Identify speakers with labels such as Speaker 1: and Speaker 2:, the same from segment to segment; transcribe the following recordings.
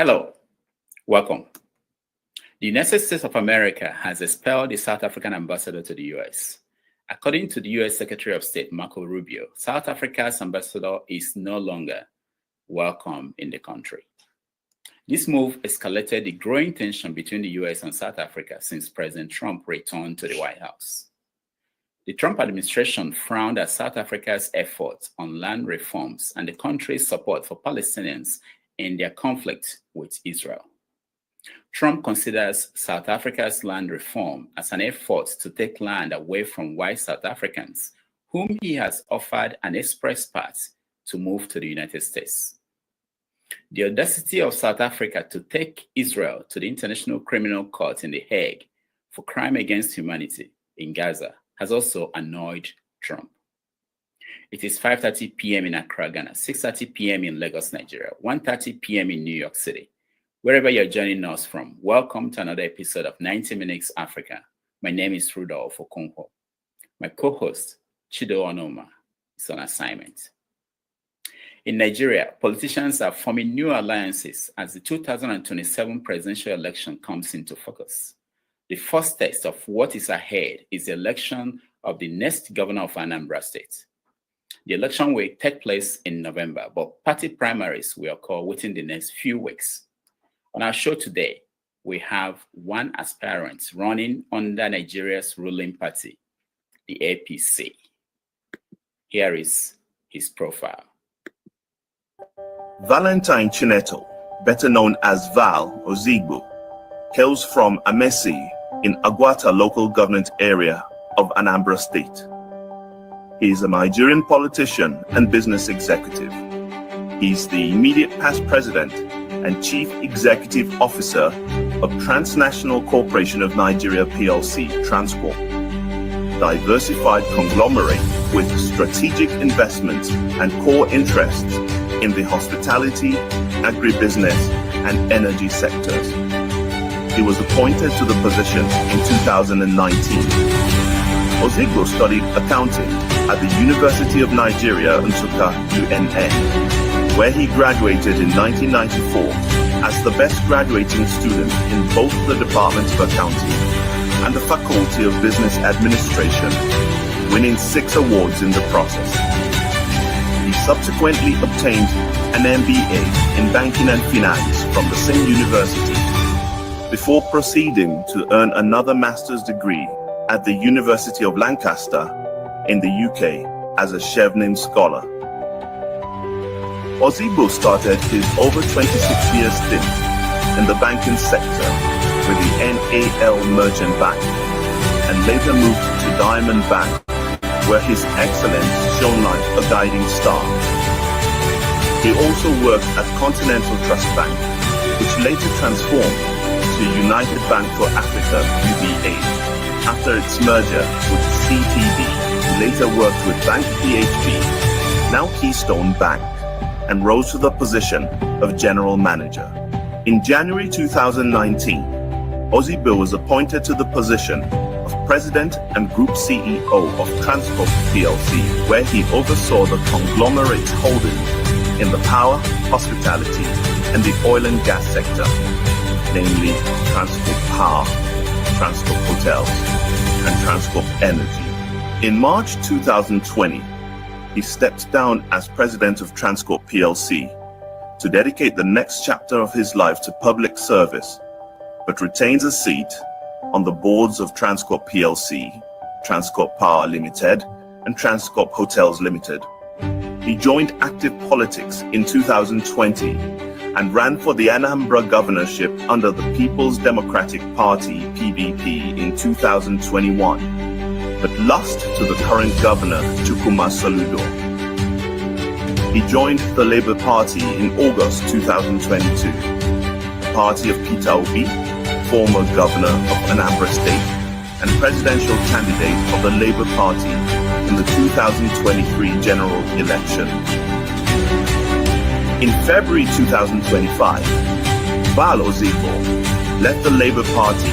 Speaker 1: Hello, welcome. The United States of America has expelled the South African ambassador to the U.S. According to the U.S. Secretary of State, Marco Rubio, South Africa's ambassador is no longer welcome in the country. This move escalated the growing tension between the U.S. and South Africa since President Trump returned to the White House. The Trump administration frowned at South Africa's efforts on land reforms and the country's support for Palestinians in their conflict with Israel. Trump considers South Africa's land reform as an effort to take land away from white South Africans, whom he has offered an express path to move to the United States. The audacity of South Africa to take Israel to the International Criminal Court in The Hague for crime against humanity in Gaza has also annoyed Trump. It is 5:30 p.m. in Accra, Ghana, 6:30 p.m. in Lagos, Nigeria, 1:30 p.m. in New York City. Wherever you're joining us from, welcome to another episode of 90 Minutes Africa. My name is Rudolph Okonkwo. My co-host, Chido Onoma, is on assignment. In Nigeria, politicians are forming new alliances as the 2027 presidential election comes into focus. The first test of what is ahead is the election of the next governor of Anambra State. The election will take place in November, but party primaries will occur within the next few weeks. On our show today, we have one aspirant running under Nigeria's ruling party, the APC. Here is his profile.
Speaker 2: Valentine Chineto, better known as Val Ozigbo, hails from Amesi in Agwata local government area of Anambra State. He is a Nigerian politician and business executive. He is the immediate past president and chief executive officer of Transnational Corporation of Nigeria PLC, Transcorp, diversified conglomerate with strategic investments and core interests in the hospitality, agribusiness, and energy sectors. He was appointed to the position in 2019. Ozigbo studied accounting at the University of Nigeria, Nsukka, UNN, where he graduated in 1994 as the best graduating student in both the Department of Accounting and the Faculty of Business Administration, winning 6 awards in the process. He subsequently obtained an MBA in Banking and Finance from the same university before proceeding to earn another master's degree at the University of Lancaster in the UK as a Chevening Scholar. Ozigbo started his over 26-year stint in the banking sector with the NAL Merchant Bank and later moved to Diamond Bank, where his excellence shone like a guiding star. He also worked at Continental Trust Bank, which later transformed to United Bank for Africa, UBA, after its merger with CTB. He later worked with Bank PHB, now Keystone Bank, and rose to the position of General Manager. In January 2019, Ozigbo was appointed to the position of President and Group CEO of Transcorp PLC, where he oversaw the conglomerate's holdings in the power, hospitality, and the oil and gas sector, namely Transcorp Power, Transcorp Hotels, and Transcorp Energy. In March 2020, he stepped down as president of Transcorp PLC to dedicate the next chapter of his life to public service, but retains a seat on the boards of Transcorp PLC, Transcorp Power Limited, and Transcorp Hotels Limited. He joined active politics in 2020 and ran for the Anambra governorship under the People's Democratic Party, PDP, in 2021, but lost to the current governor, Charles Soludo. He joined the Labour Party in August 2022, the party of Peter Obi, former governor of Anambra State and presidential candidate of the Labour Party in the 2023 general election. In February 2025, Val Ozigbo left the Labour Party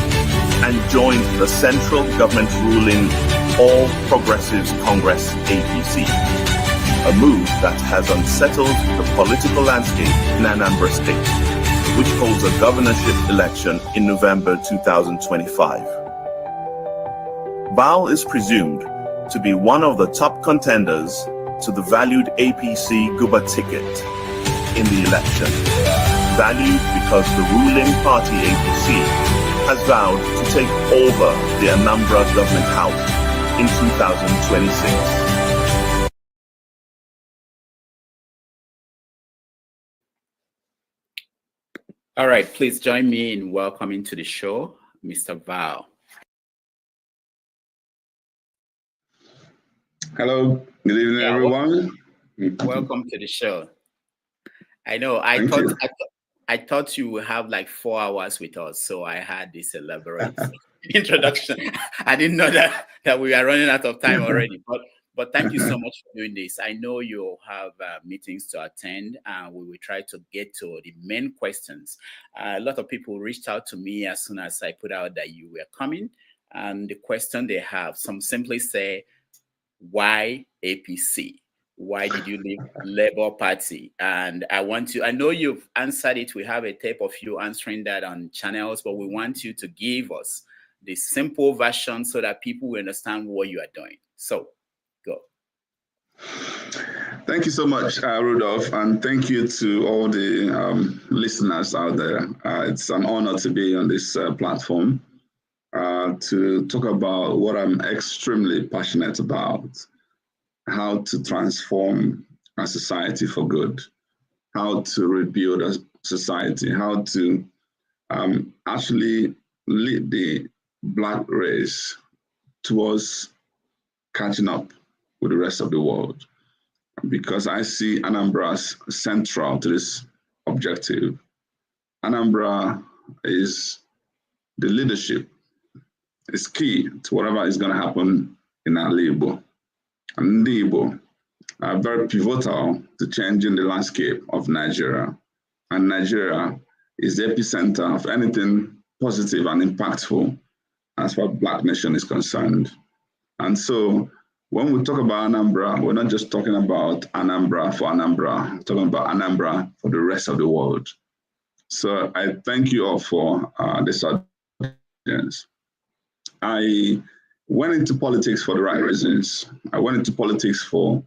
Speaker 2: and joined the central government ruling All Progressives Congress APC, a move that has unsettled the political landscape in Anambra State. which holds a governorship election in November 2025. Val is presumed to be one of the top contenders to the valued APC Guba ticket in the election. Valued because the ruling party APC has vowed to take over the Anambra government house in 2026.
Speaker 1: All right, please join me in welcoming to the show, Mr. Val.
Speaker 3: Hello, good evening, everyone.
Speaker 1: Welcome to the show. I know I thought you would have like 4 hours with us, so I had this elaborate introduction. I didn't know that we are running out of time already, but thank you so much for doing this. I know you'll have meetings to attend, and we will try to get to the main questions. A lot of people reached out to me as soon as I put out that you were coming, and the question they have, some simply say, why APC? Why did you leave Labour Party? And I know you've answered it. We have a tape of you answering that on channels, but we want you to give us the simple version so that people will understand what you are doing. So, go.
Speaker 3: Thank you so much, Rudolph, and thank you to all the listeners out there. It's an honor to be on this platform to talk about what I'm extremely passionate about. How to transform a society for good, how to rebuild a society, how to actually lead the Black race towards catching up with the rest of the world. Because I see Anambra as central to this objective. Anambra is the leadership, is key to whatever is going to happen in our Igbo. And the Igbo are very pivotal to changing the landscape of Nigeria. And Nigeria is the epicenter of anything positive and impactful as far as Black nation is concerned. And so when we talk about Anambra, we're not just talking about Anambra for Anambra, we're talking about Anambra for the rest of the world. So I thank you all for this audience. I went into politics for the right reasons. I went into politics for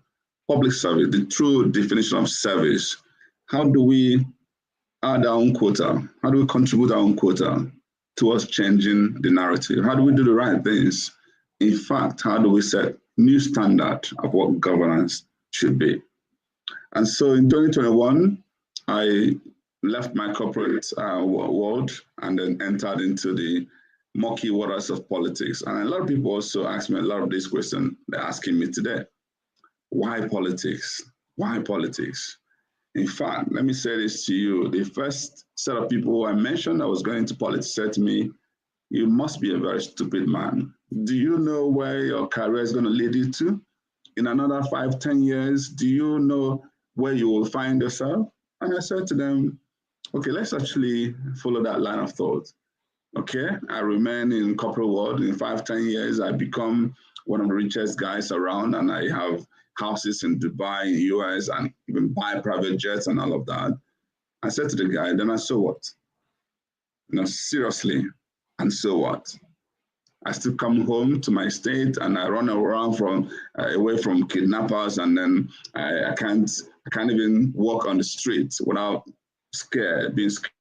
Speaker 3: public service, the true definition of service. How do we add our own quota? How do we contribute our own quota towards changing the narrative? How do we do the right things? In fact, how do we set new standard of what governance should be? And so in 2021, I left my corporate world and then entered into the murky waters of politics. And a lot of people also ask me a lot of these questions they're asking me today. Why politics? Why politics? In fact, let me say this to you. The first set of people who I mentioned I was going into politics said to me, you must be a very stupid man. Do you know where your career is going to lead you to? In another 5, 10 years, do you know where you will find yourself? And I said to them, okay, let's actually follow that line of thought. Okay, I remain in corporate world. In 5, 10 years, I become one of the richest guys around, and I have houses in Dubai, in US, and even buy private jets and all of that. I said to the guy, then so what? Seriously, and so what? I still come home to my state and I run around from away from kidnappers, and then I can't even walk on the street without being scared.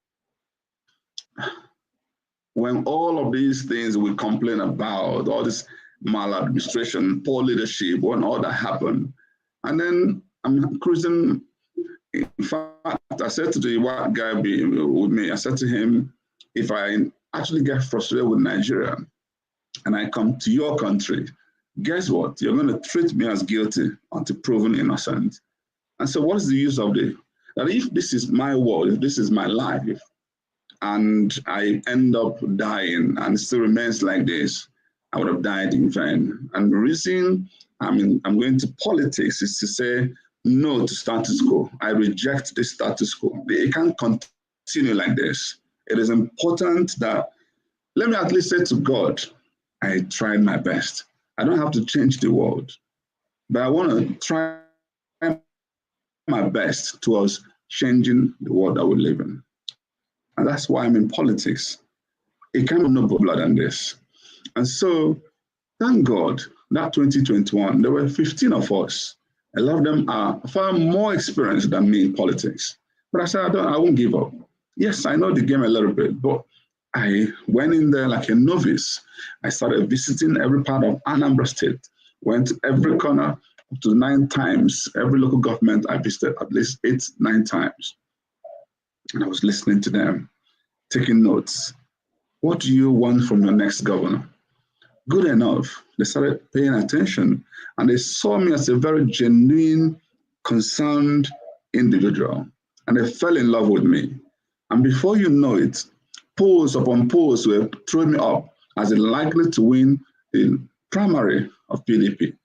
Speaker 3: When all of these things we complain about, all this maladministration, poor leadership, when all that happened, and then I'm cruising. In fact, I said to the white guy with me, I said to him, if I actually get frustrated with Nigeria and I come to your country, guess what? You're going to treat me as guilty until proven innocent. And so what is the use of this? That if this is my world, if this is my life, and I end up dying and it still remains like this, I would have died in vain. And the reason I'm going to politics is to say no to status quo. I reject this status quo. It can't continue like this. It is important that, let me at least say to God, I tried my best. I don't have to change the world, but I want to try my best towards changing the world that we live in. And that's why I'm in politics. It can't be no popular than this. And so, thank God, that 2021, there were 15 of us. A lot of them are far more experienced than me in politics. But I said, I won't give up. Yes, I know the game a little bit, but I went in there like a novice. I started visiting every part of Anambra State, went to every corner up to 9 times. Every local government I visited at least 8, 9 times. And I was listening to them, taking notes. What do you want from your next governor? Good enough. They started paying attention, and they saw me as a very genuine, concerned individual, and they fell in love with me. And before you know it, polls upon polls were throwing me up as likely to win the primary of PDP,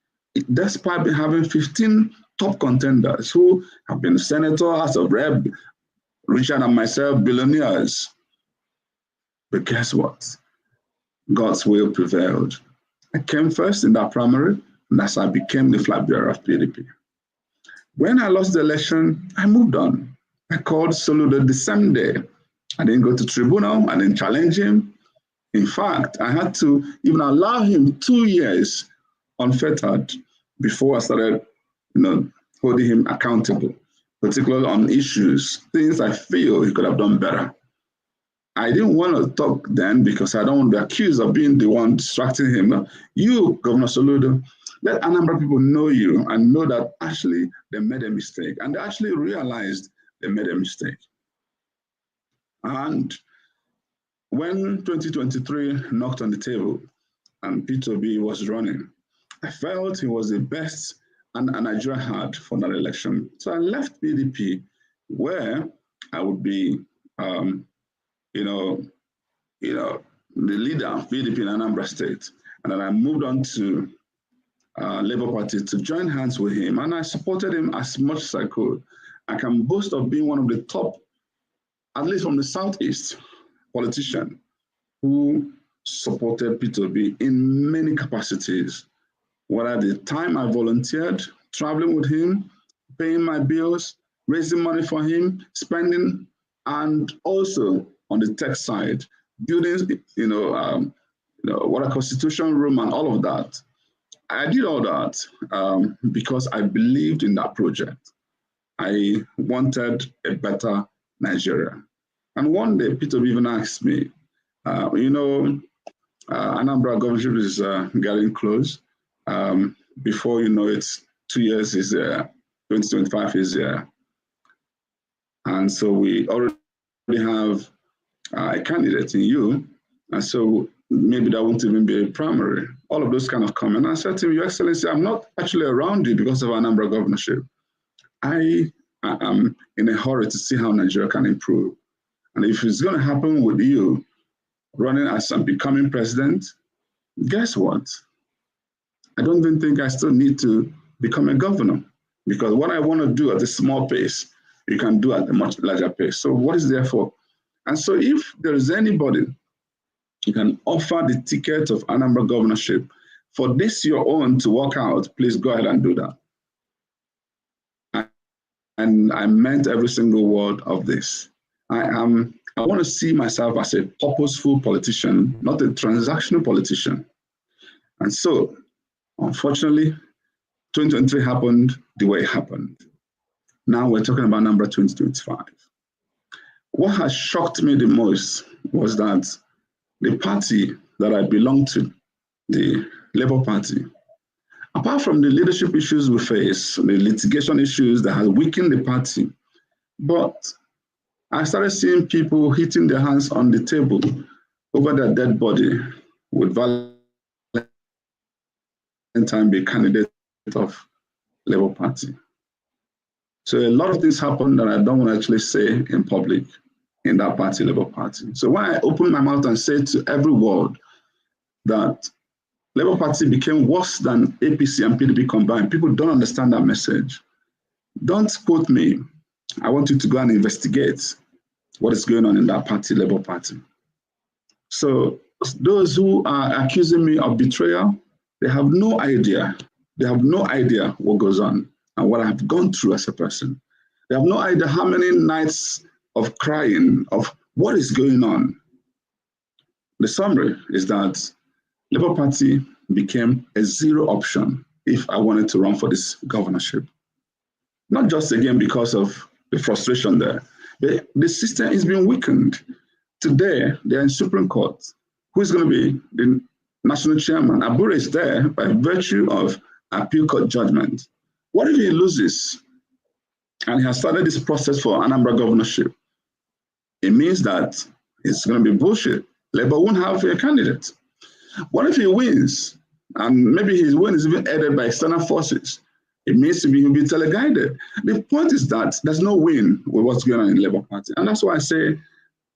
Speaker 3: despite having 15 top contenders who have been senator, House of Rep, Richard and myself, billionaires. But guess what? God's will prevailed. I came first in that primary, and that's how I became the flag bearer of PDP. When I lost the election, I moved on. I called Soludo the same day. I didn't go to tribunal. I didn't challenge him. In fact, I had to even allow him 2 years unfettered before I started, holding him accountable, particularly on issues, things I feel he could have done better. I didn't want to talk then because I don't want to be accused of being the one distracting him. You, Governor Soludo, let Anambra people know you and know that actually they made a mistake, and they actually realized they made a mistake. And when 2023 knocked on the table and P2B was running, I felt he was the best and Nigeria had for that election. So I left PDP, where I would be, the leader of PDP in Anambra State. And then I moved on to Labour Party to join hands with him. And I supported him as much as I could. I can boast of being one of the top, at least from the Southeast, politician who supported P2B in many capacities. Whether the time I volunteered, traveling with him, paying my bills, raising money for him, spending, and also on the tech side, building, what a constitution room and all of that. I did all that because I believed in that project. I wanted a better Nigeria. And one day, Peter even asked me, Anambra governorship is getting close. Before you know it, 2 years is 2025 is here. And so we already have a candidate in you. And so maybe that won't even be a primary. All of those kind of comments. I said to him, Your Excellency, I'm not actually around you because of Anambra governorship. I am in a hurry to see how Nigeria can improve. And if it's going to happen with you running as and becoming president, guess what? I don't even think I still need to become a governor, because what I want to do at a small pace, you can do at a much larger pace. So what is there for? And so if there is anybody you can offer the ticket of Anambra governorship for this your own to work out, please go ahead and do that. And I meant every single word of this. I want to see myself as a purposeful politician, not a transactional politician. And so, unfortunately, 2023 happened the way it happened. Now we're talking about Anambra 2025. What has shocked me the most was that the party that I belong to, the Labour Party, apart from the leadership issues we face, the litigation issues that have weakened the party, but I started seeing people hitting their hands on the table over their dead body with Val Time be candidate of Labour Party. So a lot of things happened that I don't want to actually say in public in that party, Labour Party. So when I open my mouth and say to every world that Labour Party became worse than APC and PDP combined, people don't understand that message. Don't quote me. I want you to go and investigate what is going on in that party, Labour Party. So those who are accusing me of betrayal, they have no idea. They have no idea what goes on and what I have gone through as a person. They have no idea how many nights of crying, of What is going on? The summary is that Labour Party became a zero option if I wanted to run for this governorship. Not just again because of the frustration there, but the system is being weakened. Today, they're in Supreme Court. Who is going to be the national chairman? Abure is there by virtue of appeal court judgment. What if he loses and he has started this process for Anambra governorship? It means that it's going to be bullshit. Labour won't have a candidate. What if he wins and maybe his win is even aided by external forces? It means he'll be teleguided. The point is that there's no win with what's going on in the Labour Party. And that's why I say,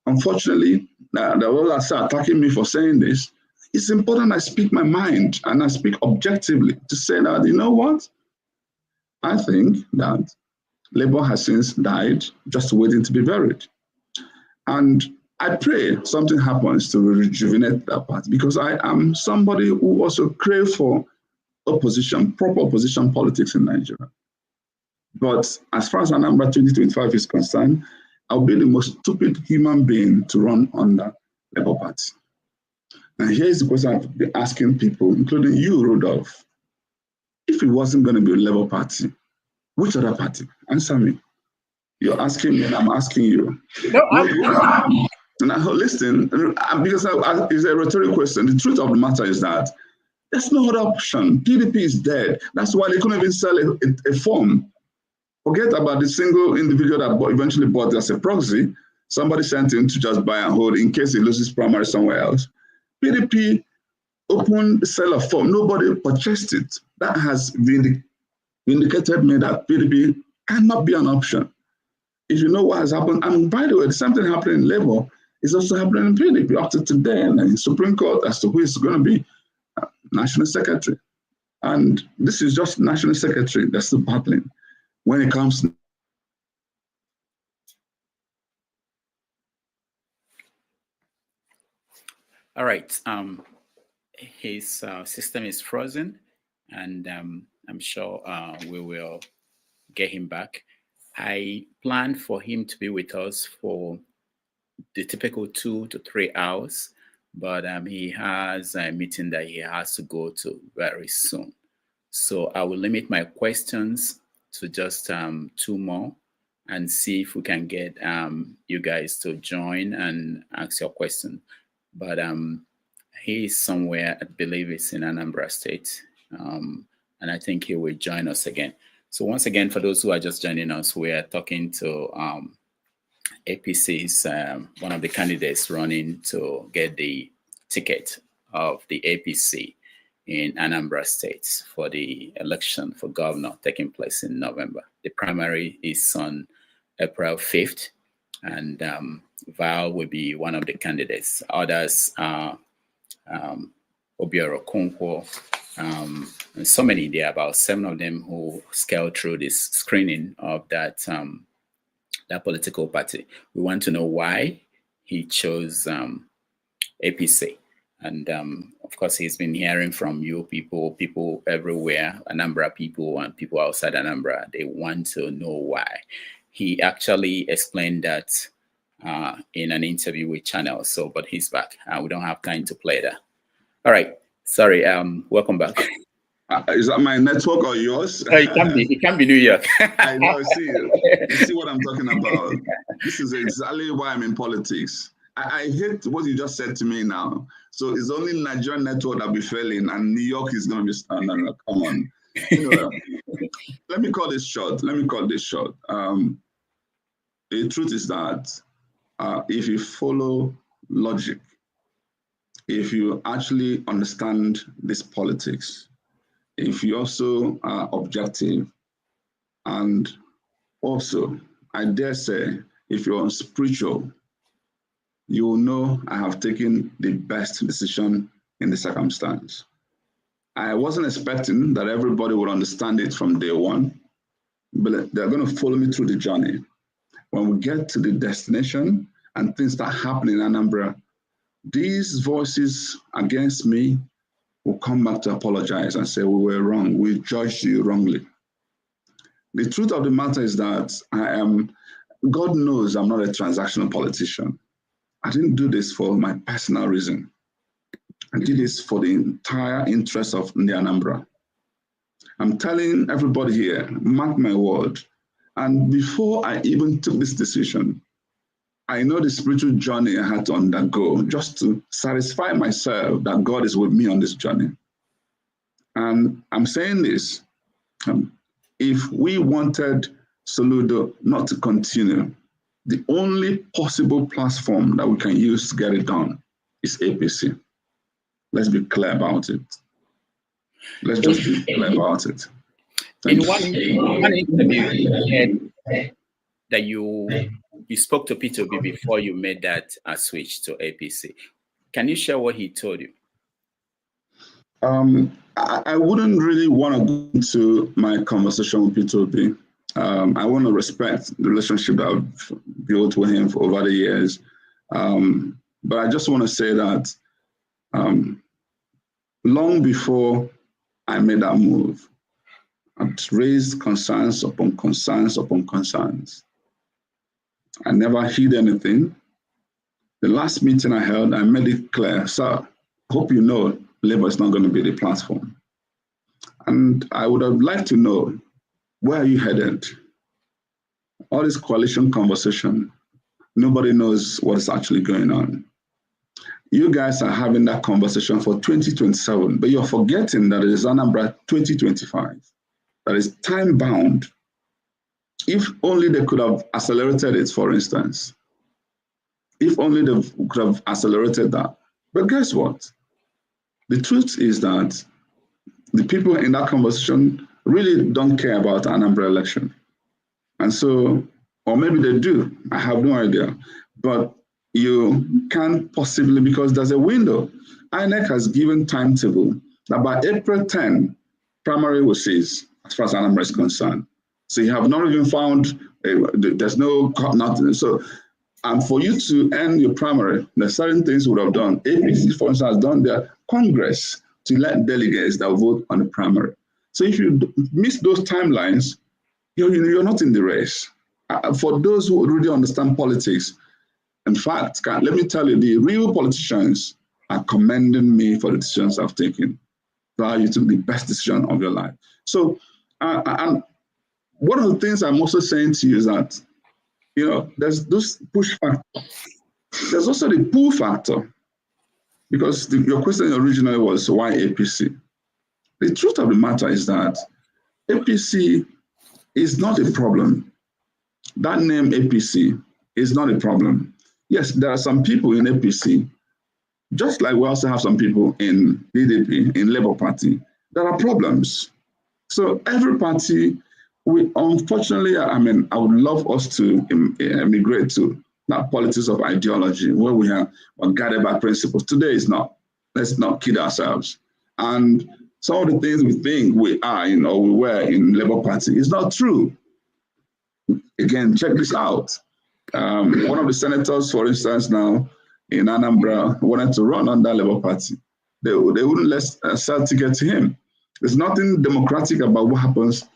Speaker 3: unfortunately, the others are attacking me for saying this. It's important I speak my mind and I speak objectively to say that, you know what? I think that Labour has since died, just waiting to be buried. And I pray something happens to rejuvenate that party, because I am somebody who also craves for opposition, proper opposition politics in Nigeria. But as far as Anambra 2025 is concerned, I'll be the most stupid human being to run under Labour Party. And here's the question I've been asking people, including you, Rudolph. If it wasn't going to be a Labour Party, which other party? Answer me. You're asking me and I'm asking you. No, listen, because it's a rhetorical question. The truth of the matter is that there's no other option. PDP is dead. That's why they couldn't even sell a form. Forget about the single individual that eventually bought as a proxy. Somebody sent him to just buy and hold in case he loses primary somewhere else. PDP opened sell a form. Nobody purchased it. That has vindicated me that PDP cannot be an option. If you know what has happened, and by the way, something happening in Labour is also happening in PDP up to today, and in Supreme Court as to who is going to be National Secretary. And this is just National Secretary that's still battling when it comes to.
Speaker 1: All right. His system is frozen, and I'm sure we will get him back. I planned for him to be with us for the typical 2 to 3 hours, but he has a meeting that he has to go to very soon. So I will limit my questions to just 2 more and see if we can get you guys to join and ask your question. But he is somewhere, I believe it's in Anambra State, and I think he will join us again. So once again, for those who are just joining us, we are talking to APC's, one of the candidates running to get the ticket of the APC in Anambra State for the election for governor taking place in November. The primary is on April 5th, and Val will be one of the candidates. Others are Obiora Okonkwo, and so many. There are about 7 of them who scaled through this screening of that that political party. We want to know why he chose APC, and of course he's been hearing from you people everywhere, Anambra people and people outside Anambra. They want to know why. He actually explained that in an interview with Channel. So, but he's back. We don't have time to play that. All right. Sorry. Welcome back.
Speaker 3: Is that my network or yours?
Speaker 1: It can be New York.
Speaker 3: I know. You see what I'm talking about. This is exactly why I'm in politics. I hate what you just said to me now. So it's only Nigerian network that'll be failing, and New York is going to be standing. Come on. Let me call this short. The truth is that if you follow logic, if you actually understand this politics, if you also are objective, and also, I dare say, if you're spiritual, you will know I have taken the best decision in the circumstance. I wasn't expecting that everybody would understand it from day one, but they're going to follow me through the journey. When we get to the destination and things start happening in Anambra, these voices against me will come back to apologize and say, we were wrong, we judged you wrongly. The truth of the matter is that God knows I'm not a transactional politician. I didn't do this for my personal reason. I did this for the entire interest of the Anambra. I'm telling everybody here, mark my word. And before I even took this decision, I know the spiritual journey I had to undergo just to satisfy myself that God is with me on this journey. And I'm saying this, if we wanted Soludo not to continue, the only possible platform that we can use to get it done is APC. Let's be clear about it. Let's just be clear about it.
Speaker 1: In one interview, you said that you spoke to P2B before you made that switch to APC. Can you share what he told you?
Speaker 3: I wouldn't really want to go into my conversation with P2B. I want to respect the relationship that I've built with him for over the years. But I just want to say that long before I made that move, I'd raised concerns upon concerns upon concerns. I never hid anything. The last meeting I held, I made it clear, sir, hope you know Labour is not going to be the platform. And I would have liked to know, where are you headed? All this coalition conversation, nobody knows what is actually going on. You guys are having that conversation for 2027, but you're forgetting that it is Anambra 2025. That is time bound. If only they could have accelerated it, for instance. If only they could have accelerated that. But guess what? The truth is that the people in that conversation really don't care about the Anambra election. And so, or maybe they do, I have no idea. But you can't possibly, because there's a window. INEC has given timetable that by April 10, primary will cease, as far as Anambra is concerned. So you have not even found, there's no, nothing. So, and for you to end your primary, there's certain things we would have done. APC, for instance, has done their Congress to elect delegates that vote on the primary. So if you miss those timelines, you're not in the race. For those who really understand politics, in fact, let me tell you, the real politicians are commending me for the decisions I've taken. That you took the best decision of your life. So, and one of the things I'm also saying to you is that, there's this push factor. There's also the pull factor, because your question originally was why APC? The truth of the matter is that APC is not a problem. That name APC is not a problem. Yes, there are some people in APC, just like we also have some people in PDP, in Labour Party, there are problems. So every party, unfortunately, I would love us to emigrate to that politics of ideology where we are guided by principles. Today is not. Let's not kid ourselves. And some of the things we think we are, we were in Labour Party is not true. Again, check this out. One of the senators, for instance, now in Anambra wanted to run on that Labour Party. They wouldn't sell ticket to him. There's nothing democratic about what happens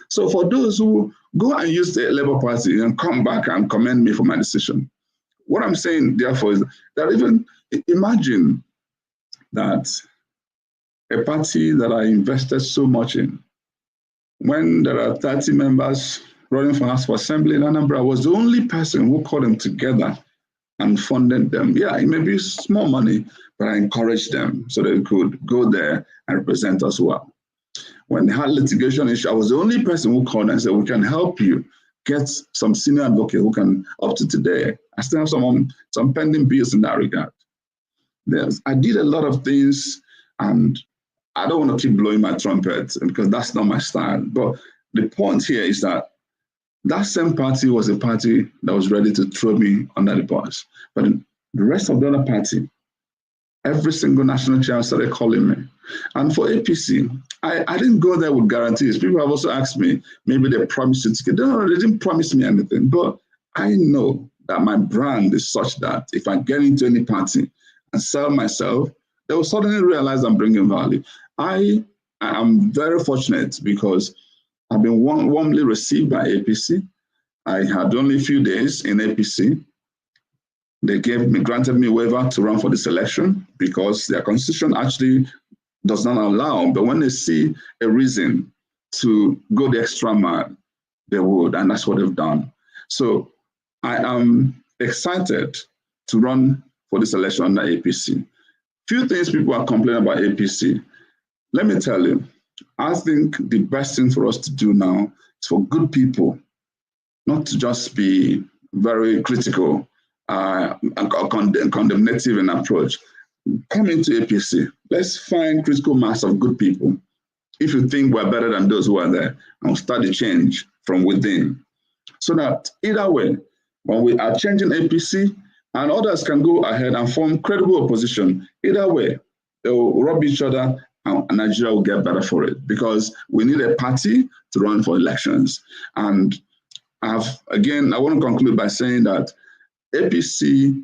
Speaker 3: so for those who go and use the Labour Party and come back and commend me for my decision, what I'm saying, therefore, is that even imagine that a party that I invested so much in, when there are 30 members running for House of Assembly in Anambra, I was the only person who called them together and funded them. Yeah, it may be small money, but I encouraged them so they could go there and represent us well. When they had litigation issue, I was the only person who called and said, we can help you get some senior advocate who can, up to today, I still have some pending bills in that regard. I did a lot of things, and I don't want to keep blowing my trumpet because that's not my style. But the point here is that that same party was a party that was ready to throw me under the bus. But the rest of the other party, every single national chair started calling me. And for APC, I didn't go there with guarantees. People have also asked me, maybe they promised you ticket. No, they didn't promise me anything. But I know that my brand is such that if I get into any party and sell myself, they will suddenly realize I'm bringing value. I am very fortunate because I've been warmly received by APC. I had only a few days in APC. They granted me a waiver to run for this election because their constitution actually does not allow, but when they see a reason to go the extra mile, they would, and that's what they've done. So I am excited to run for this election under APC. Few things people are complaining about APC. Let me tell you, I think the best thing for us to do now is for good people not to just be very critical and condemnative in approach. Come into APC. Let's find critical mass of good people. If you think we're better than those who are there, and we'll start the change from within. So that either way, when we are changing APC, and others can go ahead and form credible opposition, either way, they will rub each other and Nigeria will get better for it, because we need a party to run for elections. And I want to conclude by saying that APC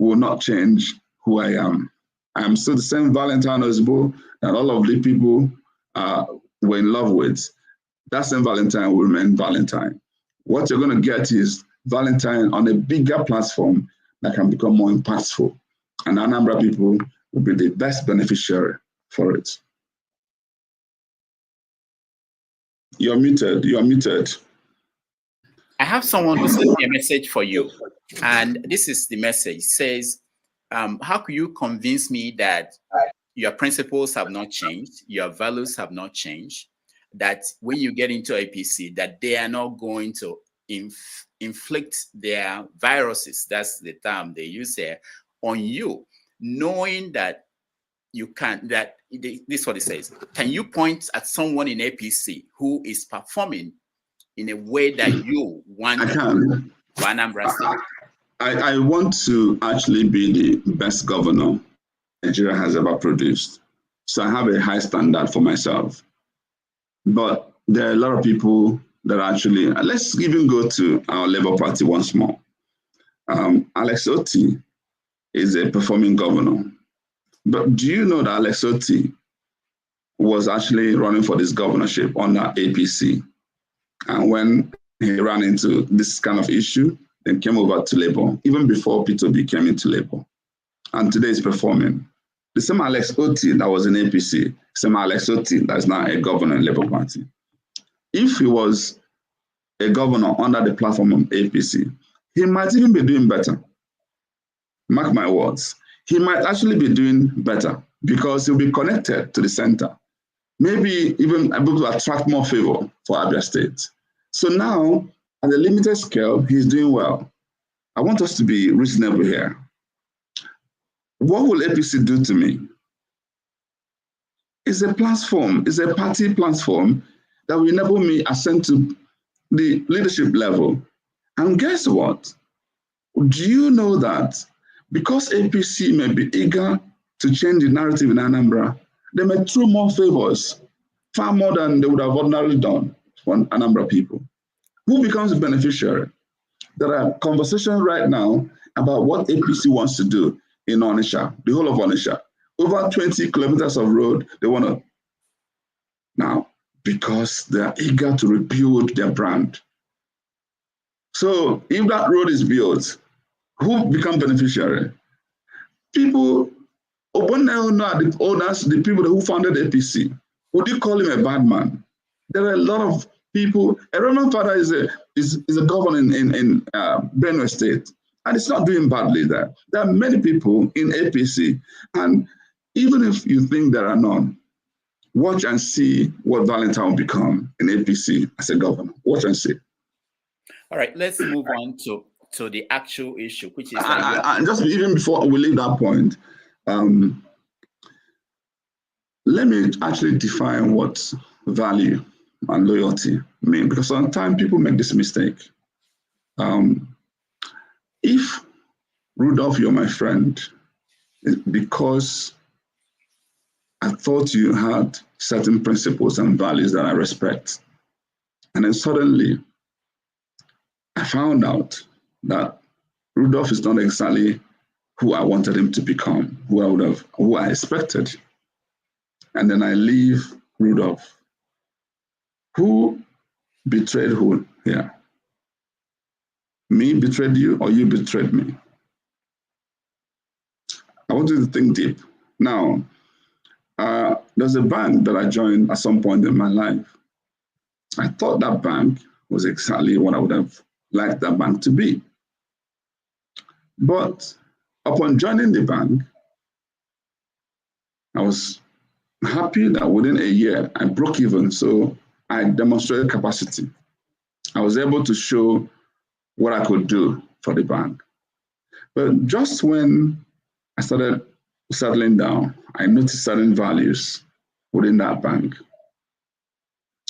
Speaker 3: will not change who I am. I am still the same Val Ozigbo that all of the people were in love with. That same Valentine will remain Valentine. What you're going to get is Valentine on a bigger platform that can become more impactful. And Anambra people will be the best beneficiary for it. You're muted. You're muted.
Speaker 1: I have someone who sent me a message for you. And this is the message. It says, how could you convince me that your principles have not changed, your values have not changed, that when you get into APC, that they are not going to inflict their viruses, that's the term they use there, on you, knowing that you can, that this is what it says. Can you point at someone in APC who is performing in a way that you want
Speaker 3: I can.
Speaker 1: for Anambra State?
Speaker 3: I want to actually be the best governor Nigeria has ever produced. So I have a high standard for myself. But there are a lot of people that actually, let's even go to our Labour Party once more. Alex Otti is a performing governor. But do you know that Alex Otti was actually running for this governorship under APC? And when he ran into this kind of issue, then came over to Labour, even before P2B came into Labour. And today he's performing. The same Alex Otti that was in APC, same Alex Otti that is now a governor in Labour Party. If he was a governor under the platform of APC, he might even be doing better. Mark my words. He might actually be doing better because he'll be connected to the center. Maybe even able to attract more favor for Anambra State. So now, at a limited scale, he's doing well. I want us to be reasonable here. What will APC do to me? It's a platform, it's a party platform that will enable me ascend to the leadership level. And guess what? Do you know that because APC may be eager to change the narrative in Anambra, they may throw more favors, far more than they would have ordinarily done for Anambra people. Who becomes the beneficiary? There are conversations right now about what APC wants to do in Onitsha, the whole of Onitsha. Over 20 kilometers of road, they want to. Now, because they are eager to rebuild their brand. So if that road is built, who become beneficiary? People, when they know the owners, the people who founded APC, would you call him a bad man? There are a lot of people. A Roman father is a governor in Benue State, and it's not doing badly there. There are many people in APC, and even if you think there are none, watch and see what Valentine will become in APC as a governor. Watch and see.
Speaker 1: All right, let's move on to the actual issue, which is
Speaker 3: just even before we leave that point, let me actually define what value and loyalty mean, because sometimes people make this mistake. If Rudolph, you're my friend, it's because I thought you had certain principles and values that I respect. And then suddenly I found out that Rudolph is not exactly who I wanted him to become, who I expected. And then I leave Rudolph. Who betrayed who here? Me betrayed you, or you betrayed me? I want you to think deep. Now, there's a bank that I joined at some point in my life. I thought that bank was exactly what I would have liked that bank to be. But upon joining the bank, I was happy that within a year, I broke even. So I demonstrated capacity. I was able to show what I could do for the bank. But just when I started settling down, I noticed certain values within that bank.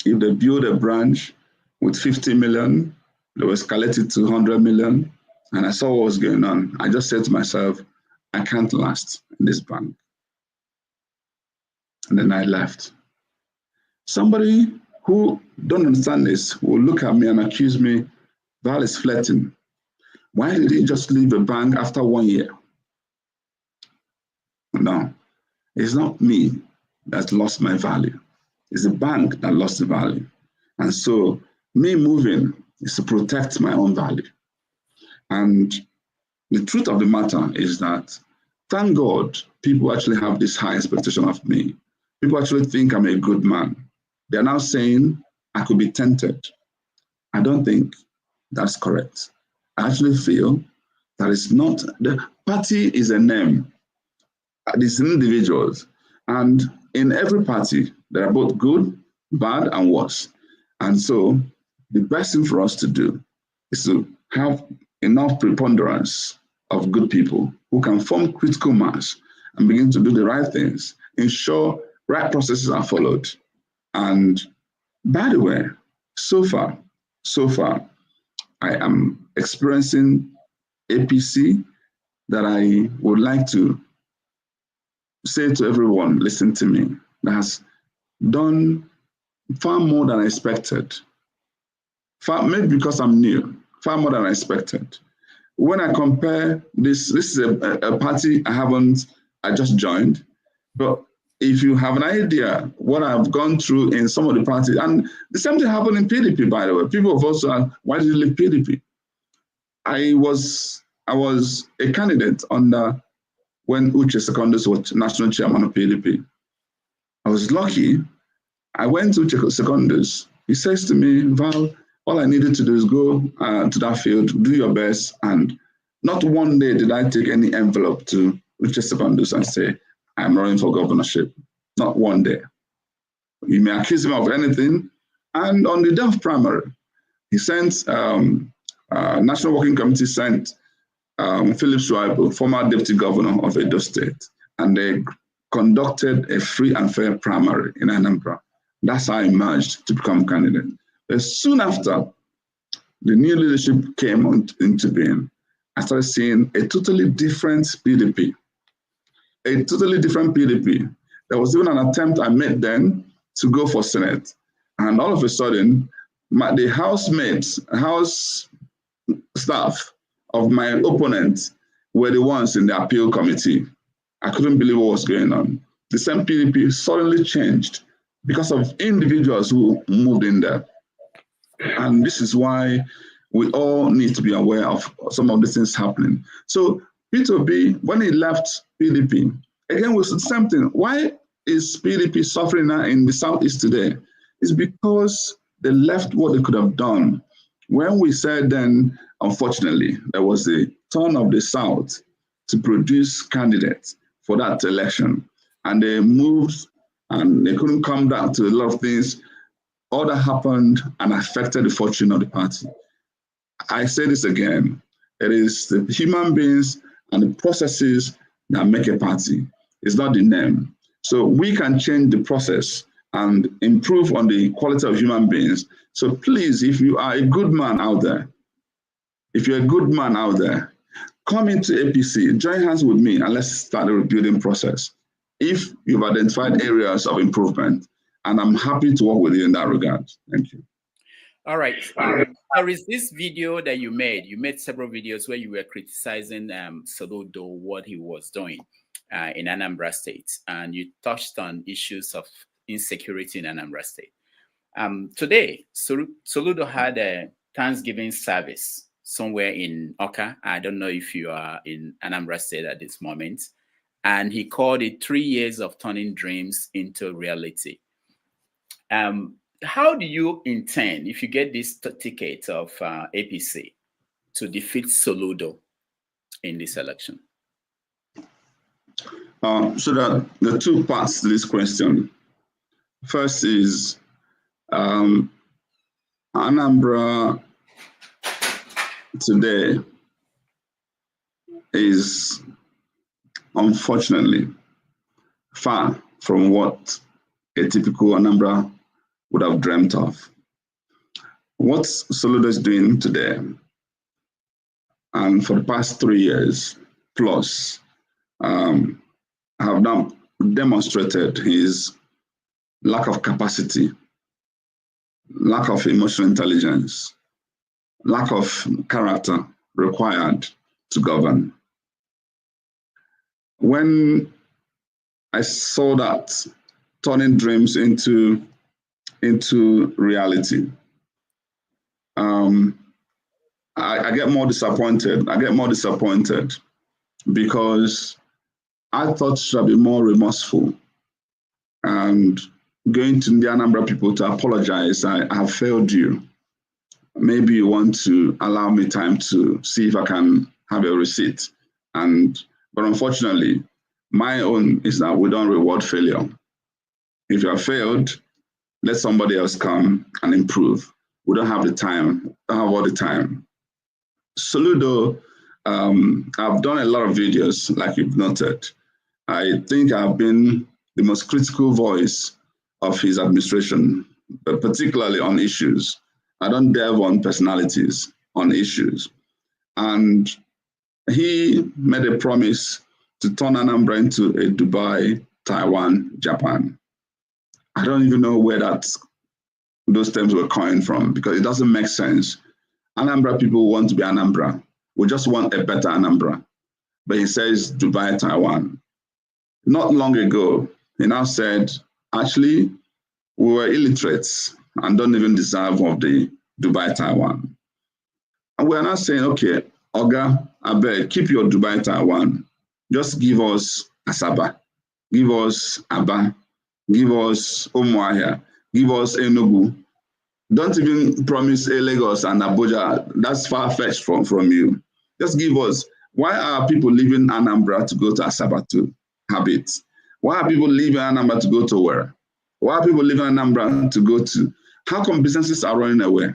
Speaker 3: If they build a branch with 50 million, they will escalate it to 100 million. And I saw what was going on. I just said to myself, I can't last in this bank. And then I left. Somebody who don't understand this will look at me and accuse me, Val is flirting. Why did he just leave the bank after 1 year? No, it's not me that lost my value. It's the bank that lost the value. And so me moving is to protect my own value. And the truth of the matter is that, thank God, people actually have this high expectation of me. People actually think I'm a good man. They're now saying I could be tempted. I don't think that's correct. I actually feel that it's not, the party is a name. It's individuals. And in every party, there are both good, bad, and worse. And so the best thing for us to do is to have enough preponderance of good people who can form critical mass and begin to do the right things, ensure right processes are followed. And by the way, so far, I am experiencing APC that I would like to say to everyone, listen to me, that has done far more than I expected. Maybe because I'm new, far more than I expected. When I compare this is a party I just joined, but if you have an idea what I've gone through in some of the parties, and the same thing happened in PDP, by the way. People have also asked, why did you leave PDP? I was a candidate under when Uche Secondus was national chairman of PDP. I was lucky. I went to Uche Secondus. He says to me, Val, all I needed to do is go to that field, do your best. And not one day did I take any envelope to Uche Secondus and say, I'm running for governorship. Not one day. You may accuse him of anything. And on the day of primary, he sent, National Working Committee sent Philip Shuaibu, former deputy governor of Edo State, and they conducted a free and fair primary in Anambra. That's how I emerged to become candidate. But soon after, the new leadership came into being. I started seeing a totally different PDP. A totally different PDP. There was even an attempt I made then to go for Senate. And all of a sudden, the house staff of my opponents were the ones in the appeal committee. I couldn't believe what was going on. The same PDP suddenly changed because of individuals who moved in there. And this is why we all need to be aware of some of these things happening. So Peter Obi, when he left PDP, again, was the same thing. Why is PDP suffering now in the Southeast today? It's because they left what they could have done. When we said then, unfortunately, there was a turn of the South to produce candidates for that election. And they moved and they couldn't come down to a lot of things. All that happened and affected the fortune of the party. I say this again, it is the human beings and the processes that make a party. It's not the name. So we can change the process and improve on the quality of human beings. So please, if you are a good man out there, come into APC, join hands with me, and let's start a rebuilding process. If you've identified areas of improvement, and I'm happy to work with you in that regard. Thank you.
Speaker 1: All right. There is this video that you made. You made several videos where you were criticizing Soludo, what he was doing in Anambra State, and you touched on issues of insecurity in Anambra State. Today, Soludo had a Thanksgiving service somewhere in Oka. I don't know if you are in Anambra State at this moment. and he called it 3 years of turning dreams into reality. How do you intend, if you get this ticket of APC, to defeat Soludo in this election?
Speaker 3: So there are two parts to this question. First is Anambra today is unfortunately far from what a typical Anambra would have dreamt of. What Soludo is doing today, and for the past 3 years plus, have now demonstrated his lack of capacity, lack of emotional intelligence, lack of character required to govern. When I saw that turning dreams into reality, I get more disappointed. Because I thought should be more remorseful and going to the Anambra people to apologize. I have failed you. Maybe you want to allow me time to see if I can have a receipt. But unfortunately, my own is that we don't reward failure. If you have failed, let somebody else come and improve. We don't have the time, don't have all the time. Soludo, I've done a lot of videos, like you've noted. I think I've been the most critical voice of his administration, but particularly on issues. I don't delve on personalities, on issues. And he made a promise to turn Anambra into a Dubai, Taiwan, Japan. I don't even know where those terms were coined from, because it doesn't make sense. Anambra people want to be Anambra. We just want a better Anambra. But he says Dubai, Taiwan. Not long ago, he now said, actually, we were illiterates and don't even deserve of the Dubai, Taiwan. And we're now saying, okay, Oga, I beg, keep your Dubai, Taiwan. Just give us Asaba, give us Aba, give us Umuahia, give us Enugu. Don't even promise Lagos and Abuja. That's far-fetched from you. Just give us. Why are people leaving Anambra to go to Asaba to have it? Why are people leaving Anambra to go to where? Why are people leaving Anambra to go to? How come businesses are running away?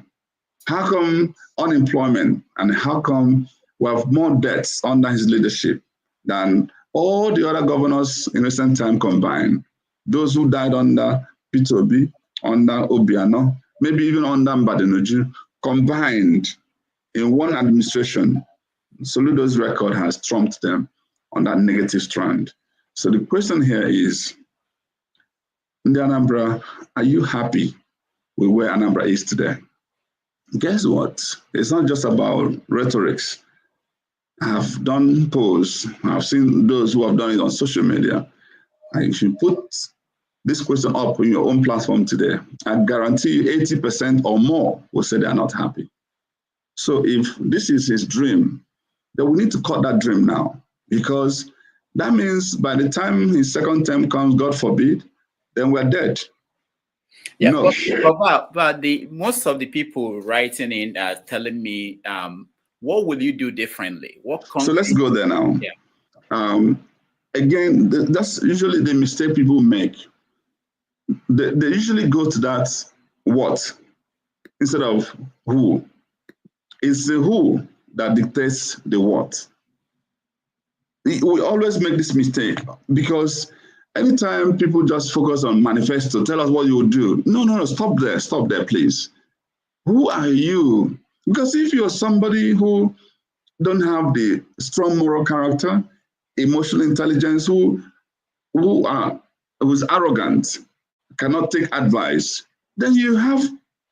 Speaker 3: How come unemployment, and how come we have more debts under his leadership than all the other governors in recent time combined? Those who died under Peter Obi, under Obiano, maybe even under Mbadinuju, combined in one administration. Soludo's record has trumped them on that negative strand. So the question here is, Ndi Anambra, are you happy with where Anambra is today? Guess what? It's not just about rhetorics. I've done polls. I've seen those who have done it on social media. And if you put this question up on your own platform today, I guarantee you 80% or more will say they are not happy. So if this is his dream, then we need to cut that dream now, because that means by the time his second term comes, God forbid, then we're dead.
Speaker 1: Yeah, no. but most of the people writing in are telling me, what will you do differently?
Speaker 3: So let's go there now.
Speaker 1: Yeah.
Speaker 3: Again, that's usually the mistake people make. They usually go to that what instead of who. It's the who that dictates the what. We always make this mistake, because anytime people just focus on manifesto, tell us what you will do. No, stop there, please. Who are you? Because if you're somebody who don't have the strong moral character, emotional intelligence, who's arrogant, cannot take advice, then you have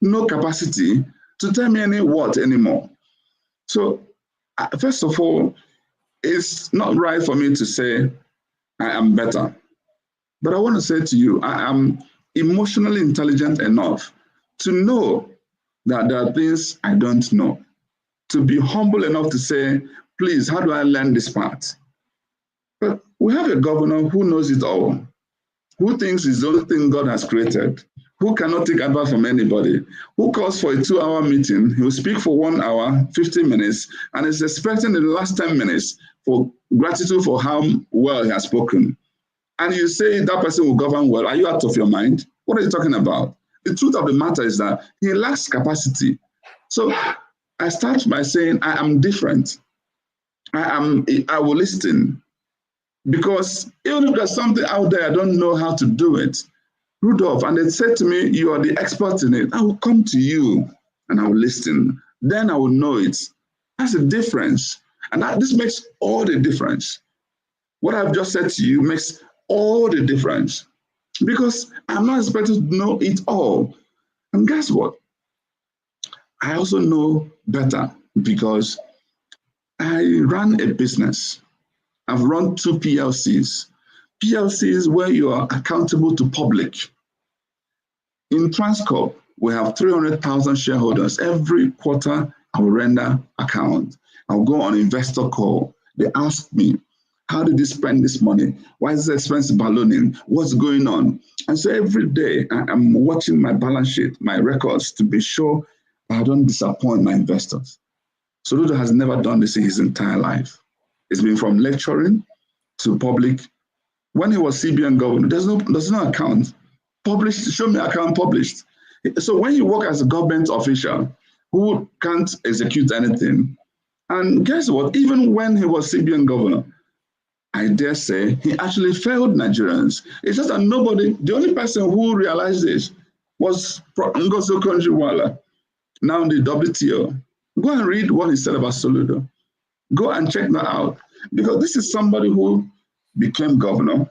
Speaker 3: no capacity to tell me what anymore. So first of all, it's not right for me to say I am better. But I want to say to you, I am emotionally intelligent enough to know that there are things I don't know. To be humble enough to say, please, how do I learn this part? But We have a governor who knows it all, who thinks it's the only thing God has created, who cannot take advice from anybody, who calls for a 2-hour meeting. He will speak for 1 hour, 50 minutes, and is expecting in the last 10 minutes for gratitude for how well he has spoken. And you say that person will govern well. Are you out of your mind? What are you talking about? The truth of the matter is that he lacks capacity. So I start by saying I am different. I will listen. Because even if there's something out there, I don't know how to do it. Rudolph, and they said to me, you are the expert in it. I will come to you and I will listen. Then I will know it. That's the difference. And this makes all the difference. What I've just said to you makes all the difference. Because I'm not expected to know it all. And guess what? I also know better because I ran a business. I've run 2 PLCs. PLCs where you are accountable to public. In Transcorp, we have 300,000 shareholders. Every quarter, I will render account. I'll go on investor call. They ask me, how did you spend this money? Why is the expense ballooning? What's going on? And so every day, I'm watching my balance sheet, my records, to be sure I don't disappoint my investors. Soludo has never done this in his entire life. It's been from lecturing to public. When he was CBN governor, there's no account. Published, show me account published. So when you work as a government official who can't execute anything, and guess what? Even when he was CBN governor, I dare say he actually failed Nigerians. It's just that the only person who realized this was Ngozi Okonjo-Iweala, now the WTO. Go and read what he said about Soludo. Go and check that out. Because this is somebody who became governor,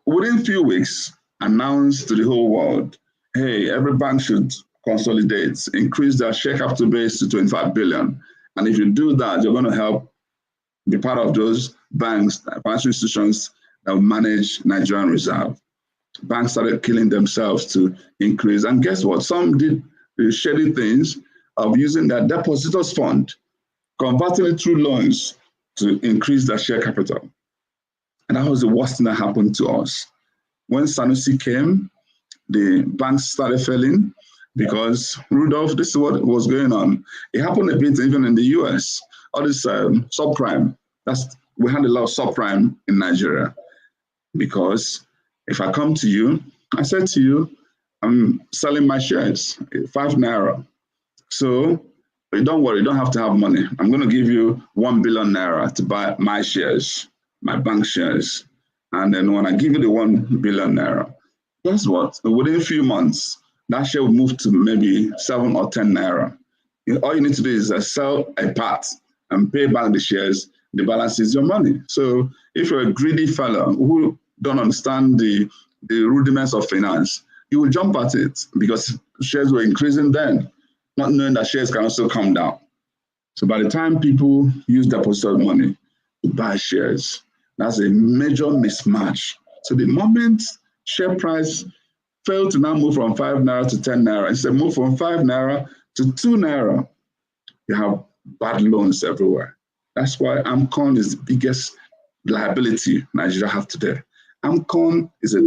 Speaker 3: within a few weeks, announced to the whole world, hey, every bank should consolidate, increase their share capital base to 25 billion. And if you do that, you're going to help be part of those banks, financial institutions that will manage Nigerian reserve. Banks started killing themselves to increase. And guess what? Some did the shady things of using their depositors fund, converting it through loans to increase their share capital. And that was the worst thing that happened to us. When Sanusi came, the banks started failing because Rudolph, this is what was going on. It happened a bit even in the US. All this subprime, we had a lot of subprime in Nigeria. Because if I come to you, I said to you, I'm selling my shares, 5 naira. So don't worry, you don't have to have money. I'm going to give you 1 billion naira to buy my shares, my bank shares. And then when I give you the 1 billion naira, guess what? Within a few months, that share will move to maybe 7 or 10 naira. All you need to do is sell a part and pay back the shares. The balance is your money. So if you're a greedy fellow who don't understand the rudiments of finance, you will jump at it because shares were increasing then, not knowing that shares can also come down. So by the time people use deposited money to buy shares, that's a major mismatch. So the moment share price failed to now move from 5 naira to 10 naira, instead move from 5 naira to 2 naira, you have bad loans everywhere. That's why AMCON is the biggest liability Nigeria have today. AMCON is a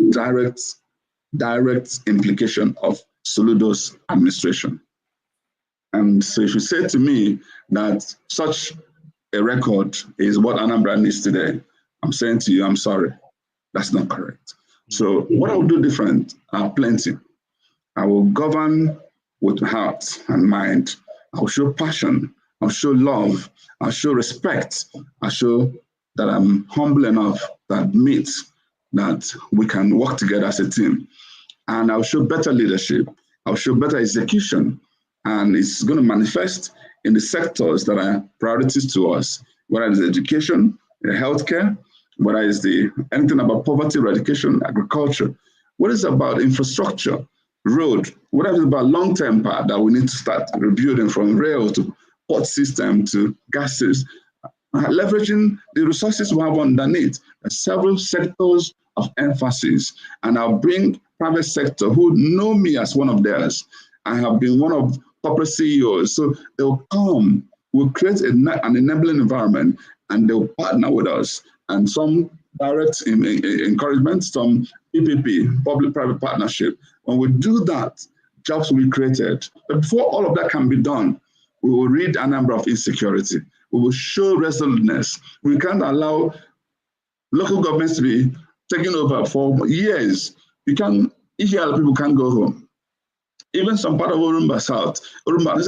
Speaker 3: direct implication of Soludo's administration. And so if you say to me that such a record is what Anambra needs today, I'm saying to you, I'm sorry, that's not correct. So what I will do different are plenty. I will govern with heart and mind. I will show passion. I'll show love. I'll show respect. I'll show that I'm humble enough to admit that we can work together as a team. And I'll show better leadership. I'll show better execution. And it's going to manifest in the sectors that are priorities to us, whether it's education, healthcare, whether it's anything about poverty eradication, agriculture, what is about infrastructure, road, whatever is about long-term part that we need to start rebuilding from rail to port system to gases, leveraging the resources we have underneath. There's several sectors of emphasis, and I'll bring private sector who know me as one of theirs. I have been one of corporate CEOs, so they'll come, we'll create an enabling environment, and they'll partner with us. And some direct encouragement, some PPP, public-private partnership. When we do that, jobs will be created. But before all of that can be done, we will rid Anambra of insecurity. We will show resoluteness. We can't allow local governments to be taken over for years. Israel people can't go home. Even some part of Orumba South,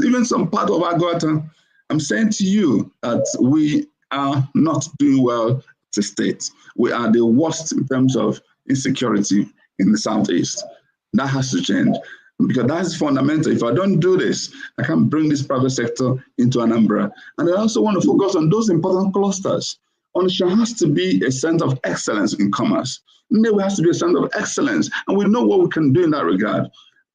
Speaker 3: even some part of Agota, I'm saying to you that we are not doing well as a state. We are the worst in terms of insecurity in the Southeast. That has to change, because that's fundamental. If I don't do this, I can't bring this private sector into Anambra. And I also want to focus on those important clusters. Onitsha has to be a center of excellence in commerce. Nnewi has to be a center of excellence, and we know what we can do in that regard.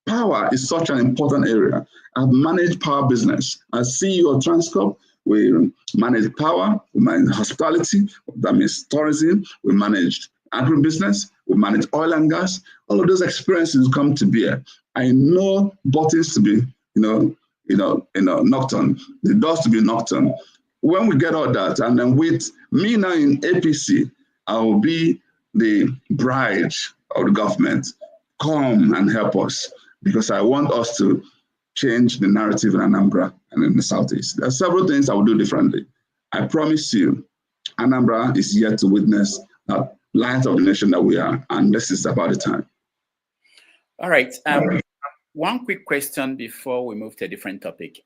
Speaker 3: Power is such an important area. I've managed power business. As CEO of Transcorp, we manage power, we manage hospitality, that means tourism, we managed agribusiness, we manage oil and gas. All of those experiences come to bear. I know buttons to be, knocked on, the doors to be knocked on. When we get all that, and then with me now in APC, I will be the bride of the government. Come and help us, because I want us to change the narrative in Anambra and in the Southeast. There are several things I will do differently. I promise you, Anambra is yet to witness that light of the nation that we are, and this is about the time.
Speaker 1: All right. One quick question before we move to a different topic.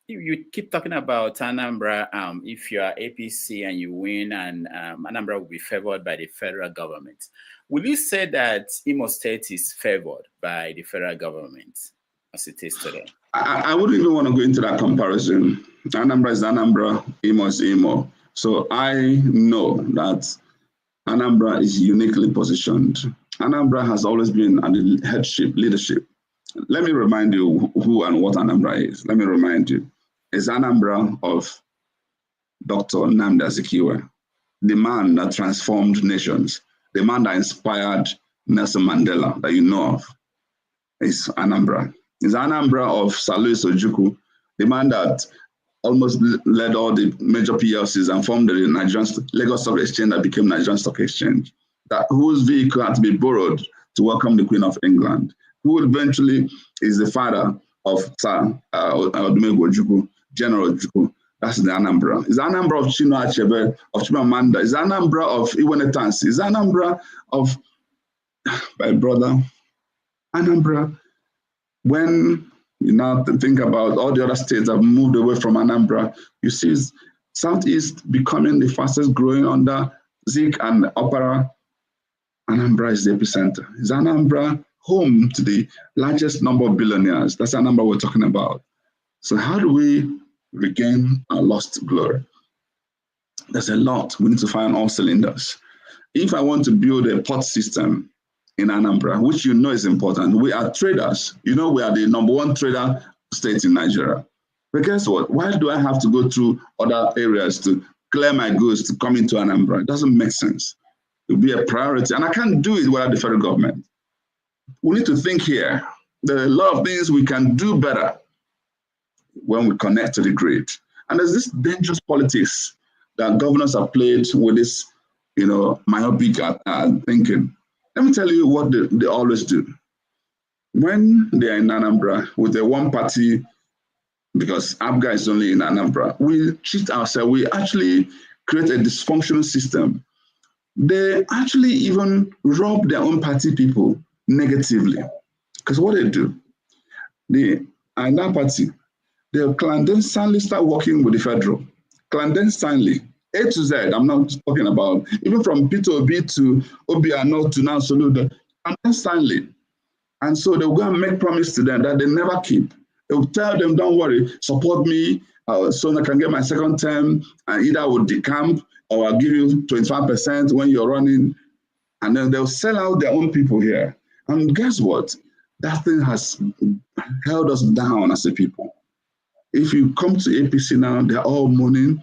Speaker 1: You keep talking about Anambra. If you are APC and you win, and Anambra will be favored by the federal government, will you say that Imo State is favored by the federal government as it is today?
Speaker 3: I wouldn't even want to go into that comparison. Anambra is Anambra, Imo is Imo. So I know that Anambra is uniquely positioned. Anambra has always been at the leadership. Let me remind you who and what Anambra is. Let me remind you. It's Anambra of Dr. Nnamdi Azikiwe, the man that transformed nations, the man that inspired Nelson Mandela that you know of. It's Anambra. It's Anambra of Salusi Ojukwu, the man that almost led all the major PLCs and formed the Lagos Stock Exchange that became Nigerian Stock Exchange, whose vehicle had to be borrowed to welcome the Queen of England, who eventually is the father of Sir Odumegwu Ojukwu, General Ojukwu. That's the Anambra. It's Anambra of Chinua Achebe, of Chimamanda. It's Anambra of Iwenetansi. It's Anambra of my brother. Anambra, when you now think about all the other states that have moved away from Anambra, you see Southeast becoming the fastest growing under Zik and Opera. Anambra is the epicenter. Is Anambra home to the largest number of billionaires? That's the number we're talking about. So how do we regain our lost glory? There's a lot. We need to find all cylinders. If I want to build a port system in Anambra, which you know is important, we are traders. You know, we are the #1 trader state in Nigeria. But guess what? Why do I have to go through other areas to clear my goods to come into Anambra? It doesn't make sense. It will be a priority. And I can't do it without the federal government. We need to think here. There are a lot of things we can do better when we connect to the grid. And there's this dangerous politics that governors have played with this, myopic thinking. Let me tell you what they always do. When they're in Anambra with a one party, because ABGA is only in Anambra, we cheat ourselves. We actually create a dysfunctional system. They actually even rob their own party people negatively. Because what they do, in that party, they'll clandestinely start working with the federal. Clandestinely. A to Z, I'm not talking about, even from P to B to Obiano to now Soludo, clandestinely. And so they'll go and make promise to them that they never keep. They'll tell them, don't worry, support me, so I can get my second term, and either I will decamp or I'll give you 25% when you're running. And then they'll sell out their own people here. And guess what? That thing has held us down as a people. If you come to APC now, they're all mourning.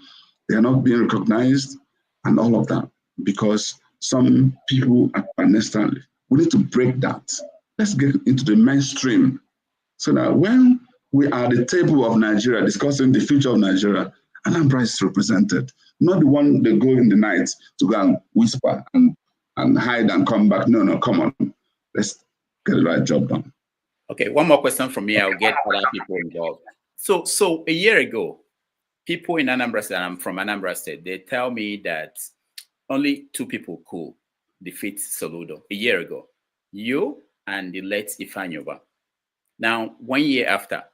Speaker 3: They're not being recognized and all of that because some people are clandestinely. We need to break that. Let's get into the mainstream so that when we are at the table of Nigeria discussing the future of Nigeria, Anambra is represented, not the one they go in the night to go and whisper and hide and come back. No, come on. Let's get the right job done.
Speaker 1: Okay, one more question from me. I'll get other people involved. So a year ago, people in Anambra State, and I'm from Anambra State, they tell me that only 2 people could defeat Soludo a year ago. You and the late Ifanyoba. Now, 1 year after,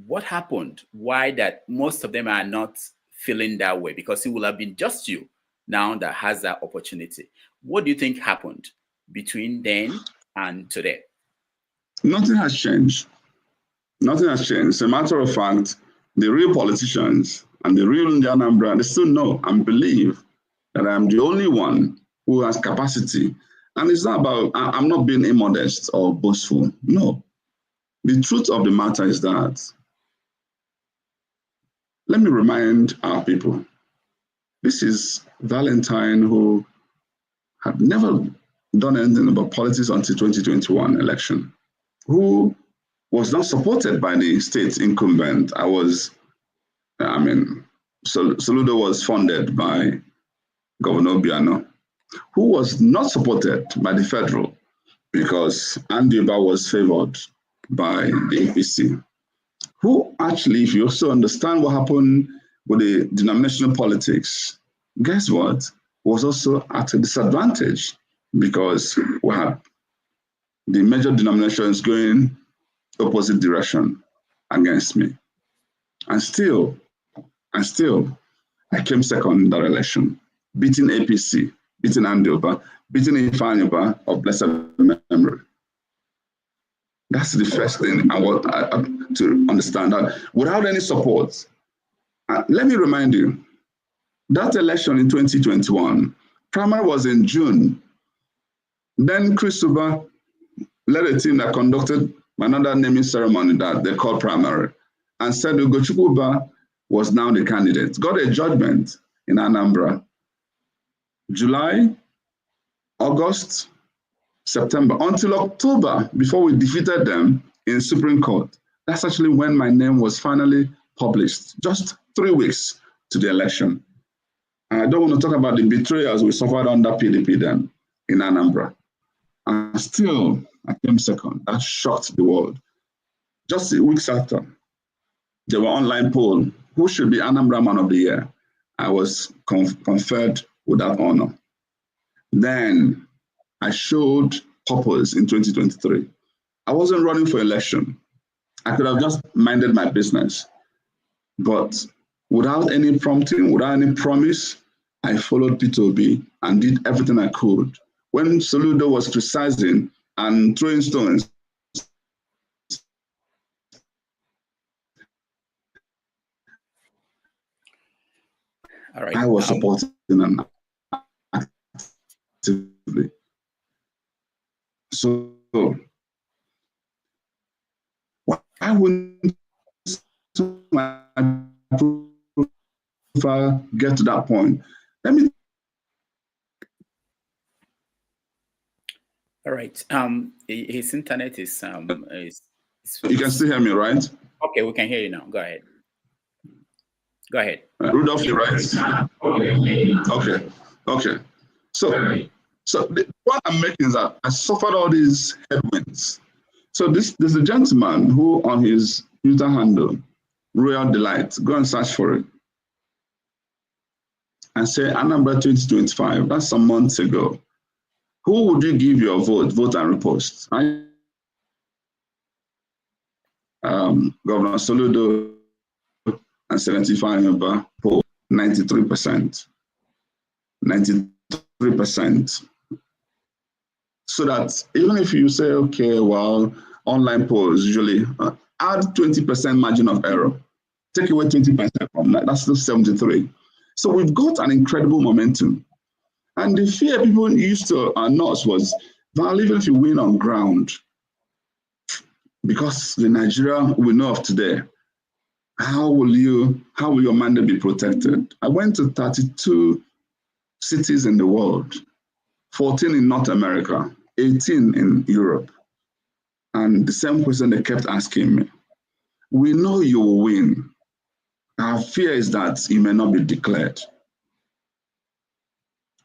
Speaker 1: what happened? Why that most of them are not feeling that way? Because it will have been just you now that has that opportunity. What do you think happened between then and today?
Speaker 3: Nothing has changed. Nothing has changed. As a matter of fact, the real politicians and the real Anambra, they still know and believe that I'm the only one who has capacity. And it's not about, I'm not being immodest or boastful. No. The truth of the matter is that, let me remind our people, this is Valentine who had never done anything about politics until 2021 election, who was not supported by the state incumbent. Soludo was funded by Governor Obiano, who was not supported by the federal because Andiba was favored by the APC, who actually, if you also understand what happened with the denominational politics, guess what, was also at a disadvantage because we had the major denominations going opposite direction against me. And still, I came second in that election, beating APC, beating Andoba, beating Ifanyoba of blessed memory. That's the first thing I want to understand, that without any support. Let me remind you, that election in 2021, primary was in June. Then Chris Uba led a team that conducted another naming ceremony that they called primary, and said Ugochukwu Uba was now the candidate. Got a judgment in Anambra. July, August, September, until October, before we defeated them in Supreme Court. That's actually when my name was finally published, just 3 weeks to the election. And I don't want to talk about the betrayals we suffered under PDP then in Anambra. And still, I came second. That shocked the world. Just weeks after, there were online poll, who should be Anambra Man of the Year? I was conferred with that honor. Then I showed purpose in 2023. I wasn't running for election. I could have just minded my business. But without any prompting, without any promise, I followed P2B and did everything I could. When Soludo was criticizing and throwing stones,
Speaker 1: all right.
Speaker 3: I was supporting them actively. So why wouldn't my profile get to that point? Let me.
Speaker 1: All right. His internet is
Speaker 3: You can still hear me, right?
Speaker 1: Okay, we can hear you now. Go ahead. Go ahead.
Speaker 3: Rudolph, you're right. Okay. So the point I'm making is that I suffered all these headwinds. So there's a gentleman who on his Twitter handle, Royal Delight, go and search for it, and say Anambra 2025, that's some months ago. Who would you give your vote and repost? Governor Soludo and 75 poll, 93%. 93%. So that even if you say, okay, well, online polls usually add 20% margin of error, take away 20% from that, that's still 73. So we've got an incredible momentum. And the fear people used to announce was, Val, even if you win on ground, because the Nigeria we know of today, how will your mandate be protected? I went to 32 cities in the world, 14 in North America, 18 in Europe. And the same question they kept asking me. We know you will win. Our fear is that he may not be declared.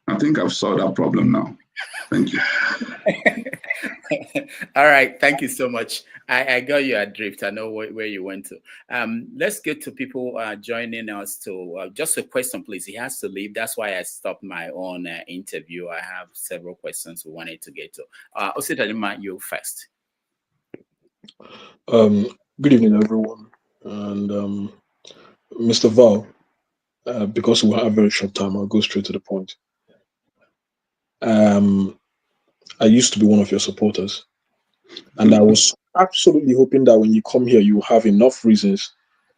Speaker 3: I think I've solved that problem now. Thank you.
Speaker 1: All right, thank you so much. I got you adrift. I know where you went to. Let's get to people joining us to just a question, please. He has to leave. That's why I stopped my own interview. I have several questions we wanted to get to. Osita, you first.
Speaker 4: Good evening, everyone. And Mr. Val, because we have a very short time, I'll go straight to the point. I used to be one of your supporters, and I was absolutely hoping that when you come here, you have enough reasons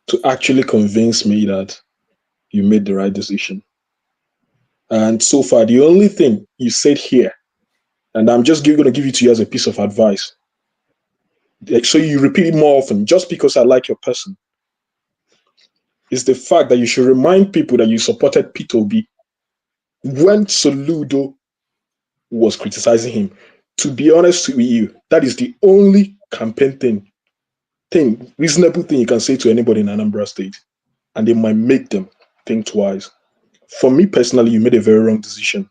Speaker 4: to actually convince me that you made the right decision. And so far, the only thing you said here, and I'm just going to give it to you as a piece of advice, so you repeat it more often, just because I like your person, is the fact that you should remind people that you supported P2B when Soludo was criticizing him. To be honest with you, that is the only campaign reasonable thing you can say to anybody in Anambra State, and they might make them think twice. For me personally, you made a very wrong decision.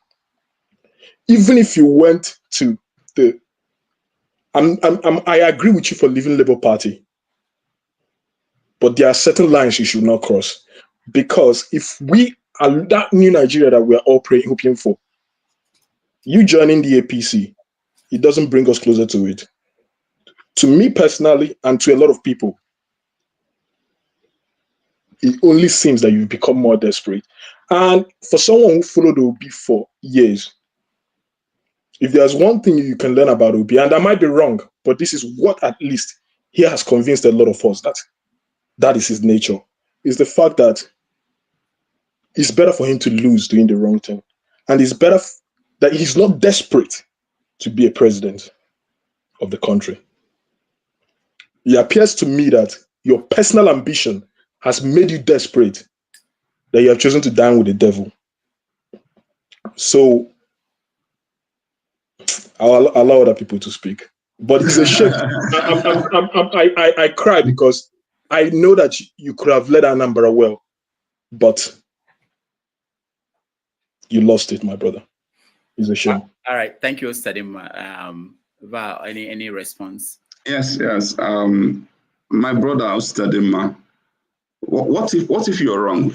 Speaker 4: Even if you went to the, I agree with you for leaving Labour Party, but there are certain lines you should not cross, because if we are that new Nigeria that we are all hoping for, you joining the APC, it doesn't bring us closer to it. To me personally, and to a lot of people, it only seems that you've become more desperate. And for someone who followed Obi for years, if there's one thing you can learn about Obi, and I might be wrong, but this is what at least he has convinced a lot of us that is his nature, is the fact that it's better for him to lose doing the wrong thing. And it's better that he's not desperate to be a president of the country. It appears to me that your personal ambition has made you desperate, that you have chosen to dine with the devil. So I'll allow other people to speak. But it's a shame. I cry because I know that you could have led Anambra well, but you lost it, my brother. It's a shame.
Speaker 1: All right. Thank you, Stadim. Val, any response?
Speaker 3: Yes. My brother, Stadim, what if you're wrong?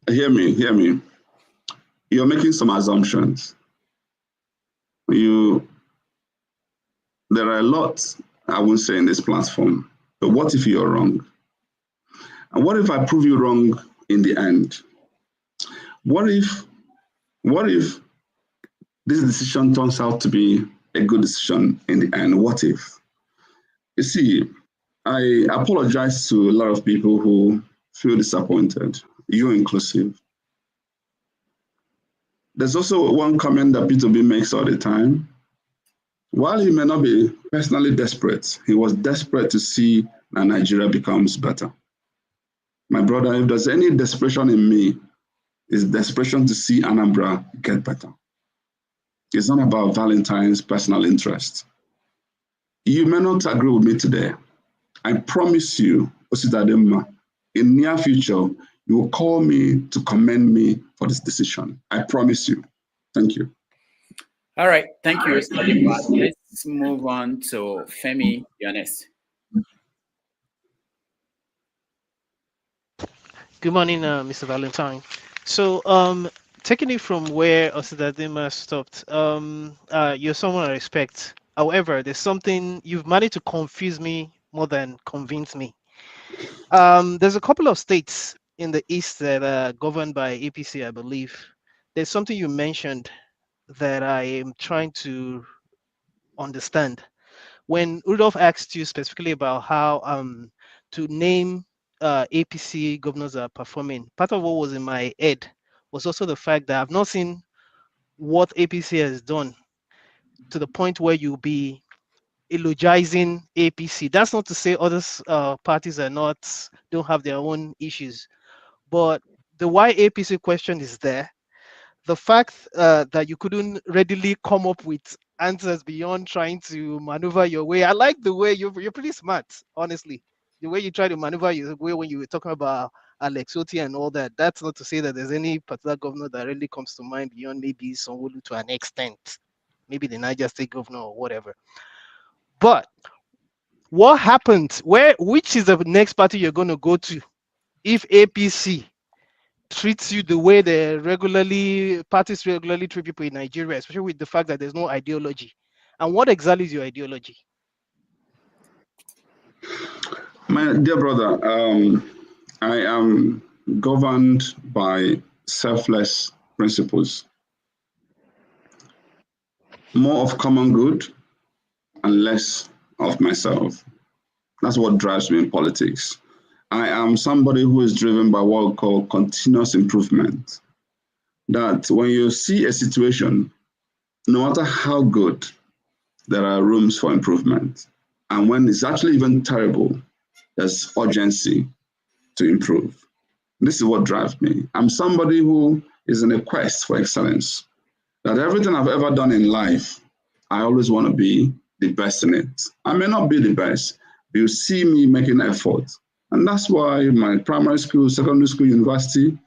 Speaker 3: Hear me. You're making some assumptions. There are a lot I won't say in this platform, but what if you're wrong? And what if I prove you wrong in the end? What if this decision turns out to be a good decision in the end? What if? You see, I apologize to a lot of people who feel disappointed, you inclusive. There's also one comment that P2B makes all the time. While he may not be personally desperate, he was desperate to see that Nigeria becomes better. My brother, if there's any desperation in me, it's desperation to see Anambra get better. It's not about Valentine's personal interest. You may not agree with me today. I promise you, Osidadema, in near future, you will call me to commend me for this decision. I promise you. Thank you.
Speaker 1: All right. Thank you. Let's move on to Femi. Be honest.
Speaker 5: Good morning, Mr. Valentine. So, taking it from where Osidadema stopped, you're someone I respect. However, there's something you've managed to confuse me more than convince me. There's a couple of states in the East that are governed by APC, I believe. There's something you mentioned that I am trying to understand. When Rudolph asked you specifically about how to name APC governors are performing, part of what was in my head was also the fact that I've not seen what APC has done to the point where you'll be eulogizing APC. That's not to say other parties don't have their own issues, but the why APC question is there. The fact that you couldn't readily come up with answers beyond trying to maneuver your way. I like the way you're pretty smart, honestly. the way you try to maneuver your way when you were talking about Alex Oti and all that, that's not to say that there's any particular governor that really comes to mind beyond maybe Sanwo-Olu to an extent, maybe the Niger State governor or whatever. But what happens? Which is the next party you're going to go to if APC treats you the way parties regularly treat people in Nigeria, especially with the fact that there's no ideology? And what exactly is your ideology?
Speaker 3: My dear brother, I am governed by selfless principles. More of common good and less of myself. That's what drives me in politics. I am somebody who is driven by what we call continuous improvement. That when you see a situation, no matter how good, there are rooms for improvement. And when it's actually even terrible, there's urgency to improve. This is what drives me. I'm somebody who is in a quest for excellence. That everything I've ever done in life, I always want to be the best in it. I may not be the best, but you see me making effort. And that's why my primary school, secondary school, university,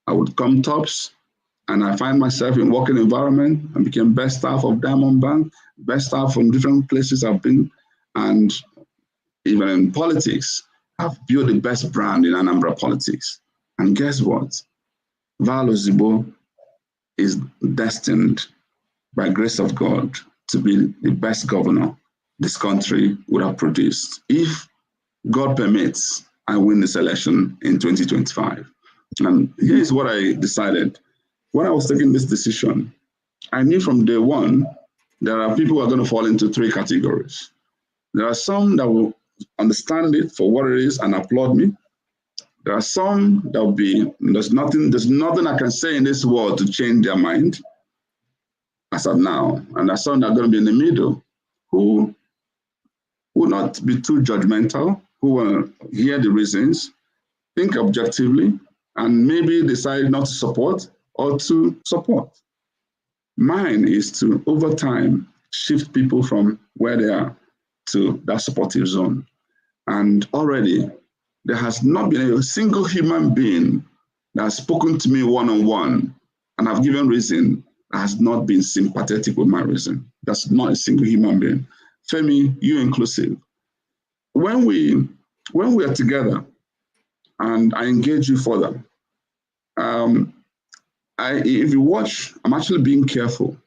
Speaker 3: I would come tops, and I find myself in working environment. I became best staff of Diamond Bank, best staff from different places I've been, and even in politics, I've built the best brand in Anambra politics. And guess what? Val Ozigbo is destined, by grace of God, to be the best governor this country would have produced. If God permits, I win this election in 2025. And here's what I decided. When I was taking this decision, I knew from day one, there are people who are going to fall into three categories. There are some that will understand it for what it is and applaud me. There are some that will be, there's nothing I can say in this world to change their mind as of now. And there are some that are going to be in the middle who will not be too judgmental, who will hear the reasons, think objectively, and maybe decide not to support or to support. Mine is to, over time, shift people from where they are to that supportive zone. And already, there has not been a single human being that has spoken to me one-on-one and have given reason that has not been sympathetic with my reason. That's not a single human being. Femi, you inclusive. When we are together and I engage you further, if you watch, I'm actually being careful.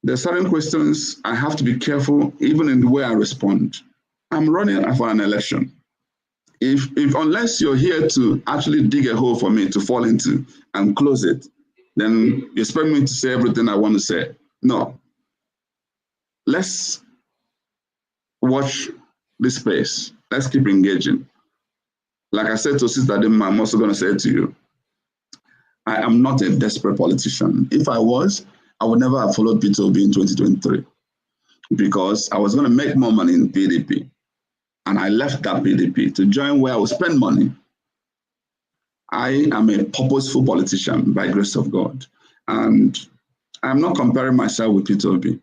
Speaker 3: There are certain questions I have to be careful even in the way I respond. I'm running for an election. If unless you're here to actually dig a hole for me to fall into and close it, then you expect me to say everything I want to say. No. Let's watch this space. Let's keep engaging. Like I said to Sister Dima, I'm also going to say it to you. I am not a desperate politician. If I was, I would never have followed Peter Obi in 2023 because I was going to make more money in PDP. And I left that PDP to join where I would spend money. I am a purposeful politician by grace of God. And I'm not comparing myself with Peter Obi,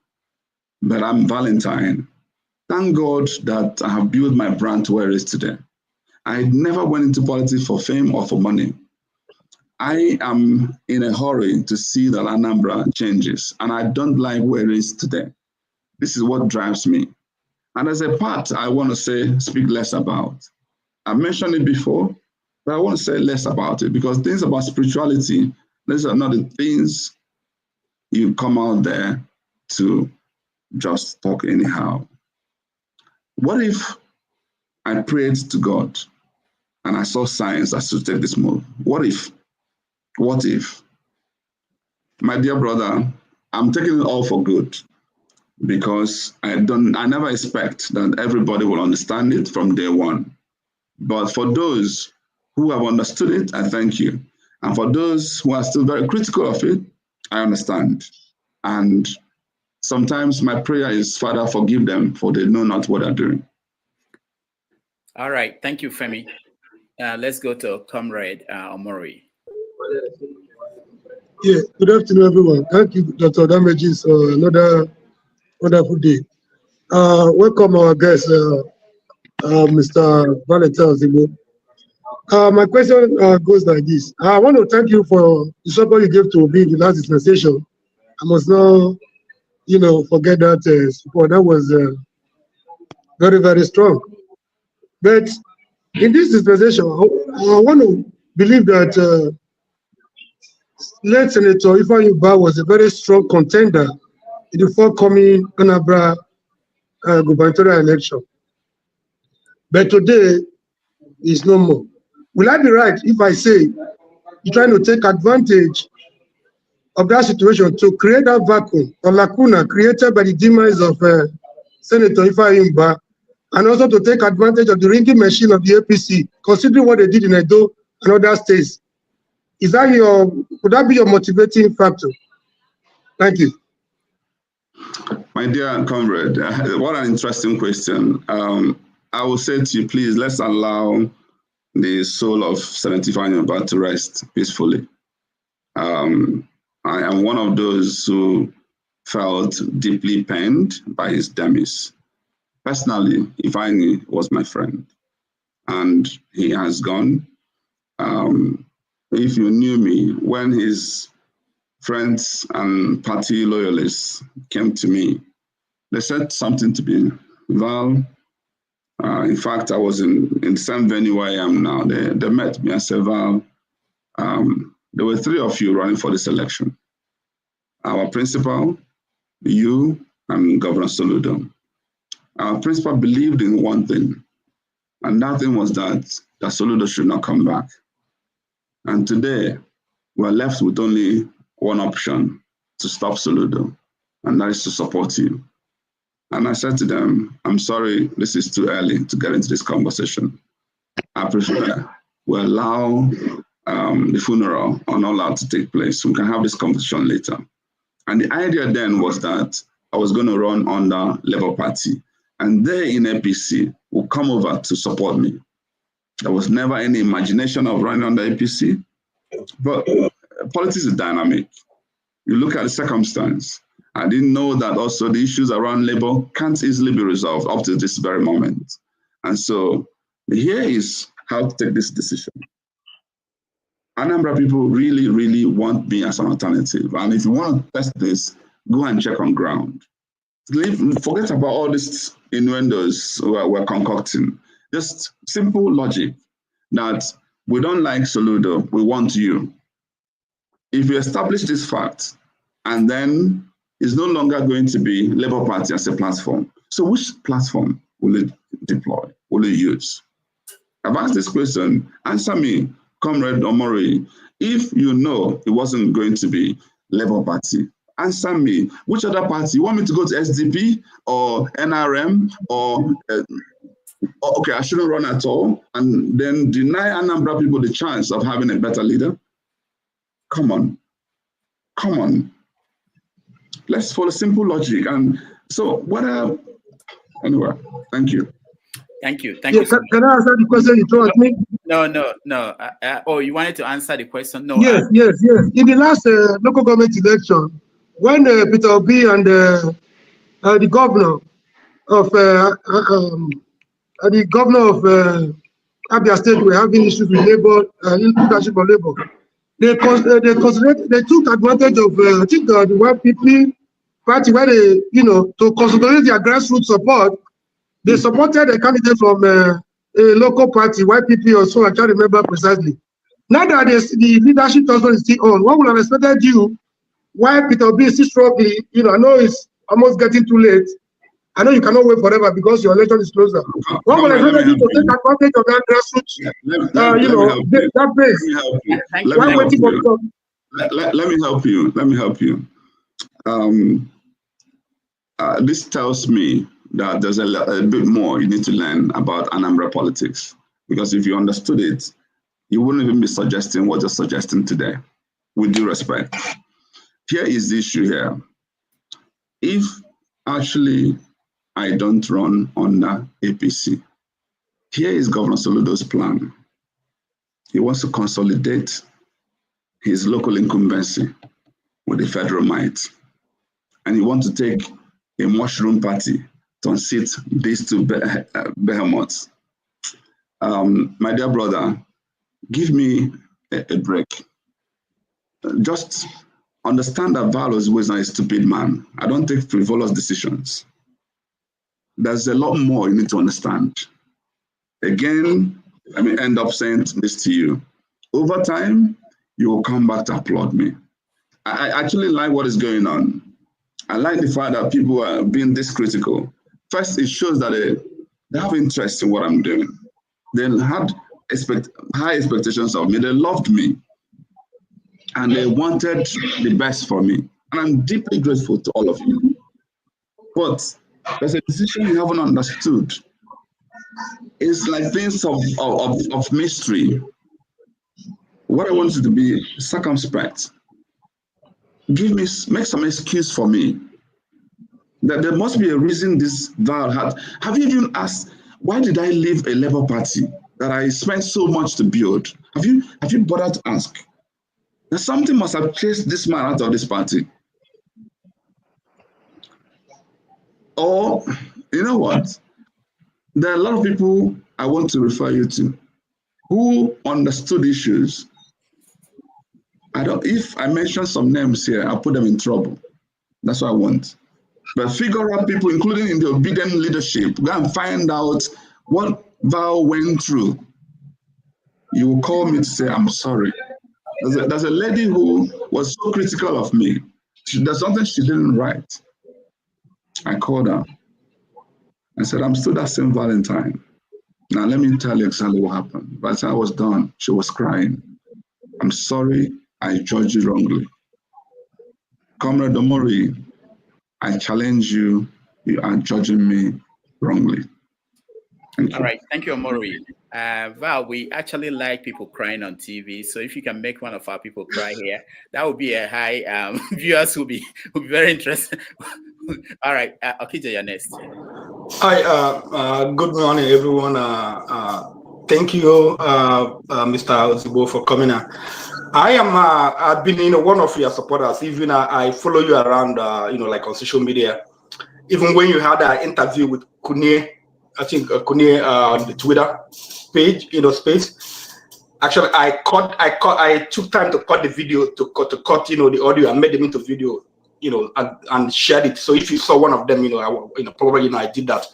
Speaker 3: but I'm Valentine. Thank God that I have built my brand to where it is today. I never went into politics for fame or for money. I am in a hurry to see that Anambra changes, and I don't like where it is today. This is what drives me. And as a part, I want to speak less about. I mentioned it before, but I want to say less about it because things about spirituality, these are not the things you come out there to just talk anyhow. What if I prayed to God and I saw signs that should take this move? What if? What if? My dear brother, I'm taking it all for good because I never expect that everybody will understand it from day one. But for those who have understood it, I thank you. And for those who are still very critical of it, I understand. And sometimes my prayer is, Father, forgive them, for they know not what they're doing.
Speaker 1: All right. Thank you, Femi. Let's go to Comrade Omori.
Speaker 6: Yeah, good afternoon, everyone. Thank you, Dr. Damages, for another wonderful day. Welcome our guest, Mr. Val Ozigbo. My question goes like this. I want to thank you for the support you gave to Obi in the last dispensation. I must not, forget that support. That was very, very strong. But in this dispensation, I want to believe that late Senator Ifeanyi Ubah was a very strong contender in the forthcoming Anambra gubernatorial election. But today is no more. Will I be right if I say you're trying to take advantage of that situation to create that vacuum or lacuna created by the demise of Senator Ifeanyi Ubah, and also to take advantage of the ringing machine of the APC, considering what they did in Edo and other states? Would that be your motivating factor? Thank you.
Speaker 3: My dear comrade, what an interesting question. I will say to you, please, let's allow the soul of Senator Ifeanyi Ubah to rest peacefully. I am one of those who felt deeply pained by his demise. Personally, Ifeanyi was my friend, and he has gone. If you knew me, when his friends and party loyalists came to me, they said something to me. Val, in fact, I was in the same venue where I am now. They met me and said, Val, there were 3 of you running for this election. Our principal, you, and Governor Soludo. Our principal believed in one thing, and that thing was that Soludo should not come back. And today, we're left with only one option to stop Soludo, and that is to support you. And I said to them, I'm sorry, this is too early to get into this conversation. I prefer we allow the funeral and all that to take place. We can have this conversation later. And the idea then was that I was going to run under Labour Party, and they in APC will come over to support me. There was never any imagination of running under APC, but politics is dynamic. You look at the circumstance. I didn't know that also the issues around Labour can't easily be resolved up to this very moment. And so here is how to take this decision. Anambra people really, really want me as an alternative. And if you want to test this, go and check on ground. Forget about all these innuendos we're concocting. Just simple logic that we don't like Soludo, we want you. If you establish this fact, and then it's no longer going to be Labour Party as a platform. So which platform will it deploy, will it use? I've asked this question, answer me, Comrade Omori. If you know it wasn't going to be Labour Party, answer me, which other party? You want me to go to SDP or NRM or, okay, I shouldn't run at all, and then deny Anambra people the chance of having a better leader? Come on, come on. Let's follow simple logic. And so anyway, thank you.
Speaker 1: Thank you. Thank you.
Speaker 6: Can I answer the question you throw at me?
Speaker 1: No. Oh, you wanted to answer the question? No.
Speaker 6: Yes. In the last local government election, when Peter Obi and the governor of Anambra State were having issues with labor, leadership of labor, they took advantage of I think the YPP party where they to consolidate their grassroots support. They supported a candidate from a local party, YPP or so, I can't remember precisely. Now that the leadership husband is still on, what would have expected you? Why Peter Obi is still struggling? I know it's almost getting too late. I know you cannot wait forever because your election is closer. What would have expected you to take advantage of that grassroots, that base? Why waiting for the
Speaker 3: Let me help you. This tells me that there's a bit more you need to learn about Anambra politics. Because if you understood it, you wouldn't even be suggesting what you're suggesting today, with due respect. Here is the issue here. If actually I don't run under APC, here is Governor Soludo's plan. He wants to consolidate his local incumbency with the federal might. And he wants to take a mushroom party to unseat these two behemoths. My dear brother, give me a break. Just understand that Val Ozigbo is not a stupid man. I don't take frivolous decisions. There's a lot more you need to understand. Again, let me end up saying this to you. Over time, you will come back to applaud me. I actually like what is going on. I like the fact that people are being this critical. First, it shows that they have interest in what I'm doing. They had high expectations of me. They loved me. And they wanted the best for me. And I'm deeply grateful to all of you. But there's a decision you haven't understood. It's like things of mystery. What I want you to be circumspect. Make some excuse for me. That there must be a reason this Val had. Have you even asked, why did I leave a Labour Party that I spent so much to build? Have you bothered to ask? That something must have chased this man out of this party. Or, you know what? There are a lot of people I want to refer you to who understood issues. If I mention some names here, I'll put them in trouble. That's what I want. But figure out people, including in the obedient leadership, go and find out what Val went through. You will call me to say, I'm sorry. There's a lady who was so critical of me. There's something she didn't write. I called her. I said, I'm still that same Valentine. Now, let me tell you exactly what happened. By the time I was done, she was crying. I'm sorry, I judged you wrongly. Comrade Omori, I challenge you. You are judging me wrongly.
Speaker 1: All right, thank you, Omori. Val, we actually like people crying on TV, so if you can make one of our people cry here, that would be a high. Viewers will be very interested. All right, Okija, you're next.
Speaker 7: Hi, good morning, everyone. Thank you, Mr. Ozigbo, for coming. I've been one of your supporters. Even I follow you around, like on social media. Even when you had an interview with Kune, I think Kune on the Twitter page, space. Actually, I took time to cut the video, to cut the audio, and made them into video, and shared it. So if you saw one of them, probably I did that.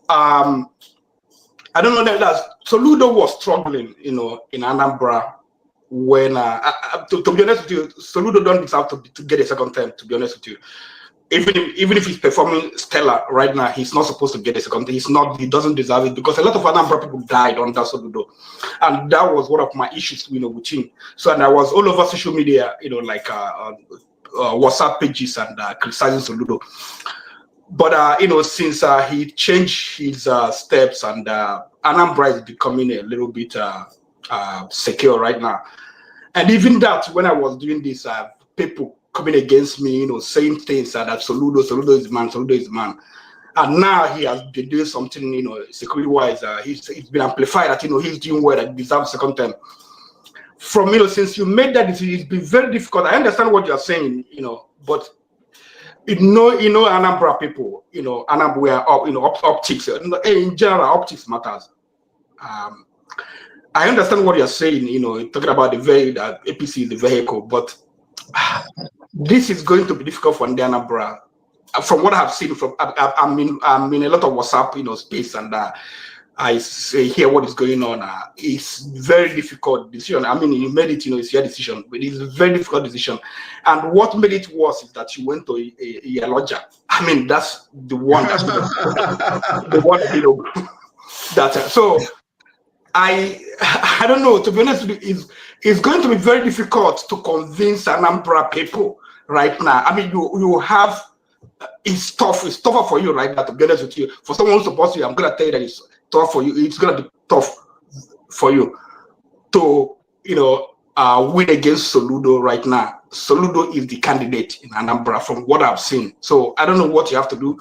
Speaker 7: I don't know that Soludo was struggling, in Anambra when, to be honest with you, Soludo don't deserve to get a second term, to be honest with you. Even if he's performing stellar right now, he's not supposed to get a second term. He doesn't deserve it, because a lot of Anambra people died under Soludo. And that was one of my issues, with him. So, and I was all over social media, like WhatsApp pages and criticizing Soludo. But since he changed his steps, and Anambra is becoming a little bit secure right now. And even that, when I was doing this, people coming against me, saying things that Soludo is man. And now he has been doing something, security-wise. It's been amplified that he's doing well, that deserves second term. From since you made that decision, it's been very difficult. I understand what you're saying, but Anambra people, Anambra, we are optics. In general, optics matters. I understand what you're saying, talking about that APC is the vehicle, but this is going to be difficult for the Anambra. From what I've seen, I'm in a lot of WhatsApp, space, and I hear what is going on. It's very difficult decision. I mean, you made it, it's your decision, but it's a very difficult decision. And what made it worse is that you went to a lodger. I mean, that's the one. The one, that. So I don't know. To be honest with you, it's going to be very difficult to convince Anambra people right now. I mean, you have. It's tough. It's tougher for you right now. To be honest with you, for someone who supports you, I'm gonna tell you that it's tough for you. It's gonna be tough for you to win against Soludo right now. Soludo is the candidate in Anambra from what I've seen. So I don't know what you have to do,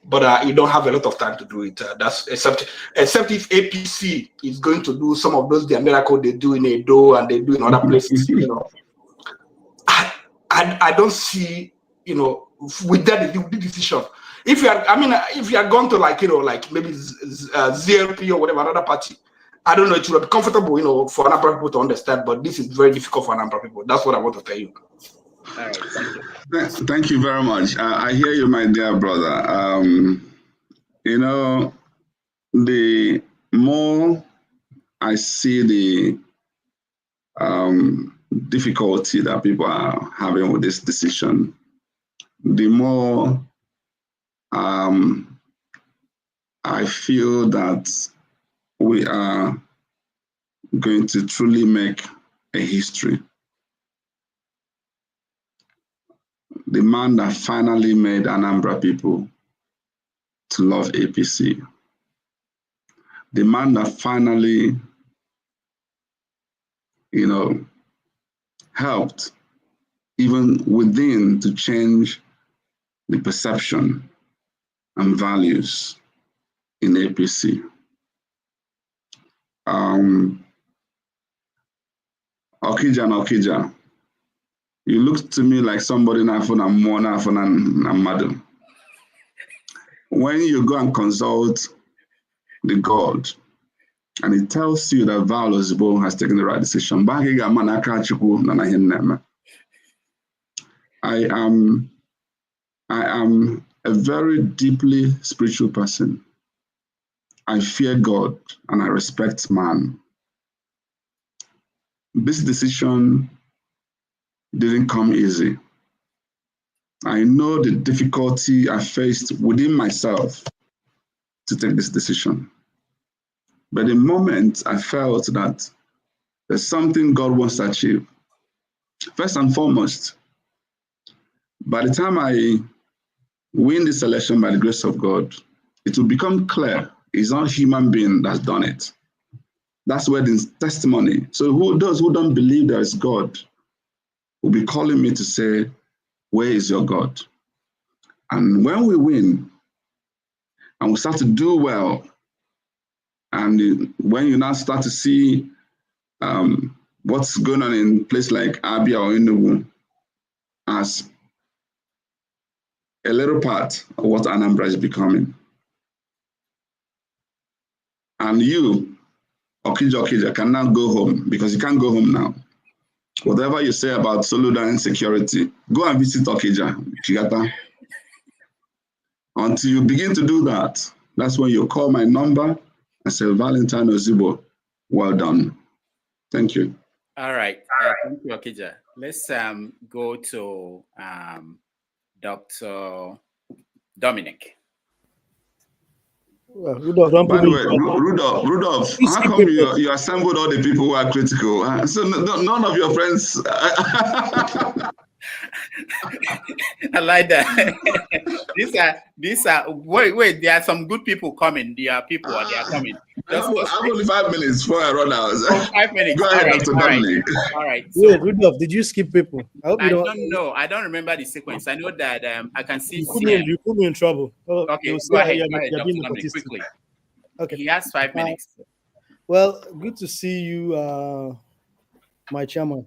Speaker 7: but you don't have a lot of time to do it. That's except if APC is going to do some of those miracle they do in Edo and they do in other places. I don't see with that the decision. If you are, I mean, if you are going to like, like maybe ZLP or whatever, another party, I don't know, it will be comfortable, for Anambra people to understand, but this is very difficult for Anambra people. That's what I want to tell you.
Speaker 1: All right, thank you.
Speaker 3: Thank you very much. I hear you, my dear brother. The more I see the difficulty that people are having with this decision, the more I feel that we are going to truly make a history. The man that finally made Anambra people to love APC. The man that finally, helped even within to change the perception and values in APC. Okija, you look to me like somebody madu. When you go and consult the God, and he tells you that Val Ozigbo has taken the right decision, I am a very deeply spiritual person. I fear God and I respect man. This decision didn't come easy. I know the difficulty I faced within myself to take this decision. But the moment I felt that there's something God wants to achieve, first and foremost, by the time I win this election by the grace of God, it will become clear it's not a human being that's done it. That's where the testimony. So those who don't believe there is God will be calling me to say, where is your God? And when we win and we start to do well, and when you now start to see what's going on in a place like Abia or Enugu as a little part of what Anambra is becoming. And you, Okija, can now go home, because you can't go home now. Whatever you say about Soludo and insecurity, go and visit Okija, Chigata. Until you begin to do that, that's when you call my number and say, Valentine Ozigbo, well done. Thank you.
Speaker 1: All right. Thank you, Okija. Let's go to Dr. Dominic.
Speaker 8: Well, Rudolph,
Speaker 3: by the way, Rudolph, how come you assembled all the people who are critical? So none of your friends.
Speaker 1: I like that. these are. Wait. There are some good people coming. They are coming.
Speaker 3: I'm only 5 minutes before I run out.
Speaker 1: 5 minutes.
Speaker 3: Go ahead, Dr. Dominic.
Speaker 1: All right.
Speaker 8: So, wait, Rudolph, did you skip people? I
Speaker 1: don't know. I don't remember the sequence. I know that I can see.
Speaker 8: You put me in trouble.
Speaker 1: Okay, go ahead, Dr. Dominic, quickly. Okay. He has 5 minutes.
Speaker 8: Well, good to see you, my chairman.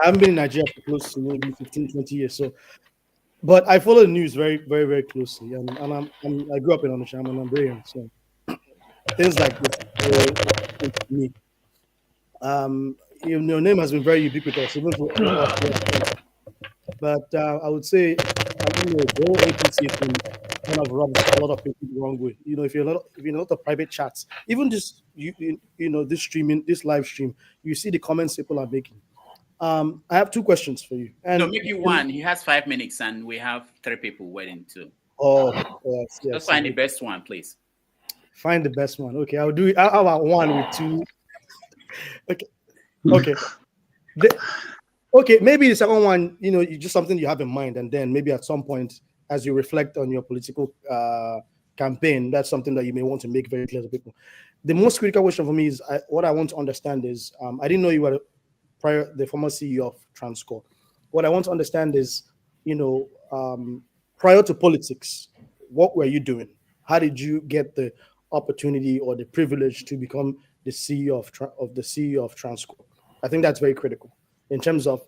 Speaker 8: I haven't been in Nigeria for close to maybe 15, 20 years. But I follow the news very, very, very closely. And I grew up in Onitsha. I'm an Umbrian, so things like this to me. Your name has been very ubiquitous, even for but I would say, I don't know, the whole APC thing kind of rubs a lot of people the wrong way. If you're in a lot of private chats, even just this live stream, you see the comments people are making. I have two questions for you. And
Speaker 1: no, maybe one. He has 5 minutes, and we have 3 people waiting too.
Speaker 8: Oh, yes.
Speaker 1: Let's find the best one, please.
Speaker 8: Find the best one. Okay, I'll do it. How about one with 2? Okay. Okay, maybe the second one, just something you have in mind, and then maybe at some point, as you reflect on your political campaign, that's something that you may want to make very clear to people. The most critical question for me is what I want to understand is I didn't know you were the former CEO of Transcorp. What I want to understand is, prior to politics, what were you doing? How did you get the opportunity or the privilege to become the CEO of Transcorp? I think that's very critical in terms of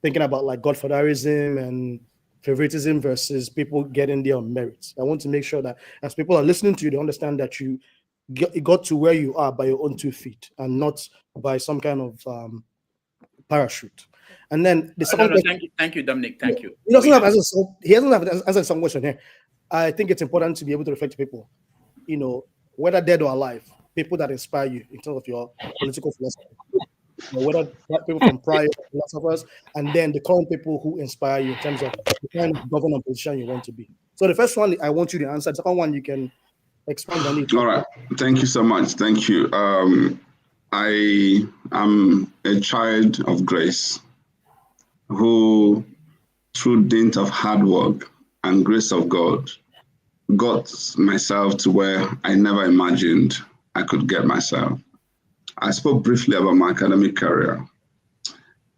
Speaker 8: thinking about like godfatherism and favoritism versus people getting there on merits. I want to make sure that as people are listening to you, they understand that you got to where you are by your own 2 feet and not by some kind of parachute. And then the second question,
Speaker 1: thank you, Dominic. Thank you.
Speaker 8: He doesn't have answers. He doesn't have answered some question here. I think it's important to be able to reflect to people, whether dead or alive, people that inspire you in terms of your political philosophy. Whether people from prior philosophers and then the current people who inspire you in terms of the kind of government position you want to be. So the first one I want you to answer. The second one you can expand on it.
Speaker 3: All right. Thank you so much. Thank you. I am a child of grace who, through dint of hard work and grace of God, got myself to where I never imagined I could get myself. I spoke briefly about my academic career.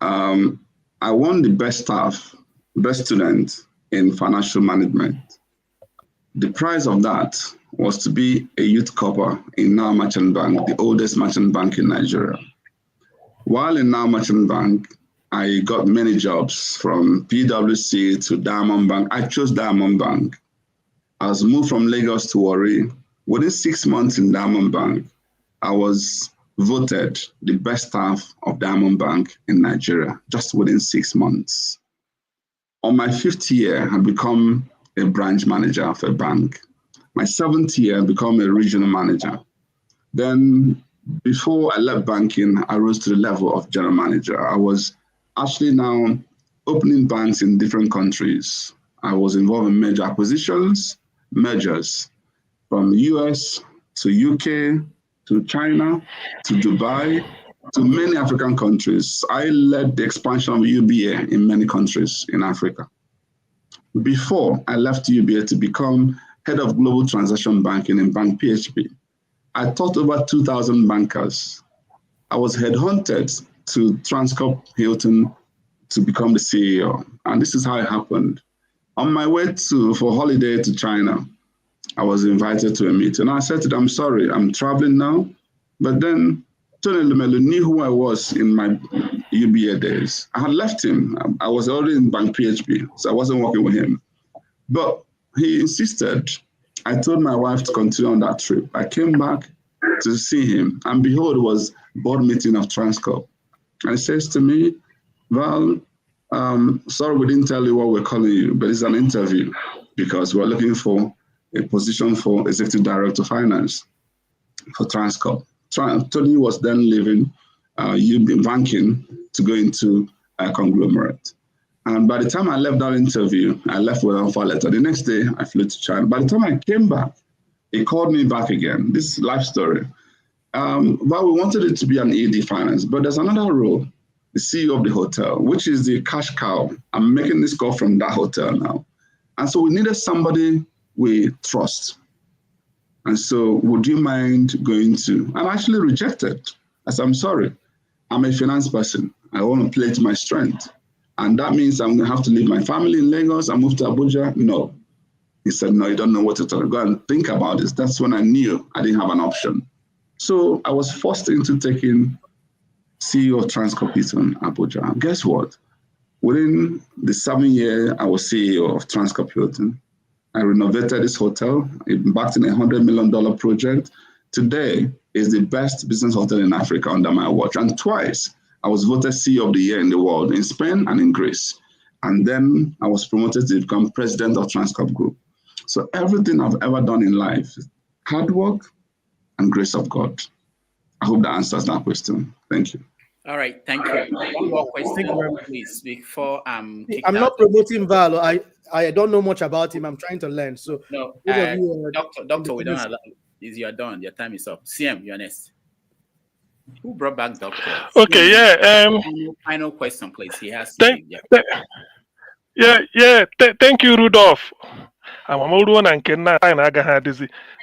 Speaker 3: I won the best student in financial management. The prize of that was to be a youth corper in Now Merchant Bank, the oldest merchant bank in Nigeria. While in Now Merchant Bank, I got many jobs from PwC to Diamond Bank. I chose Diamond Bank. I was moved from Lagos to Warri. Within 6 months in Diamond Bank, I was voted the best staff of Diamond Bank in Nigeria, just within 6 months. On my 5th year, I become a branch manager of a bank. My 7th year, I become a regional manager. Then before I left banking, I rose to the level of general manager. I was actually now opening banks in different countries. I was involved in major acquisitions, mergers from US to UK, to China, to Dubai, to many African countries. I led the expansion of UBA in many countries in Africa. Before I left UBA to become head of global transaction banking in Bank PHP, I taught over 2,000 bankers. I was headhunted to Transcorp Hilton to become the CEO. And this is how it happened. On my way for holiday to China, I was invited to a meeting. I said to them, I'm sorry, I'm traveling now. But then Tony Lumelu knew who I was in my UBA days. I had left him. I was already in Bank PHP, so I wasn't working with him. But he insisted. I told my wife to continue on that trip. I came back to see him, and behold, it was board meeting of Transcorp. And he says to me, Val, sorry we didn't tell you what we're calling you, but it's an interview because we're looking for a position for Executive Director of Finance for Transcorp. Tony was then leaving UB banking to go into a conglomerate. And by the time I left that interview, I left with an offer letter. The next day, I flew to China. By the time I came back, he called me back again. This life story. But we wanted it to be an ED finance, but there's another role, the CEO of the hotel, which is the cash cow. I'm making this call from that hotel now. And so we needed somebody we trust. And so would you mind going to? I'm actually rejected. I said, I'm sorry. I'm a finance person. I want to play to my strength. And that means I'm going to have to leave my family in Lagos and move to Abuja? No. He said, no, you don't know what to talk. Go and think about this. That's when I knew I didn't have an option. So I was forced into taking CEO of Transcorp Hilton Abuja. And guess what? Within the 7 years I was CEO of Transcorp Hilton, I renovated this hotel, embarked in a $100 million project. Today is the best business hotel in Africa under my watch. And twice I was voted CEO of the Year in the world, in Spain and in Greece. And then I was promoted to become president of Transcorp Group. So everything I've ever done in life, hard work and grace of God. I hope that answers that question. Thank you.
Speaker 1: All right, thank you. One more question, please, before
Speaker 8: I'm not promoting Val. I don't know much about him. I'm trying to learn. So
Speaker 1: no, doctor, we don't allow. You're done. Your time is up. CM, you're next. Who brought back doctor?
Speaker 9: Okay, yeah.
Speaker 1: Final question, please. He has.
Speaker 9: Thank you, Rudolph.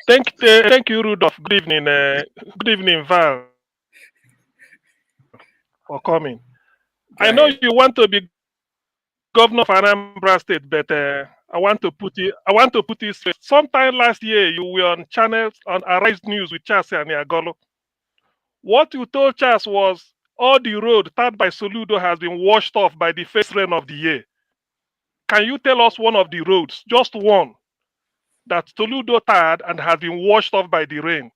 Speaker 9: Thank you, Rudolph. Good evening. Good evening, Val. For coming. I know you want to be governor of Anambra State, but I want to put it straight. Sometime last year, you were on channels on Arise News with Charles and Agolo. What you told Charles was all the road started by Soludo has been washed off by the first rain of the year. can you tell us one of the roads, just one, that Soludo tired and has been washed off by the rain?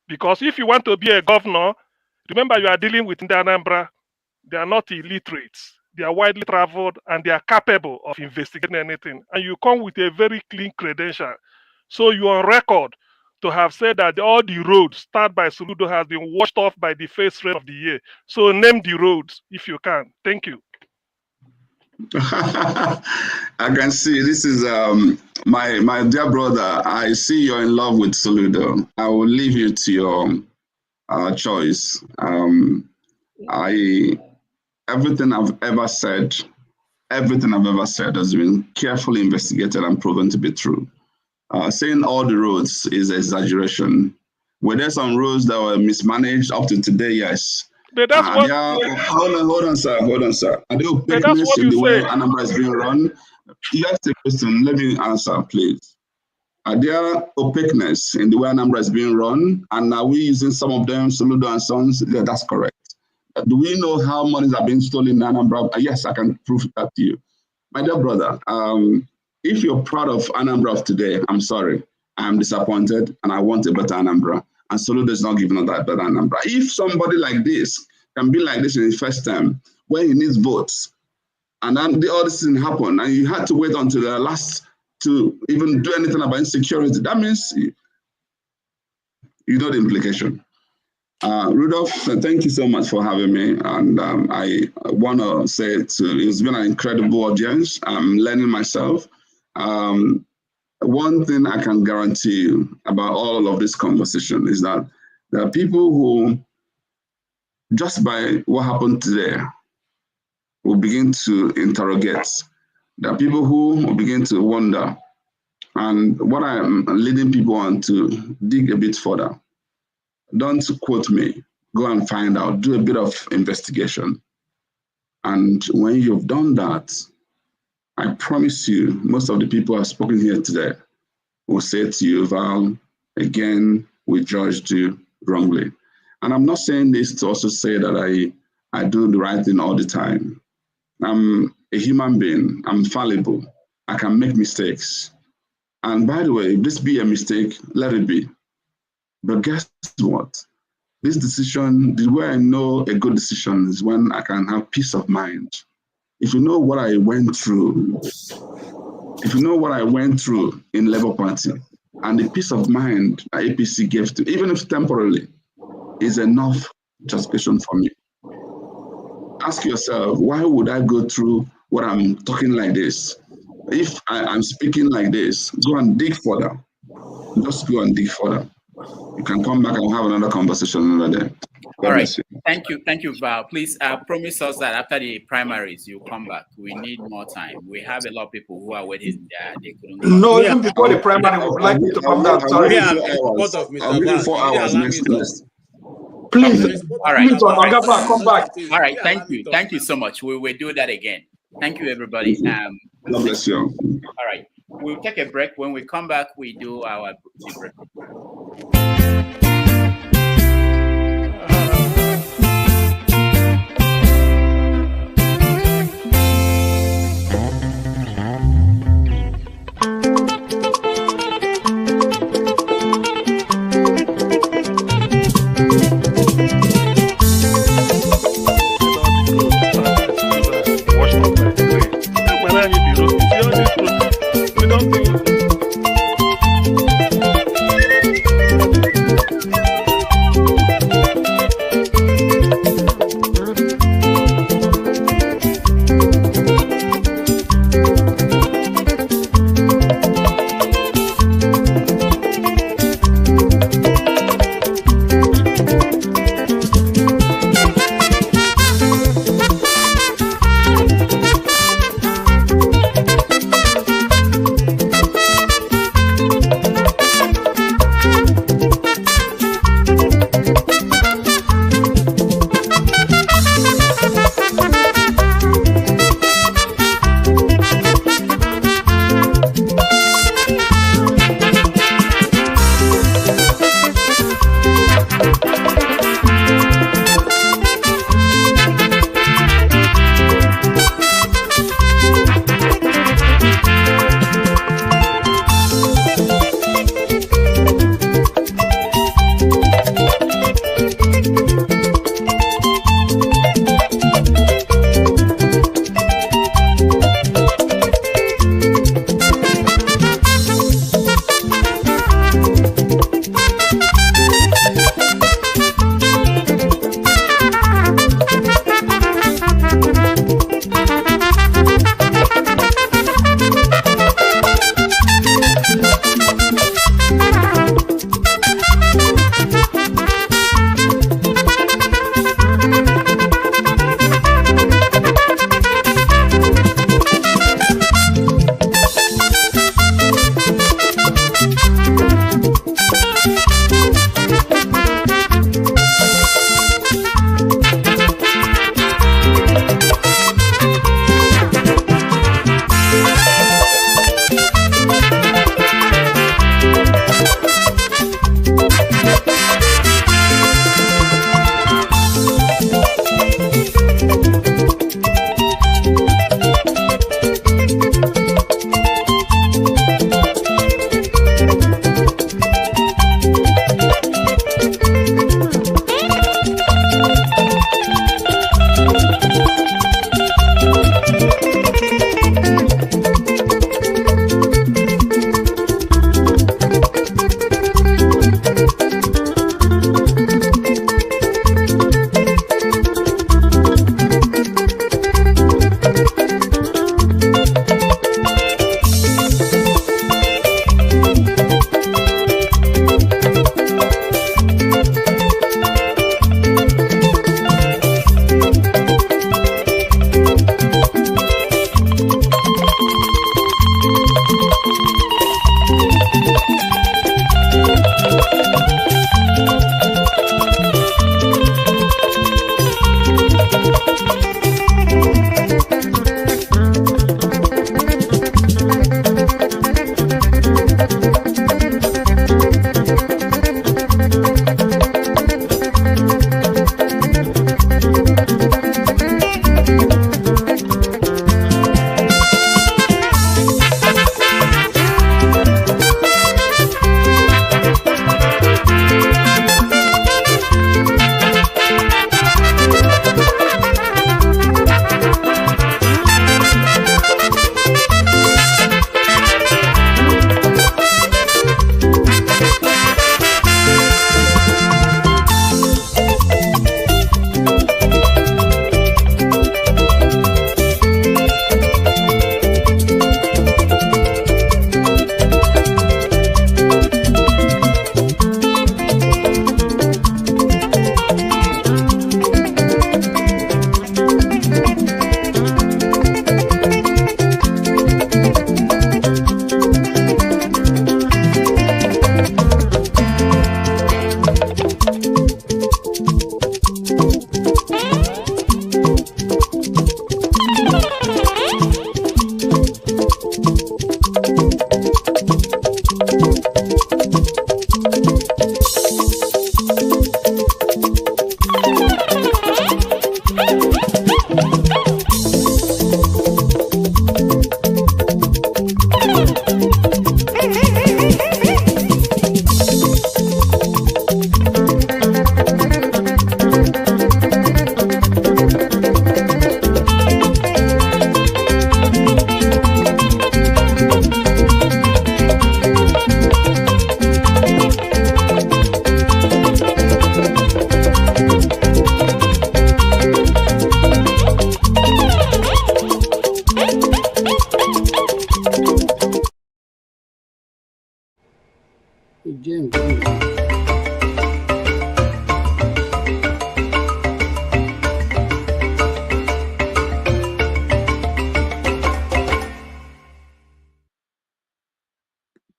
Speaker 9: Because if you want to be a governor, remember you are dealing with the Anambra. They are not illiterates. They are widely traveled and they are capable of investigating anything. And you come with a very clean credential. So you are on record to have said that all the roads started by Soludo has been washed off by the first rain of the year. So name the roads if you can. Thank you.
Speaker 3: I can see this is my dear brother. I see you're in love with Soludo. I will leave you to your choice. Everything I've ever said has been carefully investigated and proven to be true. Saying all the roads is exaggeration. Were there some roads that were mismanaged up to today? Yes.
Speaker 9: But that's what.
Speaker 3: Hold on, sir. Are there opaqueness in the way Anambra is being run? You asked a question. Let me answer, please. Are there opaqueness in the way Anambra is being run? And are we using some of them, Soludo and Sons? Yeah, that's correct. Do we know how monies are being stolen in Anambra? Yes, I can prove that to you. My dear brother, if you're proud of Anambra of today, I'm sorry. I'm disappointed and I want a better Anambra. And Soludo is not giving us that better Anambra. If somebody like this can be like this in his first term, when he needs votes, and then all this didn't happen, and you had to wait until the last to even do anything about insecurity, that means you know the implication. Rudolph, thank you so much for having me. And I want to say it's been an incredible audience. I'm learning myself. One thing I can guarantee you about all of this conversation is that there are people who, just by what happened today, will begin to interrogate. There are people who will begin to wonder. And what I am leading people on to dig a bit further. Don't quote me. Go and find out. Do a bit of investigation. And when you've done that, I promise you, most of the people who have spoken here today will say to you, Val, again, we judged you wrongly. And I'm not saying this to also say that I do the right thing all the time. I'm a human being. I'm fallible. I can make mistakes. And by the way, if this be a mistake, let it be. But guess what? This decision, the way I know a good decision is when I can have peace of mind. If you know what I went through, in Labour Party, and the peace of mind that APC gave to, even if temporarily, is enough justification for me. Ask yourself, why would I go through what I'm talking like this? If I'm speaking like this, go and dig further. Just go and dig further. You can come back and have another conversation another day.
Speaker 1: All right. Thank you, Val. Please promise us that after the primaries, you'll come back. We need more time. We have a lot of people who are waiting there. They couldn't come.
Speaker 7: No, even before the primary, we would like you to come down. Sorry.
Speaker 3: I'll give you 4 hours next.
Speaker 7: Please.
Speaker 1: All right.
Speaker 7: Come back.
Speaker 1: All right. Thank you so much. We will do that again. Thank you, everybody.
Speaker 3: God bless you.
Speaker 1: All right. We'll take a break. When we come back, we do our break.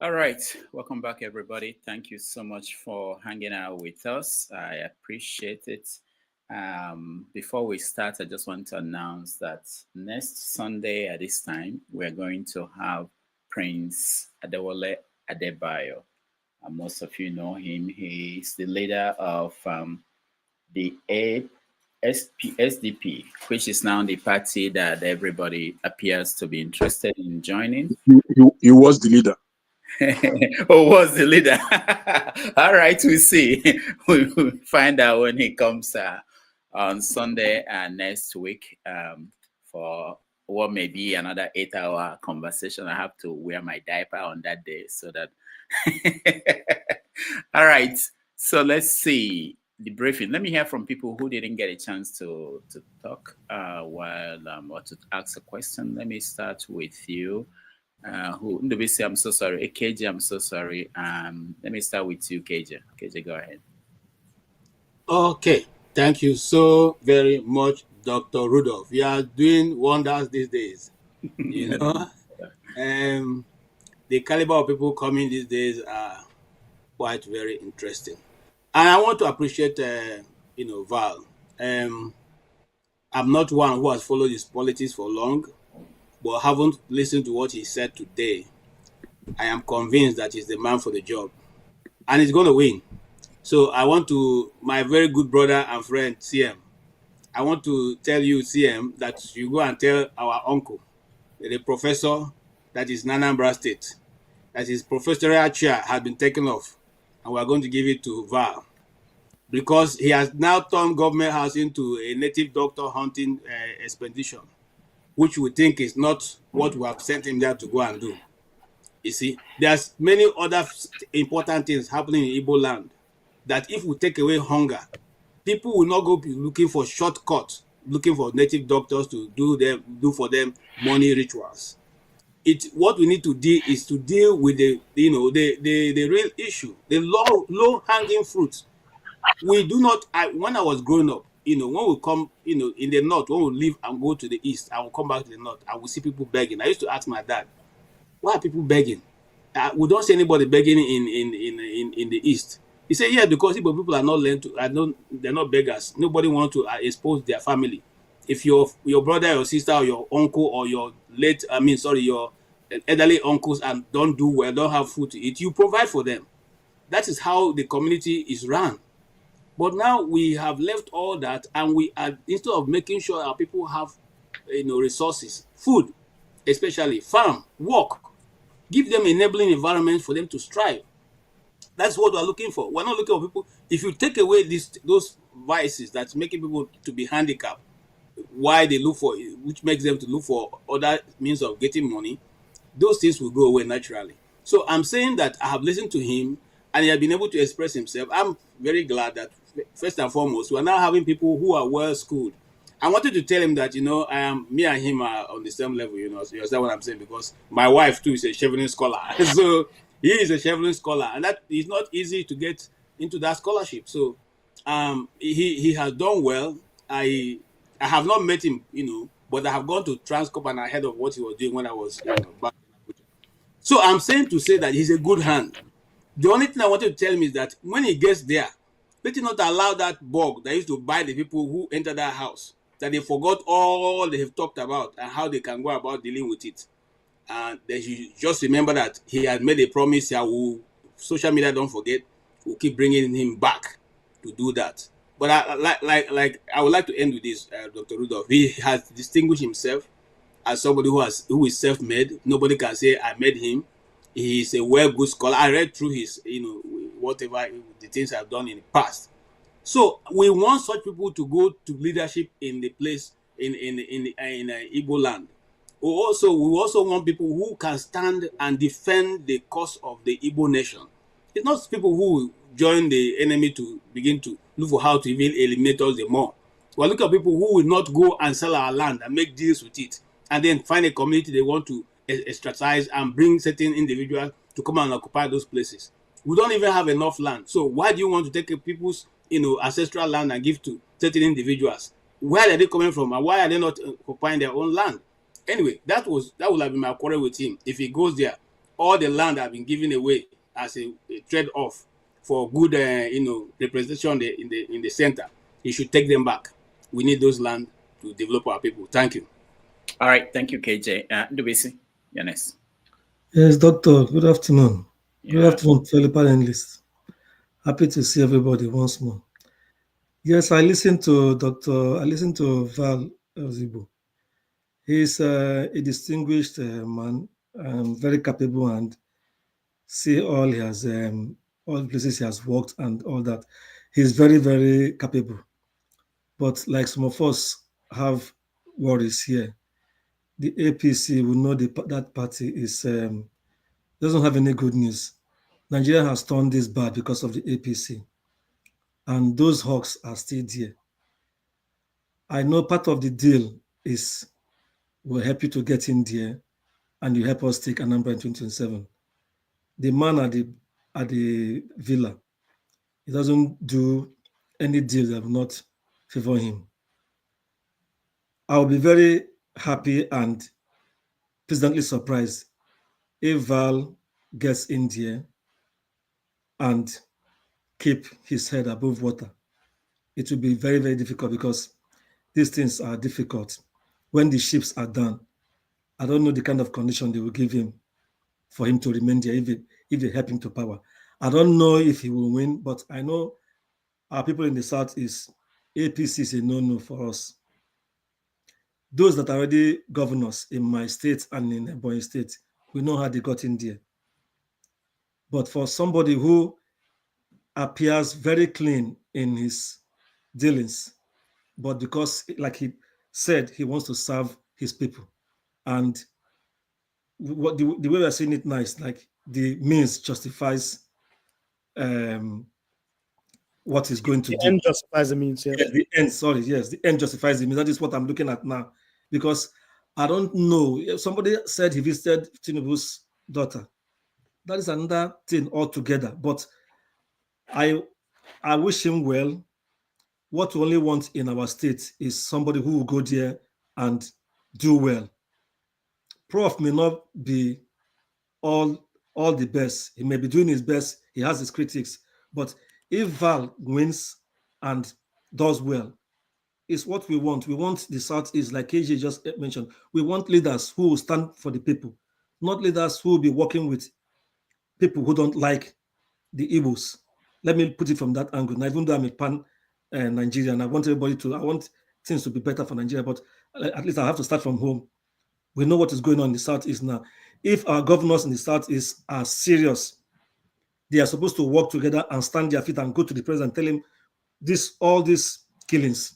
Speaker 1: All right, welcome back, everybody. Thank you so much for hanging out with us. I appreciate it. Before we start, I just want to announce that next Sunday at this time, we're going to have Prince Adewale Adebayo. Most of you know him. He is the leader of the SDP, which is now the party that everybody appears to be interested in joining.
Speaker 4: He was the leader.
Speaker 1: Or was the leader? All right, we'll see. We'll find out when he comes on Sunday next week for what may be another 8-hour conversation. I have to wear my diaper on that day so that. All right, so let's see the briefing. Let me hear from people who didn't get a chance to talk or to ask a question. Let me start with you. Who do we say? I'm so sorry. KJ, I'm so sorry. Let me start with you, KJ. KJ, go ahead.
Speaker 10: Okay, thank you so very much, Dr. Rudolph. You are doing wonders these days. You know, the caliber of people coming these days are quite very interesting. And I want to appreciate, Val. I'm not one who has followed his politics for long, but haven't listened to what he said today. I am convinced that he's the man for the job, and he's going to win. So I want to, my very good brother and friend, CM, I want to tell you, CM, that you go and tell our uncle, the professor that is in Anambra State, that his professorial chair has been taken off, and we're going to give it to Val, because he has now turned government house into a native doctor hunting expedition, which we think is not what we have sent him there to go and do. You see, there's many other important things happening in Igbo land that if we take away hunger, people will not go be looking for shortcuts, looking for native doctors to do for them money rituals. What we need to do is to deal with the real issue, the low hanging fruits. We do not. When I was growing up, when we come, in the north, when we leave and go to the east, I will come back to the north, I will see people begging. I used to ask my dad, why are people begging? We don't see anybody begging in the east. He said, yeah, because people are not learned to, they're not beggars. Nobody wants to expose their family. If your brother, your sister, or your uncle, or your your elderly uncles and don't do well, don't have food to eat, you provide for them. That is how the community is run. But now we have left all that, and we are, instead of making sure our people have, resources, food, especially farm, work, give them enabling environment for them to strive. That's what we're looking for. We're not looking for people. If you take away those vices that's making people to be handicapped, why they look for, which makes them to look for other means of getting money, those things will go away naturally. So I'm saying that I have listened to him, and he has been able to express himself. I'm very glad that, first and foremost, we are now having people who are well schooled. I wanted to tell him that, me and him are on the same level, you understand what I'm saying? Because my wife too is a Chevening scholar. So he is a Chevening scholar, and that is not easy to get into that scholarship. So he has done well. I have not met him, but I have gone to Transcorp and I heard of what he was doing when I was back in Abuja. So I'm saying to say that he's a good hand. The only thing I wanted to tell him is that when he gets there, let him not allow that bug that used to bite the people who enter that house, that they forgot all they have talked about and how they can go about dealing with it. And they should just remember that he had made a promise, he will social media don't forget, we'll keep bringing him back to do that. But I would like to end with this, Dr. Rudolph. He has distinguished himself as somebody who is self-made. Nobody can say I made him. He is a well-good scholar. I read through his, whatever the things I've done in the past. So we want such people to go to leadership in the place in Igbo land. We also want people who can stand and defend the cause of the Igbo nation. It's not people who join the enemy to begin to look for how to even eliminate us the more. Well, look at people who will not go and sell our land and make deals with it, and then find a community they want to extradize and bring certain individuals to come and occupy those places. We don't even have enough land. So why do you want to take people's ancestral land and give to certain individuals? Where are they coming from, and why are they not occupying their own land? Anyway, that would have been my quarrel with him. If he goes there, all the land have been given away as a trade-off for good, representation in the center. He should take them back. We need those land to develop our people. Thank you.
Speaker 1: All right, thank you, KJ. Dubisi, you're next.
Speaker 11: Yes, Doctor. Good afternoon.
Speaker 1: Yeah.
Speaker 11: Good afternoon, fellow panelists. Happy to see everybody once more. Yes, I listened to Val Ozigbo. He's a distinguished man, very capable, and see all he has, all places he has worked and all that. He's very, very capable. But like some of us have worries here, the APC will know that party is doesn't have any good news. Nigeria has turned this bad because of the APC, and those hawks are still there. I know part of the deal is we'll help you to get in there, and you help us take Anambra in 2027. The man at the villa, he doesn't do any deal that will not favor him. I'll be very happy and pleasantly surprised if Val gets in there and keep his head above water. It will be very, very difficult because these things are difficult. When the ships are done, I don't know the kind of condition they will give him for him to remain there if they help him to power. I don't know if he will win, but I know our people in the South is APC is a no-no for us. Those that are already governors in my state and in Ebonyi State, we know how they got in there. But for somebody who appears very clean in his dealings, but because, like he said, he wants to serve his people. And the way we're seeing it now is like the means justifies what he's going to do.
Speaker 8: The end justifies the means, yes.
Speaker 11: The end justifies the means. That is what I'm looking at now. Because I don't know, somebody said he visited Tinubu's daughter. That is another thing altogether. But I wish him well. What we only want in our state is somebody who will go there and do well. Prof may not be all the best. He may be doing his best. He has his critics. But if Val wins and does well, it's what we want. We want the Southeast, like KJ just mentioned. We want leaders who will stand for the people, not leaders who will be working with people who don't like the Igbos. Let me put it from that angle. Now, even though I'm a pan-Nigerian, I want things to be better for Nigeria, but at least I have to start from home. We know what is going on in the Southeast now. If our governors in the Southeast are serious, they are supposed to work together and stand their feet and go to the president and tell him all these killings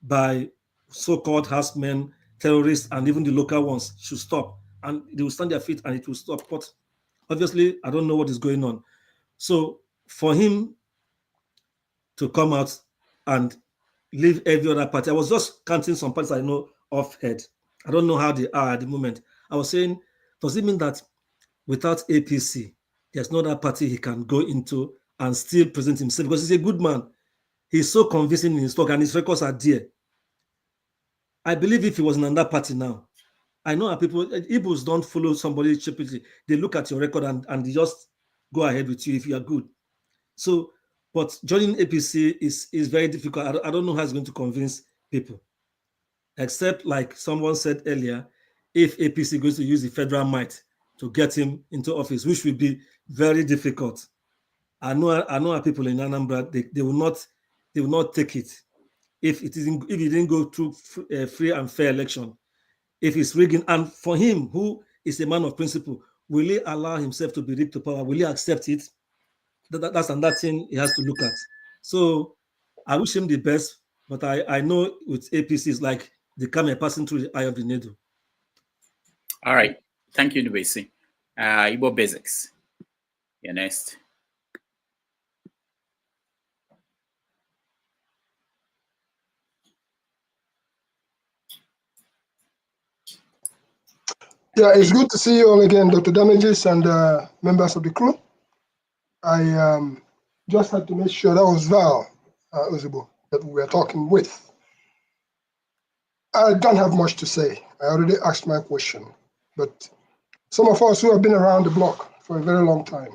Speaker 11: by so-called herdsmen, terrorists, and even the local ones should stop. And they will stand their feet and it will stop. But obviously, I don't know what is going on. So for him to come out and leave every other party, I was just counting some parties I know off head. I don't know how they are at the moment. I was saying, does it mean that without APC, there's no other party he can go into and still present himself? Because he's a good man. He's so convincing in his talk and his records are there. I believe if he was in another party now, I know how people, Igbos don't follow somebody stupidly. They look at your record and they just go ahead with you if you are good. So, but joining APC is very difficult. I don't know how it's going to convince people. Except like someone said earlier, if APC goes to use the federal might, to get him into office, which will be very difficult. I know our people in Anambra, they will not take it if it didn't go through a free and fair election. If it's rigging, and for him, who is a man of principle, will he allow himself to be rigged to power? Will he accept it? That's another thing he has to look at. So I wish him the best, but I know with APC, it's like the camel passing through the eye of the needle.
Speaker 1: All right. Thank you, Nubesi. Igbo Basics. You're next.
Speaker 12: Yeah, it's good to see you all again, Dr. Damages and members of the crew. I just had to make sure that was Val Ozigbo that we were talking with. I don't have much to say. I already asked my question, but some of us who have been around the block for a very long time,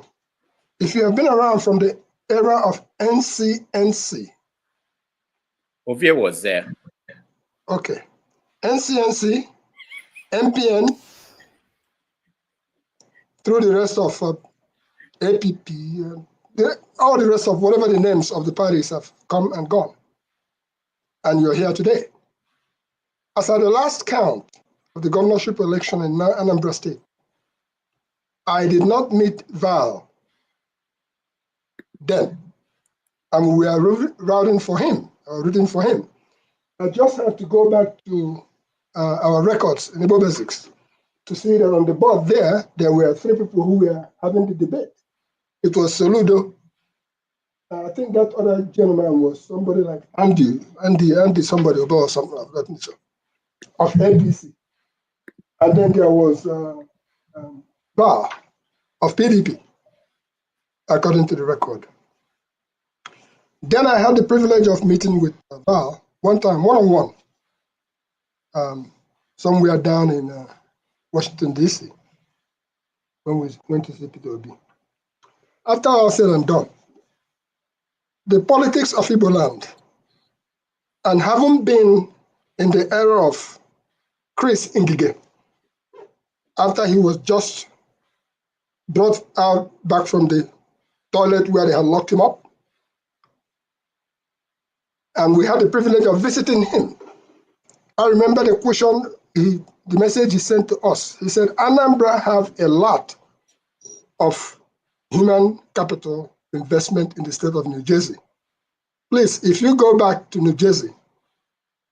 Speaker 12: if you have been around from the era of NCNC.
Speaker 1: Ovia was there.
Speaker 12: Okay. NCNC, MPN, through the rest of APP, all the rest of whatever the names of the parties have come and gone. And you're here today. As at the last count of the governorship election in Anambra State, I did not meet Val then. And we are rooting for him. I just have to go back to our records in Igbo Basics to see that on the board there were 3 people who were having the debate. It was Soludo. I think that other gentleman was somebody like Andy somebody or something of that nature, of NDC. And then there was Bar of PDP, according to the record. Then I had the privilege of meeting with Val one time, one-on-one, somewhere down in Washington, D.C., when we went to see Peter Obi. After all said and done, the politics of Igbo land, and having been in the era of Chris Ngige, after he was just brought out back from the toilet where they had locked him up, and we had the privilege of visiting him. I remember the question, the message he sent to us. He said, Anambra have a lot of human capital investment in the state of New Jersey. Please, if you go back to New Jersey,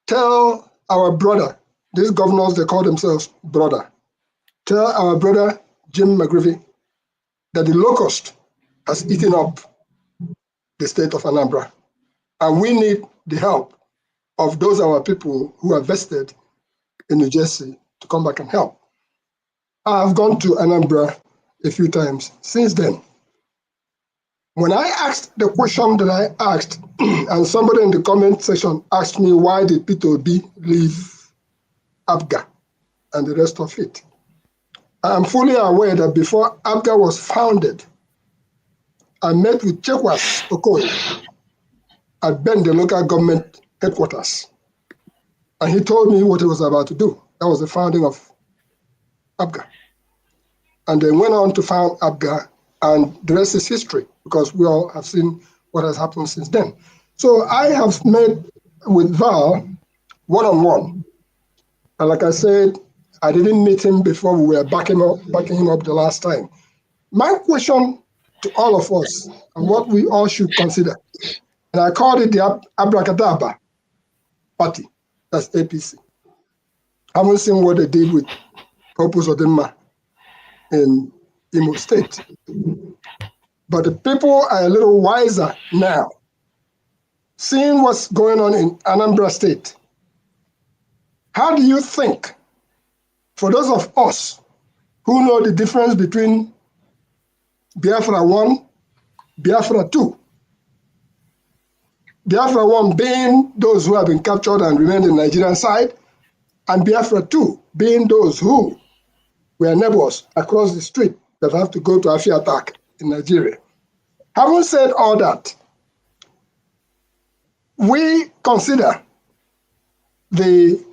Speaker 12: tell our brother, these governors, they call themselves brother, tell our brother Jim McGreevey that the locust has eaten up the state of Anambra. And we need the help of those our people who are vested in New Jersey to come back and help. I've gone to Anambra a few times since then. When I asked the question that I asked, and somebody in the comment section asked me, why did Peter Obi leave APGA and the rest of it? I am fully aware that before APGA was founded, I met with Chekwas Okoye at Ben, the local government headquarters. And he told me what he was about to do. That was the founding of APGA. And then went on to found APGA, and the rest is history, because we all have seen what has happened since then. So I have met with Val one-on-one. And like I said, I didn't meet him before we were backing him up the last time. My question to all of us, and what we all should consider, and I called it the Abracadabra Party, that's APC. I haven't seen what they did with Purpose Odinma in Imo State. But the people are a little wiser now. Seeing what's going on in Anambra State, how do you think, for those of us who know the difference between Biafra 1, Biafra 2, Biafra 1 being those who have been captured and remained in the Nigerian side, and Biafra 2 being those who were neighbors across the street that have to go to Afia attack in Nigeria. Having said all that, we consider the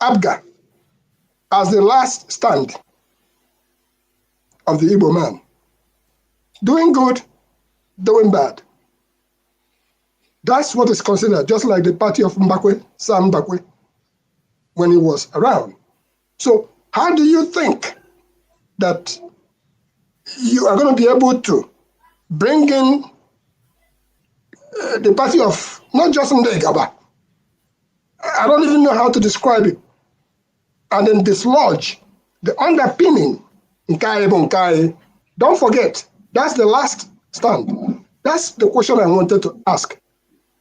Speaker 12: APGA as the last stand of the Igbo man. Doing good, doing bad. That's what is considered, just like the party of Mbakwe, Sam Mbakwe, when he was around. So how do you think that you are going to be able to bring in the party of not just Ndegaba, I don't even know how to describe it, and then dislodge the underpinning Nkai. Don't forget, that's the last stand. That's the question I wanted to ask.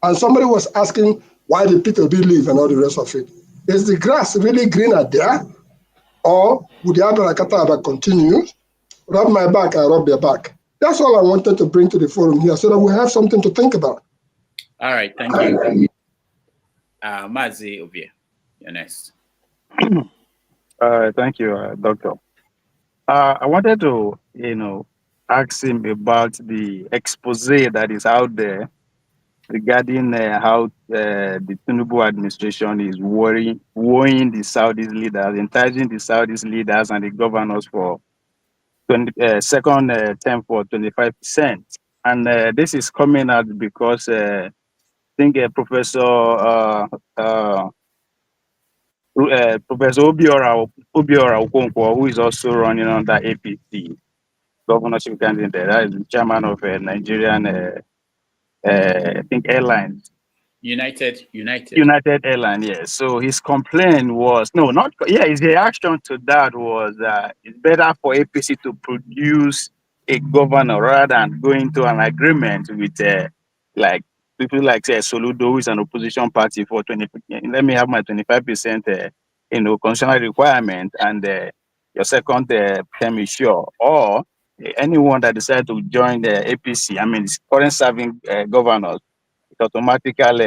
Speaker 12: And somebody was asking, why did Peter B leave and all the rest of it? Is the grass really greener there? Or would the Abarakata continue? Rub my back, I rub your back. That's all I wanted to bring to the forum here so that we have something to think about.
Speaker 1: All right, thank you. Mazi Obie, you're next.
Speaker 13: Thank you, Doctor. I wanted to, ask him about the expose that is out there regarding how the Tinubu administration is wooing the Saudis leaders, enticing the Saudis leaders and the governors for second term for 25%. And this is coming out because I think Professor Obiora Okonkwo, who is also running under APC governorship candidate, that is the chairman of Nigerian, I think, airlines.
Speaker 1: United
Speaker 13: Airlines, yes. So his complaint was, his reaction to that was it's better for APC to produce a governor rather than going to an agreement with like people like say Soludo, who is an opposition party for 20. Let me have my 25%, constitutional requirement, and your second term is sure, or anyone that decides to join the APC. I mean, current serving governors, automatical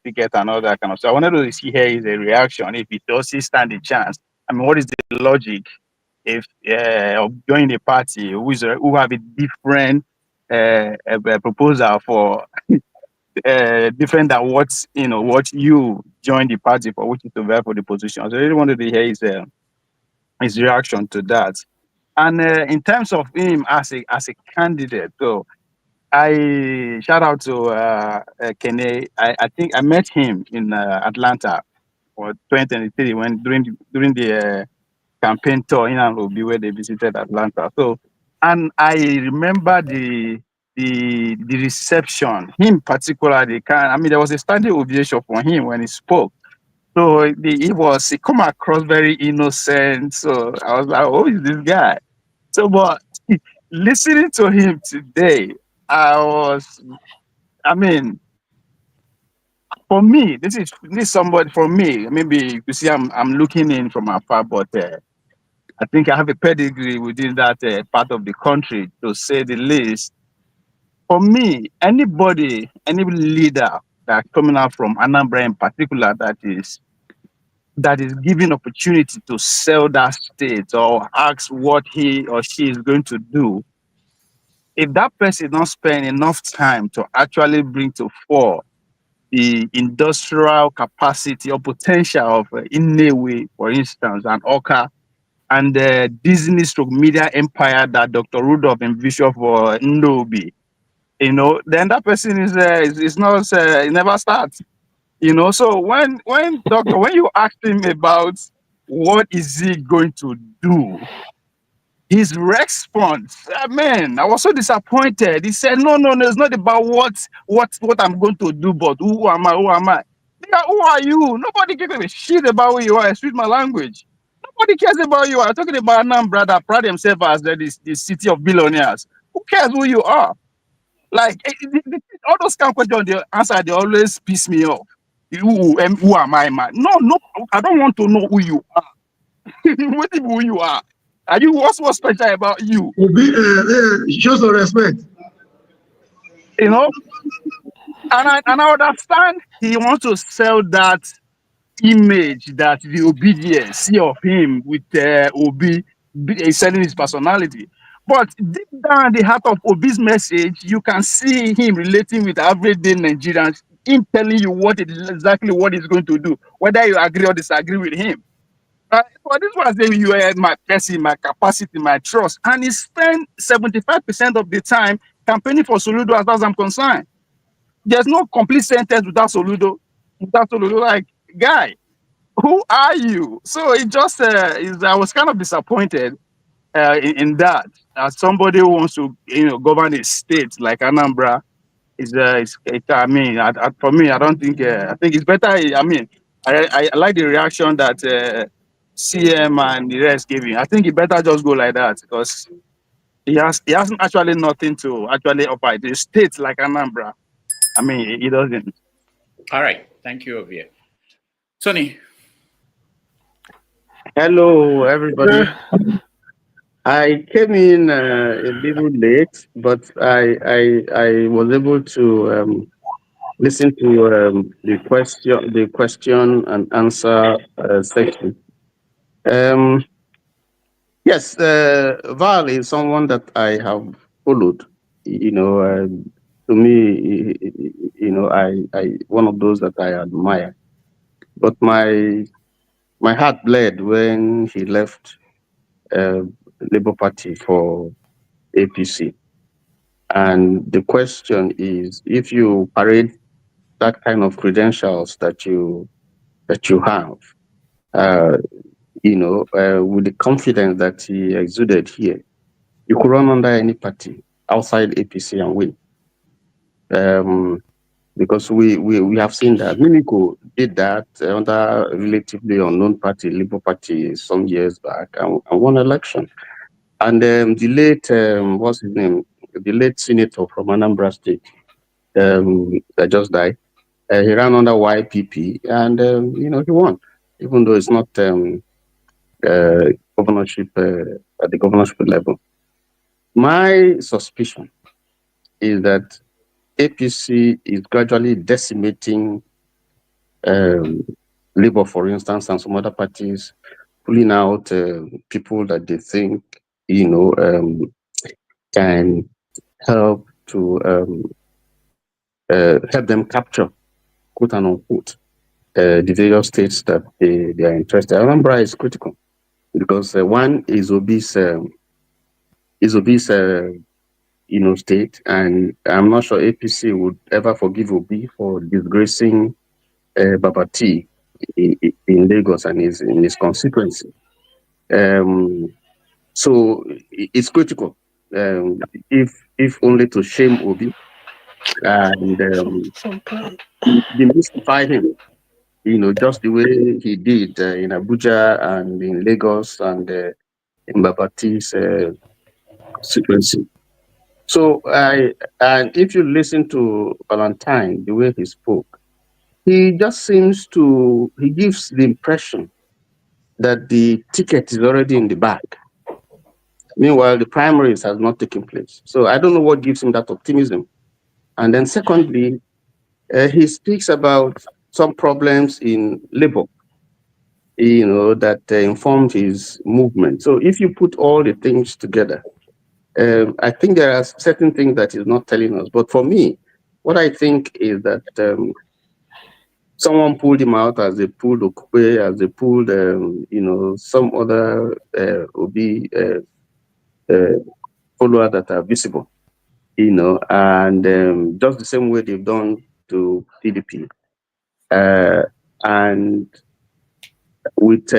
Speaker 13: ticket and all that kind of stuff. I wanted to see here is a reaction if it does he stand a chance. I mean, what is the logic if of joining a party who have a different proposal for different than what you joined the party for, which is to vie for the position. So I really wanted to hear his reaction to that. And in terms of him as a candidate, so I shout out to Kene. I think I met him in Atlanta for 2023 when during the campaign tour in Nairobi where they visited Atlanta. So, and I remember the reception. Him particularly, there was a standing ovation for him when he spoke. So he come across very innocent. So I was like, who is this guy? So, but listening to him today, for me, this is somebody, for me, maybe you see I'm looking in from afar, but I think I have a pedigree within that part of the country, to say the least. For me, any leader that coming out from Anambra in particular that is given opportunity to sell that state or ask what he or she is going to do, if that person don't spend enough time to actually bring to fore the industrial capacity or potential of Inewe, for instance, and Oka, and the Disney stroke media empire that Dr. Rudolph envisioned for Ndobi, then that person is not, it never starts. So when you ask him about what is he going to do, his response, man, I was so disappointed. He said, no, it's not about what I'm going to do, but who am I? Yeah, who are you? Nobody gives a shit about who you are. Excuse my language. Nobody cares about you. I'm talking about Anambra that pride themselves as the city of billionaires. Who cares who you are? Like, all those kind of questions, the answer, they always piss me off. Who am I, man? No, I don't want to know who you are. What if who you are? Are you, what's special about you?
Speaker 6: Show some respect.
Speaker 13: And I understand he wants to sell that image, that the obedience of him with Obi selling his personality. But deep down the heart of Obi's message, you can see him relating with everyday Nigerians, him telling you exactly what he's going to do, whether you agree or disagree with him. For this one, say you are my person, my capacity, my trust, and he spent 75% of the time campaigning for Soludo, as far as I'm concerned. There's no complete sentence without Soludo. Without Soludo, like, guy, who are you? So it just, I was kind of disappointed in that. As somebody who wants to, govern a state like Anambra, I mean, for me, I don't think, I think it's better. I mean, I like the reaction that CM and the rest gave him. I think it better just go like that because he hasn't actually nothing to actually offer. The state like Anambra, I mean, he doesn't.
Speaker 1: All right. Thank you, Ovie. Tony.
Speaker 14: Hello, everybody. I came in a little late, but I was able to listen to the question and answer section. Yes, Val is someone that I have followed. To me, I one of those that I admire. But my heart bled when he left Labour Party for APC. And the question is, if you parade that kind of credentials that you have, with the confidence that he exuded here, you could run under any party outside APC and win. Because we have seen that Mimiko did that under a relatively unknown party, Labour Party, some years back, and won election. And the late, what's his name? The late senator from Anambra State that just died. He ran under YPP, and he won, even though it's not governorship at the governorship level. My suspicion is that APC is gradually decimating Labour, for instance, and some other parties, pulling out people that they think can help to help them capture, quote and unquote, the various states that they are interested. Anambra is critical because one is obese, state, and I'm not sure APC would ever forgive Obi for disgracing Babati in Lagos and in his constituency. So it's critical, if only to shame Obi and demystify him, just the way he did in Abuja and in Lagos and in Babati's constituency. So and if you listen to Valentine, the way he spoke, he just he gives the impression that the ticket is already in the bag. Meanwhile, the primaries has not taken place. So I don't know what gives him that optimism. And then secondly, he speaks about some problems in Labour, that informed his movement. So if you put all the things together, I think there are certain things that he's not telling us. But for me, what I think is that someone pulled him out as they pulled Okupe, as they pulled, some other Obi followers that are visible, and just the same way they've done to PDP. And with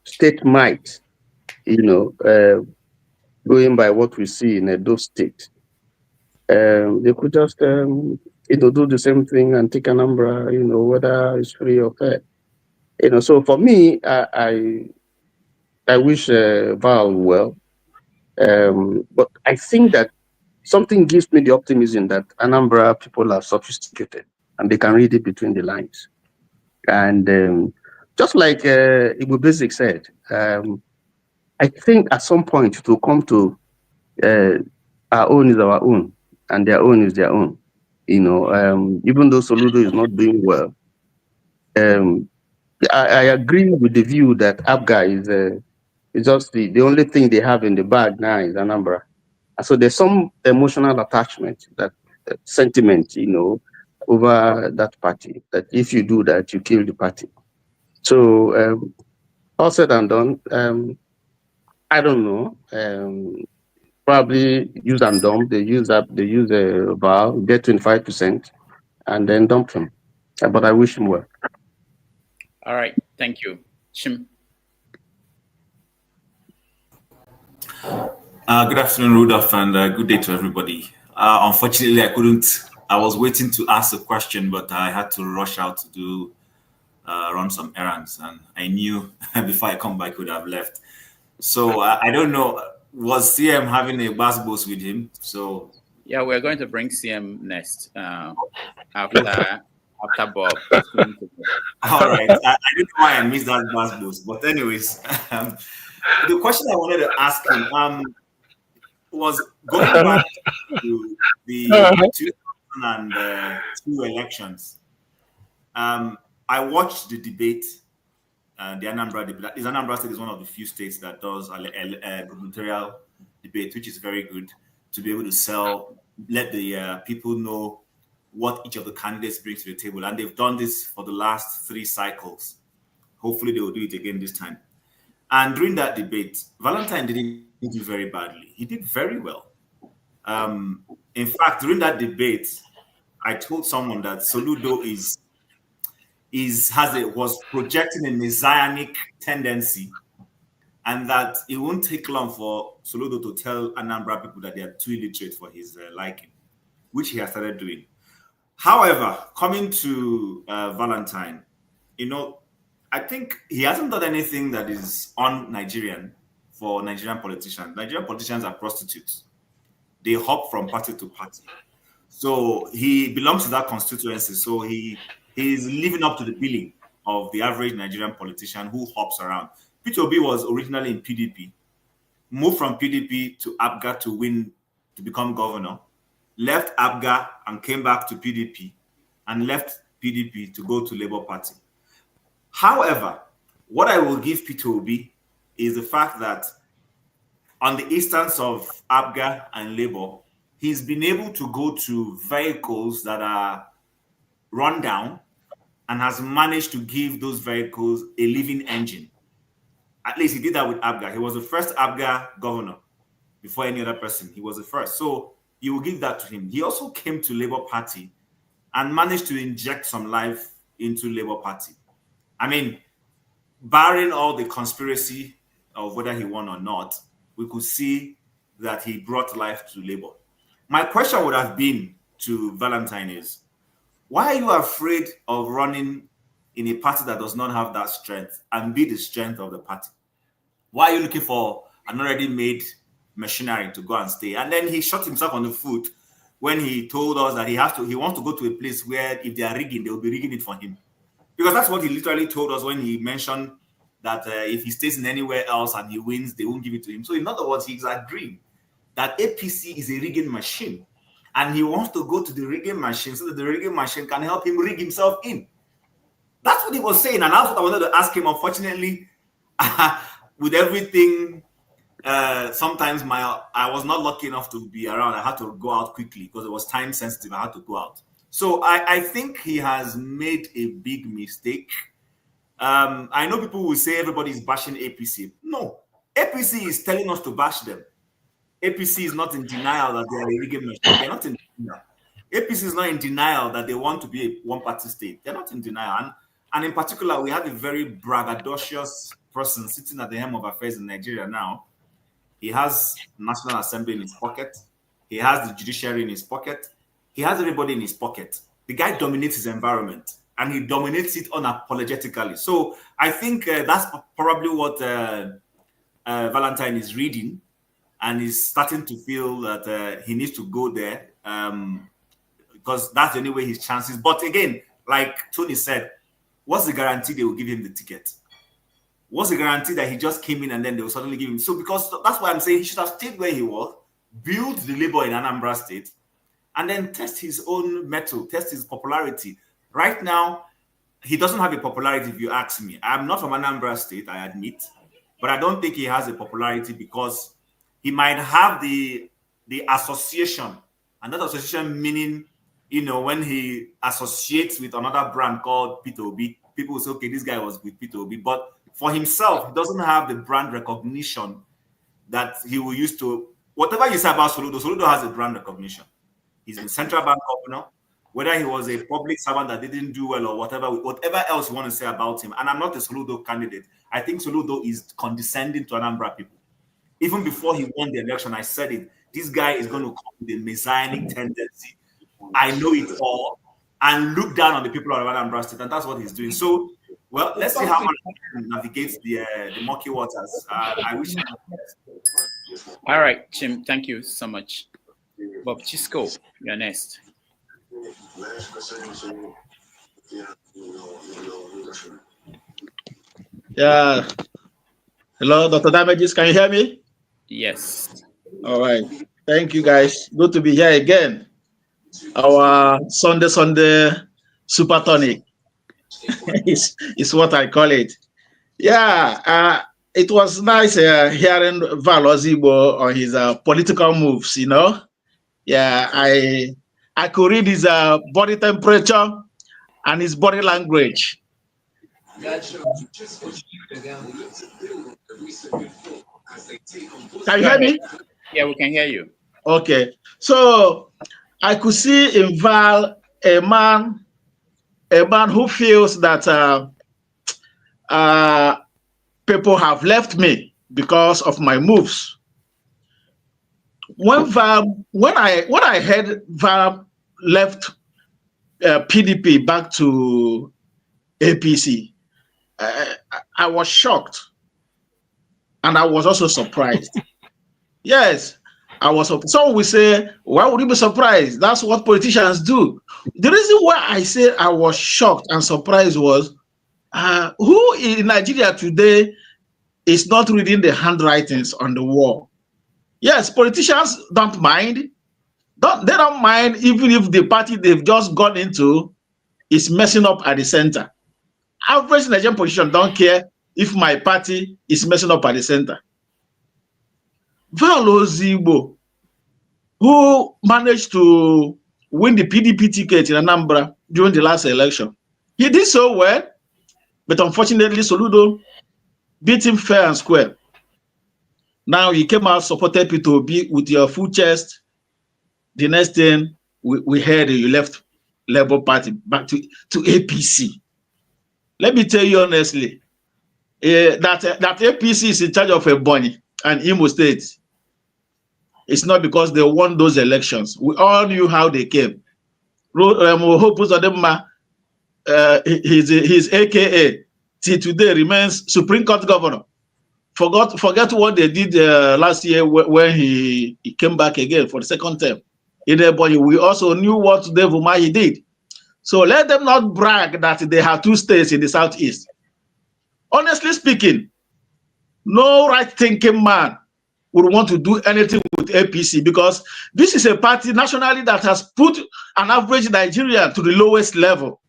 Speaker 14: state might, going by what we see in Edo State, they could just, do the same thing and take Anambra, whether it's free or fair. So for me, I wish Val well, but I think that something gives me the optimism that Anambra people are sophisticated and they can read it between the lines. And just like Igbo Basic said, I think at some point it will come to our own is our own and their own is their own. Even though Soludo is not doing well, I agree with the view that APGA is just the only thing they have in the bag now is Anambra. And so there's some emotional attachment, that sentiment, over that party, that if you do that, you kill the party. So all said and done, I don't know. Probably use and dump. They use a Val, get 25%, and then dump him. But I wish him well.
Speaker 1: All right, thank you. Shim.
Speaker 15: Good afternoon, Rudolph, and good day to everybody. Unfortunately, I was waiting to ask a question, but I had to rush out to do run some errands, and I knew before I come back, I would have left. So I don't know, was CM having a bass boss with him? So
Speaker 1: yeah, we're going to bring CM next after Bob.
Speaker 15: All right, I don't know why I missed that bass boss, but anyways, the question I wanted to ask him was going back to the 2002 elections. I watched the debate, the Anambra debate. Anambra State is one of the few states that does a gubernatorial debate, which is very good to be able to let the people know what each of the candidates brings to the table. And they've done this for the last 3 cycles. Hopefully they will do it again this time. And during that debate, Valentine didn't do very badly. He did very well. In fact, during that debate, I told someone that Soludo was projecting a messianic tendency, and that it won't take long for Soludo to tell Anambra people that they are too illiterate for his liking, which he has started doing. However, coming to Valentine, I think he hasn't done anything that is un-Nigerian for Nigerian politicians. Nigerian politicians are prostitutes. They hop from party to party. So he belongs to that constituency. So he is living up to the billing of the average Nigerian politician who hops around. Peter Obi was originally in PDP, moved from PDP to APGA to become governor, left APGA and came back to PDP, and left PDP to go to Labour Party. However, what I will give Peter Obi is the fact that on the instance of APGA and Labour, he's been able to go to vehicles that are run down and has managed to give those vehicles a living engine. At least he did that with APGA. He was the first APGA governor before any other person. He was the first. So you will give that to him. He also came to Labour Party and managed to inject some life into Labour Party. I mean, barring all the conspiracy of whether he won or not, we could see that he brought life to Labour. My question would have been to Valentine is, why are you afraid of running in a party that does not have that strength and be the strength of the party? Why are you looking for an already made machinery to go and stay? And then he shot himself on the foot when he told us that he wants to go to a place where if they are rigging, they will be rigging it for him. Because that's what he literally told us when he mentioned that if he stays in anywhere else and he wins, they won't give it to him. So in other words, he's agreeing that APC is a rigging machine. And he wants to go to the rigging machine so that the rigging machine can help him rig himself in. That's what he was saying. And that's what I wanted to ask him. Unfortunately, with everything, sometimes I was not lucky enough to be around. I had to go out quickly because it was time sensitive. I had to go out. So I think he has made a big mistake. I know people will say everybody is bashing APC. No, APC is telling us to bash them. APC is not in denial that they are a rigging machine. They're not in denial. APC is not in denial that they want to be a one-party state. They're not in denial. And in particular, we have a very braggadocious person sitting at the helm of affairs in Nigeria now. He has National Assembly in his pocket. He has the judiciary in his pocket. He has everybody in his pocket. The guy dominates his environment, and he dominates it unapologetically. So I think that's probably what Valentine is reading, and he's starting to feel that he needs to go there because that's the only way his chances. But again, like Tony said, what's the guarantee they will give him the ticket? What's the guarantee that he just came in and then they will suddenly give him? So because that's why I'm saying he should have stayed where he was, build the labor in Anambra State, and then test his own mettle, test his popularity. Right now, he doesn't have a popularity if you ask me. I'm not from Anambra State, I admit, but I don't think he has a popularity because he might have the association, and that association meaning, when he associates with another brand called Peter Obi, people will say, okay, this guy was with Peter Obi, but For himself, he doesn't have the brand recognition that he will use to. Whatever you say about Soludo, Soludo has a brand recognition. He's been central bank governor. Whether he was a public servant that didn't do well or whatever else you want to say about him. And I'm not a Soludo candidate. I think Soludo is condescending to Anambra people. Even before he won the election, I said it. This guy is going to come with a messianic tendency. I know it all. And look down on the people of Anambra State. And that's what he's doing. So, well, let's see how much he navigates the murky waters. I wish him the best.
Speaker 1: All right, Jim, thank you so much. Bob Chisco, you're next.
Speaker 16: Yeah. Hello, Dr. Damages, can you hear me?
Speaker 1: Yes.
Speaker 16: All right. Thank you, guys. Good to be here again. Our Sunday super tonic is what I call it. Yeah. It was nice hearing Val Ozigbo on his political moves, you know. Yeah, I could read his body temperature and his body language. Can you hear me?
Speaker 1: Yeah, we can hear you.
Speaker 16: Okay. So I could see in Val a man who feels that people have left me because of my moves. When I heard Val left PDP back to APC, I was shocked, and I was also surprised. Yes, I was. Some will say, "Why would you be surprised?" That's what politicians do. The reason why I said I was shocked and surprised was, who in Nigeria today is not reading the handwritings on the wall? Yes, politicians don't mind. They don't mind even if the party they've just gone into is messing up at the center. Average Nigerian politician don't care if my party is messing up at the center. Val Ozigbo, who managed to win the PDP ticket in Anambra during the last election, he did so well, but unfortunately Soludo beat him fair and square. Now he came out, supported P2B with your full chest. The next thing we heard, you left Labour Party back to APC. Let me tell you honestly, that APC is in charge of Ebonyi and Imo State. It's not because they won those elections. We all knew how they came. Hope Uzodinma, his AKA, till today remains Supreme Court governor. Forget what they did last year when he came back again for the second term. In Ebonyi, we also knew what Dave Umahi did. So let them not brag that they have 2 states in the southeast. Honestly speaking, no right-thinking man would want to do anything with APC because this is a party nationally that has put an average Nigerian to the lowest level.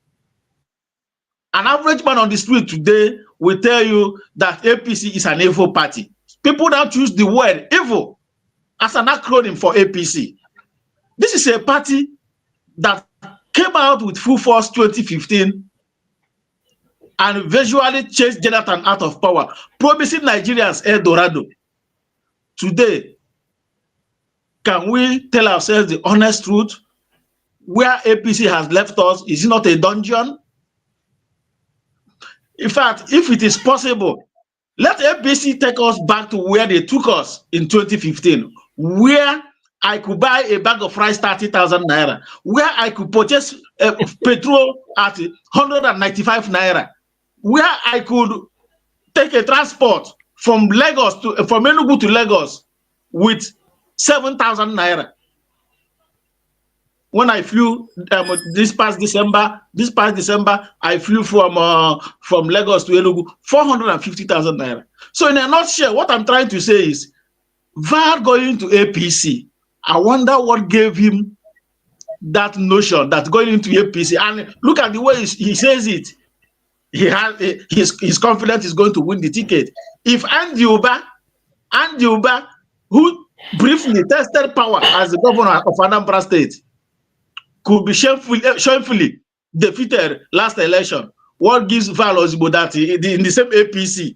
Speaker 16: An average man on the street today will tell you that APC is an evil party. People don't use the word evil as an acronym for APC. This is a party that came out with full force 2015 and visually chased Jonathan out of power, promising Nigerians El Dorado. Today, can we tell ourselves the honest truth? Where APC has left us, is it not a dungeon? In fact, if it is possible, let APC take us back to where they took us in 2015, where I could buy a bag of rice 30,000 naira, where I could purchase petrol at 195 naira, where I could take a transport from Enugu to Lagos with 7,000 naira. When I flew this past December, I flew from Lagos to Enugu, 450,000 naira. So in a nutshell, what I'm trying to say is, Val going to APC, I wonder what gave him that notion that going into APC, and look at the way he says it. He has his confidence is going to win the ticket. If Andy Uba, who briefly tested power as the governor of Anambra State, could be shamefully defeated last election, what gives Val Ozigbo that in the same APC,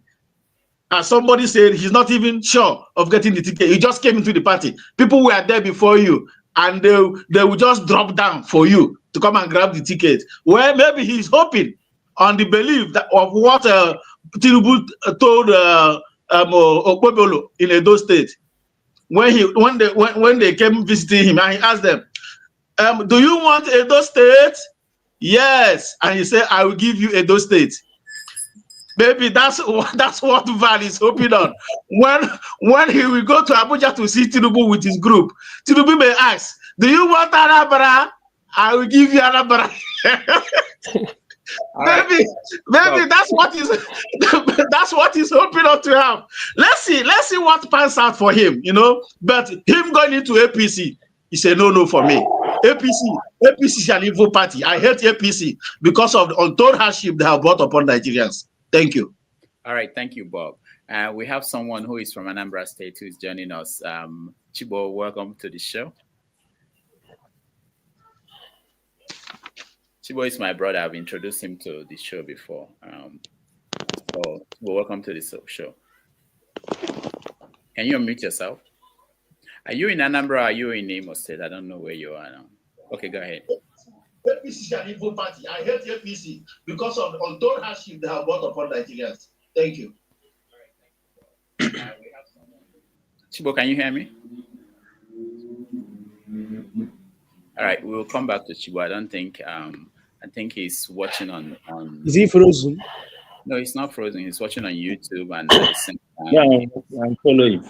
Speaker 16: as somebody said, he's not even sure of getting the ticket. He just came into the party. People were there before you, and they will just drop down for you to come and grab the ticket. Well, maybe he's hoping on the belief that of what Tinubu told Okpebolo in Edo State when they came visiting him, and he asked them, do you want Edo State? Yes. And he said, I will give you Edo State. Maybe that's what Val is hoping on. When he will go to Abuja to see Tinubu with his group, Tinubu may ask, do you want Anambra? I will give you Anambra. Maybe that's what he's hoping on to have. Let's see what pans out for him, you know. But him going into APC, he said no for me. APC is an evil party. I hate APC because of the untold hardship they have brought upon Nigerians. Thank you.
Speaker 1: All right, thank you, Bob. We have someone who is from Anambra State who is joining us. Chibo, welcome to the show. Chibo is my brother. I've introduced him to the show before. So welcome to the show. Can you unmute yourself? Are you in Anambra or are you in Imo State? I don't know where you are now. Okay, go ahead.
Speaker 16: APC is an evil party. I hate APC because of the untold hardship they have brought upon Nigerians. Thank you.
Speaker 1: Chibo, can you hear me? All right, we will come back to Chibo. I don't think I think he's watching on.
Speaker 8: Is he frozen?
Speaker 1: No, he's not frozen. He's watching on YouTube and at the same time.
Speaker 17: Yeah, I'm following.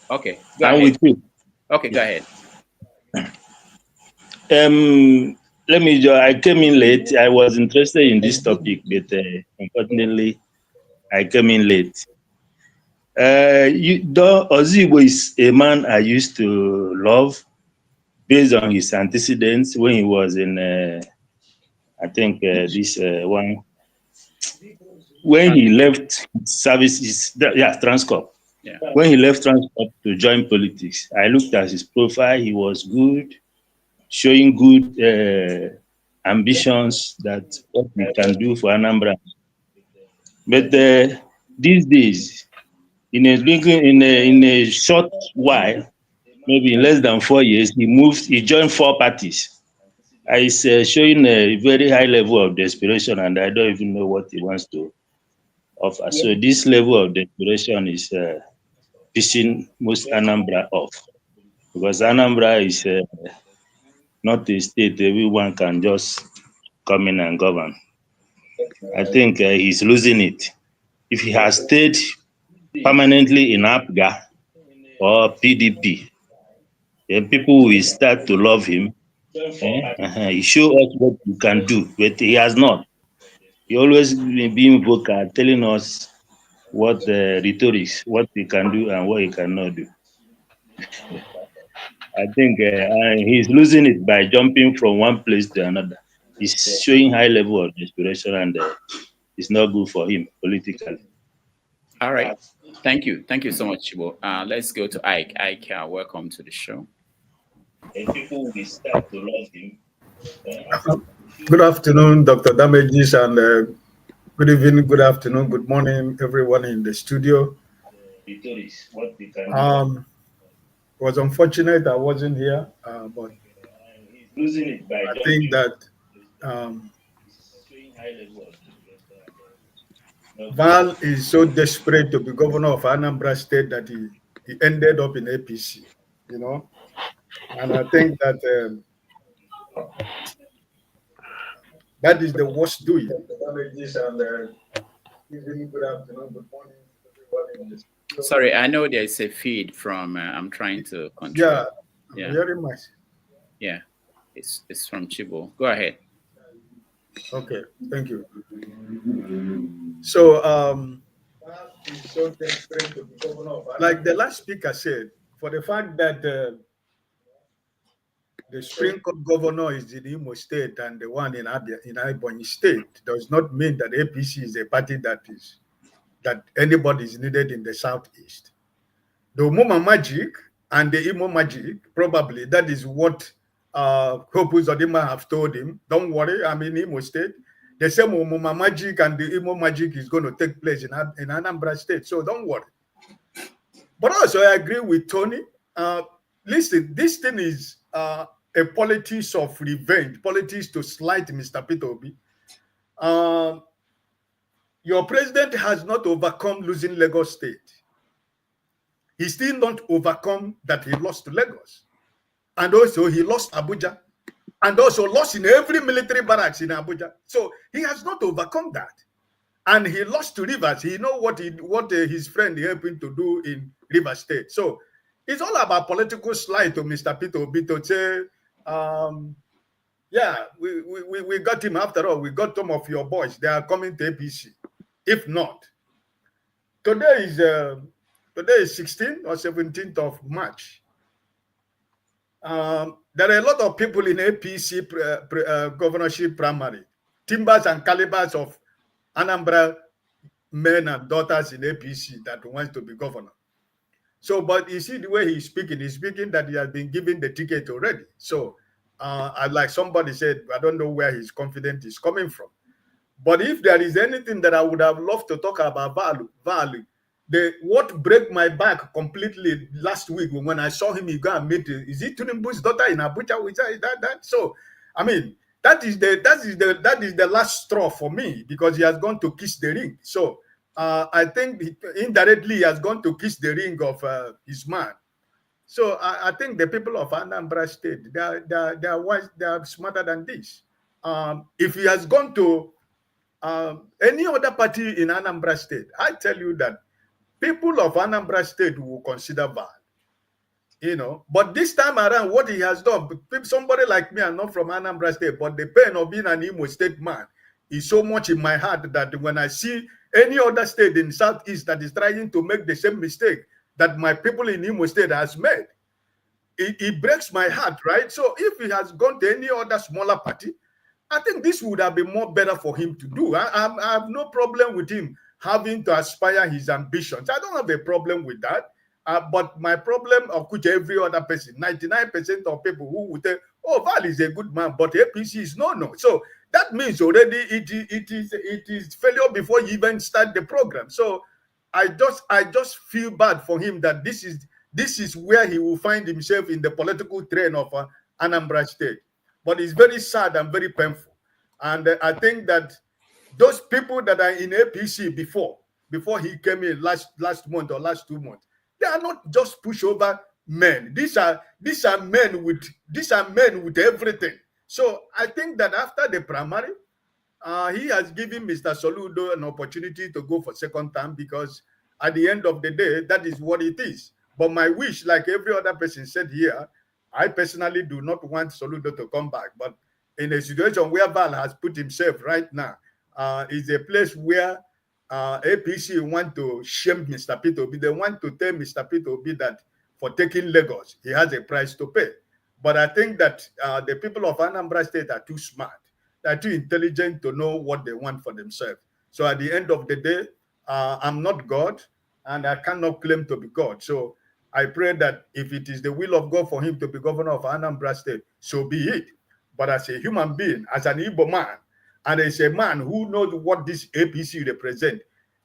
Speaker 1: Okay,
Speaker 17: I'm with you.
Speaker 1: Okay, go ahead.
Speaker 17: I came in late. I was interested in this topic, but unfortunately, I came in late. Ozigbo is a man I used to love based on his antecedents when he was in, I think, when he left services, Transcorp.
Speaker 1: Yeah.
Speaker 17: When he left Transcorp to join politics, I looked at his profile. He was good, showing good ambitions that what we can do for Anambra. But these days, in a short while, maybe in less than 4 years, he joined 4 parties. He's showing a very high level of desperation, and I don't even know what he wants to offer. So this level of desperation is pissing most Anambra off, because Anambra is not a state everyone can just come in and govern. I think he's losing it. If he has stayed permanently in APGA or PDP, then people will start to love him. He showed us what you can do, but he has not. He always been vocal, telling us what rhetorics, what he can do and what he cannot do. I think he's losing it by jumping from one place to another. He's showing high level of desperation, and it's not good for him politically.
Speaker 1: All right. Thank you. Thank you so much, Chibo. Let's go to Ike. Ike, welcome to the show.
Speaker 17: And people will start to love him.
Speaker 18: Good afternoon, Dr. Damages, and good evening, good afternoon, good morning, everyone in the studio.
Speaker 17: It
Speaker 18: was unfortunate I wasn't here, but I think that Val is so desperate to be governor of Anambra State that he ended up in APC, you know. And I think that that is the worst doing.
Speaker 1: Sorry, I know there's a feed from. I'm trying to control.
Speaker 18: Yeah, very much.
Speaker 1: Yeah, it's from Chibo. Go ahead.
Speaker 18: Okay, thank you. So, like the last speaker said, for the fact that the Supreme Court governor is in Imo State and the one in Ebonyi State does not mean that APC is a party that anybody is needed in the Southeast. The Umuma magic and the Imo magic, probably that is what Hope Uzodimma have told him. Don't worry, I'm in Imo State. the same Omuma magic and the Imo magic is going to take place in Anambra State. So don't worry. But also, I agree with Tony. Listen, this thing is a politics of revenge, politics to slight Mr. Peter Obi. Your president has not overcome losing Lagos State. He still not overcome that he lost to Lagos. And also he lost Abuja. And also lost in every military barracks in Abuja. So he has not overcome that. And he lost to Rivers. He know what his friend helped him to do in Rivers State. So it's all about political slight to Mr. Peter Obi to say, yeah, we got him after all. We got some of your boys. They are coming to APC. If not, today is 16th or 17th of March. There are a lot of people in APC governorship primary, timbers and calibers of Anambra men and daughters in APC that wants to be governor. So, but you see the way he's speaking that he has been given the ticket already. So, like somebody said, I don't know where his confidence is coming from. But if there is anything that I would have loved to talk about Val, what broke my back completely last week when I saw him, he go and meet, is it Tinubu's daughter in Abuja? That? So, I mean, that is the last straw for me because he has gone to kiss the ring. So I think indirectly he has gone to kiss the ring of his man. So I think the people of Anambra State, they are wise, they are smarter than this. If he has gone to any other party in Anambra State, I tell you that people of Anambra State will consider Val. You know, but this time around, what he has done, somebody like me, I'm not from Anambra State, but the pain of being an Imo State man is so much in my heart that when I see any other state in Southeast that is trying to make the same mistake that my people in Imo State has made, it breaks my heart, right? So if he has gone to any other smaller party, I think this would have been more better for him to do. I have no problem with him having to aspire his ambitions. I don't have a problem with that. But my problem, of which every other person, 99% of people who would say, oh, Val is a good man, but APC is no. So that means already it is failure before you even start the program. So I just feel bad for him that this is where he will find himself in the political train of Anambra State. But it's very sad and very painful. And I think that those people that are in APC before he came in last month or last 2 months, they are not just pushover men. These are men with everything. So I think that after the primary, he has given Mr. Soludo an opportunity to go for second term because at the end of the day, that is what it is. But my wish, like every other person said here, I personally do not want Soludo to come back. But in a situation where Val has put himself right now, is a place where APC want to shame Mr. Peter Obi. They want to tell Mr. Peter Obi that for taking Lagos, he has a price to pay. But I think that the people of Anambra State are too smart. They're too intelligent to know what they want for themselves. So at the end of the day, I'm not God, and I cannot claim to be God. So I pray that if it is the will of God for him to be governor of Anambra State, so be it. But as a human being, as an Igbo man, and as a man who knows what this APC represent,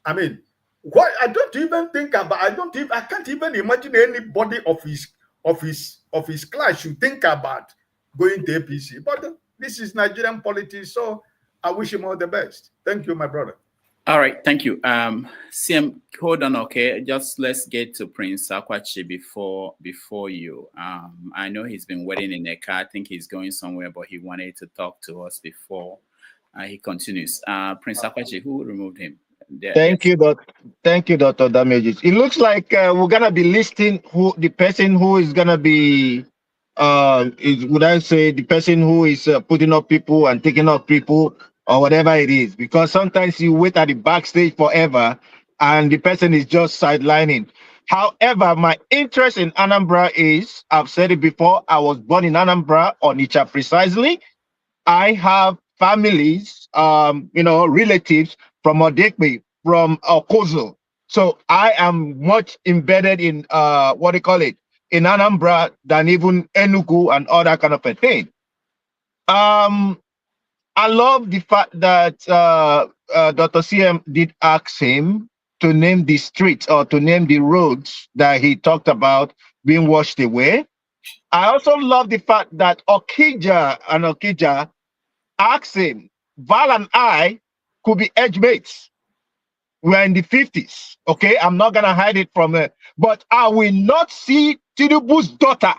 Speaker 18: I mean, what I can't even imagine anybody of his class should think about going to APC. But this is Nigerian politics, so I wish him all the best. Thank you, my brother.
Speaker 1: All right, thank you. CM, hold on, okay? Just let's get to Prince Akwachi before you. I know he's been waiting in a car. I think he's going somewhere, but he wanted to talk to us before he continues. Prince Akwachi, who removed him?
Speaker 19: Thank you, Dr. Damages. It looks like we're gonna be listing the person who is gonna be the person who is putting up people and taking up people or whatever it is, because sometimes you wait at the backstage forever and the person is just sidelining. However, my interest in Anambra is, I've said it before, I was born in Anambra, Onitsha precisely. I have families, relatives from Odekbe, from Okozo. So I am much embedded in in Anambra than even Enugu and all that kind of a thing. I love the fact that Dr. CM did ask him to name the streets or to name the roads that he talked about being washed away. I also love the fact that Okija asked him, Val and I could be edge mates. We're in the 50s, okay? I'm not gonna hide it from her, but I will not see Tinubu's daughter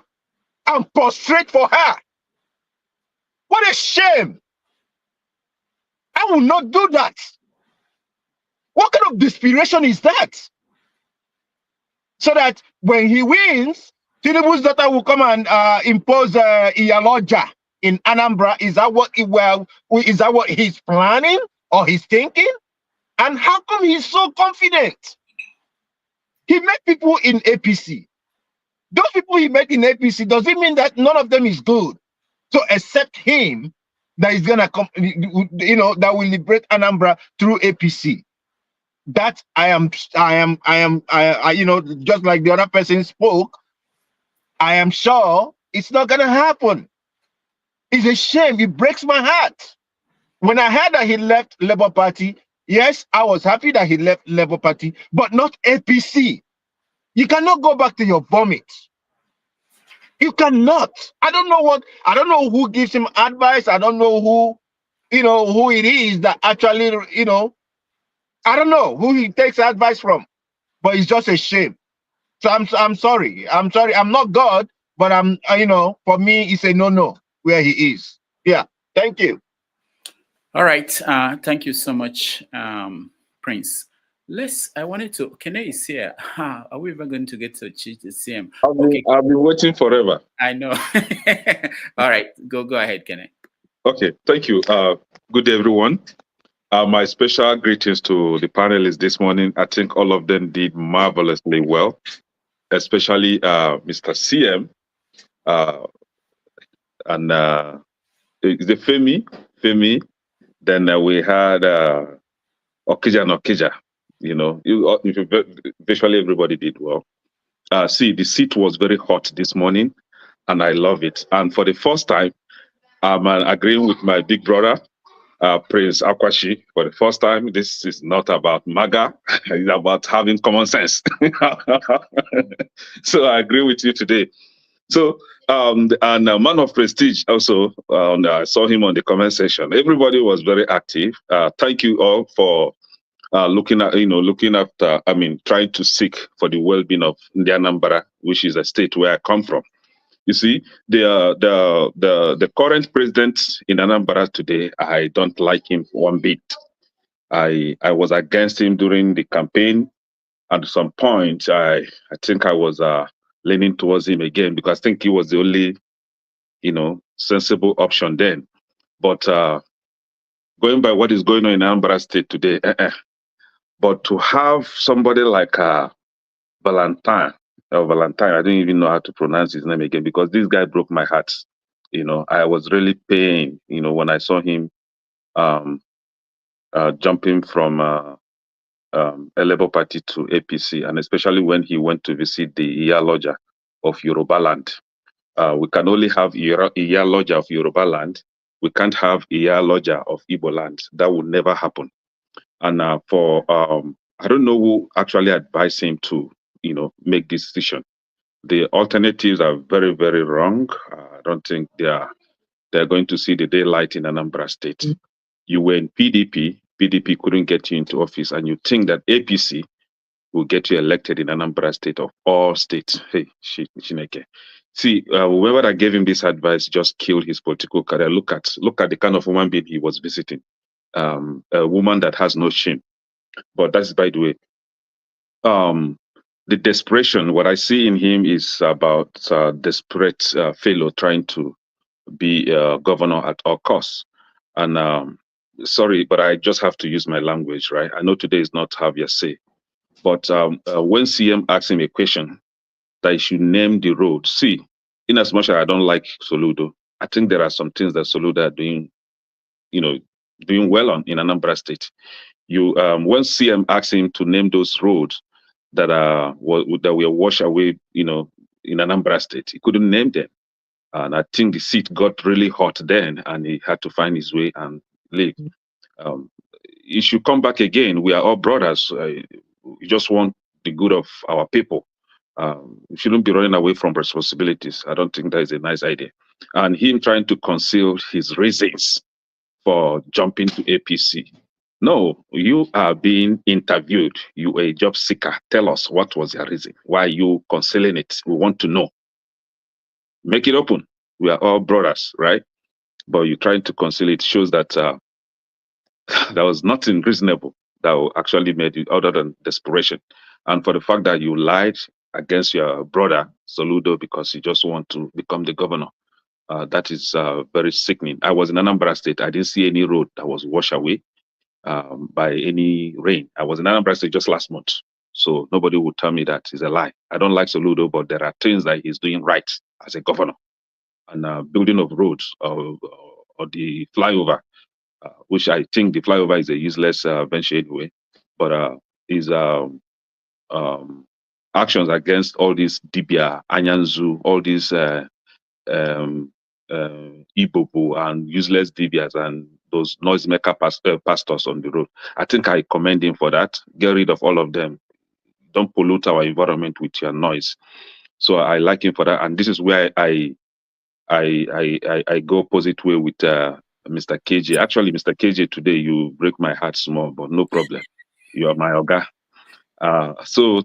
Speaker 19: and prostrate for her. What a shame. I will not do that. What kind of desperation is that? So that when he wins, Tinubu's daughter will come and impose Iyaloja in Anambra. Is that what he's planning or he's thinking? And how come he's so confident? He met people in APC. Those people he met in APC, does it mean that none of them is good? So except him, that is gonna come, that will liberate Anambra through APC. That I am, just like the other person spoke, I am sure it's not gonna happen. It's a shame. It breaks my heart. When I heard that he left Labour Party, yes, I was happy that he left Labour Party, but not APC. You cannot go back to your vomit. You cannot. I don't know who gives him advice. I don't know who it is that actually, I don't know who he takes advice from, but it's just a shame. So I'm sorry. I'm sorry. I'm not God, but for me, it's a no where he is. Yeah. Thank you.
Speaker 1: All right. Thank you so much, Prince. I wanted to, Kene is here. Are we ever going to get to CM?
Speaker 20: I've been waiting forever.
Speaker 1: I know. All right, go ahead, Kene.
Speaker 20: Okay, thank you. Good day, everyone. My special greetings to the panelists this morning. I think all of them did marvelously well, especially Mr. CM and the Femi. Then we had Okija and Okija. Virtually everybody did well. See, the seat was very hot this morning, and I love it. And for the first time, I'm agreeing with my big brother, Prince Akwashi. For the first time, this is not about MAGA, it's about having common sense. So I agree with you today. So, and Man of Prestige also, I saw him on the comment section. Everybody was very active. Thank you all for looking after, trying to seek for the well-being of Anambra, which is a state where I come from. You see, the current president in Anambra today, I don't like him one bit. I was against him during the campaign. At some point, I think I was leaning towards him again because I think he was the only, sensible option then. But going by what is going on in Anambra State today, But to have somebody like Valentine, I don't even know how to pronounce his name again because this guy broke my heart. I was really pained, when I saw him jumping from a Labour Party to APC, and especially when he went to visit the Iyaloja of Yoruba land. We can only have Iyaloja of Yoruba land. We can't have Iyaloja of Igbo land. That would never happen. And I don't know who actually advised him to, make this decision. The alternatives are very, very wrong. I don't think they're going to see the daylight in Anambra State. You were in PDP couldn't get you into office, and you think that APC will get you elected in Anambra State of all states. Hey, Chineke. See, whoever that gave him this advice just killed his political career. Look at the kind of woman being he was visiting. A woman that has no shame. But that's by the way. The desperation, what I see in him is about desperate fellow trying to be governor at all costs. And sorry, but I just have to use my language, right? I know today is not have your say. But when CM asked him a question that he should name the road, see, in as much as I don't like Soludo, I think there are some things that Soludo are doing, doing well on in Anambra State. When CM asked him to name those roads that were washed away, in Anambra State, he couldn't name them. And I think the seat got really hot then, and he had to find his way and leave. He should come back again. We are all brothers. We just want the good of our people. We shouldn't be running away from responsibilities. I don't think that is a nice idea. And him trying to conceal his reasons for jumping to APC. No, you are being interviewed. You are a job seeker. Tell us, what was your reason? Why are you concealing it? We want to know. Make it open. We are all brothers, right? But you trying to conceal it shows that there was nothing reasonable that actually made you other than desperation. And for the fact that you lied against your brother, Soludo, because you just want to become the governor, that is very sickening. I was in Anambra State. I didn't see any road that was washed away by any rain. I was in Anambra State just last month. So nobody would tell me that is a lie. I don't like Soludo, but there are things that he's doing right as a governor. And building of roads or the flyover, which I think the flyover is a useless venture anyway, but his actions against all these Dibia, Anyanzu, all these Ibobo and useless Dibias and those noisemaker pastors on the road. I think I commend him for that. Get rid of all of them. Don't pollute our environment with your noise. So I like him for that. And this is where I go opposite way with Mr. KJ. Actually, Mr. KJ, today you break my heart small, but no problem. You are my oga. So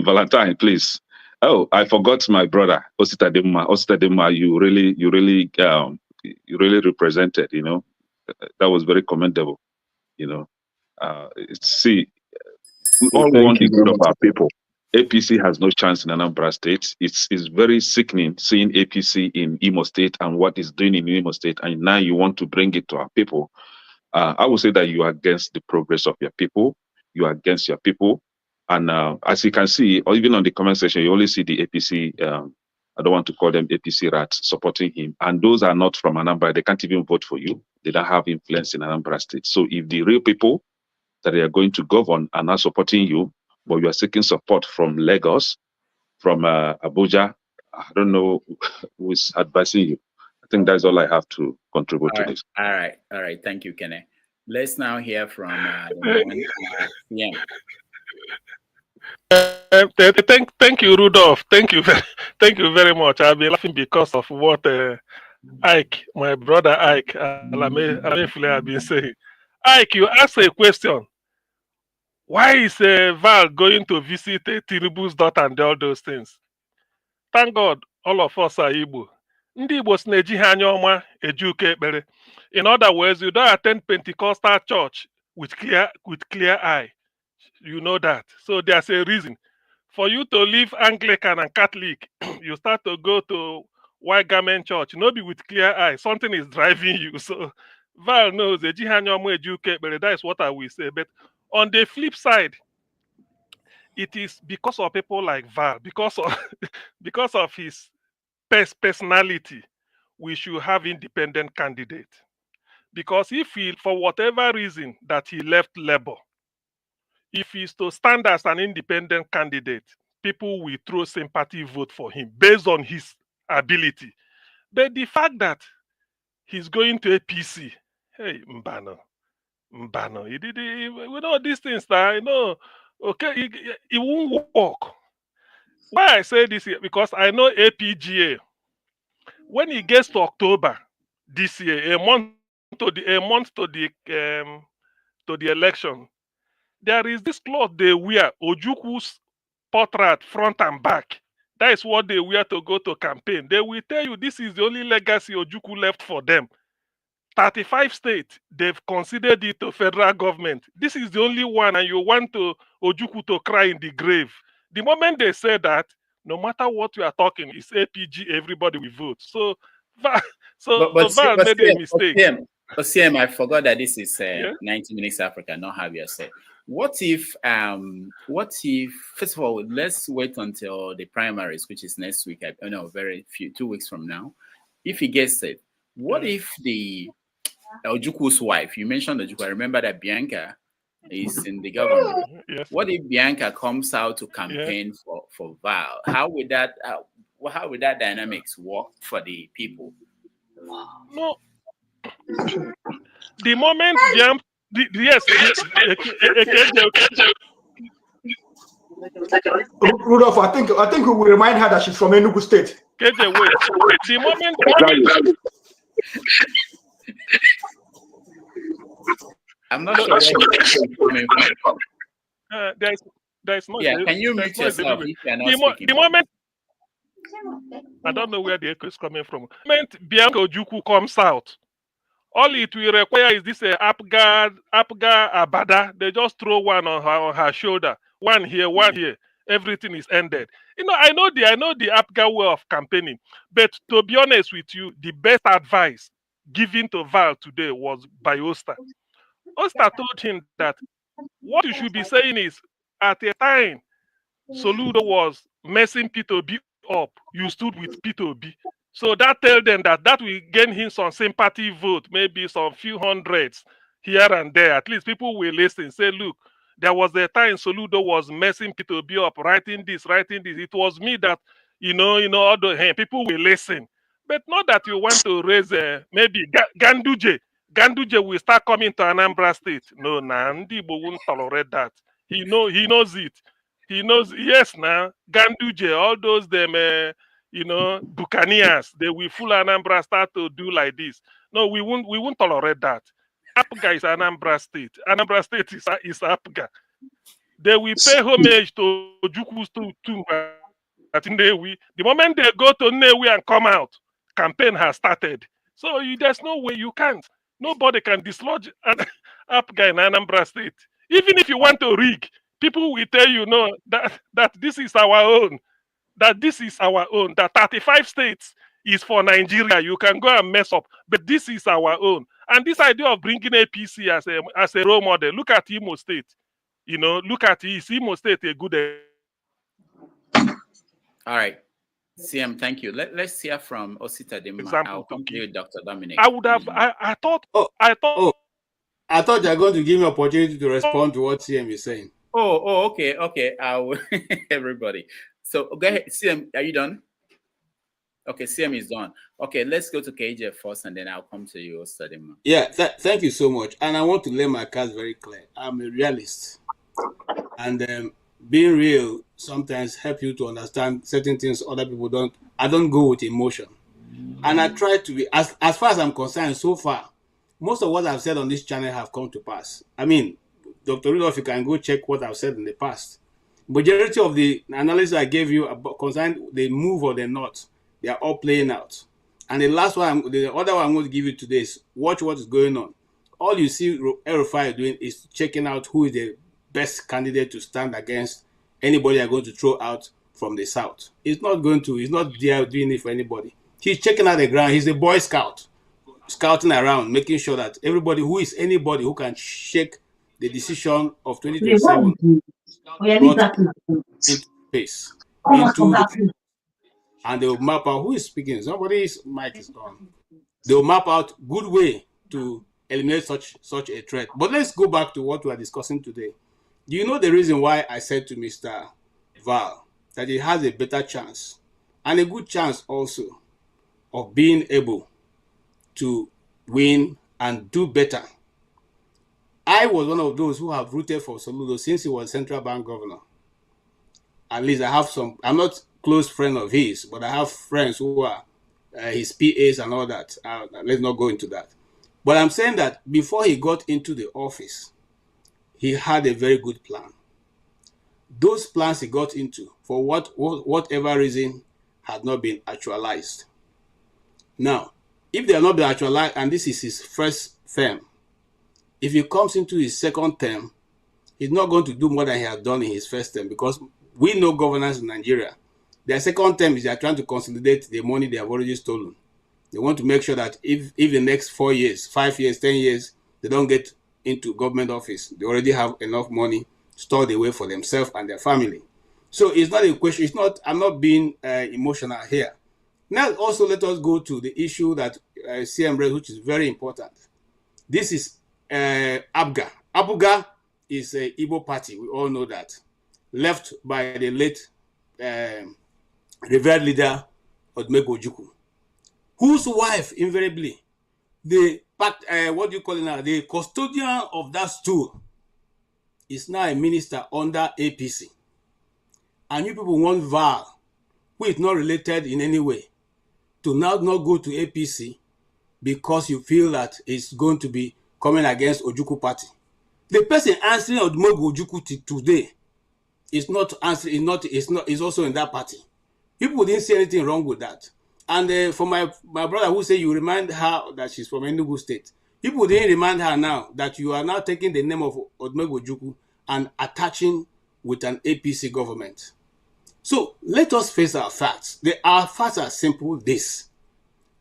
Speaker 20: Valentine, please. Oh, I forgot my brother, Osita Dema. Osita Dema, you really represented. You know, that was very commendable. You know, see, we all want the good of our people. APC has no chance in Anambra State. It's very sickening seeing APC in Imo State and what it's doing in Imo State, and now you want to bring it to our people. I would say that you are against the progress of your people. You are against your people. And as you can see, or even on the comment section, you only see the APC, I don't want to call them APC rats, supporting him. And those are not from Anambra. They can't even vote for you. They don't have influence in Anambra State. So if the real people that they are going to govern are not supporting you, but you are seeking support from Lagos, from Abuja, I don't know who is advising you. I think that's all I have to contribute to this.
Speaker 1: All right. Thank you, Kene. Let's now hear from PM.
Speaker 9: Thank you, Rudolph. Thank you very much. I've been laughing because of what Ike, my brother Ike, Alamefule, have been saying. Ike, you asked a question. Why is Val going to visit Tinubu's daughter and all those things? Thank God, all of us are Igbo. Ndị Igbo si na-eji ha anya ọma eji ụka ekpere. In other words, you don't attend Pentecostal church with clear eye. You know that. So there's a reason. For you to leave Anglican and Catholic, you start to go to White Garment Church. Not be with clear eye. Something is driving you. So Val knows eji ha anya ọma eji ụka ekpere. That is what I will say. But on the flip side, it is because of people like Val, because of his personality, we should have independent candidate. Because if he, for whatever reason that he left Labour, if he's to stand as an independent candidate, people will throw sympathy vote for him based on his ability. But the fact that he's going to APC, hey, Mbano, we know these things that I know. Okay, it won't work. Why I say this here? Because I know APGA. When it gets to October this year, a month to the election, there is this cloth they wear, Ojukwu's portrait front and back. That is what they wear to go to campaign. They will tell you this is the only legacy Ojukwu left for them. 35 states, they've considered it to federal government. This is the only one, and you want Ojukwu to cry in the grave. The moment they say that, no matter what we are talking, it's APG, everybody will vote. So Val made a mistake.
Speaker 1: But CM, I forgot that this is 90 Minutes Africa, not have your say. What if, first of all, let's wait until the primaries, which is next week, 2 weeks from now. If he gets it, what if the Ojukwu's wife, you mentioned Ojukwu, I remember that Bianca is in the government.
Speaker 9: Yes.
Speaker 1: What if Bianca comes out to campaign for Val? How would that, how would that dynamics work for the people?
Speaker 9: No, the moment Biam,
Speaker 7: Rudolph, I think we will remind her that she's from Enugu State.
Speaker 9: KJ, wait. The moment
Speaker 1: I'm not sure where you're coming from.
Speaker 9: There's no.
Speaker 1: Yeah, can you mute yourself if you're not speaking?
Speaker 9: The moment I don't know where the echo is coming from. The moment Bianca Ojukwu comes out, all it will require is this Apga Abada. They just throw one on her shoulder, one here, one here. Everything is ended. I know the Apga way of campaigning, but to be honest with you, the best advice given to Val today was by Oster. Oster told him that what you should be saying is, at a time Soludo was messing P2B up, you stood with P2B. So that tells them that will gain him some sympathy vote, maybe some few hundreds here and there. At least people will listen, say, look, there was a time Soludo was messing P2B up, writing this. It was me that, all the people will listen. But not that you want to raise maybe Ganduje. Ganduje will start coming to Anambra State. No, Ndibo won't tolerate that. He knows it. He knows, yes, now, Ganduje, all those Buccaneers, they will full Anambra start to do like this. No, we won't tolerate that. Apga is Anambra State. Anambra State is Apga. They will pay homage to Ojukwu too at Nnewi. The moment they go to Nnewi and come out, campaign has started. So there's no way you can't. Nobody can dislodge Apga in Anambra State. Even if you want to rig, people will tell you, no, that this is our own. That this is our own. That 35 states is for Nigeria. You can go and mess up, but this is our own. And this idea of bringing APC as a role model, look at Imo State. Look at Imo State a good.
Speaker 1: All right. CM, thank you. Let's hear from Osita Dimma. I'll come to you, Dr. Dominic.
Speaker 9: I would have, I thought
Speaker 10: you were going to give me an opportunity to respond to what CM is saying.
Speaker 1: Okay. I will. Everybody. So go ahead, CM. Are you done? Okay, CM is done. Okay, let's go to KJ first, and then I'll come to you, Osita Dimma.
Speaker 10: Yeah, thank you so much. And I want to lay my cards very clear. I'm a realist, and being real sometimes help you to understand certain things other people don't. I don't go with emotion, and I try to be as far as I'm concerned. So far, most of what I've said on this channel have come to pass. I mean, Dr. Rudolph, you can go check what I've said in the past. Majority of the analysis I gave you about concern the move or the not, they are all playing out. And the last one, the other one I'm going to give you today is watch what is going on. All you see El-Rufai doing is checking out who is the best candidate to stand against anybody are going to throw out from the south. He's not there doing it for anybody. He's checking out the ground. He's a Boy Scout, scouting around, making sure that anybody who can shake the decision of 2027 into space, and they will map out who is speaking. Somebody's mic is gone. They will map out good way to eliminate such a threat. But let's go back to what we are discussing today. Do you know the reason why I said to Mr. Val that he has a better chance and a good chance also of being able to win and do better? I was one of those who have rooted for Soludo since he was central bank governor. At least I have some. I'm not close friend of his, but I have friends who are his PAs and all that. Let's not go into that. But I'm saying that before he got into the office, he had a very good plan. Those plans he got into, for whatever reason, had not been actualized. Now, if they are not been actualized, and this is his first term, if he comes into his second term, he's not going to do more than he has done in his first term, because we know governance in Nigeria. Their second term is they are trying to consolidate the money they have already stolen. They want to make sure that if the next 4 years, 5 years, 10 years, they don't get into government office, they already have enough money stored away for themselves and their family. So it's not a question. I'm not being emotional here. Now, also let us go to the issue that CM raised, which is very important. This is ABGA. ABGA is a Igbo party. We all know that. Left by the late revered leader Odumegwu Ojukwu, whose wife invariably, what do you call it now? The custodian of that stool is now a minister under APC. And you people want Val, who is not related in any way, to now not go to APC because you feel that it's going to be coming against Ojukwu party. The person answering Odumegwu Ojukwu today is not answering, is also in that party. People didn't see anything wrong with that. And for my brother who say you remind her that she's from Enugu State, people didn't remind her now that you are now taking the name of Odumegwu Ojukwu and attaching with an APC government. So let us face our facts. Our facts are simple this.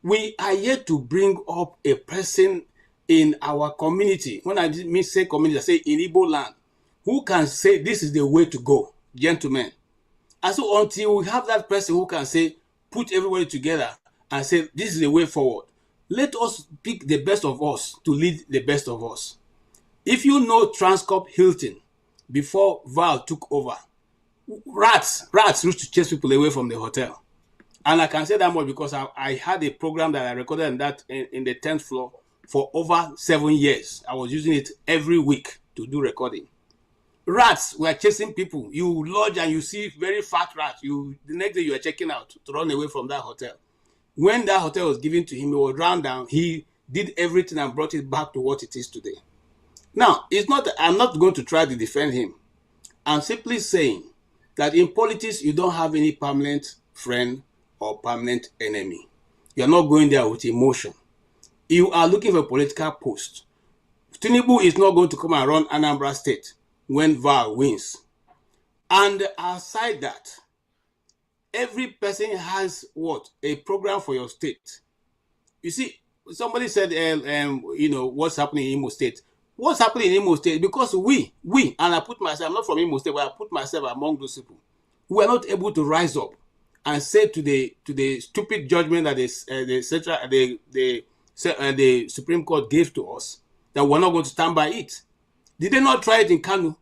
Speaker 10: We are yet to bring up a person in our community. When I mean say community, I say in Igbo land, who can say this is the way to go, gentlemen. And so until we have that person who can say, put everybody together and say, this is the way forward, let us pick the best of us to lead the best of us. If you know Transcorp Hilton, before Val took over, rats used to chase people away from the hotel. And I can say that much because I had a program that I recorded in the 10th floor for over 7 years. I was using it every week to do recording. Rats were chasing people. You lodge and you see very fat rats. The next day you are checking out to run away from that hotel. When that hotel was given to him, he was run down. He did everything and brought it back to what it is today. Now, I'm not going to try to defend him. I'm simply saying that in politics, you don't have any permanent friend or permanent enemy. You're not going there with emotion. You are looking for a political post. Tinubu is not going to come and run Anambra State when Val wins. And aside that, every person has a program for your state. You see, somebody said, what's happening in Imo State. What's happening in Imo State? Because we, and I put myself, I'm not from Imo State, but I put myself among those people who are not able to rise up and say to the stupid judgment that the Supreme Court gave to us that we're not going to stand by it. Did they not try it in Kanu?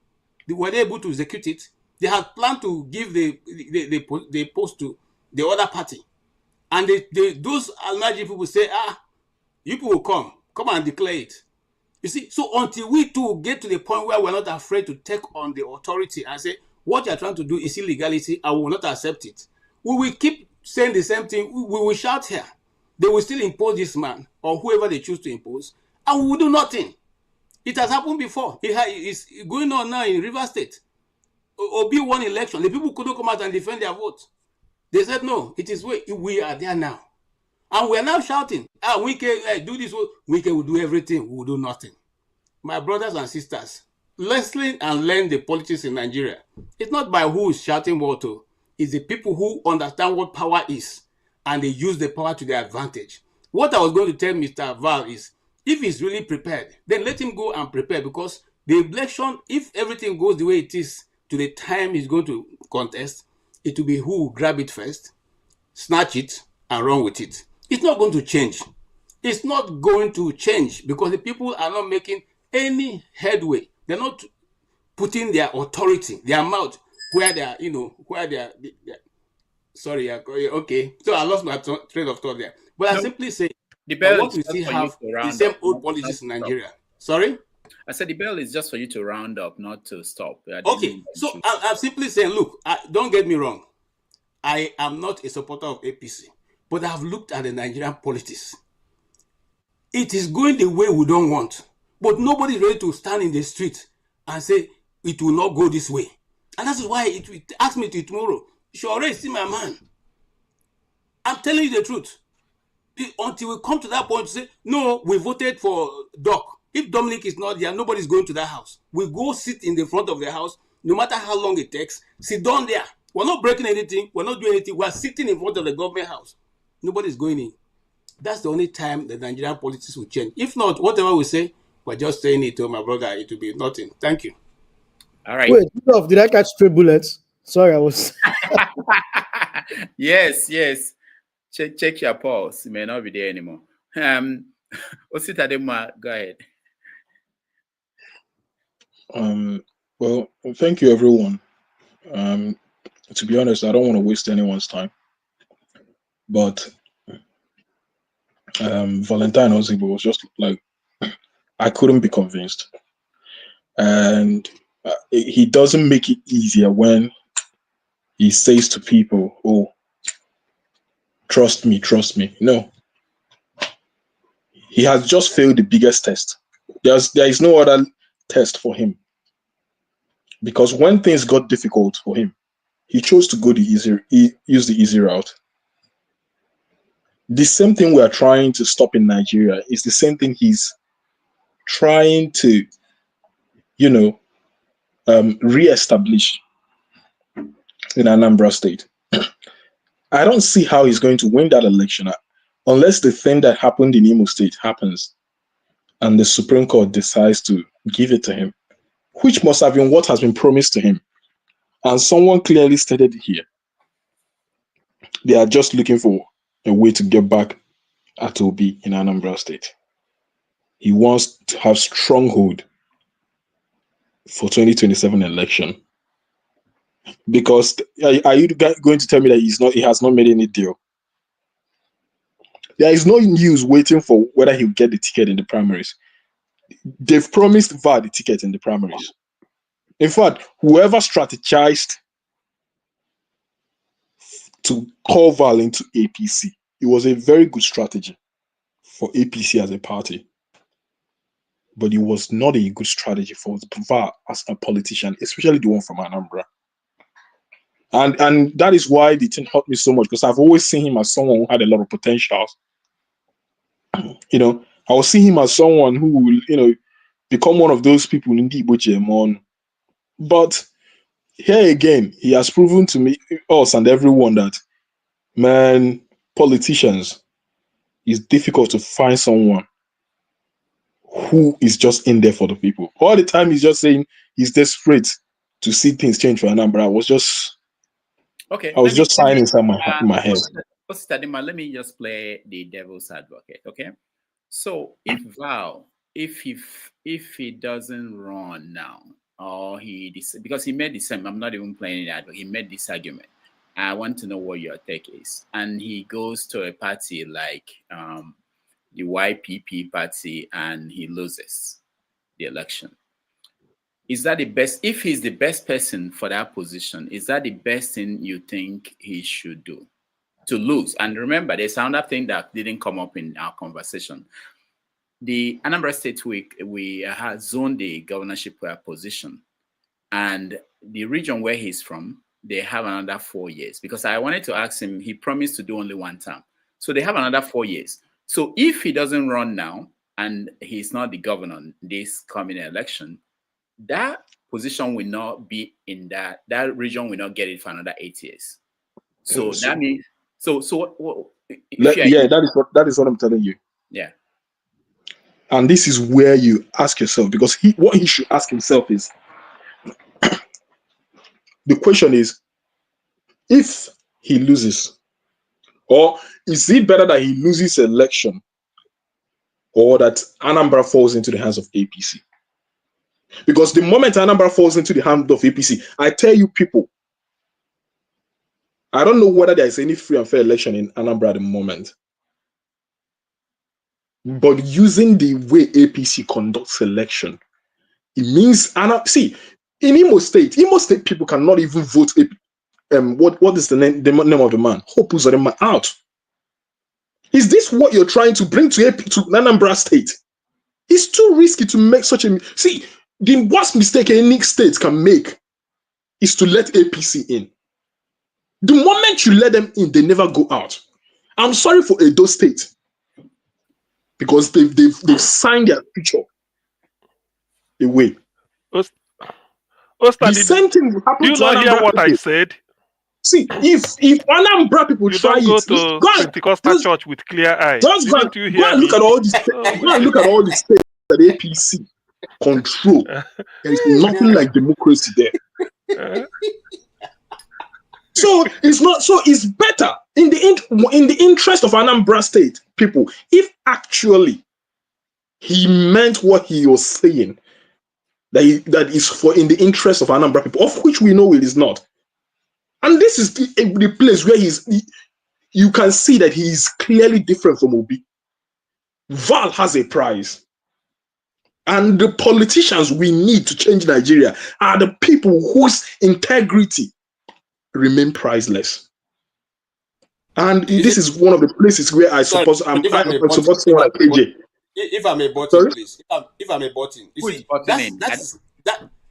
Speaker 10: Were they able to execute it? They had planned to give the post to the other party. And those Almaji people say, you people will come and declare it. You see, so until we too get to the point where we're not afraid to take on the authority and say, what you're trying to do is illegality, I will not accept it. We will keep saying the same thing. We will shout here. They will still impose this man or whoever they choose to impose, and we will do nothing. It has happened before. It's going on now in River State. Obi won election. The people couldn't come out and defend their vote. They said, no, it is we are there now. And we are now shouting, we can do this, we will do everything, we will do nothing. My brothers and sisters, listen and learn the politics in Nigeria. It's not by who is shouting what, it's the people who understand what power is and they use the power to their advantage. What I was going to tell Mr. Val is, if he's really prepared, then let him go and prepare, because the election, if everything goes the way it is to the time he's going to contest, it will be who will grab it first, snatch it, and run with it. It's not going to change. It's not going to change because the people are not making any headway. They're not putting their authority, their mouth, where they are, sorry, okay. So I lost my train of thought there. But I simply say,
Speaker 1: the bell
Speaker 10: what we still have the same old politics in Nigeria. Sorry?
Speaker 1: I said the bell is just for you to round up, not to stop.
Speaker 10: Okay, so I'm simply saying, look, don't get me wrong. I am not a supporter of APC, but I've looked at the Nigerian politics. It is going the way we don't want, but nobody is ready to stand in the street and say it will not go this way. And that's why it asked me to tomorrow. You should already see my man. I'm telling you the truth. Until we come to that point to say, no, we voted for Doc. If Dominic is not there, nobody's going to that house. We go sit in the front of the house, no matter how long it takes, sit down there. We're not breaking anything. We're not doing anything. We're sitting in front of the government house. Nobody's going in. That's the only time the Nigerian politics will change. If not, whatever we say, we're just saying it to my brother. It will be nothing. Thank you.
Speaker 1: All right.
Speaker 8: Wait, did I catch 3 bullets? Sorry, I was.
Speaker 1: Yes. Check your pulse. It may not be there anymore. Osita, go ahead.
Speaker 4: Well, thank you, everyone. To be honest, I don't want to waste anyone's time. But Valentine Ozigbo was just like, I couldn't be convinced. And he doesn't make it easier when he says to people, oh, trust me, trust me. No. He has just failed the biggest test. There is no other test for him. Because when things got difficult for him, he chose to go use the easy route. The same thing we are trying to stop in Nigeria is the same thing he's trying to, re-establish in Anambra State. I don't see how he's going to win that election unless the thing that happened in Imo State happens and the Supreme Court decides to give it to him, which must have been what has been promised to him. And someone clearly stated here, they are just looking for a way to get back at Obi in Anambra State. He wants to have stronghold for 2027 election. Because are you going to tell me that he has not made any deal? There is no news waiting for whether he'll get the ticket in the primaries. They've promised Val the ticket in the primaries. In fact, whoever strategized to call Val into APC, it was a very good strategy for APC as a party. But it was not a good strategy for Val as a politician, especially the one from Anambra. And that is why the thing hurt me so much, because I've always seen him as someone who had a lot of potential. I was seeing him as someone who will, become one of those people in the Igbo. But here again, he has proven to me, us and everyone, that, man, politicians, it's difficult to find someone who is just in there for the people. All the time he's just saying he's desperate to see things change for Anambra. I was just sighing inside my head.
Speaker 1: Let me just play the devil's advocate, okay? So if Val, if he doesn't run now, or because he made the same, I'm not even playing that, but he made this argument. I want to know what your take is. And he goes to a party like the YPP party and he loses the election. Is that the best? If he's the best person for that position, is that the best thing you think he should do? To lose. And remember, there's another thing that didn't come up in our conversation. The Anambra State Week, we have zoned the governorship position. And the region where he's from, they have another 4 years. Because I wanted to ask him, he promised to do only one term. So they have another 4 years. So if he doesn't run now, and he's not the governor in this coming election, that position will not be in that region will not get it for another 8 years. So that means
Speaker 4: that is what I'm telling you.
Speaker 1: Yeah.
Speaker 4: And this is where you ask yourself, because what he should ask himself is, the question is, if he loses, or is it better that he loses election, or that Anambra falls into the hands of APC? Because the moment Anambra falls into the hands of APC, I tell you people, I don't know whether there is any free and fair election in Anambra at the moment. But using the way APC conducts election, it means, in Imo State people cannot even vote. What is the name of the man? Hope Uzodinma out. Is this what you're trying to bring to Anambra State? It's too risky to make such a... See, the worst mistake any state can make is to let APC in. The moment you let them in, they never go out. I'm sorry for Edo State, because they've signed their future away. The same thing will happen to Anambra. Do you not hear what I said? See, if Anambra people try it,
Speaker 9: go to Pentecostal church with clear eyes.
Speaker 4: Just go and look at all these states that APC control. There is nothing like democracy there. So it's not. So it's better in the interest of Anambra State people, if actually he meant what he was saying, that is for in the interest of Anambra people, of which we know it is not. And this is the place where you can see that he is clearly different from Obi. Val has a prize. And the politicians we need to change Nigeria are the people whose integrity remain priceless. And this is one of the places where I suppose I'm supposed to like AJ.
Speaker 10: If I'm a button, please. If I'm a button, you see,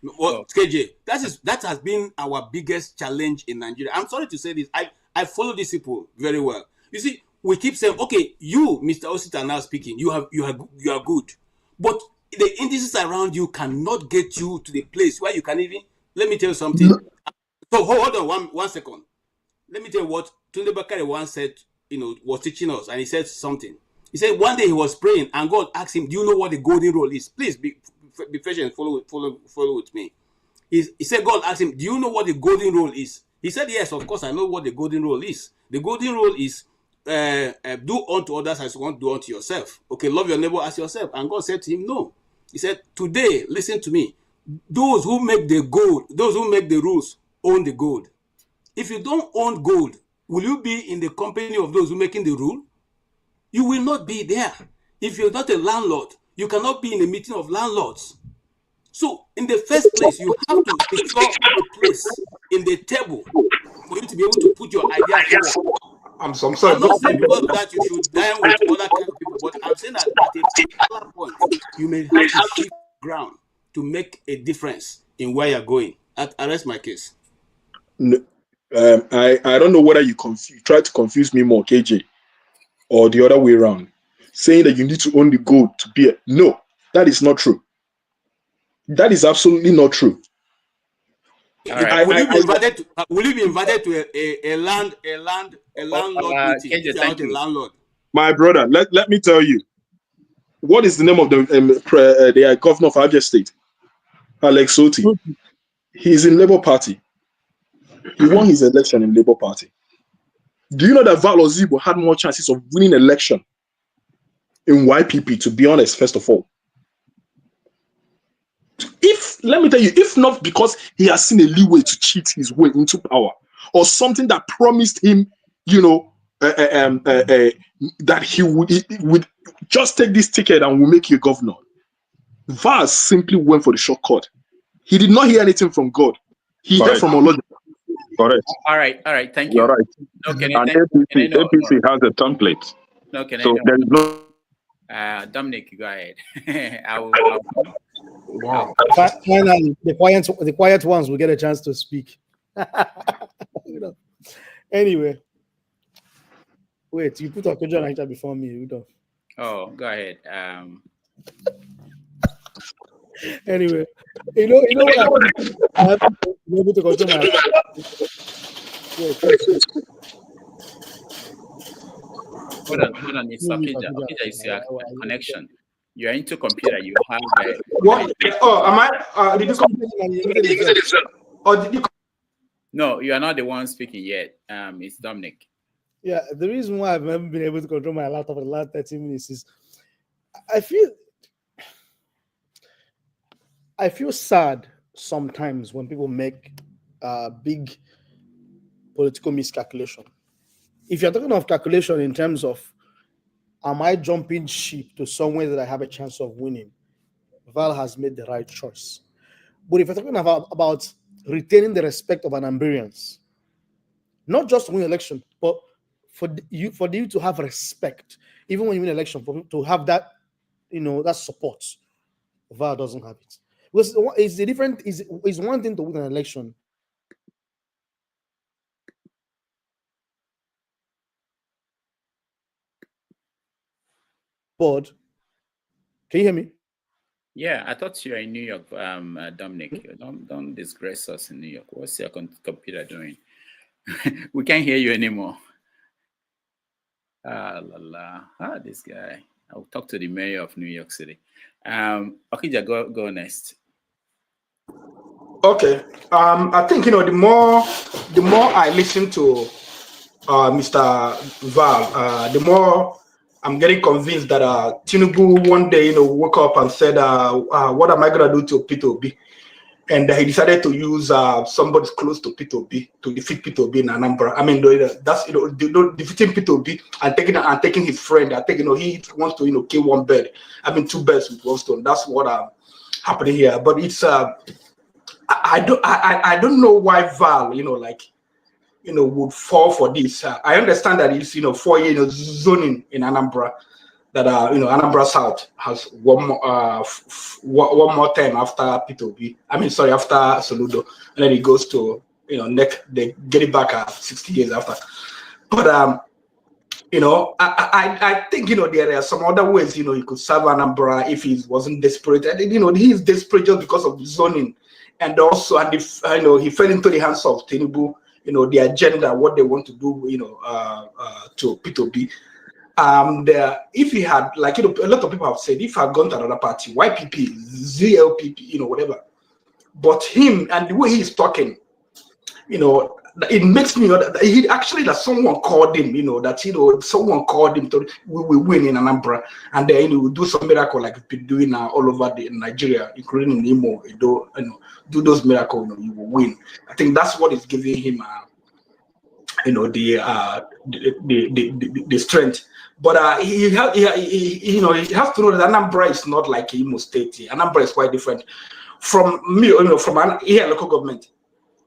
Speaker 10: KJ, that has been our biggest challenge in Nigeria. I'm sorry to say this. I follow these people very well. You see, we keep saying, okay, you, Mr. Osita, are now speaking. You are good, but the indices around you cannot get you to the place where you can even. Let me tell you something. So hold on one second. Let me tell you what Tunde Bakare once said. Was teaching us, and he said something. He said one day he was praying, and God asked him, "Do you know what the golden rule is?" Please be patient. Follow with me. He said God asked him, "Do you know what the golden rule is?" He said, "Yes, of course I know what the golden rule is. The golden rule is do unto others as you want to do unto yourself. Okay, love your neighbor as yourself." And God said to him, "No." He said, "Today, listen to me. Those who make the gold, those who make the rules, own the gold. If you don't own gold, will you be in the company of those who making the rule? You will not be there. If you're not a landlord, you cannot be in a meeting of landlords. So, in the first place, you have to secure a place in the table for you to be able to put your ideas forward.
Speaker 7: I'm sorry.
Speaker 10: I'm not saying because of that you should dine with other kinds of people, but I'm saying that at a particular point, you may have to shift ground to make a difference in where you're going. I rest my case.
Speaker 4: No, I don't know whether you try to confuse me more, KJ, or the other way around, saying that you need to own the gold to be no, that is not true. That is absolutely not true.
Speaker 10: Right. Will you be invited to a landlord meeting if you're not a landlord?
Speaker 4: My brother, let me tell you, what is the name of the governor of Abia State? Alex Soti. He's in Labour Party. He won his election in Labour Party. Do you know that Val Ozigbo had more chances of winning election in YPP, to be honest, first of all? Let me tell you, if not because he has seen a leeway to cheat his way into power, or something that promised him, that he would just take this ticket and will make you governor, Val simply went for the shortcut. He did not hear anything from God. He heard from Allah.
Speaker 20: Correct.
Speaker 1: All right. Thank you.
Speaker 20: You're right.
Speaker 1: No,
Speaker 20: and APC has a template.
Speaker 1: No,
Speaker 20: so there is no.
Speaker 1: Dominic, go ahead.
Speaker 8: Wow. Finally, the quiet ones will get a chance to speak. Anyway, wait, you put Okojo Naija before me, Rudolph.
Speaker 1: Oh, go ahead.
Speaker 8: Anyway, you know what I have to be able to control my.
Speaker 1: Hold on, it's Okija. Okija is your connection. You are into computer. You have
Speaker 7: what? Oh, am I? Did you come? Or did you?
Speaker 1: No, you are not the one speaking yet. It's Dominic.
Speaker 8: Yeah, the reason why I've never been able to control my laptop for the last 30 minutes is I feel sad sometimes when people make big political miscalculation. If you're talking of calculation in terms of, am I jumping ship to somewhere that I have a chance of winning? Val has made the right choice. But if you're talking about retaining the respect of Anambrians, not just to win election, but for you to have respect, even when you win election, for to have that, that support, Val doesn't have it. Because it's one thing to win an election. Board. Can you hear me?
Speaker 1: Yeah, I thought you were in New York, Dominic. Don't disgrace us in New York. What's your computer doing? We can't hear you anymore. This guy. I'll talk to the mayor of New York City. Okija, go next.
Speaker 7: Okay. I think the more I listen to Mr. Val, the more I'm getting convinced that Tinubu one day, woke up and said, "What am I gonna do to P2B?" And he decided to use somebody close to P2B to defeat P2B in Anambra. I mean, that's defeating P2B and taking his friend. I think he wants to kill one bird. I mean, two birds with one stone. That's what happening here. But it's I don't know why Val would fall for this. I understand that it's 4 years zoning in Anambra. That Anambra South has one more time after P2B. I mean, sorry, after Soludo, and then it goes to they get it back 60 years after. But I think there are some other ways he could serve Anambra if he wasn't desperate. And he is desperate just because of the zoning, and also if he fell into the hands of Tinubu. The agenda, what they want to do, to P2B. If he had, a lot of people have said, if he had gone to another party, YPP, ZLPP, whatever, but him and the way he's talking, it makes me that he actually that someone called him, someone called him to we win in Anambra, and then he will do some miracle like we've been doing now all over Nigeria, including in Imo, do those miracles, you will win. I think that's what is giving him, the strength. But he has to know that Anambra is not like Imo State. Anambra is quite different from me, from here local government.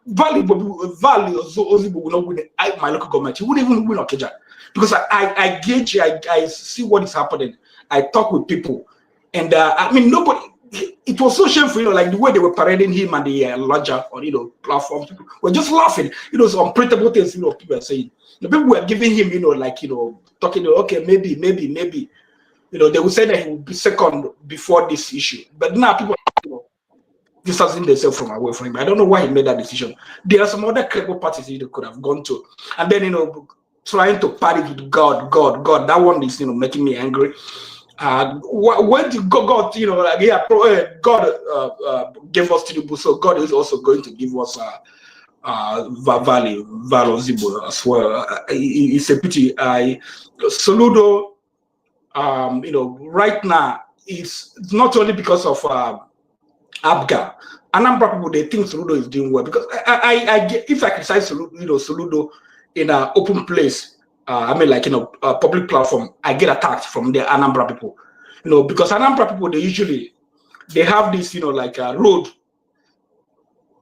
Speaker 7: Val Ozigbo will not win my local government. He wouldn't even win Okija because I gauge, I see what is happening. I talk with people, and I mean nobody. It was so shameful, like the way they were parading him and the lodger on platforms. People were just laughing. Some unprintable things people are saying. The people were giving him talking. Okay, maybe. They would say that he would be second before this issue, but now people distancing themselves from away from him. I don't know why he made that decision. There are some other credible parties he could have gone to, and then trying to party with God. That one is making me angry. When God, God gave us Tinubu, so God is also going to give us Val Ozigbo as well. It's a pity. Soludo, right now, it's not only because of Abga. Anambra people, they think Soludo is doing well because if I criticize Soludo in an open place, a public platform, I get attacked from the Anambra people, because Anambra people they have this road.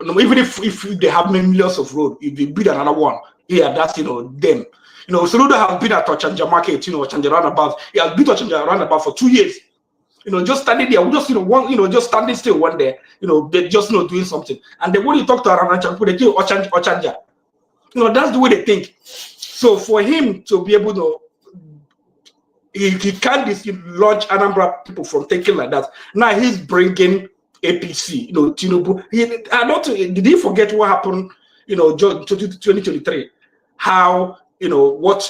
Speaker 7: Even if they have millions of road, if they build another one, that's them. Soludo has been at Ochanja Market, Ochanja roundabout. He has built Ochanja roundabout for 2 years. Just standing there, just standing still one day, they're just not doing something. And then when you talk to Aranacha people, they do Ochanja. That's the way they think. So for him to be able to, he can't launch Anambra people from thinking like that. Now he's bringing APC, Tinubu. Did he forget what happened, 2023? How, what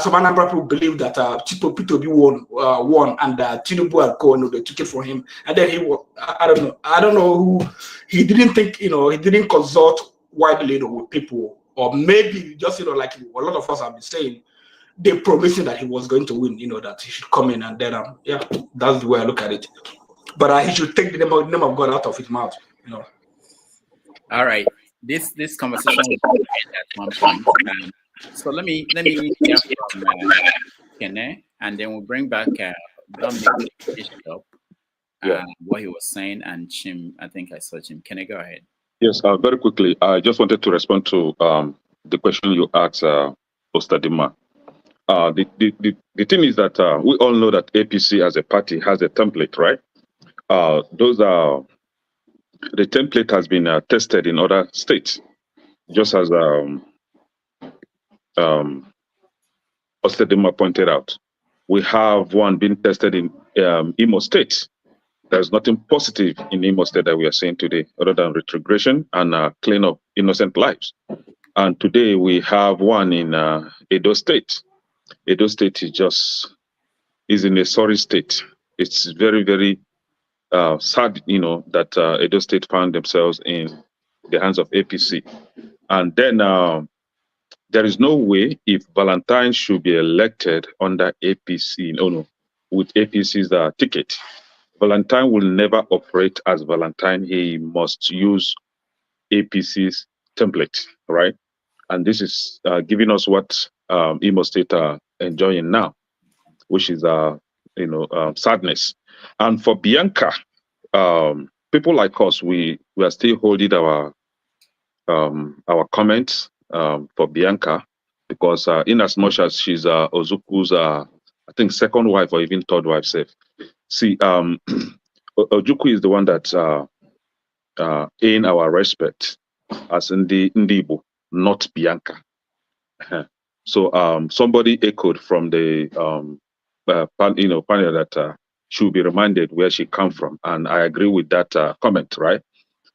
Speaker 7: some Anambra people believe that P2B won and Tinubu and co, they took it from him. And then I don't know who, he didn't think, he didn't consult widely with people. Or maybe just, like a lot of us have been saying, they promising that he was going to win, that he should come in and then, that's the way I look at it. But he should take the name of God out of his mouth,
Speaker 1: All right. This conversation will end at one point. So let me hear from Kene, and then we'll bring back Dominic Bishop, what he was saying, and Chim. I think I saw Chim. Kene, go ahead.
Speaker 20: Yes, very quickly. I just wanted to respond to the question you asked, Ostadima. The thing is that we all know that APC as a party has a template, right? The template has been tested in other states, just as Ostadima pointed out. We have one being tested in Imo State. There's nothing positive in Imo State that we are seeing today, other than retrogression and clean up innocent lives. And today we have one in Edo State. Edo State is in a sorry state. It's very, very sad, that Edo State found themselves in the hands of APC. And then there is no way if Valentine should be elected under APC, with APC's ticket. Valentine will never operate as Valentine. He must use APC's template, right? And this is giving us what Imo State are enjoying now, which is sadness. And for Bianca, people like us, we are still holding our comments for Bianca, because in as much as she's Ozuku's, I think, second wife or even third wife, safe. See, Ojuku is the one that in our respect as Ndibo, not Bianca. So somebody echoed from the panel that she will be reminded where she come from, and I agree with that comment, right?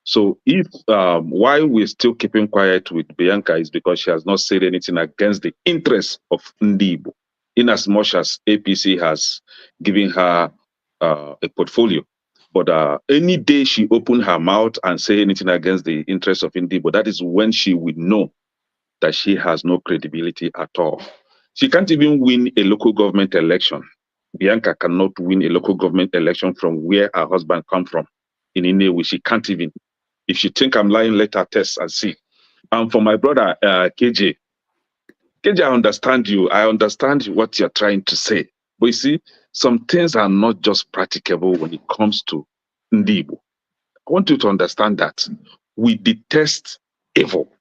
Speaker 20: So if why we're still keeping quiet with Bianca is because she has not said anything against the interests of Ndibo, in as much as APC has given her a portfolio. But any day she open her mouth and say anything against the interests of Ndibo, that is when she would know that she has no credibility at all. She can't even win a local government election. Bianca cannot win a local government election from where her husband come from. In Inewi, she can't even. If she think I'm lying, let her test and see. And for my brother, KJ, I understand you. I understand what you're trying to say. But you see, some things are not just practicable when it comes to Ndibo. I want you to understand that we detest evil.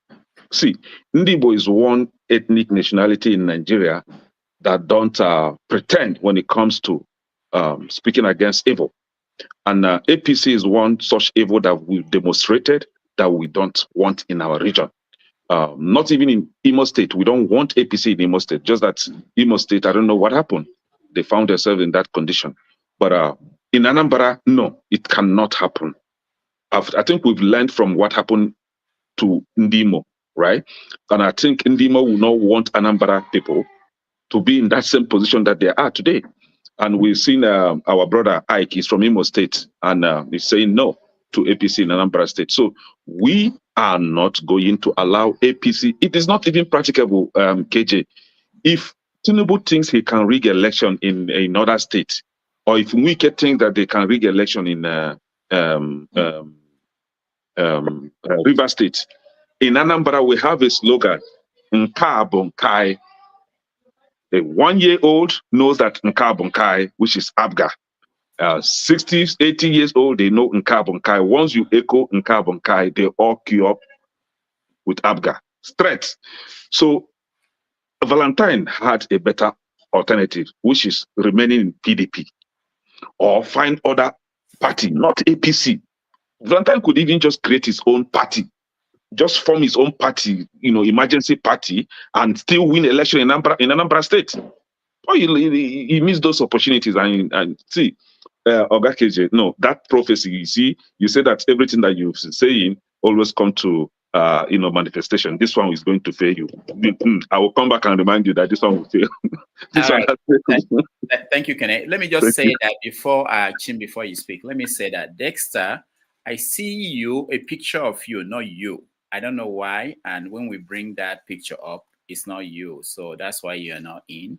Speaker 20: See, Ndibo is one ethnic nationality in Nigeria that don't pretend when it comes to speaking against evil. And APC is one such evil that we've demonstrated that we don't want in our region. Not even in Imo State. We don't want APC in Imo State. Just that Imo State, I don't know what happened. They found themselves in that condition. But in Anambra, no, it cannot happen. I think we've learned from what happened to Ndimo, right? And I think Ndimo will not want Anambra people to be in that same position that they are today. And we've seen our brother Ike is from Imo State, and he's saying no to APC in Anambra State. So we are not going to allow APC. It is not even practicable, KJ. If Tinubu thinks he can rig election in another state, or if Wike thinks that they can rig election in River State, in Anambra we have a slogan, Nka Bonkai. A 1-year-old knows that Nka Bonkai, which is Abga. 60, 80 years old, they know Nka Bonkai. Once you echo Nka Bonkai, they all queue up with Abga. Straight. So Valentine had a better alternative, which is remaining in PDP or find other party, not APC. Valentine could even just create his own party, just form his own party, emergency party, and still win election in Anambra State. Oh, he missed those opportunities. And see, Oga KJ, no, that prophecy, you see, you say that everything that you're saying always come to manifestation. This one is going to fail you. I will come back and remind you that this one will fail.
Speaker 1: Thank you, Kenneth. Let me just say that before Chim, before you speak, let me say that Dexter, I see you, a picture of you, not you. I don't know why. And when we bring that picture up, it's not you. So that's why you're not in.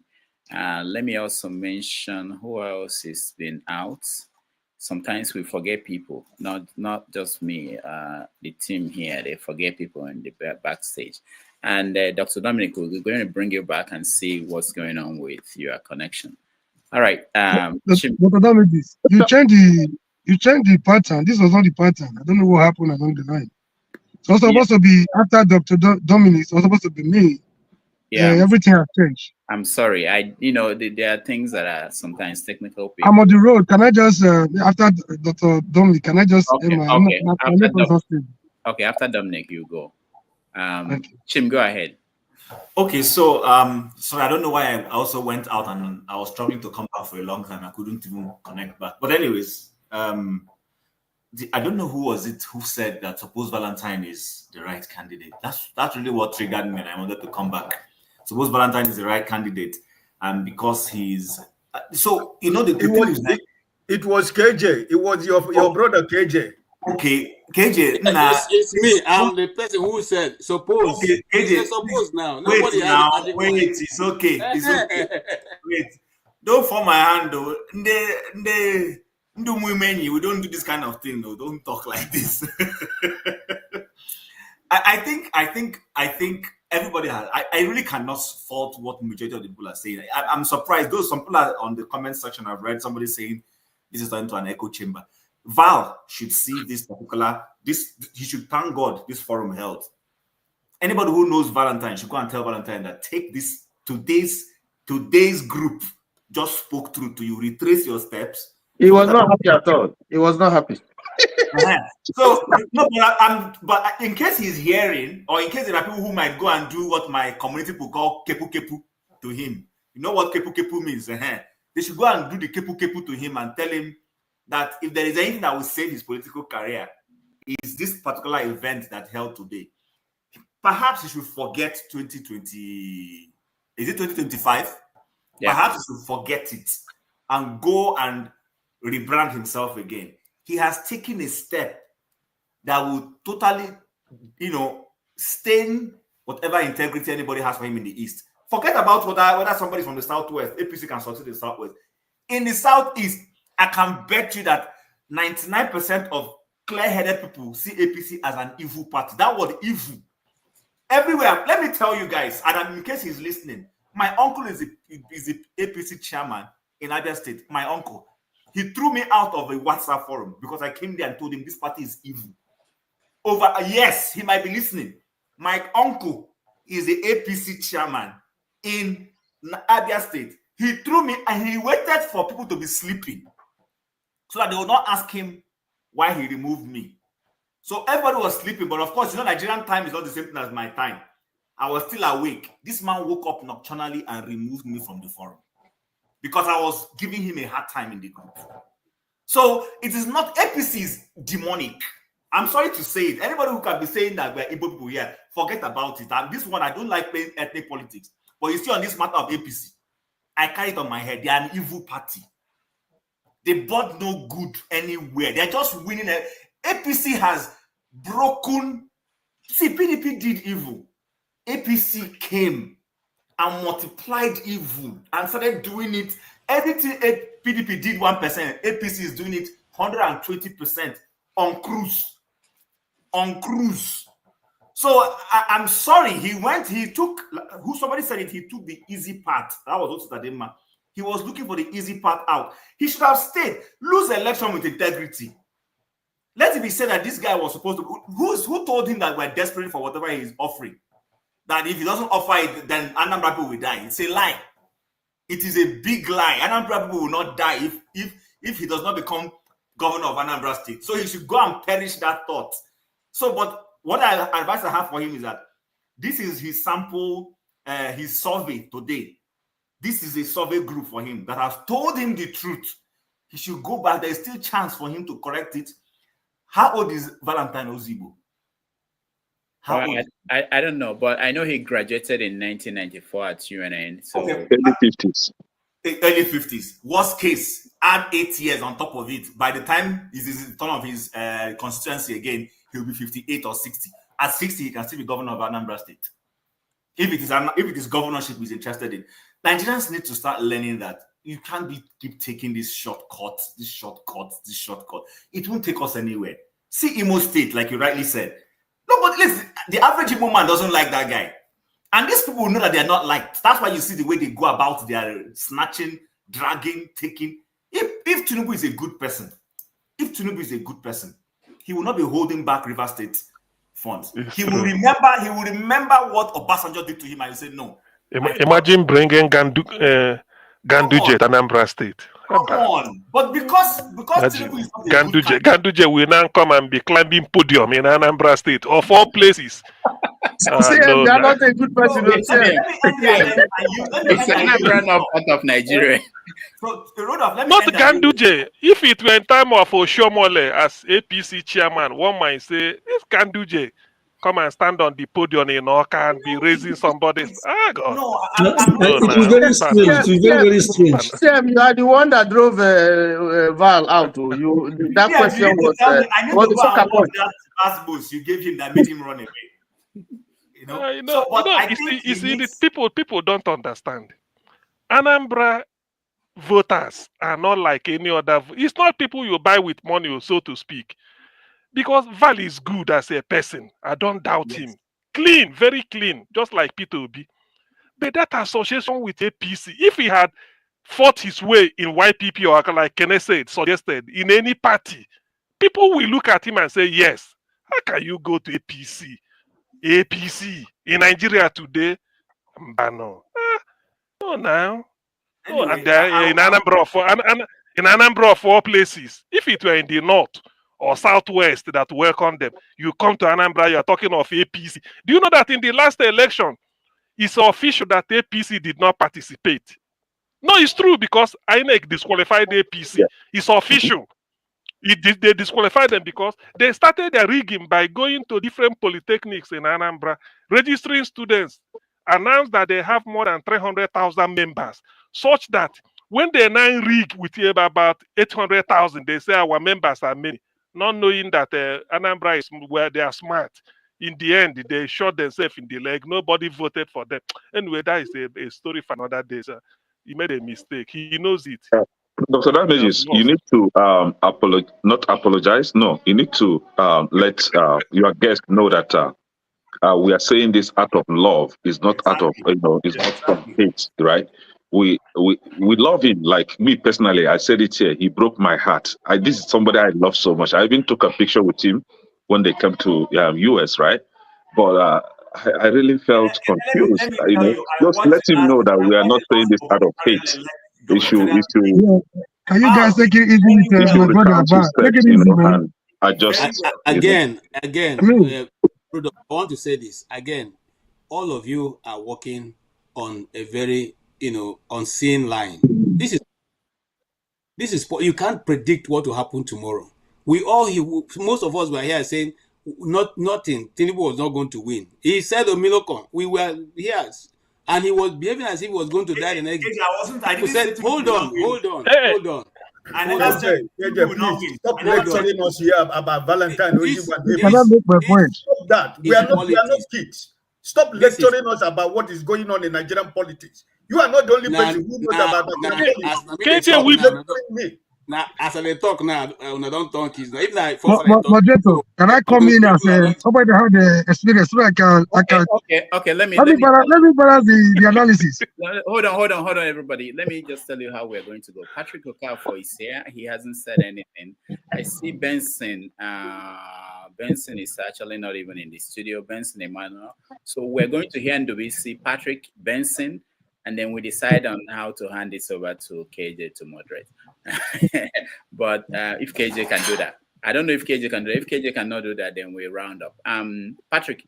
Speaker 1: Let me also mention who else has been out. Sometimes we forget people, not just me, the team here, they forget people in the backstage. And Dr. Dominic, we're going to bring you back and see what's going on with your connection. All right.
Speaker 6: Dr. Dominic, you changed the pattern. This was not the pattern. I don't know what happened along the line. It was supposed to be after Dr. Dominic. It was supposed to be me. Yeah, everything has changed.
Speaker 1: I'm sorry. There are things that are sometimes technical. People.
Speaker 6: I'm on the road. Can I just after Dr. Dominic? Can I just?
Speaker 1: Okay, after Dominic, you go. Chim, go ahead.
Speaker 15: Okay, so sorry, I don't know why I also went out and I was struggling to come back for a long time. I couldn't even connect back. But anyways, I don't know who was it who said that suppose Valentine is the right candidate. That's really what triggered me, and I wanted to come back. Suppose Valentine is the right candidate, and because he's so the
Speaker 18: it was KJ. It was your brother KJ.
Speaker 15: Okay, KJ.
Speaker 10: It's me. I'm the person who said suppose.
Speaker 15: Okay, KJ.
Speaker 10: Suppose now.
Speaker 15: Wait now. Wait. It's okay. It's okay. Wait. Don't form my hand though. We don't do this kind of thing, though. Don't talk like this. I think everybody has. I really cannot fault what majority of the people are saying. I'm surprised. Though some people are on the comment section. I've read somebody saying this is turning to an echo chamber. Val should see this particular. He should thank God this forum held. Anybody who knows Valentine should go and tell Valentine that take this today's group just spoke through to you. Retrace your steps.
Speaker 19: He was not happy at all. He was not happy.
Speaker 15: So no, but in case he's hearing, or in case there are people who might go and do what my community people call kepu kepu to him. You know what kepu kepu means? They should go and do the kepu kepu to him and tell him that if there is anything that will save his political career, is this particular event that held today. Perhaps he should forget 2020. Is it 2025? Yeah. Perhaps he should forget it and go and rebrand himself again. He has taken a step that will totally, stain whatever integrity anybody has for him in the East. Forget about whether somebody from the Southwest, APC can succeed in the Southwest. In the Southeast, I can bet you that 99% of clear-headed people see APC as an evil party. That word evil. Everywhere. Let me tell you guys, and in case he's listening, my uncle is the APC chairman in Anambra State. My uncle. He threw me out of a WhatsApp forum because I came there and told him this party is evil. Yes, he might be listening. My uncle is the APC chairman in Anambra State. He threw me and he waited for people to be sleeping so that they would not ask him why he removed me. So everybody was sleeping, but of course, Nigerian time is not the same thing as my time. I was still awake. This man woke up nocturnally and removed me from the forum because I was giving him a hard time in the group. So it is not APC's demonic. I'm sorry to say it. Anybody who can be saying that we're Igbo people here, forget about it. And this one, I don't like playing ethnic politics. But you see on this matter of APC, I carry it on my head. They are an evil party. They brought no good anywhere. They're just winning. APC has broken. See, PDP did evil. APC came and multiplied evil and started doing it. Everything PDP did 1%, APC is doing it 120% on cruise. On cruise. So I'm sorry, somebody said it, he took the easy part. That was also Tadema. He was looking for the easy part out. He should have stayed, lose the election with integrity. Let it be said that this guy was supposed to. Who told him that we're desperate for whatever he's offering? That if he doesn't offer it, then Anambra people will die. It's a lie. It is a big lie. Anambra people will not die if he does not become governor of Anambra State. So he should go and perish that thought. So, but what advice I have for him is that this is his sample, his survey today. This is a survey group for him that has told him the truth. He should go back. There is still chance for him to correct it. How old is Valentine Ozigbo?
Speaker 1: I don't know, but I know he graduated in 1994 at UNN. So
Speaker 20: okay. Early 50s.
Speaker 15: Early 50s. Worst case, add 8 years on top of it. By the time it is the turn of his constituency again, he'll be 58 or 60. At 60, he can still be governor of Anambra State. If it is governorship he's interested in. Nigerians need to start learning that you can't keep taking this shortcut. It won't take us anywhere. See Imo State, like you rightly said. No, but listen, the average Igbo man doesn't like that guy. And these people know that they're not liked. That's why you see the way they go about their snatching, dragging, taking. If Tinubu is a good person, he will not be holding back River State funds. He will remember what Obasanjo did to him and he said no.
Speaker 9: Imagine bringing Ganduje to Anambra State.
Speaker 15: Come on. But because Tinubu is not
Speaker 9: Ganduje will now come and be climbing podium in Anambra State of all places.
Speaker 19: They are not a good person.
Speaker 1: It's Anambra not part of Nigeria.
Speaker 9: Not Ganduje. If it were in time of Oshomole as APC chairman, one might say, this Ganduje come and stand on the podium in Oka and be raising somebody. God.
Speaker 11: No, it was very strange. It was very strange.
Speaker 19: Sam, you are the one that drove Val out. That question was the soccer point.
Speaker 15: Last boost you gave him that made him run away.
Speaker 9: People don't understand. Anambra voters are not like any other. It's not people you buy with money, so to speak. Because Val is good as a person. I don't doubt him. Clean, very clean, just like Peter Obi. But that association with APC, if he had fought his way in YPP or like Kenneth said, suggested, in any party, people will look at him and say, yes, how can you go to APC? APC in Nigeria today? No. No, now. No, and in Anambra of all places, if it were in the north or southwest that welcome them, you come to Anambra, you are talking of APC. Do you know that in the last election, it's official that APC did not participate? No, it's true because INEC disqualified APC. Yeah. It's official. They disqualified them because they started their rigging by going to different polytechnics in Anambra, registering students, announced that they have more than 300,000 members, such that when they now rig with about 800,000, they say our members are many, not knowing that Anambra is where they are smart. In the end, they shot themselves in the leg. Nobody voted for them. Anyway, that is a story for another day. So he made a mistake. He knows it.
Speaker 20: Dr. Damages, you need to not apologize. No, you need to let your guest know that we are saying this out of love. It's not out of it's not from hate, right? We love him. Like me personally, I said it here. He broke my heart. This is somebody I love so much. I even took a picture with him when they came to US, right? But I really felt confused. Just let him know that we are not saying this out of hate. Issue.
Speaker 6: Can you guys take it easy with my brother? Take it easy, man.
Speaker 10: Again, I want to say this again. All of you are working on a very unseen line. This is you can't predict what will happen tomorrow. Most of us were here saying nothing. Tinubu was not going to win. He said Omilokon. We were here. And he was behaving as if he was going to die the next day. He said, hold on.
Speaker 18: And stop lecturing us here about Valentine.
Speaker 6: Can I make my point?
Speaker 18: Stop that. We are not kids. Stop lecturing us about what is going on in Nigerian politics. You are not the only person who knows about that.
Speaker 10: Now, as I talk now, I don't talk.
Speaker 6: Moderator, can I come in as somebody that have the experience so I can?
Speaker 1: Okay. Let me
Speaker 6: balance the analysis.
Speaker 1: Hold on, everybody. Let me just tell you how we're going to go. Patrick Okafor is here. He hasn't said anything. I see Benson. Benson is actually not even in the studio. Benson Emmanuel. So we're going to hear NWC, Patrick, Benson, and then we decide on how to hand this over to KJ to moderate. But if KJ can do that, I don't know if KJ can do it. If KJ cannot do that, then we round up. Patrick,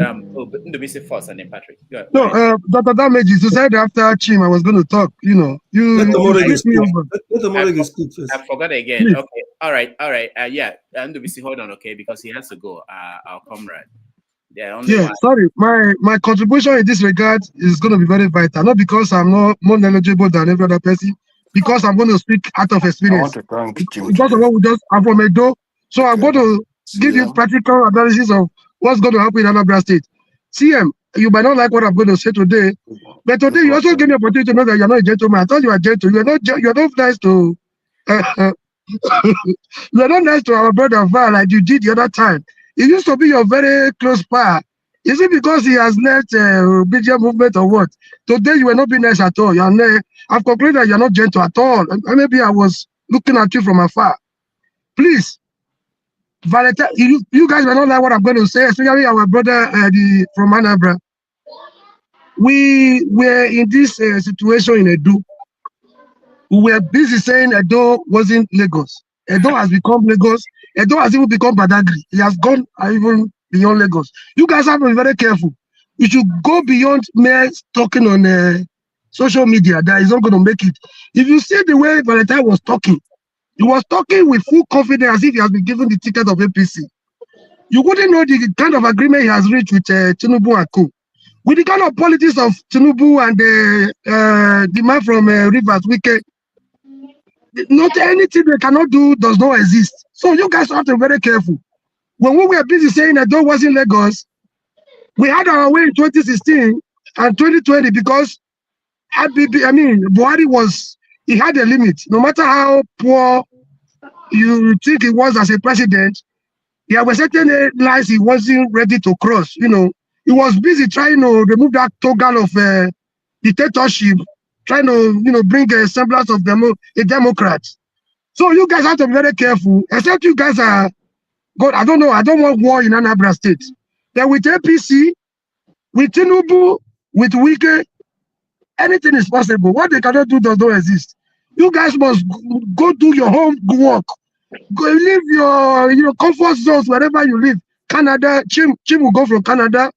Speaker 1: NWC first, and then Patrick. Go ahead.
Speaker 6: No, Dr. Damages, you said after Chim, I was going to talk. Let
Speaker 11: the moderator speak first.
Speaker 1: I forgot again. Please. Okay, all right. Yeah, NWC, hold on, okay, because he has to go. Our comrade.
Speaker 6: Sorry. My contribution in this regard is going to be very vital. Not because I'm not more knowledgeable than every other person, because I'm going to speak out of experience. Because of what we just have from Edo. So I'm going to give you practical analysis of what's going to happen in Anambra State. CM, you might not like what I'm going to say today, but today you also give me an opportunity to know that you're not a gentleman. I thought you are gentle. You're not nice to you're not nice to our brother Val like you did the other time. He used to be your very close pal. Is it because he has left BGM movement or what? Today you will not be nice at all. I've concluded that you're not gentle at all. Maybe I was looking at you from afar. Please, Valentine, you guys will not like what I'm going to say, especially our brother from Anambra. We were in this situation in Edo. We were busy saying Edo wasn't Lagos. Edo has become Lagos. Edo has even become Badagry. He has gone even beyond Lagos. You guys have to be very careful. You should go beyond mere talking on social media. That is not going to make it. If you see the way Valentine was talking, he was talking with full confidence as if he has been given the ticket of APC. You wouldn't know the kind of agreement he has reached with Tinubu and Co. With the kind of politics of Tinubu and the man from Rivers, not anything they cannot do does not exist. So you guys have to be very careful. When we were busy saying that Edo was in Lagos, we had our way in 2016 and 2020 because Buhari was
Speaker 12: he had a limit. No matter how poor you think he was as a president, there were certain lines he wasn't ready to cross. You know, he was busy trying to remove that togal of dictatorship, trying to, you know, bring a semblance of a Democrat. So you guys have to be very careful, except you guys are good. I don't know. I don't want war in Anambra State. Then with APC, with Tinubu, with Wike, anything is possible. What they cannot do does not exist. You guys must go do your homework. Go live your comfort zones wherever you live. Canada, Chim will go from Canada.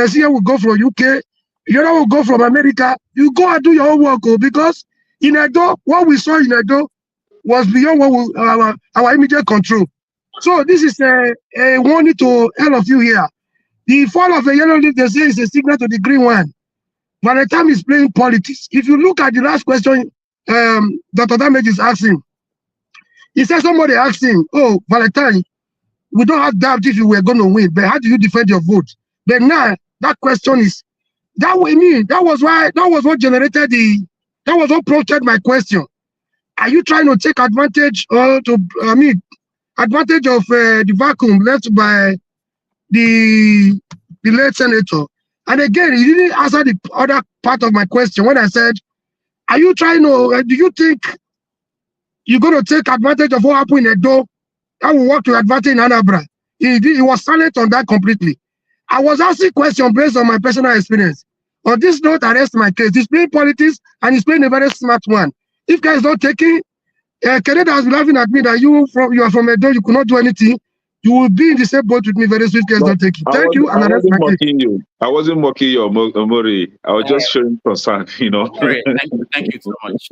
Speaker 12: Sia will go from UK. Yoda will go from America. You go and do your homework, because in Edo, what we saw in Edo was beyond what our immediate control. So this is a warning to all of you here. The fall of a yellow leaf, they say, is a signal to the green one. By the time he's playing politics, if you look at the last question Dr. Damage is asking, he said somebody asked him, oh, Valentine, we don't have doubt if you were going to win, but how do you defend your vote? But now, that question is, that was what generated that was what prompted my question. Are you trying to take advantage advantage of the vacuum left by the late senator? And again, he didn't answer the other part of my question when I said, are you trying to, do you think you're going to take advantage of what happened in Edo that will work to advantage in Anambra? He was silent on that completely. I was asking questions based on my personal experience. On this note, I rest my case. He's playing politics and he's playing a very smart one. If guys don't take it, Canada has been laughing at me that you are from Edo, you could not do anything. You will be in the same boat with me very soon if guys don't take it. Thank you. And I wasn't
Speaker 20: mocking you. I wasn't mocking you, Omori. I was just showing concern, you know.
Speaker 1: Great. Thank you so much.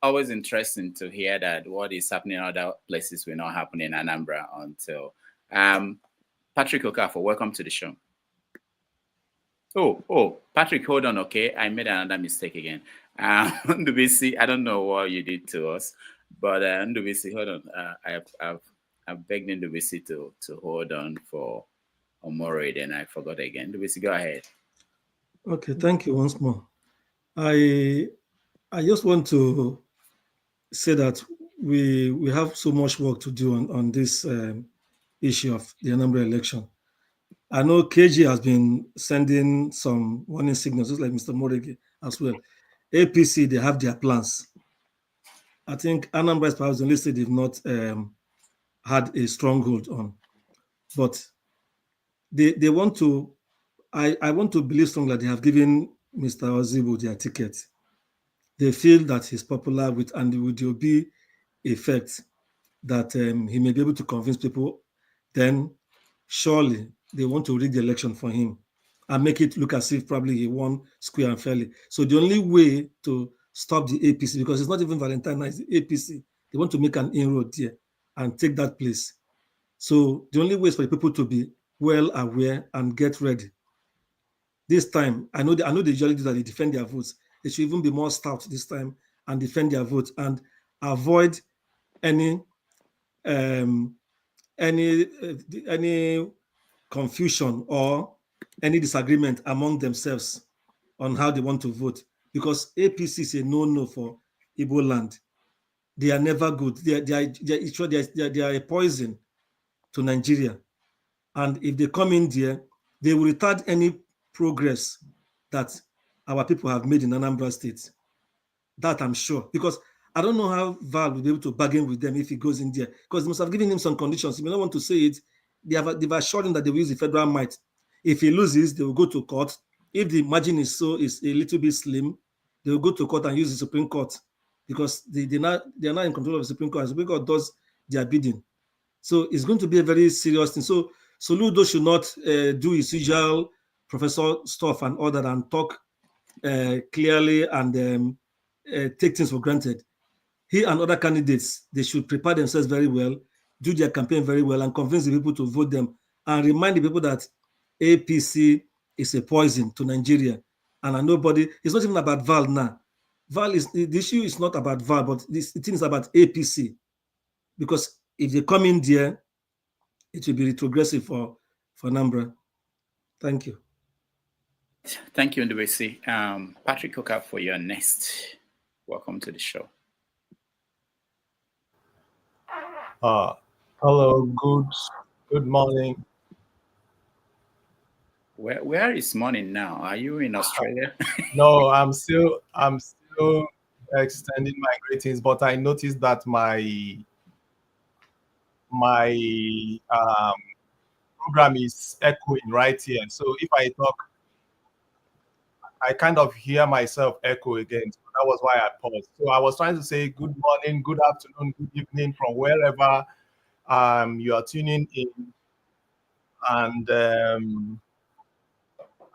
Speaker 1: Always interesting to hear that what is happening in other places will not happen in Anambra until. Patrick Okafor, welcome to the show. Oh, Patrick, hold on, okay? I made another mistake again. Ndubisi, I don't know what you did to us, but Ndubisi, hold on. I've begged Ndubisi to hold on for Omori, then I forgot again. Ndubisi, go ahead.
Speaker 11: Okay, thank you once more. I just want to say that we have so much work to do on this issue of the Anambra election. I know KG has been sending some warning signals, just like Mr. Moregi as well. APC, they have their plans. I think Anambra is perhaps the only state they've not had a stronghold on. But they want to, I want to believe strongly that they have given Mr. Ozigbo their ticket. They feel that he's popular with the Obi effect, that he may be able to convince people. Then surely they want to rig the election for him and make it look as if probably he won square and fairly. So the only way to stop the APC, because it's not even Valentine, it's the APC, they want to make an inroad here and take that place. So the only way is for the people to be well aware and get ready. This time, I know they usually do that, they defend their votes. They should even be more stout this time and defend their votes and avoid any confusion or any disagreement among themselves on how they want to vote, because APC is a no-no for Igbo land. They are never good. They are a poison to Nigeria, and if they come in there, they will retard any progress that our people have made in Anambra State. That I'm sure, because I don't know how Val will be able to bargain with them if he goes in there, because they must have given him some conditions. He may not want to say it. They've assured him that they will use the federal might. If he loses, they will go to court. If the margin is a little bit slim, they will go to court and use the Supreme Court, because they are not in control of the Supreme Court. The Supreme Court does their bidding. So it's going to be a very serious thing. So Soludo should not do his usual professor stuff and all that and talk clearly and take things for granted. He and other candidates, they should prepare themselves very well, do their campaign very well, and convince the people to vote them, and remind the people that APC is a poison to Nigeria. And nobody, it's not even about Val now. The issue is not about Val, but the thing is about APC. Because if they come in there, it will be retrogressive for Anambra. Thank you.
Speaker 1: Thank you, Ndubisi. Patrick Okafor, you're next. Welcome to the show.
Speaker 21: Hello, good morning.
Speaker 1: Where is morning now? Are you in Australia?
Speaker 21: No, I'm still extending my greetings, but I noticed that my program is echoing right here. So if I talk, I kind of hear myself echo again. So that was why I paused. So I was trying to say good morning, good afternoon, good evening from wherever you are tuning in. And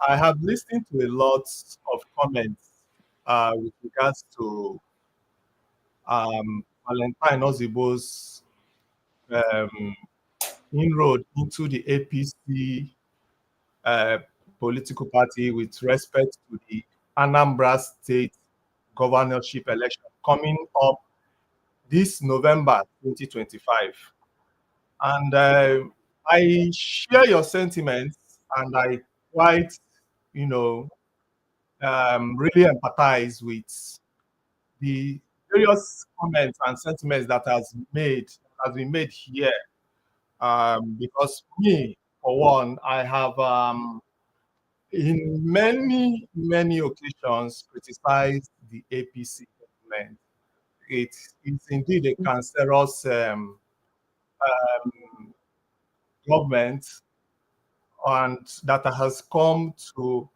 Speaker 21: I have listened to a lot of comments with regards to Valentine Ozigbo's inroad into the APC political party with respect to the Anambra State governorship election coming up this November 2025. And I share your sentiments, and I quite, really empathize with the various comments and sentiments that has been made here. Because me, for one, I have in many occasions criticized the APC government. It is indeed a cancerous government, and that has come to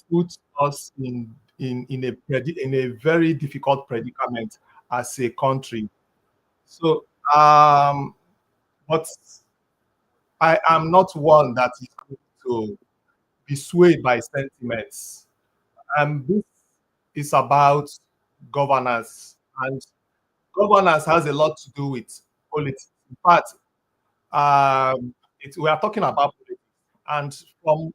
Speaker 21: put us in a very difficult predicament as a country. So but I am not one that is going to be swayed by sentiments. This is about governance, and governance has a lot to do with politics. In fact, we are talking about politics, and from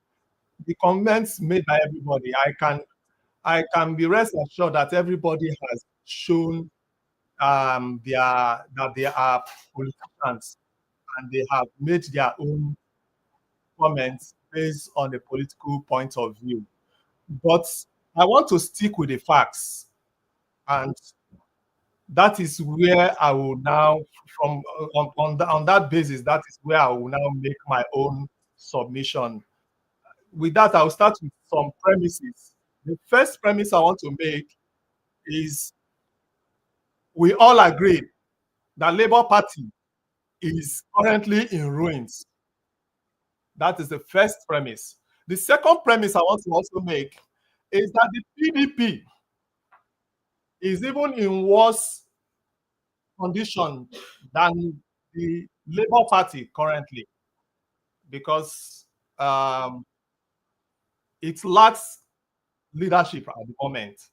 Speaker 21: the comments made by everybody, I can be rest assured that everybody has shown that they are politicians, and they have made their own comments based on a political point of view. But I want to stick with the facts, and that is where I will now, from on that basis, that is where I will now make my own submission. With that, I'll start with some premises. The first premise I want to make is we all agree that Labour Party is currently in ruins. That is the first premise. The second premise I want to also make is that the PDP is even in worse condition than the Labour Party currently, because it lacks leadership at the moment.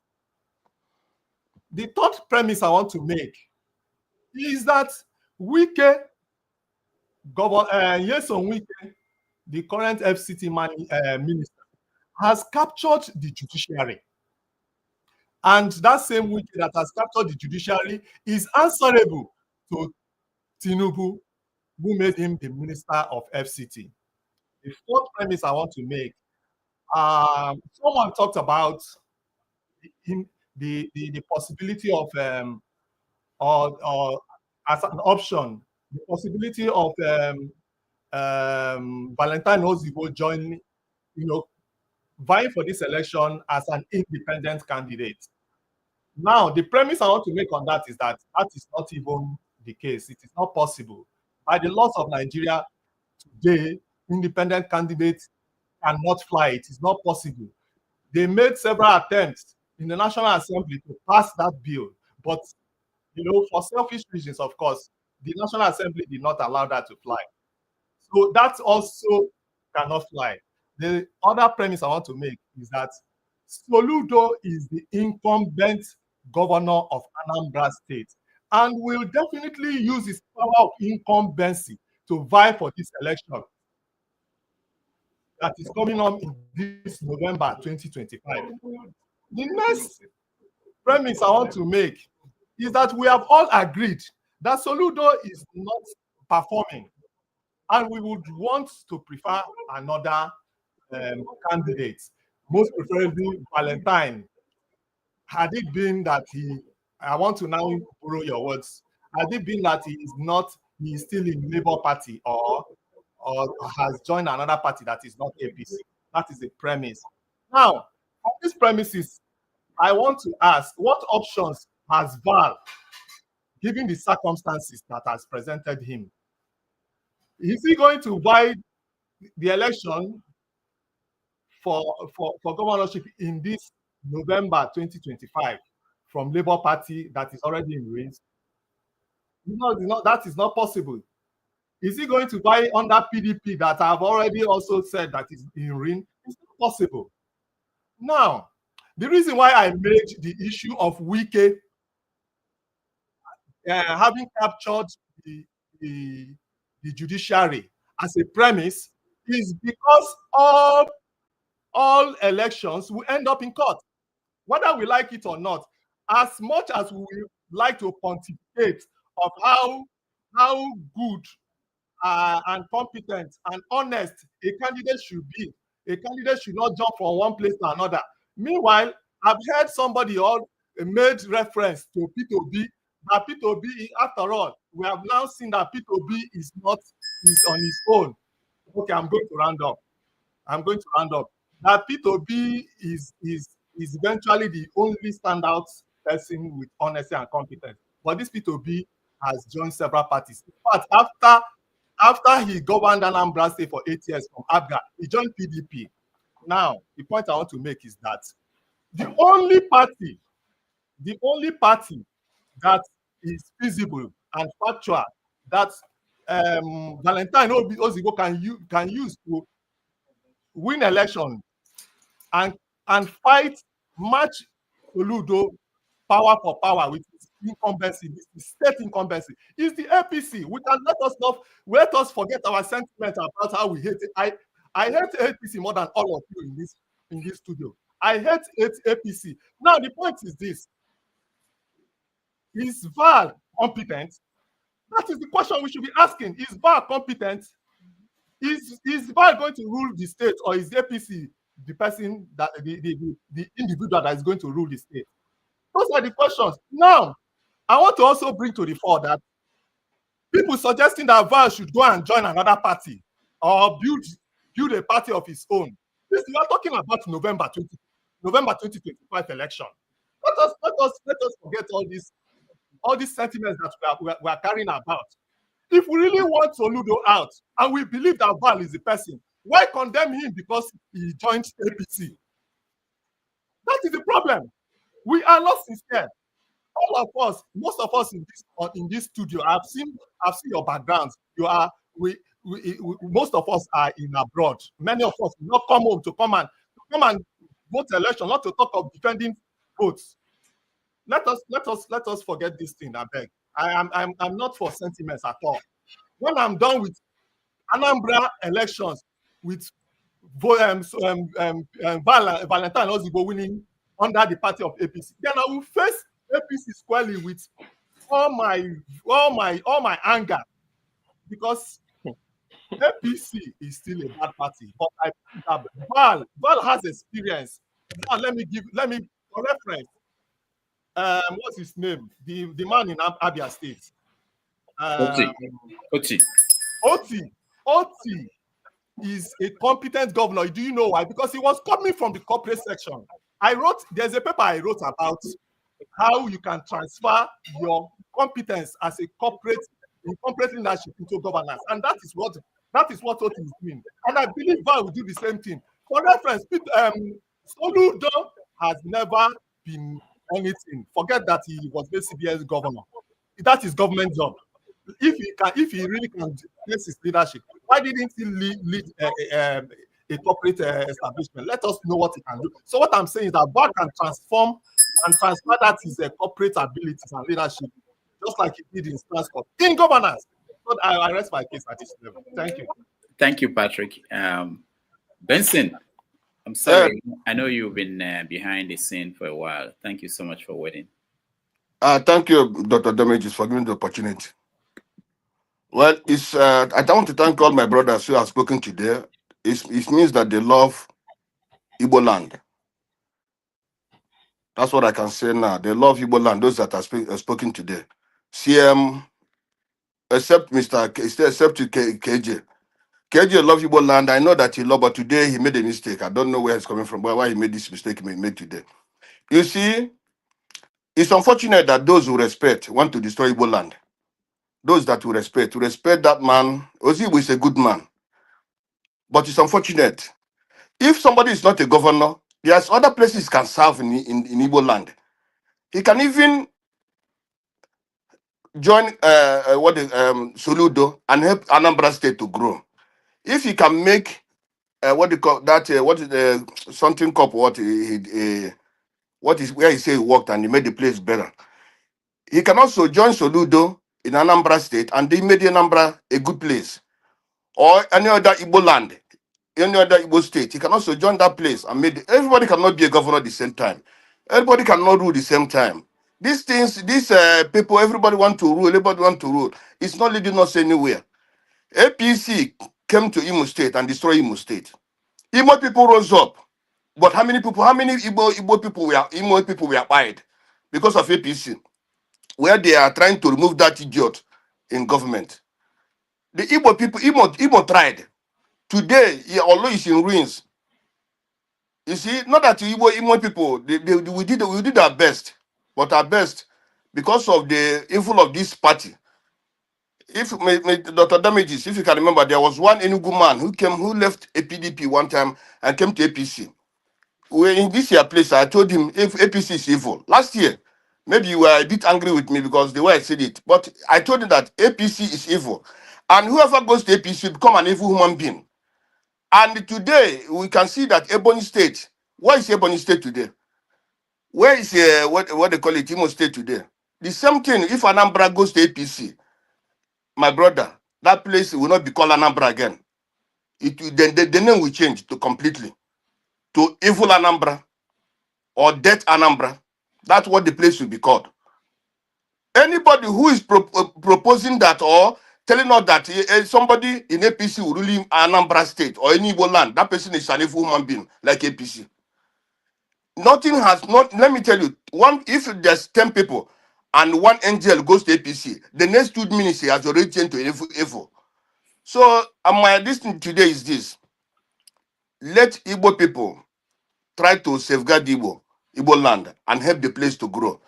Speaker 21: The third premise I want to make is that Wike, Nyesom Wike, the current FCT minister, has captured the judiciary. And that same Wike that has captured the judiciary is answerable to Tinubu, who made him the minister of FCT. The fourth premise I want to make, someone talked about the possibility of, or as an option, the possibility of Valentine Ozigbo joining, vying for this election as an independent candidate. Now, the premise I want to make on that is that is not even the case. It is not possible. By the laws of Nigeria today, independent candidates cannot fly. It is not possible. They made several attempts in the National Assembly to pass that bill, but for selfish reasons, of course, the National Assembly did not allow that to fly. So that also cannot fly. The other premise I want to make is that Soludo is the incumbent governor of Anambra State and will definitely use his power of incumbency to vie for this election that is coming on in this November 2025. The next premise I want to make is that we have all agreed that Soludo is not performing, and we would want to prefer another candidate, most preferably Valentine. had it been that I want to now borrow your words, had it been that he is still in Labour Party or has joined another party that is not APC. That is the premise. Now, on these premises, I want to ask, what options has Val, given the circumstances that has presented him? Is he going to buy the election for governorship in this November 2025 from Labour Party that is already in race? That is not possible. Is he going to buy under PDP that I've already also said that is in ring? It's not possible. Now, the reason why I made the issue of Wike having captured the judiciary as a premise is because all elections will end up in court, whether we like it or not. As much as we like to pontificate of how good and competent and honest a candidate should be, a candidate should not jump from one place to another. Meanwhile, I've heard somebody made reference to P2B, that P2B, after all, we have now seen that P2B is on his own. Okay, I'm going to round up. That P2B is eventually the only standout person with honesty and competence. But this P2B has joined several parties. In fact, after he governed Anambra State for 8 years from Abga, he joined PDP. Now, the point I want to make is that the only party that is feasible and factual that Valentine Ozigbo can use to win election and fight match Soludo power for power with his incumbency, his state incumbency, is the APC. We can let us forget our sentiment about how we hate it. I hate APC more than all of you in this studio. I hate APC. Now the point is this: is Val competent? That is the question we should be asking. Is Val competent? Is Val going to rule the state, or is APC the person that the individual that is going to rule the state? Those are the questions. Now, I want to also bring to the fore that people suggesting that Val should go and join another party or build a party of his own. We are talking about November 2025 election. Let us forget all these sentiments that we are carrying about. If we really want Soludo out and we believe that Val is the person, why condemn him because he joined APC? That is the problem. We are not sincere. All of us, most of us in this studio, I've seen your backgrounds. Most of us are in abroad. Many of us will not come home to come and vote election, not to talk of defending votes. Let us forget this thing, I beg. I'm not for sentiments at all. When I'm done with Anambra elections, with Valentine Ozigbo winning under the party of APC, then I will face APC squarely with all my anger, because APC is still a bad party. But Val has experience. Now let me for reference. What's his name? The man in Abia State. Oti is a competent governor. Do you know why? Because he was coming from the corporate section. There's a paper I wrote about how you can transfer your competence as a corporate leadership into governance, and that is what Oti is doing. And I believe Val will do the same thing. For reference, Soludo has never been anything. Forget that he was the CBS governor. That is government job. If he really can place his leadership, why didn't he lead a corporate establishment? Let us know what he can do. So what I'm saying is that Val can transform and transfer that his corporate abilities and leadership, just like he did in transport, in governance. So I rest my case at this level. Thank you.
Speaker 1: Thank you, Patrick. Benson, I'm sorry. I know you've been behind the scene for a while. Thank you so much for waiting.
Speaker 2: Thank you, Dr. Damages, for giving the opportunity. Well, I want to thank all my brothers who have spoken today. It means that they love Igbo land. That's what I can say now. They love Igbo land, those that are spoken today. CM, except Mr. except KJ. KJ loves Igbo land. I know that he loves, but today he made a mistake. I don't know where it's coming from, why he made this mistake he made today. You see, it's unfortunate that those who respect want to destroy Igbo land. Those that will respect that man. Ozigbo is a good man. But it's unfortunate. If somebody is not a governor, there's other places he can serve in Igbo land. He can even join Soludo and help Anambra State to grow. If he can make what they call that, what is the something called what is where he say he worked and he made the place better. He can also join Soludo in Anambra State and they made Anambra a good place. Or any other Igbo land, any other Igbo state. He can also join that place and made everybody cannot be a governor at the same time. Everybody cannot rule at the same time. These things, these people, everybody want to rule, everybody want to rule. It's not leading us anywhere. APC came to Imo State and destroyed Imo State. Imo people rose up. But how many Igbo people were fired because of APC? Where they are trying to remove that idiot in government. The Igbo people, Igbo tried. Today, although it's in ruins, you see, not that Igbo people, we did our best, but our best, because of the influence of this party. If Dr. Damages, if you can remember, there was one Enugu man who left a PDP one time and came to APC. In this year place, I told him if APC is evil. Last year, maybe you were a bit angry with me because the way I said it, but I told him that APC is evil. And whoever goes to APC will become an evil human being. And today, we can see that Ebonyi State, where is Ebonyi State today? Where is what they call it, Imo State today? The same thing, if Anambra goes to APC, my brother, that place will not be called Anambra again. The name will change to completely to Evil Anambra or Death Anambra. That's what the place will be called. Anybody who is proposing that or telling us that somebody in APC will rule in Anambra State or any Igbo land, that person is an evil human being like APC. Nothing has not. Let me tell you, if there's 10 people and one angel goes to APC, the next 2 minutes he has already changed to evil. So my listening today is this: let Igbo people try to safeguard Igbo land and help the place to grow.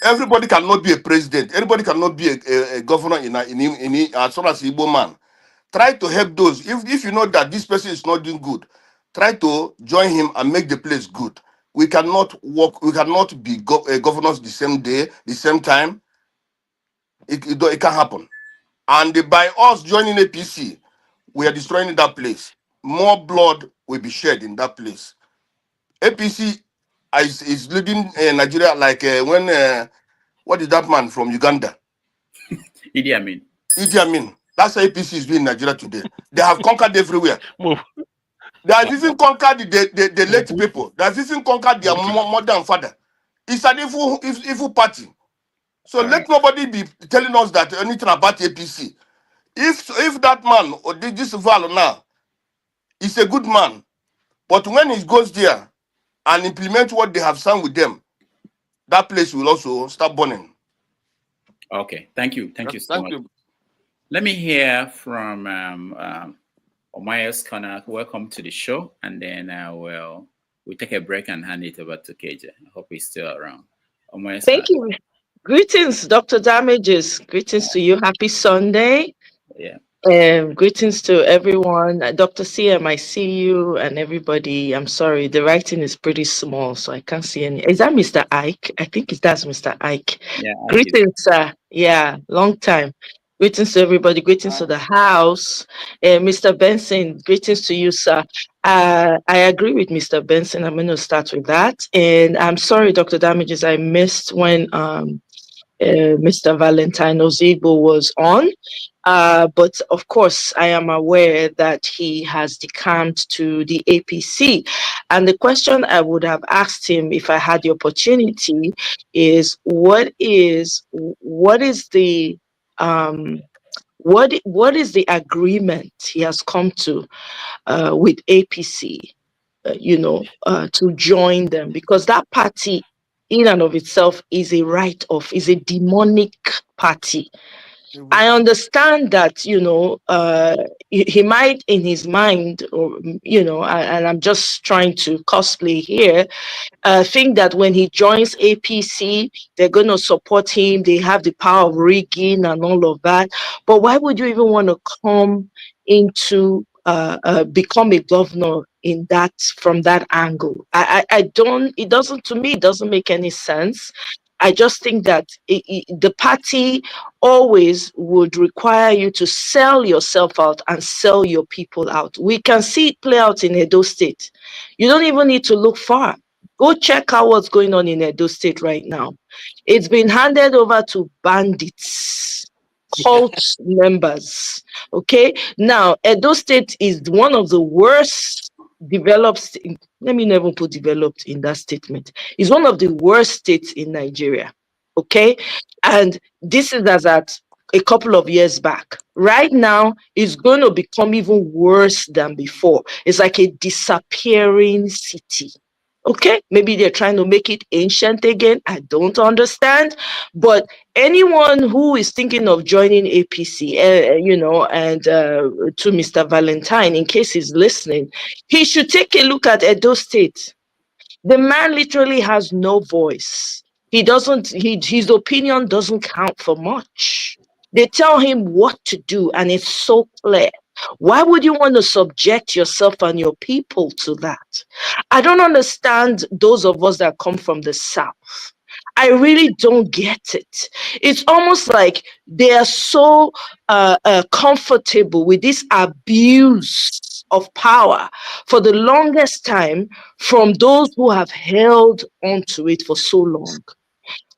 Speaker 2: Everybody cannot be a president. Everybody cannot be a governor in as far as Igbo man. Try to help those. If you know that this person is not doing good, try to join him and make the place good. We cannot work. We cannot be governors the same day, the same time. It can't happen. And by us joining APC, we are destroying that place. More blood will be shed in that place. APC is leading Nigeria like when what is that man from Uganda?
Speaker 1: Idi Amin.
Speaker 2: Idi Amin. That's how APC is doing in Nigeria today. They have conquered everywhere. They have even conquered the late people. They have even conquered their mother and father. It's an evil party. So let nobody be telling us that anything about APC. If that man or this Val now is a good man, but when he goes there and implement what they have signed with them, that place will also start burning.
Speaker 1: Okay, thank you so much. Let me hear from Omaya's Corner. Welcome to the show, and then we'll take a break and hand it over to KJ. I hope he's still around.
Speaker 5: Thank you. Greetings, Dr. Damages. Greetings to you. Happy Sunday.
Speaker 1: Yeah.
Speaker 5: Greetings to everyone. Dr. CM, I see you and everybody. I'm sorry, the writing is pretty small, so I can't see any. Is that Mr. Ike? I think that's Mr. Ike.
Speaker 1: Yeah.
Speaker 5: Greetings, sir. Yeah, long time. Greetings to everybody. Greetings to the house. Mr. Benson, greetings to you, sir. I agree with Mr. Benson. I'm going to start with that. And I'm sorry, Dr. Damages, I missed when Mr. Valentine Ozigbo was on. But of course, I am aware that he has decamped to the APC. And the question I would have asked him if I had the opportunity is what is the agreement he has come to with APC, to join them? Because that party in and of itself is a write-off, is a demonic party. I understand that, he might in his mind, or, and I'm just trying to cosplay here, think that when he joins APC, they're going to support him. They have the power of rigging and all of that. But why would you even want to come into become a governor from that angle? To me, it doesn't make any sense. I just think that the party always would require you to sell yourself out and sell your people out. We can see it play out in Edo State. You don't even need to look far. Go check out what's going on in Edo State right now. It's been handed over to bandits, cult members. Okay, now Edo State is one of the worst developed. Let me never put developed in that statement. It's one of the worst states in Nigeria. Okay, and this is as at a couple of years back. Right now, it's going to become even worse than before. It's like a disappearing city. Okay, maybe they're trying to make it ancient again. I don't understand. But anyone who is thinking of joining APC, and to Mr. Valentine, in case he's listening, he should take a look at Edo State. The man literally has no voice. His opinion doesn't count for much. They tell him what to do, and it's so clear. Why would you want to subject yourself and your people to that? I don't understand those of us that come from the South. I really don't get it. It's almost like they are so comfortable with this abuse of power for the longest time from those who have held onto it for so long.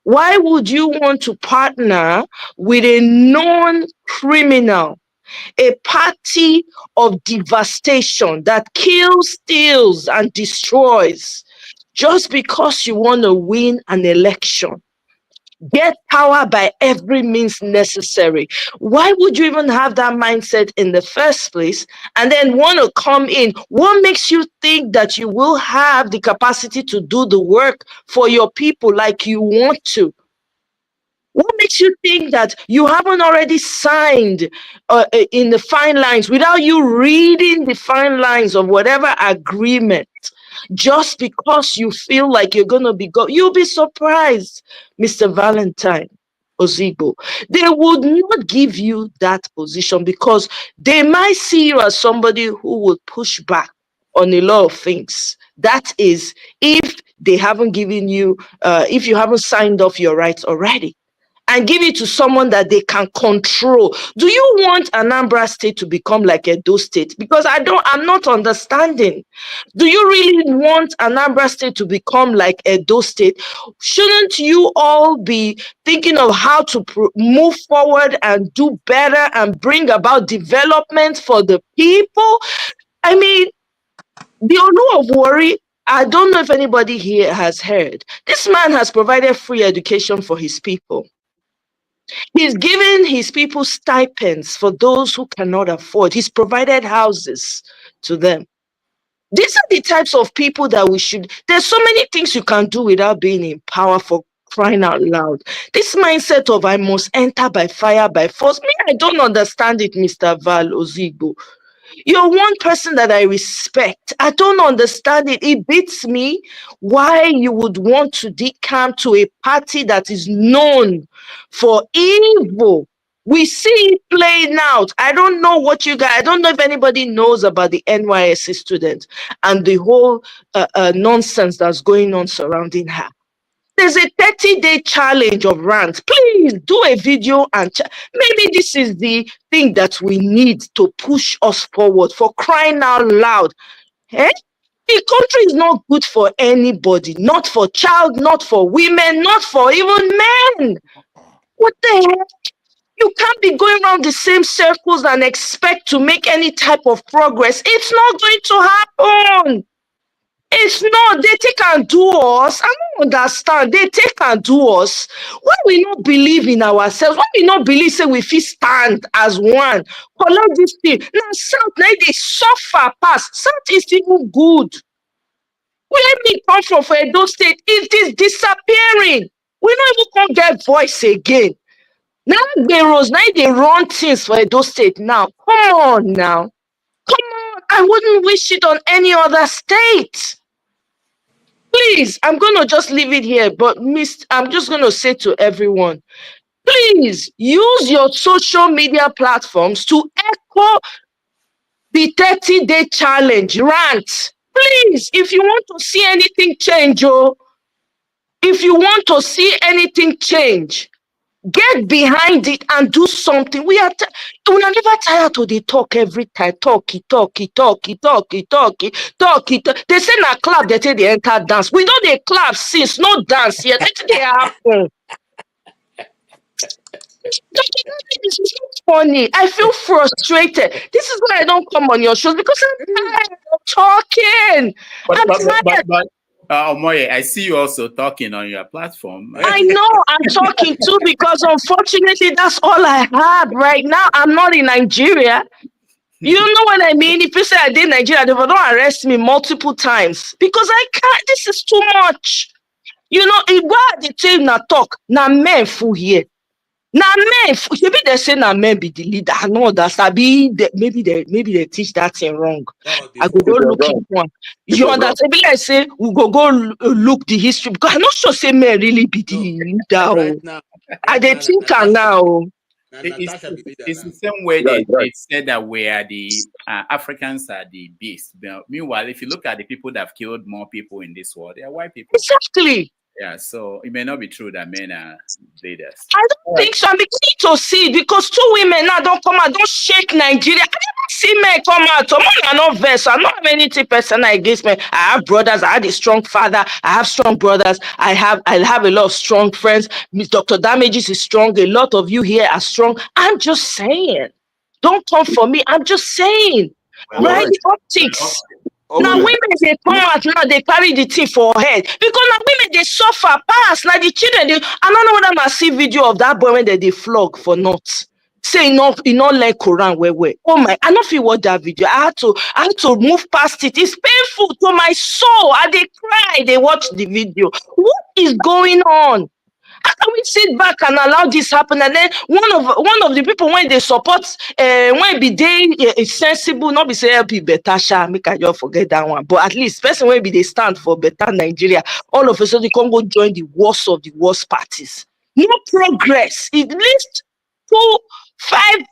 Speaker 5: Why would you want to partner with a known criminal, a party of devastation that kills, steals, and destroys just because you want to win an election? Get power by every means necessary. Why would you even have that mindset in the first place and then want to come in? What makes you think that you will have the capacity to do the work for your people like you want to? What makes you think that you haven't already signed in the fine lines without you reading the fine lines of whatever agreement? Just because you feel like you're going to be you'll be surprised, Mr. Valentine Ozigbo. They would not give you that position because they might see you as somebody who will push back on a lot of things. That is, if they haven't given you, if you haven't signed off your rights already, and give it to someone that they can control. Do you want Anambra State to become like Edo State? Because I'm not understanding. Do you really want Anambra State to become like Edo State? Shouldn't you all be thinking of how to move forward and do better and bring about development for the people? I mean, the Olu of Worry, I don't know if anybody here has heard. This man has provided free education for his people. He's given his people stipends for those who cannot afford. He's provided houses to them. These are the types of people that we should. There's so many things you can do without being in power, for crying out loud. This mindset of I must enter by fire, by force. Me, I don't understand it, Mr. Val Ozigbo. You're one person that I respect. I don't understand it. It beats me why you would want to decamp to a party that is known for evil. We see it playing out. I don't know what you guys, I don't know if anybody knows about the NYSC student and the whole nonsense that's going on surrounding her. There's a 30-day challenge of rants. Please do a video and maybe this is the thing that we need to push us forward, for crying out loud. Eh? The country is not good for anybody, not for child, not for women, not for even men. What the heck? You can't be going around the same circles and expect to make any type of progress. It's not going to happen. It's not. They take and do us. I don't understand. They take and do us. Why we not believe in ourselves? Why we not believe say we fit stand as one? Collect this thing. Now South, now they suffer past. South is even good. Where me come from for Edo State, it is disappearing. We don't even come get voice again. Now they run things for Edo State now. Come on now. Come on. I wouldn't wish it on any other state. Please, I'm going to just leave it here, but I'm just going to say to everyone, please use your social media platforms to echo the 30-day challenge rant. Please, if you want to see anything change, if you want to see anything change, get behind it and do something. We are never tired to the talk every time. Talk. They say na clap, they say they enter dance. We know they clap since no dance yet. They happen. This is not funny. I feel frustrated. This is why I don't come on your shows, because I'm tired of talking. I'm tired.
Speaker 1: Omoye, I see you also talking on your platform.
Speaker 5: I know I'm talking too, because unfortunately that's all I have right now. I'm not in Nigeria. You know what I mean? If you say I did Nigeria, they will not arrest me multiple times, because I can't. This is too much. You know, if God the team na talk, na men full here. Na men, maybe they say na men be the leader. I know that's maybe they teach that thing wrong. I go look it one. You understand? Maybe I say we go look the history, because I'm not sure say men really be the leader.
Speaker 10: Right now,
Speaker 5: I they think now.
Speaker 1: It's the same way they said that we are the Africans are the beast. Meanwhile, if you look at the people that have killed more people in this world, they are white people.
Speaker 5: Exactly.
Speaker 1: Yeah, so it may not be true that men are leaders.
Speaker 5: I don't think so. I'm beginning to see it, because 2 women now don't come out, don't shake Nigeria. I never see men come out. Some are not versed. I don't have anything personal against men. I have brothers. I had a strong father. I have strong brothers. I have a lot of strong friends. Dr. Damages is strong. A lot of you here are strong. I'm just saying. Don't come for me. I'm just saying. Right? The optics. Now women they come out now, they carry the thing for head, because now women they suffer pass. Now the children I don't know whether I see video of that boy when they flog for not say not like Quran where. Oh my, I don't feel what that video. I had to move past it. It's painful to my soul. And they cry, they watch the video. What is going on? How can we sit back and allow this happen? And then one of the people, when they support, when be they sensible, not be say help you better, make I just forget that one. But at least person when be they stand for better Nigeria, all of a sudden they come go join the worst of the worst parties. No progress. It least 5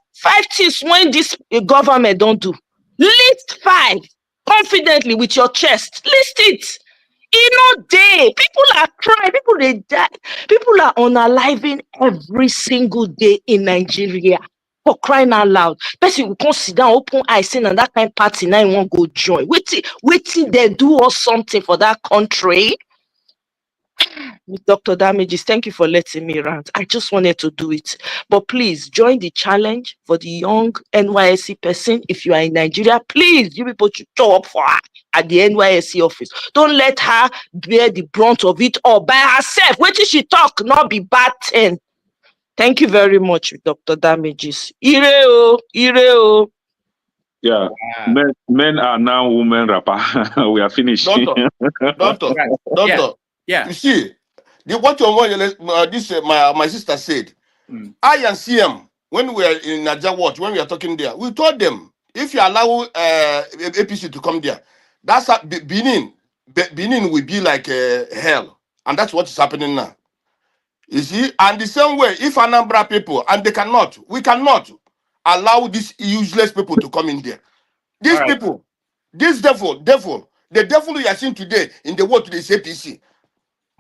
Speaker 5: things when this government don't do. List 5 confidently with your chest. List it. Day, people are crying, people they die, people are unaliving every single day in Nigeria, for crying out loud. Person will come sit down, open eyes, saying and that kind of party now you won't go join. Waiting they do us something for that country. Dr. Damages, thank you for letting me rant. I just wanted to do it. But please join the challenge for the young NYSC person. If you are in Nigeria, please, you people should show up for her at the NYSC office. Don't let her bear the brunt of it all by herself. Wait till she talk, not be bad thing. Thank you very much, Dr. Damages. Ireo.
Speaker 20: Yeah, men are now women rapper. We are finished.
Speaker 2: Doctor.
Speaker 1: Yeah.
Speaker 2: You see, what my sister said. I and CM, when we are in Naija Watch, when we are talking there, we told them, if you allow APC to come there, that's Benin will be like hell, and that's what is happening now. You see, and the same way, if Anambra people, and we cannot allow these useless people to come in there. These people, this devil, the devil you are seeing today in the world today is APC.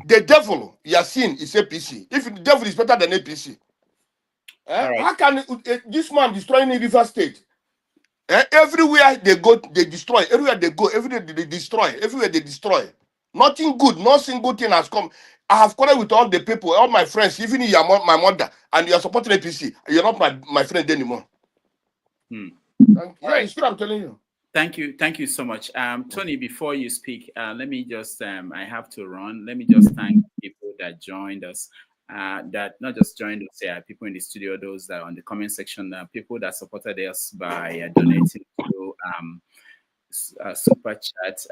Speaker 2: The devil you are seeing is APC. If the devil is better than APC, how can this man destroying River State? Everywhere they go, they destroy. Everywhere they go, everywhere they destroy. Everywhere they destroy. Nothing good, no single thing has come. I have quarreled with all the people, all my friends, even you are my mother, and you are supporting APC. You're not my friend anymore. It's true, I'm telling you.
Speaker 1: Thank you so much. Tony, before you speak, let me just, I have to run. Let me just thank people that joined us, that not just joined us, people in the studio, those that are on the comment section, people that supported us by donating to super chat.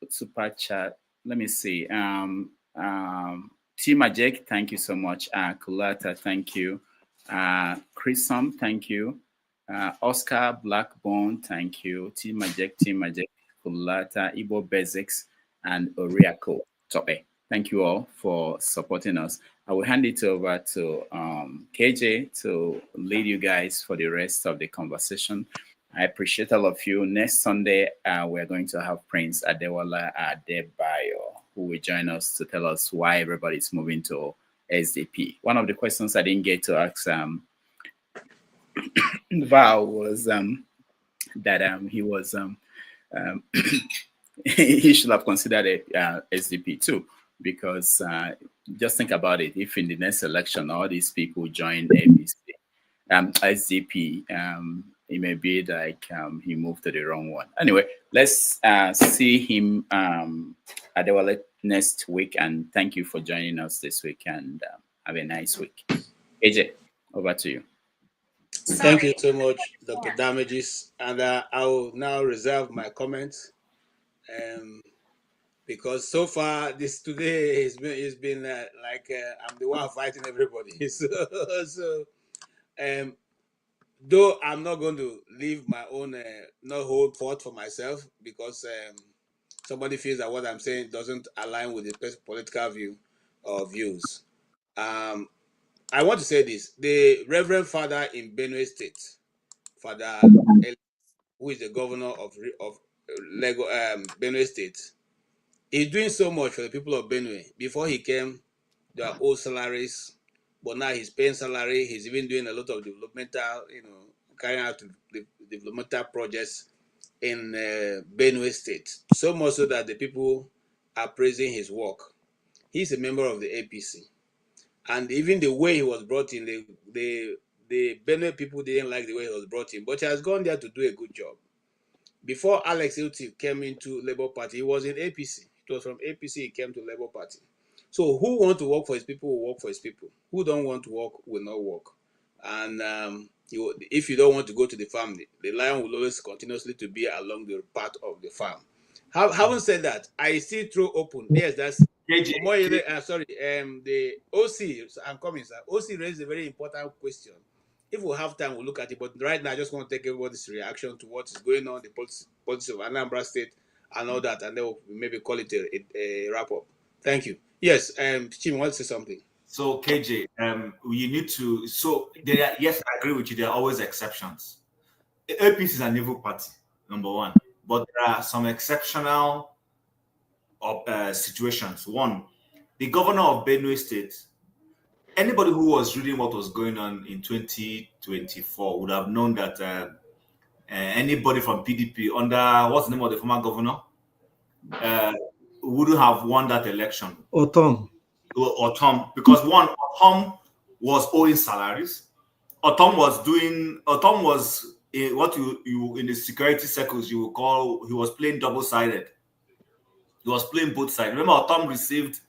Speaker 1: super chat. Let me see. T Majek, thank you so much. Kulata, thank you. Chrisom, thank you. Oscar Blackbone, thank you. T Majek, Kulata, Ibo Basics, and Oriako Tope. Thank you all for supporting us. I will hand it over to KJ to lead you guys for the rest of the conversation. I appreciate all of you. Next Sunday, we're going to have Prince Adewale Adebayo, who will join us to tell us why everybody's moving to SDP. One of the questions I didn't get to ask Val was that he was he should have considered SDP too, because just think about it. If in the next election all these people join SDP, it may be like he moved to the wrong one. Anyway, let's see him Adewale next week, and thank you for joining us this week, and have a nice week. AJ, over to you.
Speaker 10: Thank you so much, Dr. Damages, and I will now reserve my comments, because so far this today has been like I'm the one fighting everybody. So though I'm not going to leave my own no hold forth for myself, because somebody feels that what I'm saying doesn't align with the political view or views. I want to say this: the Reverend Father in Benue State, Father who is the governor of Benue State, is doing so much for the people of Benue. Before he came, there were old salaries, but now he's paying salary. He's even doing a lot of developmental, carrying out the developmental projects in Benue State. So much so that the people are praising his work. He's a member of the APC. And even the way he was brought in, the Benue people didn't like the way he was brought in, but he has gone there to do a good job. Before Alex Uti came into Labour Party, he was in APC. It was from APC he came to Labour Party. So who want to work for his people will work for his people. Who don't want to work will not work. And if you don't want to go to the farm, the lion will always continuously to be along the path of the farm. Having said that, I still throw open. Yes, that's sorry. The OC, I'm coming, sir. OC raised a very important question. If we have time, we'll look at it. But right now, I just want to take everybody's reaction to what is going on, the politics of Anambra State and all that, and then we'll maybe call it a wrap-up. Thank you. Yes, Chim wants to say something.
Speaker 15: So, KJ, you need to... So, yes, I agree with you. There are always exceptions. APC is an evil party, number one. But there are some exceptional situations. One, the governor of Benue State, anybody who was reading what was going on in 2024 would have known that anybody from PDP under, what's the name of the former governor, wouldn't have won that election.
Speaker 11: Otom,
Speaker 15: because one, Otom was owing salaries. Otom was what you in the security circles you would call, he was playing double-sided. He was playing both sides. Remember, Otom received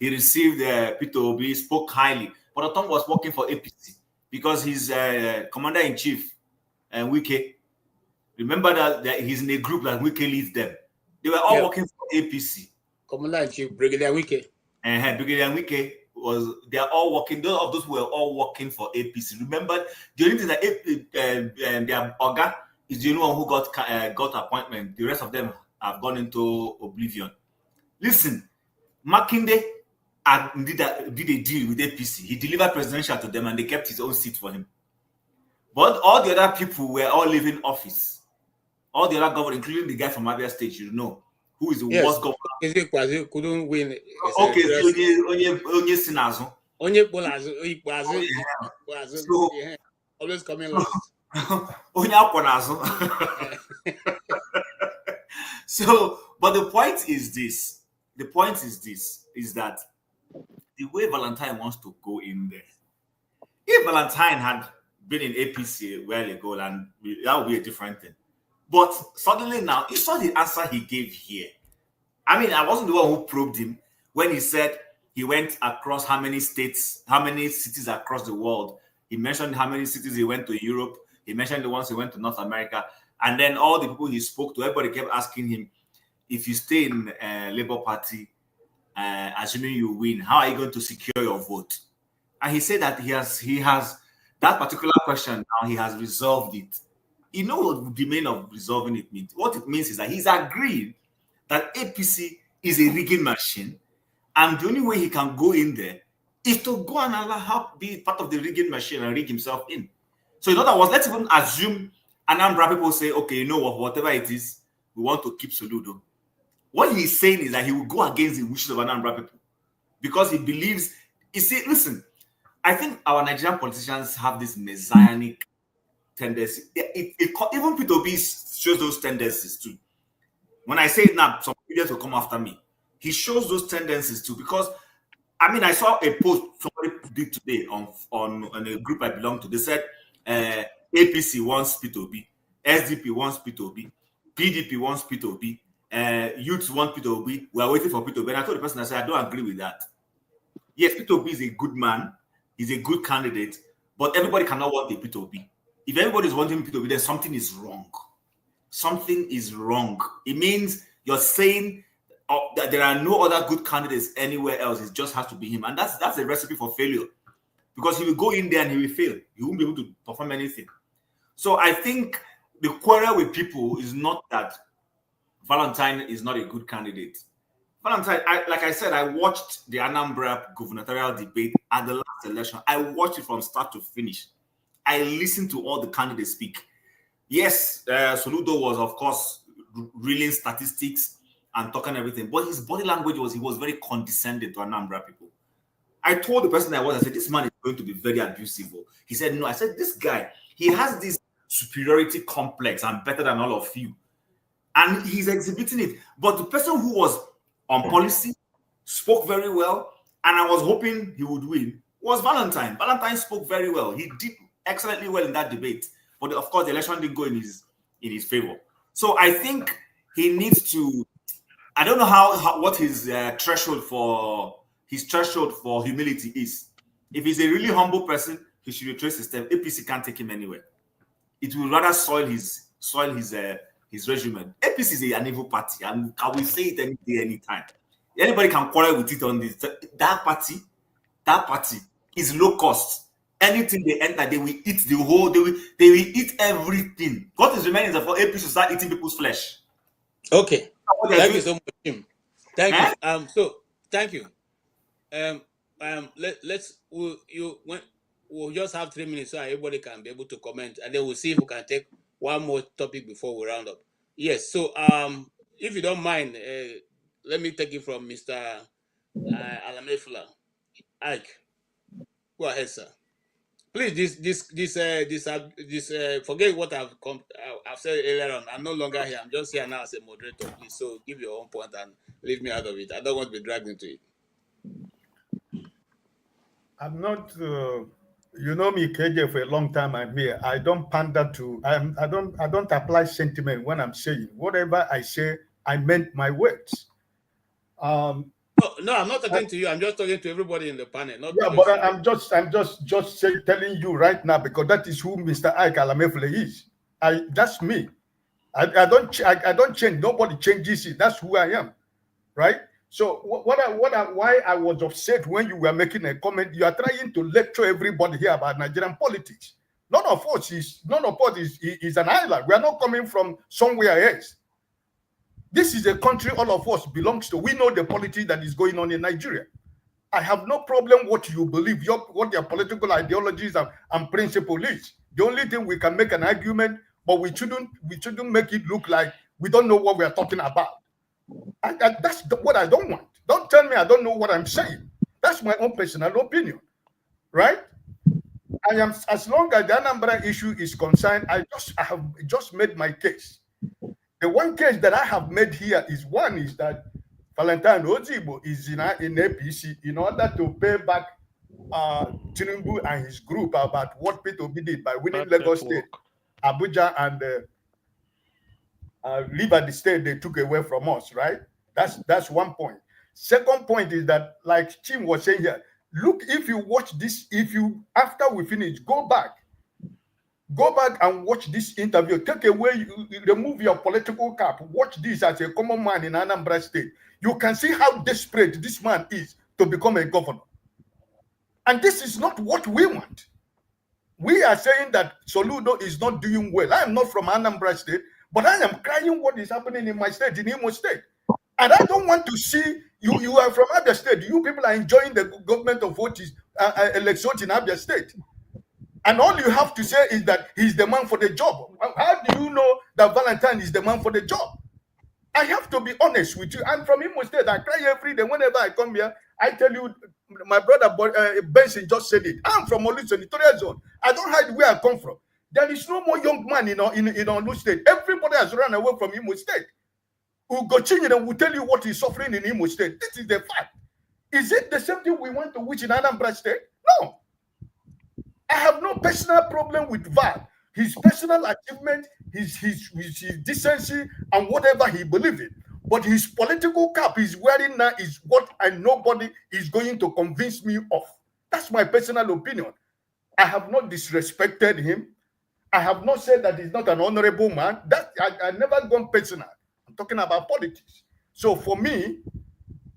Speaker 15: Peter Obi, spoke highly, but Otom was working for APC because he's commander-in-chief and Wike. Remember that he's in a group that Wike leads them. They were all working for APC.
Speaker 10: Commander-in-chief, Brigadier Wike.
Speaker 15: Brigadier Wike they are all working. Those were all working for APC. Remember, the only thing that their Oga is the only one who got appointment. The rest of them have gone into oblivion. Listen, Makinde did a deal with APC. He delivered presidential to them and they kept his own seat for him. But all the other people were all leaving office. All the other governors, including the guy from Anambra State, who is the worst governor.
Speaker 10: Ezekwazi couldn't win.
Speaker 15: Okay, so onye sinazo.
Speaker 10: Onye bolazo, always coming last.
Speaker 15: Onye akwonazo. So, but the point is this. Is that the way Valentine wants to go in there. If Valentine had been in APC a while ago, and that would be a different thing. But suddenly now, you saw the answer he gave here. I mean, I wasn't the one who probed him when he said he went across how many states, how many cities across the world. He mentioned how many cities he went to Europe. He mentioned the ones he went to North America. And then all the people he spoke to, everybody kept asking him, if you stay in Labour Party, assuming you win, how are you going to secure your vote? And he said that he has that particular question now, he has resolved it. You know what the meaning of resolving it means? What it means is that he's agreed that APC is a rigging machine, and the only way he can go in there is to go and be part of the rigging machine and rig himself in. So in other words, let's even assume Anambra people say, okay, you know what, whatever it is, we want to keep Soludo. What he's saying is that he will go against the wishes of Anambra people because he believes, you see, listen, I think our Nigerian politicians have this messianic tendency. Even P2B shows those tendencies too. When I say it now, some people will come after me. He shows those tendencies too because, I mean, I saw a post somebody did today on a group I belong to. They said APC wants P2B, SDP wants P2B, PDP wants P2B, youths want P2B. We are waiting for P2B. And I told the person, I said, I don't agree with that. Yes, P2B is a good man, he's a good candidate, but everybody cannot want a P2B. If everybody is wanting P2B, then something is wrong. Something is wrong. It means you're saying that there are no other good candidates anywhere else. It just has to be him. And that's a recipe for failure. Because he will go in there and he will fail. He won't be able to perform anything. So I think the quarrel with people is not that Valentine is not a good candidate. Valentine, like I said, I watched the Anambra gubernatorial debate at the last election. I watched it from start to finish. I listened to all the candidates speak. Yes, Soludo was, of course, reeling statistics and talking everything, but his body language he was very condescending to Anambra people. I told the person I said, this man is going to be very abusive. He said, no. I said, this guy, he has this superiority complex. I'm better than all of you. And he's exhibiting it. But the person who was on policy spoke very well, and I was hoping he would win, was Valentine. Valentine spoke very well. He did excellently well in that debate. But of course, the election didn't go in his favor. So I think he needs to, I don't know what his threshold for humility is. If he's a really humble person, he should retrace his step. APC can't take him anywhere. It will rather soil his regimen. APC is an evil party, and I will say it any day, anytime. Anybody can quarrel with it on this. That party is low cost. Anything they enter, they will eat the whole. They will eat everything. What is remaining is for APC to start eating people's flesh.
Speaker 10: Okay. Thank you so much, Jim. Thank you. So thank you. We'll just have 3 minutes so everybody can be able to comment, and then we'll see if we can take one more topic before we round up. Yes. So if you don't mind, let me take it from Mr. Alamefula. Ike, go ahead, sir. Please, this forget what I've said earlier on. I'm no longer here. I'm just here now as a moderator. Please, so give your own point and leave me out of it. I don't want to be dragged into it.
Speaker 18: I'm not. You know me, KJ, for a long time. I'm here. I don't pander to. I don't apply sentiment when I'm saying whatever I say. I meant my words.
Speaker 10: No, I'm not talking to you. I'm just talking to everybody in the panel.
Speaker 18: But I'm just telling you right now because that is who Mr. Ike Alamefule is. That's me. I don't change. Nobody changes it. That's who I am, right? So why I was upset when you were making a comment. You are trying to lecture everybody here about Nigerian politics. None of us is an island. We are not coming from somewhere else. This is a country all of us belongs to. We know the politics that is going on in Nigeria. I have no problem what you believe, what your political ideologies and principle is. The only thing we can make an argument, but we shouldn't make it look like we don't know what we are talking about. That's what I don't want. Don't tell me I don't know what I'm saying. That's my own personal opinion, right? I am, as long as the Anambra issue is concerned, I have just made my case. The one case that I have made here is that Valentine Ozigbo is in APC in order to pay back Tinubu and his group about what P2B did by winning Lagos State, Abuja, and Liberty State they took away from us, right? That's one point. Second point is that, like Tim was saying here, look, if you watch this, after we finish, go back.
Speaker 3: Go back and watch this interview. Take away, remove your political cap. Watch this as a common man in Anambra State. You can see how desperate this man is to become a governor. And this is not what we want. We are saying that Soludo is not doing well. I am not from Anambra State, but I am crying what is happening in my state, in Imo State. And I don't want to see you. You are from Abia State. You people are enjoying the government of what is elections in Abia State. And all you have to say is that he's the man for the job. How do you know that Valentine is the man for the job? I have to be honest with you. I'm from Imo State. I cry every day. Whenever I come here, I tell you, my brother Benson just said it. I'm from Olu Senatorial Zone. I don't hide where I come from. There is no more young man in Olu State. Everybody has run away from Imo State. Ugochinyere will tell you what he's suffering in Imo State. This is the fact. Is it the same thing we want to wish in Anambra State? No. I have no personal problem with Val. His personal achievement, his decency, and whatever he believes in. But his political cap he's wearing now is what nobody is going to convince me of. That's my personal opinion. I have not disrespected him. I have not said that he's not an honorable man. That I never gone personal. I'm talking about politics. So for me,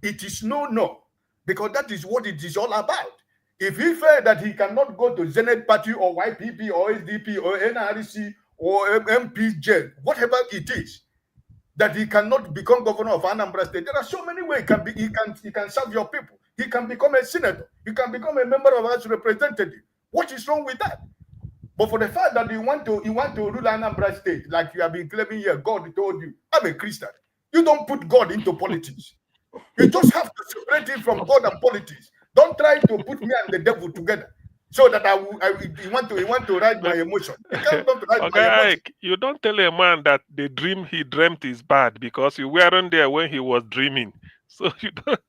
Speaker 3: it is no, because that is what it is all about. If he felt that he cannot go to Zenith Party or YPP or SDP or NRC or MPJ, whatever it is, that he cannot become governor of Anambra State, there are so many ways he can serve your people. He can become a senator. He can become a member of House Representative. What is wrong with that? But for the fact that you want to rule Anambra State, like you have been claiming here, God told you, I'm a Christian. You don't put God into politics. You just have to separate it from God and politics. Don't try to put me and the devil together, so that you want to ride my emotion. You can't ride my emotion.
Speaker 9: You don't tell a man that the dream he dreamt is bad because you weren't there when he was dreaming. So you don't.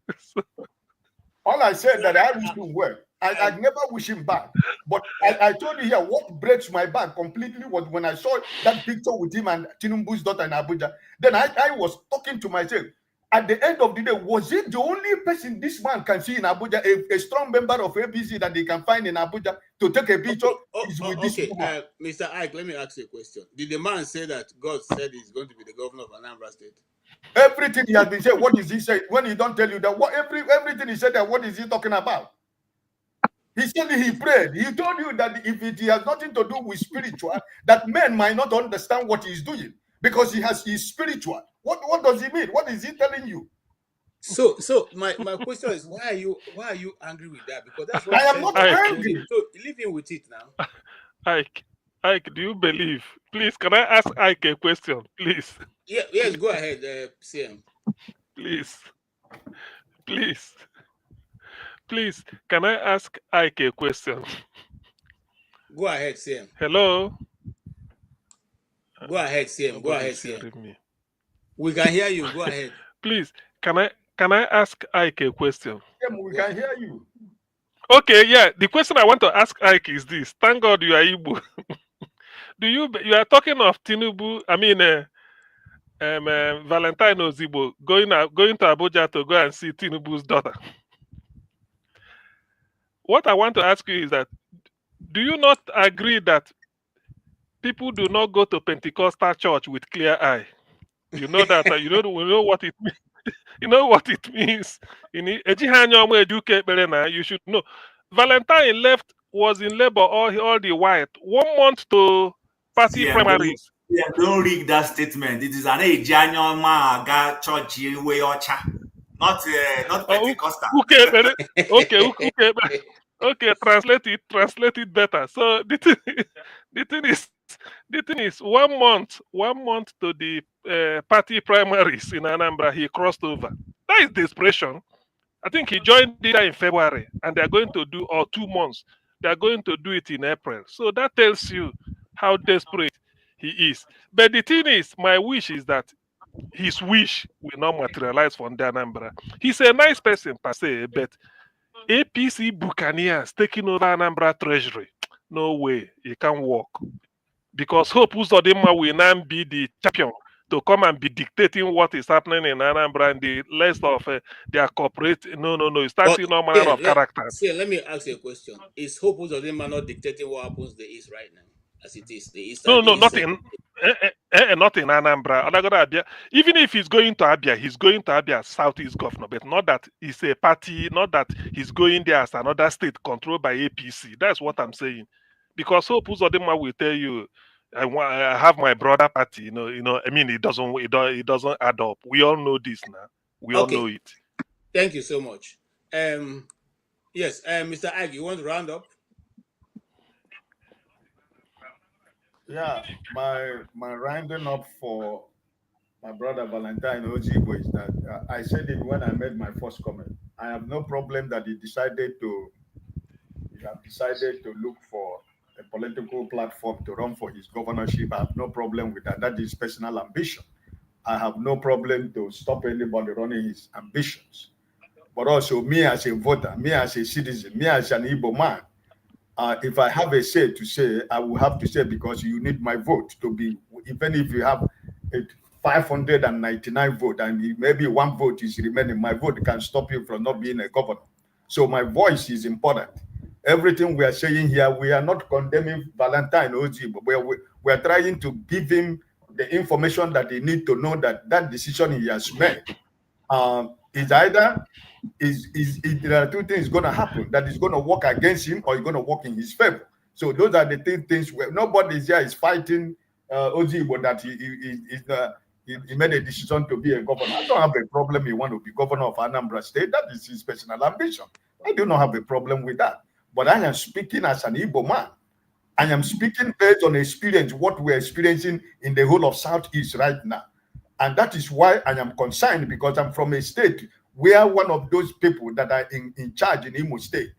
Speaker 3: All I said that I wish him well. I never wish him bad. But I told you here, what breaks my back completely was when I saw that picture with him and Tinubu's daughter in Abuja. Then I was talking to myself. At the end of the day, was it the only person this man can see in Abuja, a strong member of APC that they can find in Abuja to take a picture?
Speaker 10: Mr. Ike, let me ask you a question. Did the man say that God said he's going to be the governor of Anambra State?
Speaker 3: Everything he has been saying, what is he saying? When he don't tell you that, everything he said, that what is he talking about? He said he prayed. He told you that if it has nothing to do with spiritual, that men might not understand what he's doing because he's spiritual. What does he mean? What is he telling you?
Speaker 10: So my question is, why are you angry with that? Because that's what
Speaker 3: I am not angry.
Speaker 10: So leave him with it now.
Speaker 9: Ike, do you believe? Please, can I ask Ike a question, please?
Speaker 10: Yeah, yes, go ahead, CM.
Speaker 9: Please, can I ask Ike a question?
Speaker 10: Go ahead, CM.
Speaker 9: Hello?
Speaker 10: Go ahead, CM. Go ahead, CM. We can hear you. Go ahead.
Speaker 9: Please, can I ask Ike a question?
Speaker 3: Yeah, we can hear you.
Speaker 9: Okay, yeah. The question I want to ask Ike is this. Thank God you are Igbo. You are talking of Tinubu, Valentine Ozigbo going to Abuja to go and see Tinubu's daughter. What I want to ask you is that, do you not agree that people do not go to Pentecostal church with clear eye? You know that. You know what it means. You know what it means. You should know. Valentine was in labor all the while. 1 month to party primaries.
Speaker 15: Yeah, don't read that statement. It is an Ejanyoma church way ocha, not Pentecostal.
Speaker 9: Okay, translate it better. So the thing is 1 month to the party primaries in Anambra, he crossed over. That is desperation. I think he joined there in February, and they're going to do, or 2 months, they're going to do it in April. So that tells you how desperate he is. But the thing is, my wish is that his wish will not materialize from the Anambra. He's a nice person per se, but APC Buccaneers taking over Anambra Treasury, no way, it can't work. Because Hope Uzodinma will now be the champion to come and be dictating what is happening in Anambra and the rest of their corporate. No, it's starting all manner of characters.
Speaker 10: See, let me ask you a question. Is Hope Uzodinma not dictating what happens in the East right now? as it is. The
Speaker 9: No,
Speaker 10: eastern.
Speaker 9: nothing. Not in Anambra. Even if he's going to Abia, he's going to Abia Southeast governor, but not that he's a party, not that he's going there as another state controlled by APC. That's what I'm saying. Because Hope Uzodinma will tell you, I have my brother party. I mean, it doesn't add up. We all know this now. We all know it.
Speaker 10: Thank you so much. Yes, Mr. Ag, you want to round up?
Speaker 18: Yeah, my rounding up for my brother Valentine Ozigbo is that I said it when I made my first comment. I have no problem that he decided to look for a political platform to run for his governorship. I have no problem with that. That is personal ambition. I have no problem to stop anybody running his ambitions. But also me as a voter, me as a citizen, me as an Igbo man, if I have a say to say, I will have to say, because you need my vote to be, even if you have 599 votes and maybe one vote is remaining, my vote can stop you from not being a governor. So my voice is important. Everything we are saying here, we are not condemning Valentine Ozigbo. We are trying to give him the information that he needs to know that that decision he has made is either there are two things going to happen, that is going to work against him or it's going to work in his favor. So those are the things where nobody here is fighting Ozigbo that he made a decision to be a governor. I don't have a problem he want to be governor of Anambra State. That is his personal ambition. I do not have a problem with that. But I am speaking as an Igbo man. I am speaking based on experience, what we're experiencing in the whole of Southeast right now. And that is why I am concerned, because I'm from a state where one of those people that are in charge in Imo State,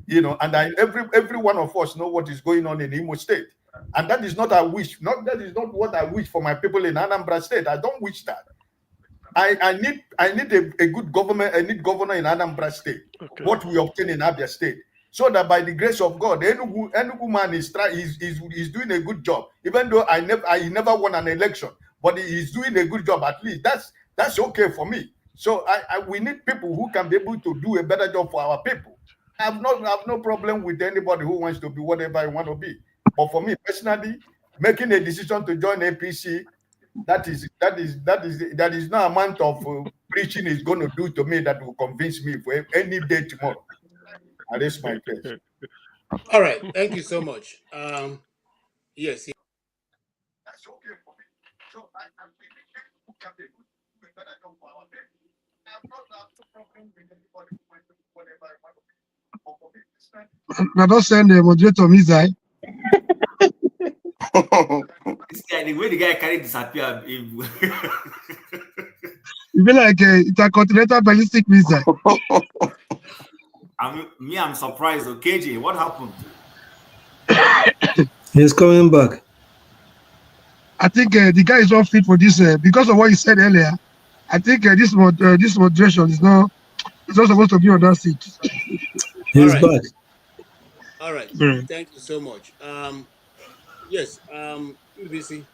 Speaker 18: and every one of us know what is going on in Imo State. And that is not a wish. That is not what I wish for my people in Anambra State. I don't wish that. I need a good government. I need governor in Anambra State. Okay. What we obtain in Abia State, so that by the grace of God, Enugu man is doing a good job. Even though I never won an election, but he is doing a good job. At least that's okay for me. So we need people who can be able to do a better job for our people. I have no problem with anybody who wants to be whatever I want to be. But for me personally, making a decision to join APC, that is no amount of preaching is going to do to me that will convince me for any day tomorrow. And that's my case.
Speaker 10: All right, thank you so much. Yes.
Speaker 18: That's okay for me. So I'm thinking people who can be a better job for our people. I have no problem with anybody who wants to do whatever I want to be. But for me personally,
Speaker 6: now don't send the moderator Mizai.
Speaker 15: This guy, the way the guy carried disappear.
Speaker 6: You be like intercontinental ballistic missile.
Speaker 15: I'm surprised. Okay, KJ, what happened?
Speaker 11: He's coming back.
Speaker 6: I think the guy is not fit for this because of what you said earlier. I think this moderation is not supposed to be on that seat.
Speaker 11: He's back.
Speaker 10: All right. Thank you so much. Yes. UBC.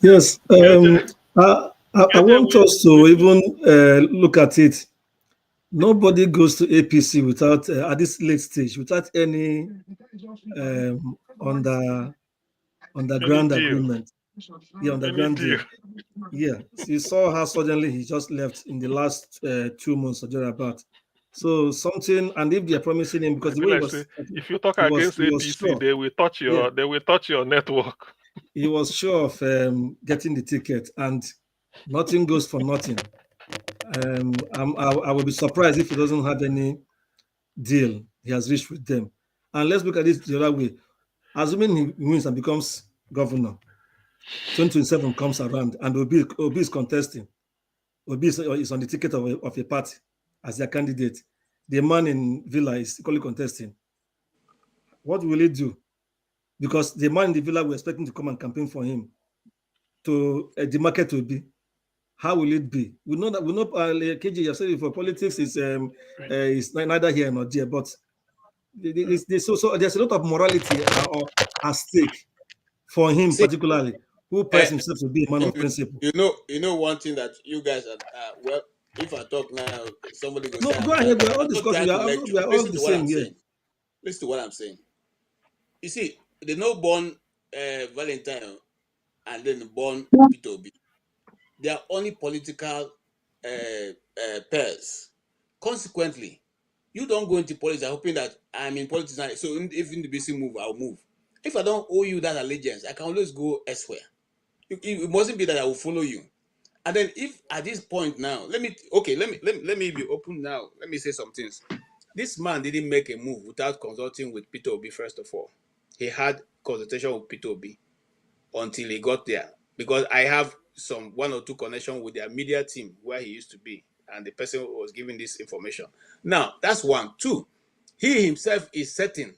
Speaker 11: Yes. I want us to even look at it. Nobody goes to APC without at this late stage without any underground agreement. Yeah, underground deal. Yeah, so you saw how suddenly he just left in the last 2 months or thereabout. So something, and if they're promising him, because the way
Speaker 9: if you talk against APC, sure. They will touch your network.
Speaker 11: He was sure of getting the ticket, and nothing goes for nothing. I will be surprised if he doesn't have any deal he has reached with them. And let's look at this the other way. Assuming he wins and becomes governor, 2027 comes around and Obi is contesting. Obi is on the ticket of a party as their candidate. The man in Villa is equally contesting. What will he do? Because the man in the Villa we're expecting to come and campaign for him to the market will be. How will it be? We know that KJ, you have said it for politics is neither here nor there, but there's a lot of morality at stake for him particularly, who prides himself to be a man of principle.
Speaker 10: You know one thing that you guys are well. If I talk now, somebody goes.
Speaker 11: No, go ahead. We're all discussing. We are all the same here.
Speaker 10: Listen to what I'm saying. You see, they no born Valentine and then born Peter Obi. They are only political pairs. Consequently, you don't go into politics hoping that I'm in politics now. So if in the BC move, I'll move. If I don't owe you that allegiance, I can always go elsewhere. It mustn't be that I will follow you. And then if at this point now, let me be open now. Let me say some things. This man didn't make a move without consulting with Peter Obi first of all. He had consultation with Peter Obi until he got there. Because I have some 1 or 2 connections with their media team where he used to be, and the person who was giving this information. Now, that's 1. 2, he himself is certain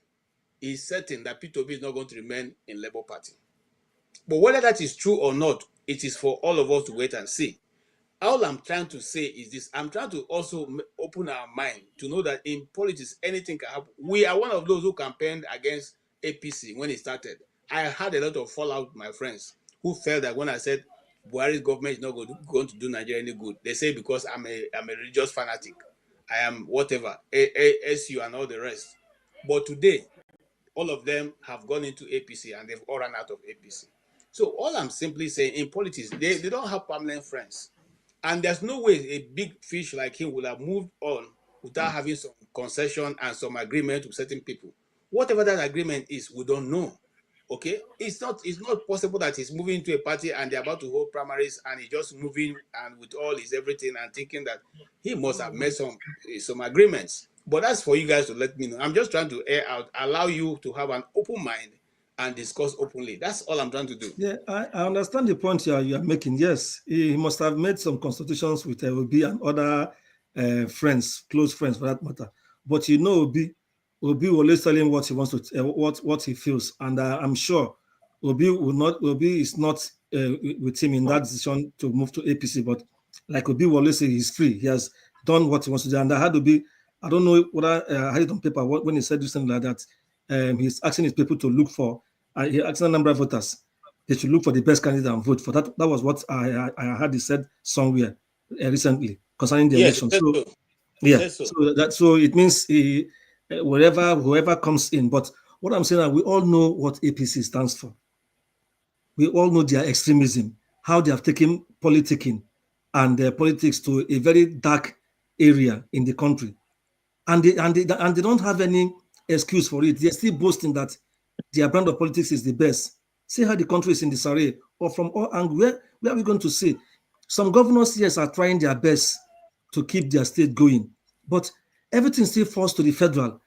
Speaker 10: that Peter Obi is not going to remain in Labour Party. But whether that is true or not, it is for all of us to wait and see. All I'm trying to say is this. I'm trying to also open our mind to know that in politics, anything can happen. We are one of those who campaigned against APC when it started. I had a lot of fallout with my friends who felt that when I said Buhari's government is not going to do Nigeria any good, they say because I'm a religious fanatic. I am whatever, SU and all the rest. But today, all of them have gone into APC and they've all run out of APC. So all I'm simply saying, in politics, they don't have permanent friends. And there's no way a big fish like him would have moved on without having some concession and some agreement with certain people. Whatever that agreement is, we don't know. Okay? It's not possible that he's moving into a party and they're about to hold primaries and he's just moving and with all his everything and thinking that he must have made some agreements. But that's for you guys to let me know. I'm just trying to air out, allow you to have an open mind and discuss openly. That's all I'm trying to do.
Speaker 11: Yeah, I understand the point you are making. Yes, he must have made some consultations with Obi and other friends, close friends for that matter. But you know, Obi will always tell him what he wants to, what he feels, and I'm sure Obi is not with him in that decision to move to APC. But like Obi will always say, he's free. He has done what he wants to do, and I had Obi. I don't know whether I had it on paper when he said something like that. He's asking his people to look for. He asked a number of voters. They should look for the best candidate and vote for that. That was what I heard he said somewhere recently concerning the election. So, yeah. So it means whoever comes in. But what I'm saying is we all know what APC stands for. We all know their extremism, how they have taken politicking and their politics to a very dark area in the country, and they don't have any excuse for it. They're still boasting that their brand of politics is the best. See how the country is in disarray, or from all angles. Where are we going to see? Some governors, yes, are trying their best to keep their state going, but everything still falls to the federal.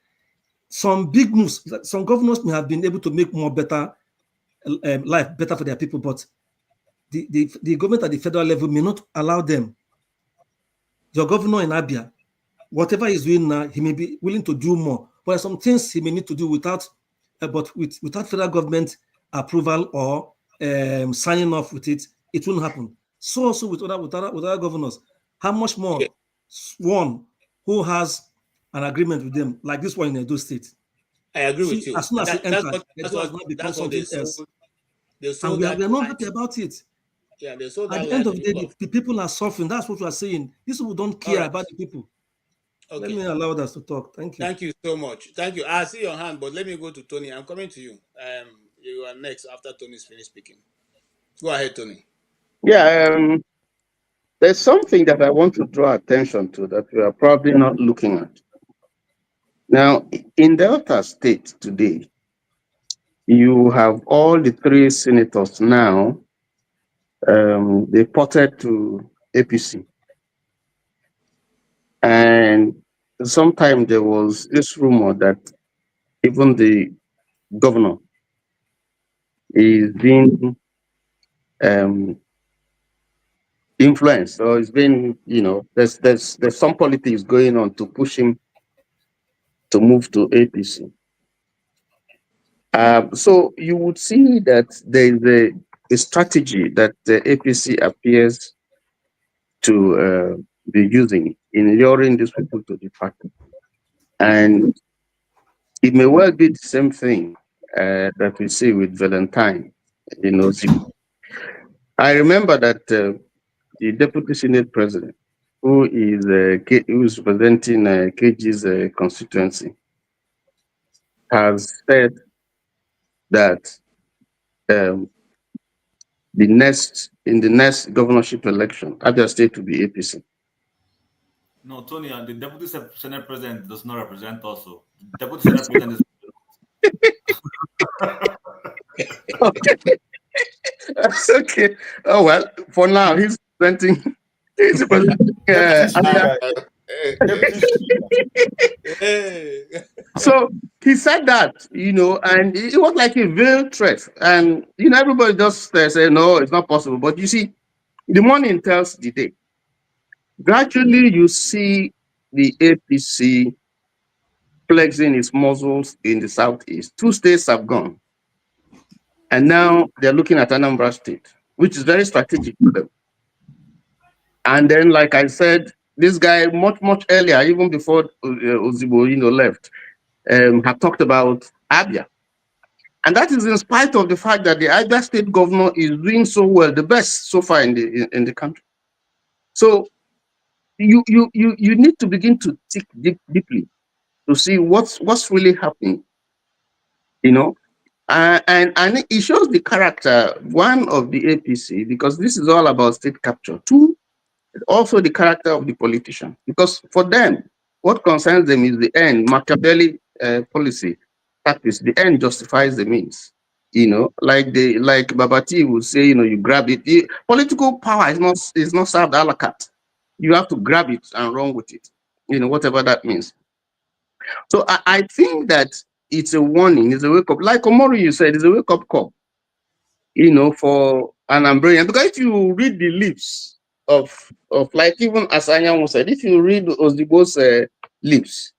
Speaker 11: Some big moves, some governors may have been able to make more better life better for their people, but the government at the federal level may not allow them. Your governor in Abia, whatever he's doing now, he may be willing to do more, but there are some things he may need to do without federal government approval or signing off with it. It won't happen. So also with other governors, how much more one who has an agreement with them, like this one in Edo State.
Speaker 10: I agree with you.
Speaker 11: As soon as he enters, Edo has not become something else. And we are not happy about it.
Speaker 10: Yeah, they sold
Speaker 11: at the end of the day, the people are suffering. That's what we are saying. These people don't care about the people. Okay. Let me allow us to talk. Thank you.
Speaker 10: Thank you so much. Thank you. I see your hand, but let me go to Tony. I'm coming to you. You are next after Tony's finished speaking. Go ahead, Tony.
Speaker 14: Yeah, there's something that I want to draw attention to that we are probably not looking at. Now, in Delta State today, you have all the 3 senators now reported to APC. And sometime there was this rumor that even the governor is being influenced, or it's been, there's some politics going on to push him to move to APC. So you would see that there is a strategy that the APC appears to be using in luring these people to the party. And it may well be the same thing that we see with Valentine, I remember that the Deputy Senate President, who is representing KG's constituency, has said that in the next governorship election, Abia State will be APC.
Speaker 15: No, Tony, the Deputy Senate President does not represent us. So the Deputy Senate President is.
Speaker 14: Okay. That's okay. Oh well, for now he's presenting. He's presenting. So he said that, and it was like a veiled threat, and everybody just say no, it's not possible. But you see, the morning tells the day. Gradually, you see the APC flexing its muscles in the southeast. 2 states have gone. And now they're looking at Anambra State, which is very strategic for them. And then, like I said, this guy much earlier, even before Ozigbo, left, had talked about Abia. And that is in spite of the fact that the Abia State governor is doing so well, the best so far in the country. So you need to begin to think deeply to see what's really happening, and it shows the character, one, of the APC, because this is all about state capture. Two, also the character of the politician, because for them, what concerns them is the end. Machiavelli policy practice. The end justifies the means. Like Babati would say, you grab it. Political power is not served a la carte. You have to grab it and run with it. Whatever that means. So I think that it's a warning, it's a wake up. Like Omori, you said, it's a wake up call, for Anambranian. Because if you read the lips of like even as Anyanwu said, if you read Ozigbo's lips,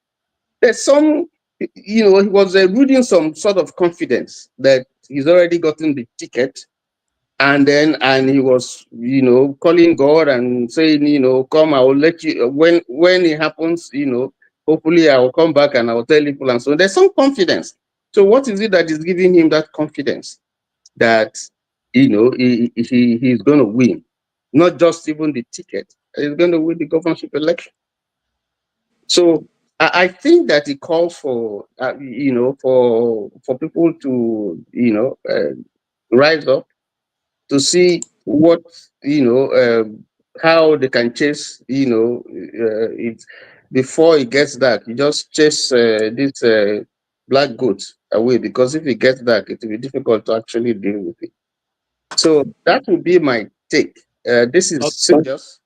Speaker 14: there's some, he was reading some sort of confidence that he's already gotten the ticket. And he was, calling God and saying, come, I will let you, when it happens, hopefully I will come back and I will tell people. And so there's some confidence. So what is it that is giving him that confidence that, he's going to win? Not just even the ticket, he's going to win the governorship election. So I think that it calls for, for people to, rise up, to see what, how they can chase, it before it gets dark. You just chase this black goat away, because if it gets dark, it will be difficult to actually deal with it. So that would be my take. This is serious.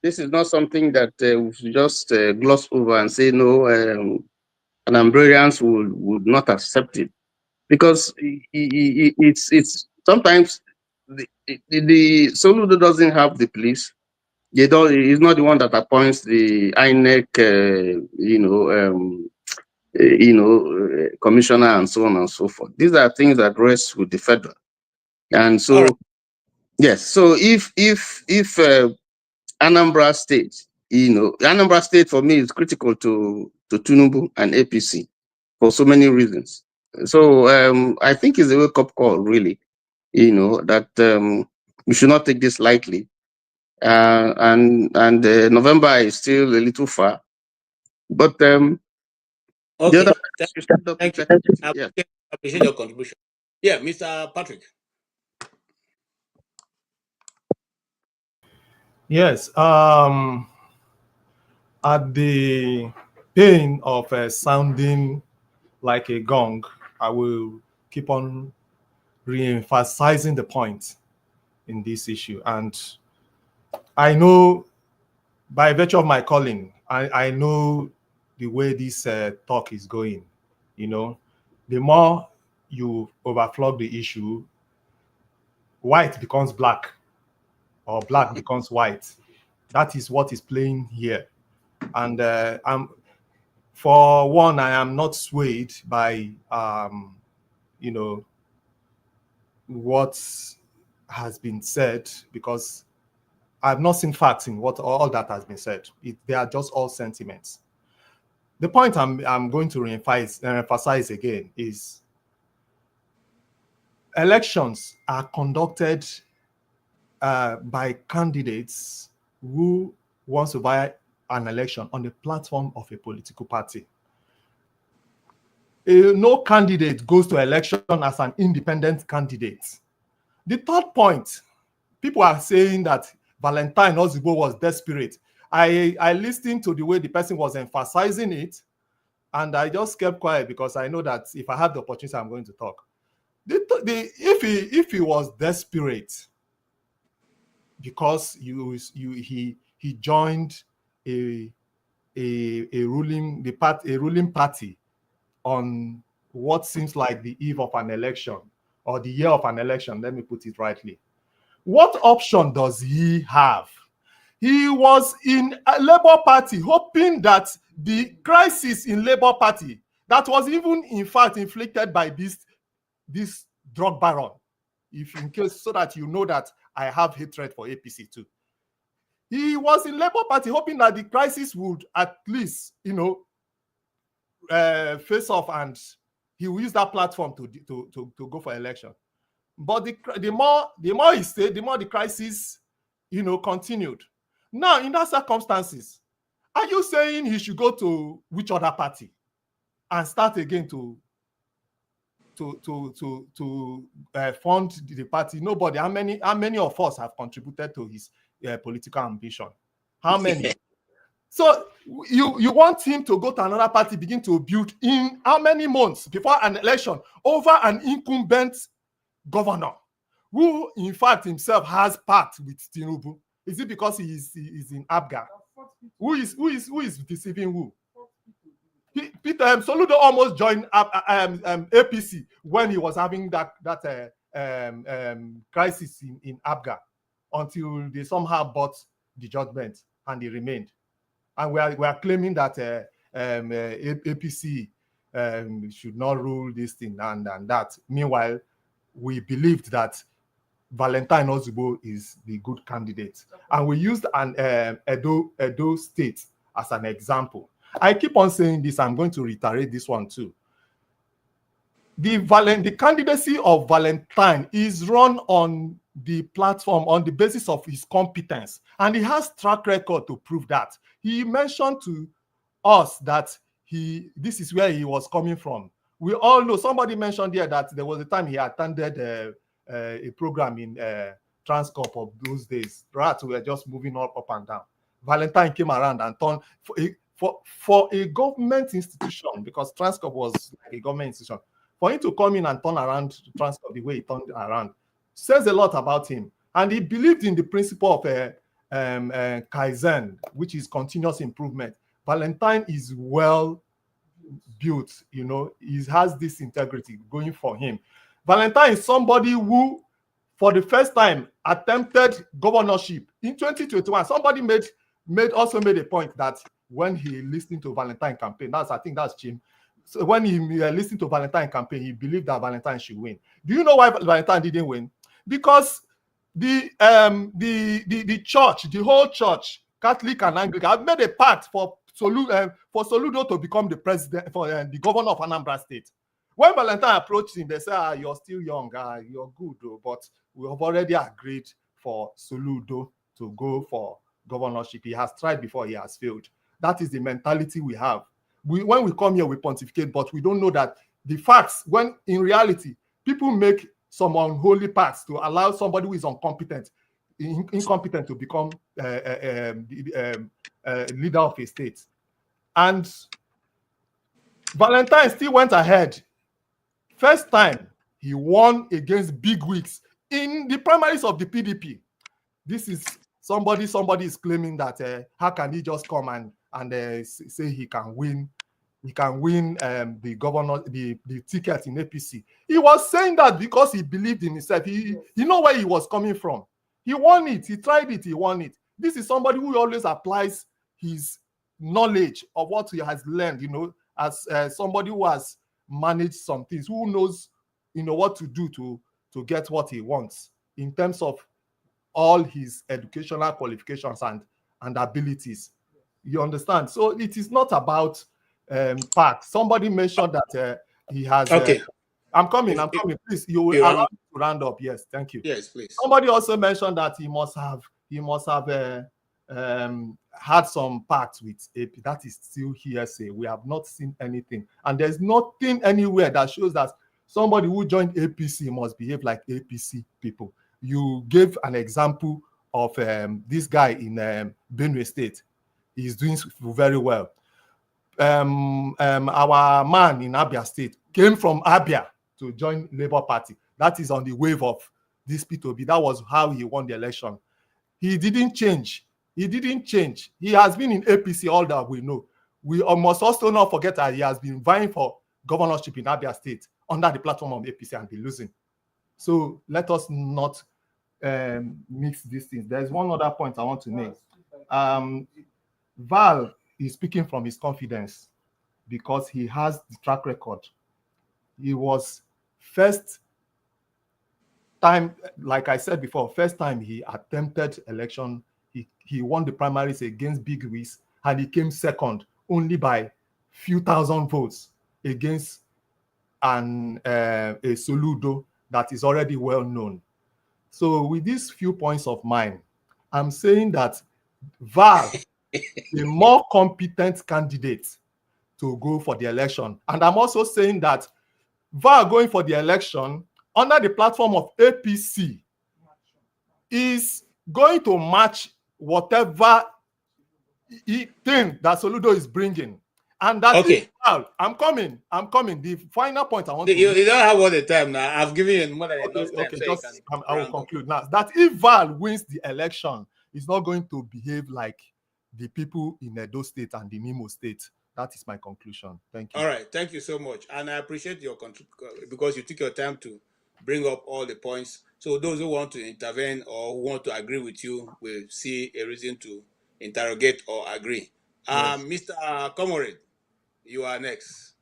Speaker 14: This is not something that we should just gloss over and say no, Anambrarians would not accept it, because it's sometimes the Soludo doesn't have the police. He's not the one that appoints the INEC, commissioner and so on and so forth. These are things that rest with the federal. And so, yes. So if Anambra State, Anambra State for me is critical to Tinubu and APC for so many reasons. So I think it's a wake-up call, really. That we should not take this lightly. And November is still a little far. But
Speaker 10: okay,
Speaker 14: thank you.
Speaker 10: I appreciate your contribution. Yeah, Mr. Patrick.
Speaker 21: Yes. At the pain of sounding like a gong, I will keep on re-emphasizing the point in this issue. And I know, by virtue of my calling, I know the way this talk is going. The more you overflog the issue, white becomes black, or black becomes white. That is what is playing here. And for one, I am not swayed by what has been said, because I've not seen facts in what all that has been said. They are just all sentiments. The point I'm going to emphasize again is elections are conducted by candidates who want to buy an election on the platform of a political party. no candidate goes to election as an independent candidate. The third point, people are saying that Valentine Ozigbo was desperate. I listened to the way the person was emphasizing it, and I just kept quiet because I know that if I have the opportunity, I'm going to talk. If he was desperate because he joined a ruling party on what seems like the eve of an election or the year of an election, let me put it rightly. What option does he have? He was in a Labour Party hoping that the crisis in Labour Party that was even in fact inflicted by this drug baron, if in case, so that you know that I have hatred for APC too. He was in Labour Party hoping that the crisis would at least, face off, and he will use that platform to go for election. But the more he stayed, the more the crisis, continued. Now, in that circumstances, are you saying he should go to which other party and start again to fund the party? Nobody. How many of us have contributed to his political ambition? How many? So you want him to go to another party, begin to build in how many months before an election over an incumbent governor who in fact himself has pact with Tinubu? Is it because he is in Abga? Who is deceiving who? Peter Soludo almost joined APC when he was having that crisis in Abga, until they somehow bought the judgment and he remained. And we are claiming that APC should not rule this thing and that. Meanwhile, we believed that Valentine Ozigbo is the good candidate. And we used an Edo State as an example. I keep on saying this. I'm going to reiterate this one too. The candidacy of Valentine is run on the platform, on the basis of his competence. And he has track record to prove that. He mentioned to us that this is where he was coming from. We all know, somebody mentioned here that there was a time he attended a program in Transcorp of those days. Rats were just moving up and down. Valentine came around and turned for a government institution, because Transcorp was a government institution. For him to come in and turn around Transcorp the way he turned around says a lot about him. And he believed in the principle of Kaizen, which is continuous improvement. Valentine is well built, he has this integrity going for him. Valentine is somebody who, for the first time, attempted governorship in 2021. Somebody also made a point that when he listened to Valentine campaign, I think that's Jim. So when he listened to Valentine campaign, he believed that Valentine should win. Do you know why Valentine didn't win? Because the church, the whole church, Catholic and Anglican, have made a pact for Soludo to become the president, for the governor of Anambra State. When Valentine approached him, they said, you're still young, you're good, but we have already agreed for Soludo to go for governorship. He has tried before, he has failed. That is the mentality we have. When we come here, we pontificate, but we don't know that the facts, when in reality, people make some unholy pacts to allow somebody who is incompetent to become leader of a state. And Valentine still went ahead. First time, he won against big wigs in the primaries of the PDP. This is somebody is claiming that how can he just come and say he can win? He can win the governor, the ticket in APC. He was saying that because he believed in himself. He know where he was coming from. He won it. He tried it. He won it. This is somebody who always applies his knowledge of what he has learned, as somebody who has managed some things, who knows, what to do to get what he wants in terms of all his educational qualifications and abilities. You understand? So it is not about part. Somebody mentioned that he has.
Speaker 13: Okay.
Speaker 21: I'm coming. Please, you will allow me to round up. Yes, thank you.
Speaker 13: Yes, please.
Speaker 21: Somebody also mentioned that he must have had some pact with AP. That is still hearsay. We have not seen anything. And there's nothing anywhere that shows that somebody who joined APC must behave like APC people. You gave an example of this guy in Benue State. He's doing very well. Our man in Abia State came from Abia to join Labour Party. That is on the wave of this P2B. That was how he won the election. He didn't change. He didn't change. He has been in APC, all that we know. We must also not forget that he has been vying for governorship in Abia State under the platform of APC and be losing. So let us not mix these things. There's one other point I want to make. Val is speaking from his confidence because he has the track record. He was first time, like I said before, first time he attempted election, he won the primaries against Big Wiz, and he came second only by few thousand votes against a Soludo that is already well known. So with these few points of mine, I'm saying that Val, a more competent candidate to go for the election. And I'm also saying that Val going for the election under the platform of APC is going to match whatever thing that Soludo is bringing. And that's
Speaker 10: okay.
Speaker 21: Val, I'm coming. The final point I want to
Speaker 10: You don't have all the time now. I've given you more than enough time.
Speaker 21: Okay,
Speaker 10: So
Speaker 21: just, I will conclude now. That if Val wins the election, he's not going to behave like the people in Edo State and the Nimo State. That is my conclusion. Thank you.
Speaker 10: all right, thank you so much. And I appreciate your contribution because you took your time to bring up all the points. So those who want to intervene or who want to agree with you will see a reason to interrogate or agree.
Speaker 6: Yes.
Speaker 10: Mr. Comrade, you are next.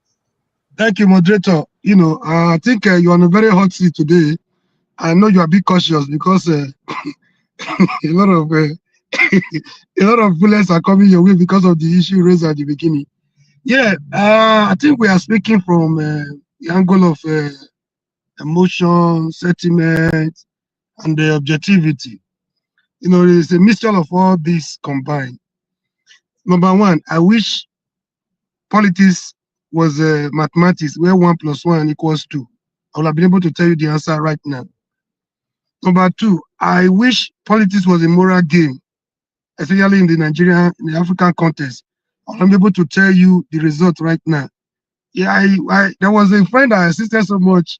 Speaker 6: Thank you, moderator. I think you're on a very hot seat today. I know you are a bit cautious because a lot of a lot of bullets are coming your way because of the issue raised at the beginning. Yeah, I think we are speaking from the angle of emotion, sentiment, and the objectivity. It's a mixture of all these combined. Number one, I wish politics was mathematics where 1 + 1 = 2. I would have been able to tell you the answer right now. Number two, I wish politics was a moral game, especially in the African context. I would have been able to tell you the result right now. Yeah, there was a friend I assisted so much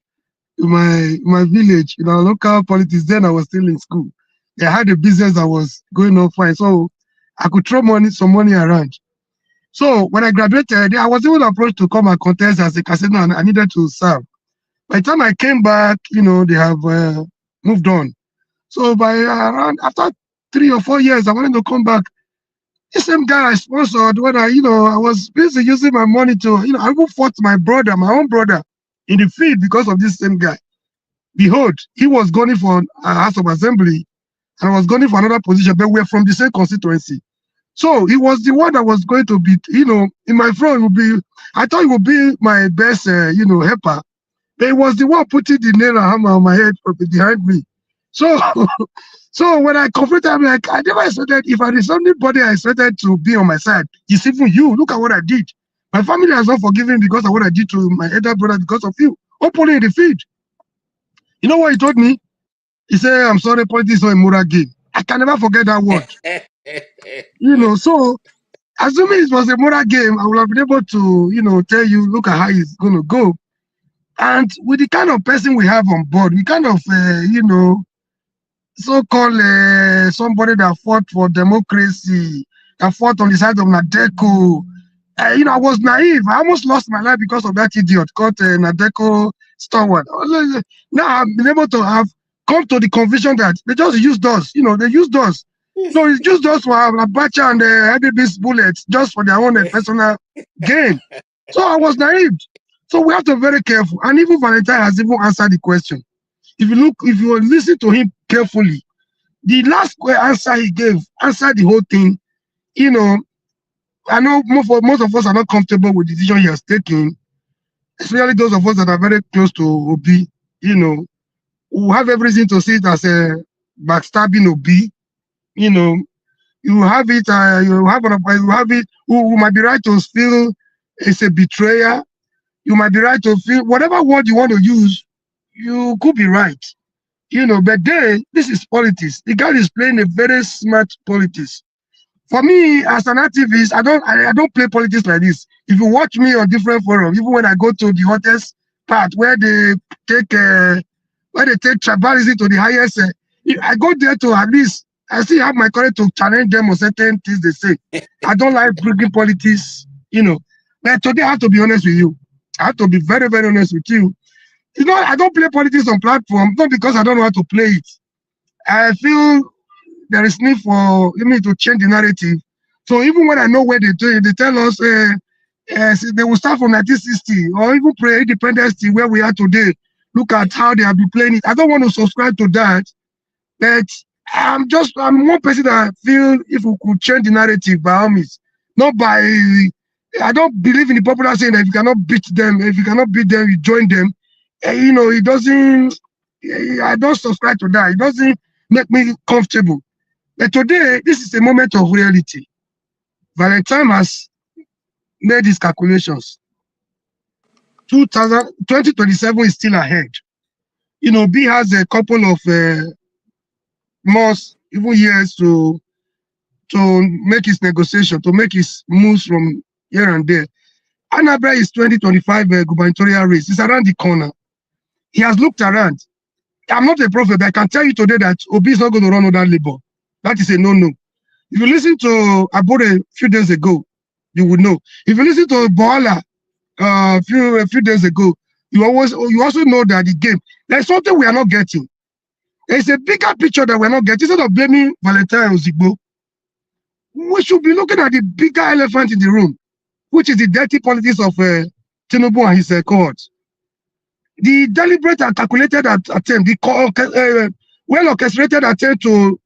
Speaker 6: in my village, in our local politics. Then I was still in school. They had a business that was going on fine, so I could throw some money around. So when I graduated, I was even approached to come and contest as a casino, and I needed to serve. By the time I came back, they have moved on. So by after 3 or 4 years, I wanted to come back. The same guy I sponsored when I was busy using my money to, I even fought my own brother, in the field because of this same guy. Behold, he was going for a House of Assembly, and I was going for another position, but we're from the same constituency. So he was the one that was going to be, in my front I thought he would be my best, helper. But he was the one putting the nail and hammer on my head from behind me. So, so when I confronted him, I never expected, if I did somebody I expected to be on my side, it's even you. Look at what I did. My family has not forgiven because of what I did to my elder brother because of you. Openly in the field. You know what he told me? He said, I'm sorry, politics is not a moral game. I can never forget that word. So assuming it was a moral game, I would have been able to, tell you, look at how it's going to go. And with the kind of person we have on board, we kind of, so-called somebody that fought for democracy, that fought on the side of Nadeko. I was naive. I almost lost my life because of that idiot called Nadeko Stalwart. Now I've been able to come to the conviction that they just used us. They used us. So it's just us for Abacha and IBB's bullets just for their own personal gain. So I was naive. So we have to be very careful. And even Valentine has even answered the question. If you listen to him carefully, the last answer he gave answered the whole thing. I know most of us are not comfortable with the decision he has taken, especially those of us that are very close to Obi, who have everything to see it as a backstabbing Obi, You have it. You have it. Who might be right to feel it's a betrayer. You might be right to feel whatever word you want to use. You could be right. But then this is politics. The guy is playing a very smart politics. For me, as an activist, I don't play politics like this. If you watch me on different forums, even when I go to the hottest part where they take tribalism to the highest, I go there to at least I still have my courage to challenge them on certain things they say. I don't like bringing politics, But today I have to be honest with you. I have to be very, very honest with you. I don't play politics on platform, not because I don't know how to play it. I feel there is need for me to change the narrative. So even when I know where they do it, they tell us they will start from 1960 or even pre-independence where we are today. Look at how they have been playing it. I don't want to subscribe to that, but I'm one person that I feel if we could change the narrative by all means, not by. I don't believe in the popular saying that if you cannot beat them, you join them. It doesn't. I don't subscribe to that. It doesn't make me comfortable. But today, this is a moment of reality. Valentine has made his calculations. 2027 is still ahead. B has a couple of months, even years to make his negotiation, to make his moves from here and there. Anambra is 2025 gubernatorial race. It's around the corner. He has looked around. I'm not a prophet, but I can tell you today that Obi is not going to run under Labour. That is a no-no. If you listen to Abode a few days ago, you would know. If you listen to Boala a few days ago, you also know that the game, there's something we are not getting. There's a bigger picture that we're not getting. Instead of blaming Valentine Ozigbo, we should be looking at the bigger elephant in the room, which is the dirty politics of Tinubu and his cohorts. The deliberate and calculated attempt, the well-orchestrated attempt to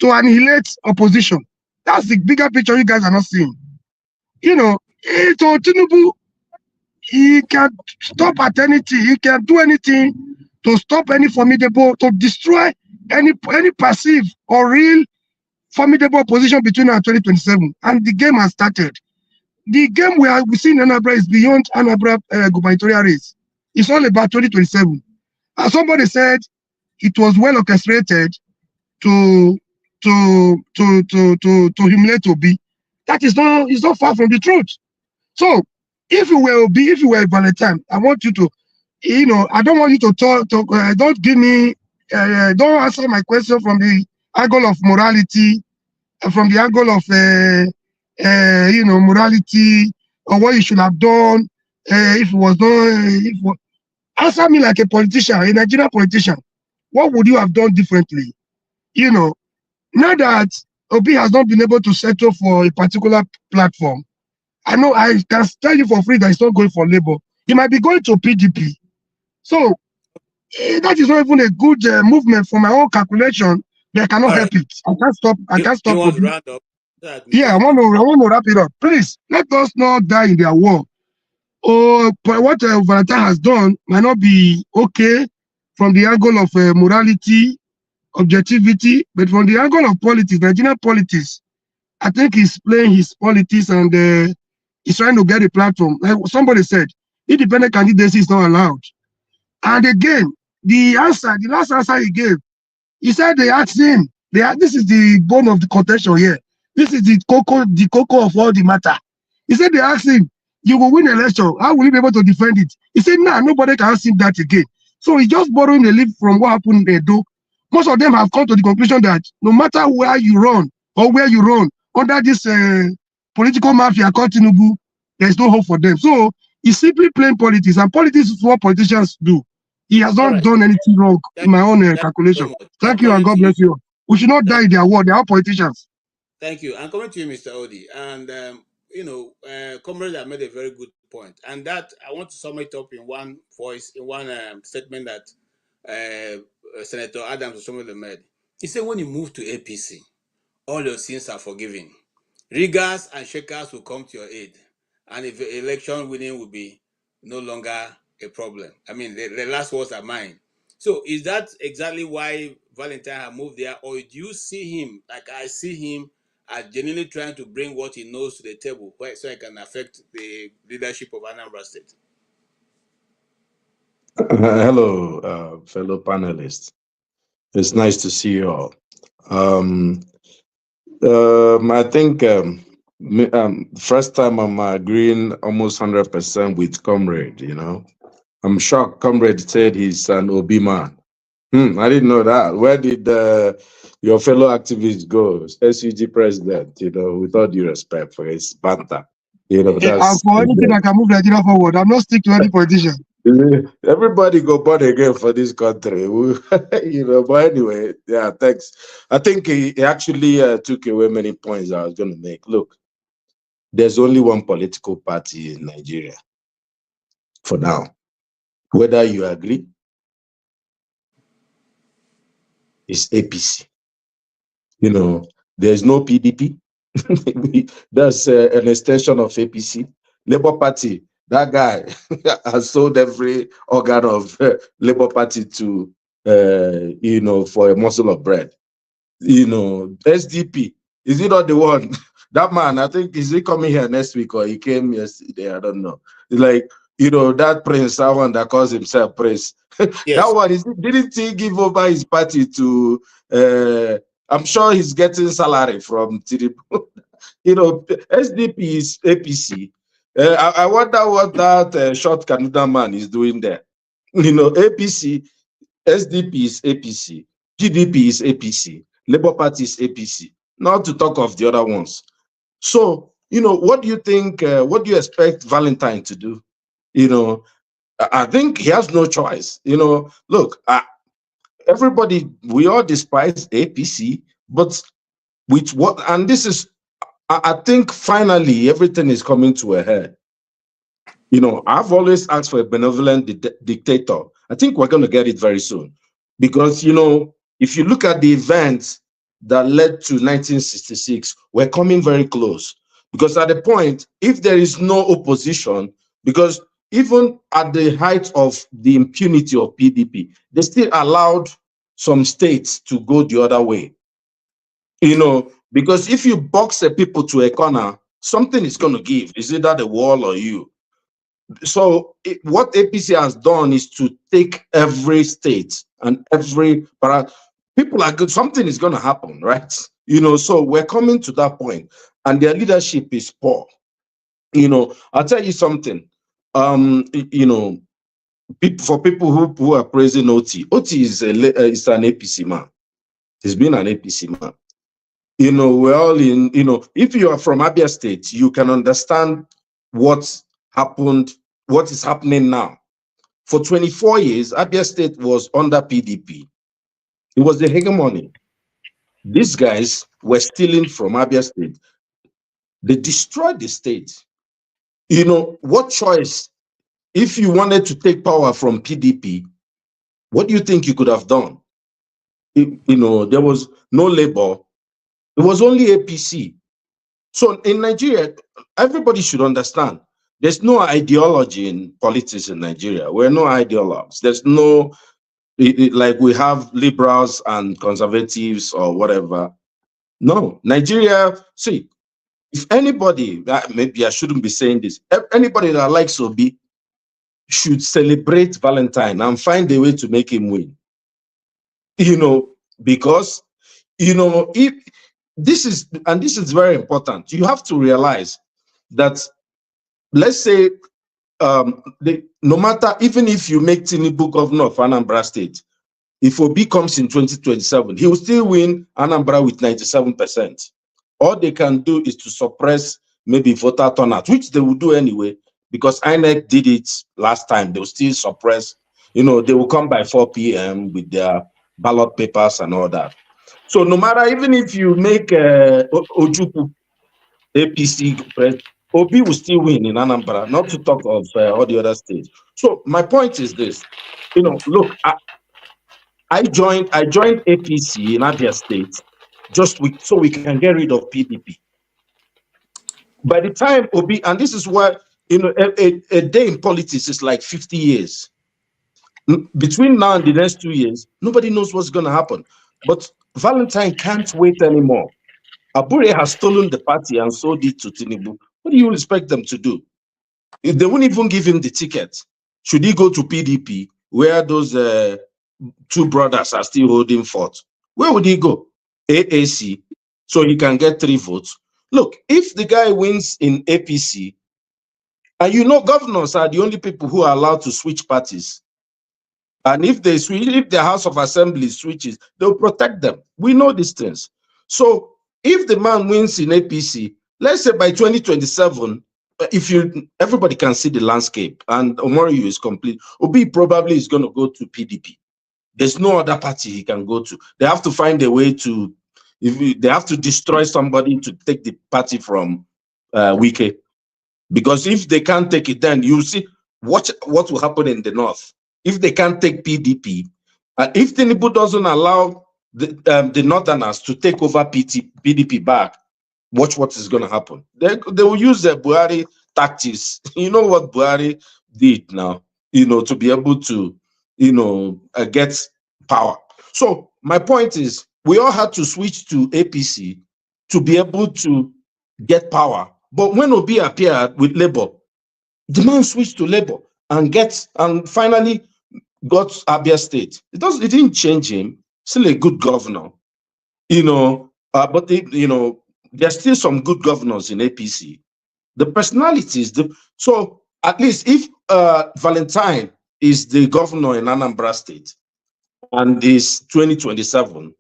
Speaker 6: annihilate opposition. That's the bigger picture you guys are not seeing. So Tinubu, he can stop at anything. He can do anything to stop any formidable, to destroy any passive or real formidable opposition between now and 2027. And the game has started. The game we see in Anambra is beyond Anambra gubernatorial race. It's all about 2027. As somebody said, it was well orchestrated to humiliate Obi. That is not far from the truth. So if you were Valentine, I want you to, I don't want you to talk. Don't give me, don't answer my question from the angle of morality, from the angle of morality or what you should have done if it was not. Answer me like a politician, a Nigerian politician. What would you have done differently? Now that Obi has not been able to settle for a particular platform, I know I can tell you for free that he's not going for Labour. He might be going to PDP. So that is not even a good movement for my own calculation. But I cannot help it. I can't stop.
Speaker 10: You want to round up?
Speaker 6: Yeah, I want to wrap it up. Please let us not die in their war. Or what Valentine has done might not be okay from the angle of morality, objectivity, but from the angle of politics, Nigerian politics, I think he's playing his politics and he's trying to get a platform. Like somebody said, independent candidacy is not allowed. And again, the last answer he gave, he said they asked him, this is the bone of the contention here. This is the cocoa of all the matter. He said they asked him, you will win election. How will you be able to defend it? He said, nah, nobody can ask him that again. So he's just borrowing a leaf from what happened in Edo. Most of them have come to the conclusion that no matter where you run or where you run under this political mafia called Tinubu, there's no hope for them. So he's simply playing politics, and politics is what politicians do. He has not done anything wrong in my own calculation. Thank you, and God bless you. We should not die in their war. They are politicians.
Speaker 10: Thank you. And coming to you, Mr. Odi, and comrades have made a very good point, and that I want to sum it up in one voice, in one statement that Senator Adams Osomole made. He said, when you move to APC, all your sins are forgiven. Riggers and shakers will come to your aid, and if election winning will be no longer a problem. I mean, the last words are mine. So is that exactly why Valentine have moved there, or do you see him like I see him as genuinely trying to bring what he knows to the table, so it can affect the leadership of Anambra State?
Speaker 13: Hello, fellow panelists. It's nice to see you all. I think first time I'm agreeing almost 100% with Comrade. You know, I'm shocked. Comrade said he's an Obi man. I didn't know that. Where did your fellow activist go? SUG president. You know, with all due respect for his banter. You know, that's
Speaker 6: for anything that can move Nigeria forward. I'm not stick to any politician.
Speaker 13: Everybody go born again for this country. You know, but anyway, yeah, thanks. I think he actually took away many points I was going to make. Look, there's only one political party in Nigeria for now. Whether you agree, it's APC. You know, there's no PDP. That's an extension of APC. Labour Party, that guy has sold every organ of Labour Party to, you know, for a morsel of bread. You know, SDP, is he not the one? That man, I think, is he coming here next week or he came yesterday? I don't know. It's like, you know, that prince, that one that calls himself prince.
Speaker 10: Yes.
Speaker 13: That one, didn't he give over his party to, I'm sure he's getting salary from Tinubu. You know, SDP is APC. I wonder what that short Canada man is doing there. You know, APC, SDP is APC, PDP is APC, Labour Party is APC, not to talk of the other ones. So, you know, what do you think, what do you expect Valentine to do? You know, I think he has no choice. You know, look, everybody, we all despise APC, but with what, and this is, I think finally everything is coming to a head. You know, I've always asked for a benevolent dictator. I think we're going to get it very soon. Because, you know, if you look at the events that led to 1966, we're coming very close. Because at the point, if there is no opposition, because even at the height of the impunity of PDP, they still allowed some states to go the other way. You know, because if you box the people to a corner, something is going to give. Is either the wall or you. So what APC has done is to take every state and every people are good. Something is going to happen, right? You know, so we're coming to that point, and their leadership is poor. You know, I'll tell you something. You know, for people who are praising OT is an APC man. He's been an APC man. You know, we're all in, you know, if you are from Abia State, you can understand what happened, what is happening now. For 24 years, Abia State was under PDP. It was the hegemony. These guys were stealing from Abia State. They destroyed the state. You know, what choice, if you wanted to take power from PDP, what do you think you could have done? You know, there was no labor. It was only APC. So in Nigeria, everybody should understand, there's no ideology in politics in Nigeria. We're no ideologues. There's no, like we have liberals and conservatives or whatever. No, Nigeria, see, if anybody, maybe I shouldn't be saying this, anybody that likes Obi should celebrate Valentine and find a way to make him win. You know, because, you know, if this is very important. You have to realize that, let's say, no matter, even if you make Tinubu governor of Anambra State, if Obi comes in 2027, he will still win Anambra with 97%. All they can do is to suppress maybe voter turnout, which they will do anyway, because INEC did it last time. They will still suppress, you know, they will come by 4 p.m. with their ballot papers and all that. So no matter, even if you make Ojukwu APC president, Obi will still win in Anambra, not to talk of all the other states. So my point is this, you know, look, I joined APC in Abia State so we can get rid of PDP. By the time Obi, and this is why, you know, a day in politics is like 50 years. Between now and the next 2 years, nobody knows what's going to happen. But Valentine can't wait anymore. Abure has stolen the party and sold it to Tinubu. What do you expect them to do? If they won't even give him the ticket, should he go to PDP, where those two brothers are still holding forth? Where would he go? AAC, so he can get 3 votes. Look, if the guy wins in APC, and you know governors are the only people who are allowed to switch parties. And if they switch, if the House of Assembly switches, they'll protect them. We know these things. So if the man wins in APC, let's say by 2027, everybody can see the landscape and Omoriyu is complete, Obi probably is going to go to PDP. There's no other party he can go to. They have to find a way to, they have to destroy somebody to take the party from Wike. Because if they can't take it, then you see what will happen in the north. If they can't take PDP, if Tinubu doesn't allow the northerners to take over PDP back, watch what is going to happen. They will use the Buhari tactics. You know what Buhari did now, to be able to, get power. So my point is, we all had to switch to APC to be able to get power. But when Obi appeared with Labour, the man switched to Labour and finally got Abia State. It didn't change him. Still a good governor, but there's still some good governors in APC. The personalities, so at least if Valentine is the governor in Anambra State and is 2027,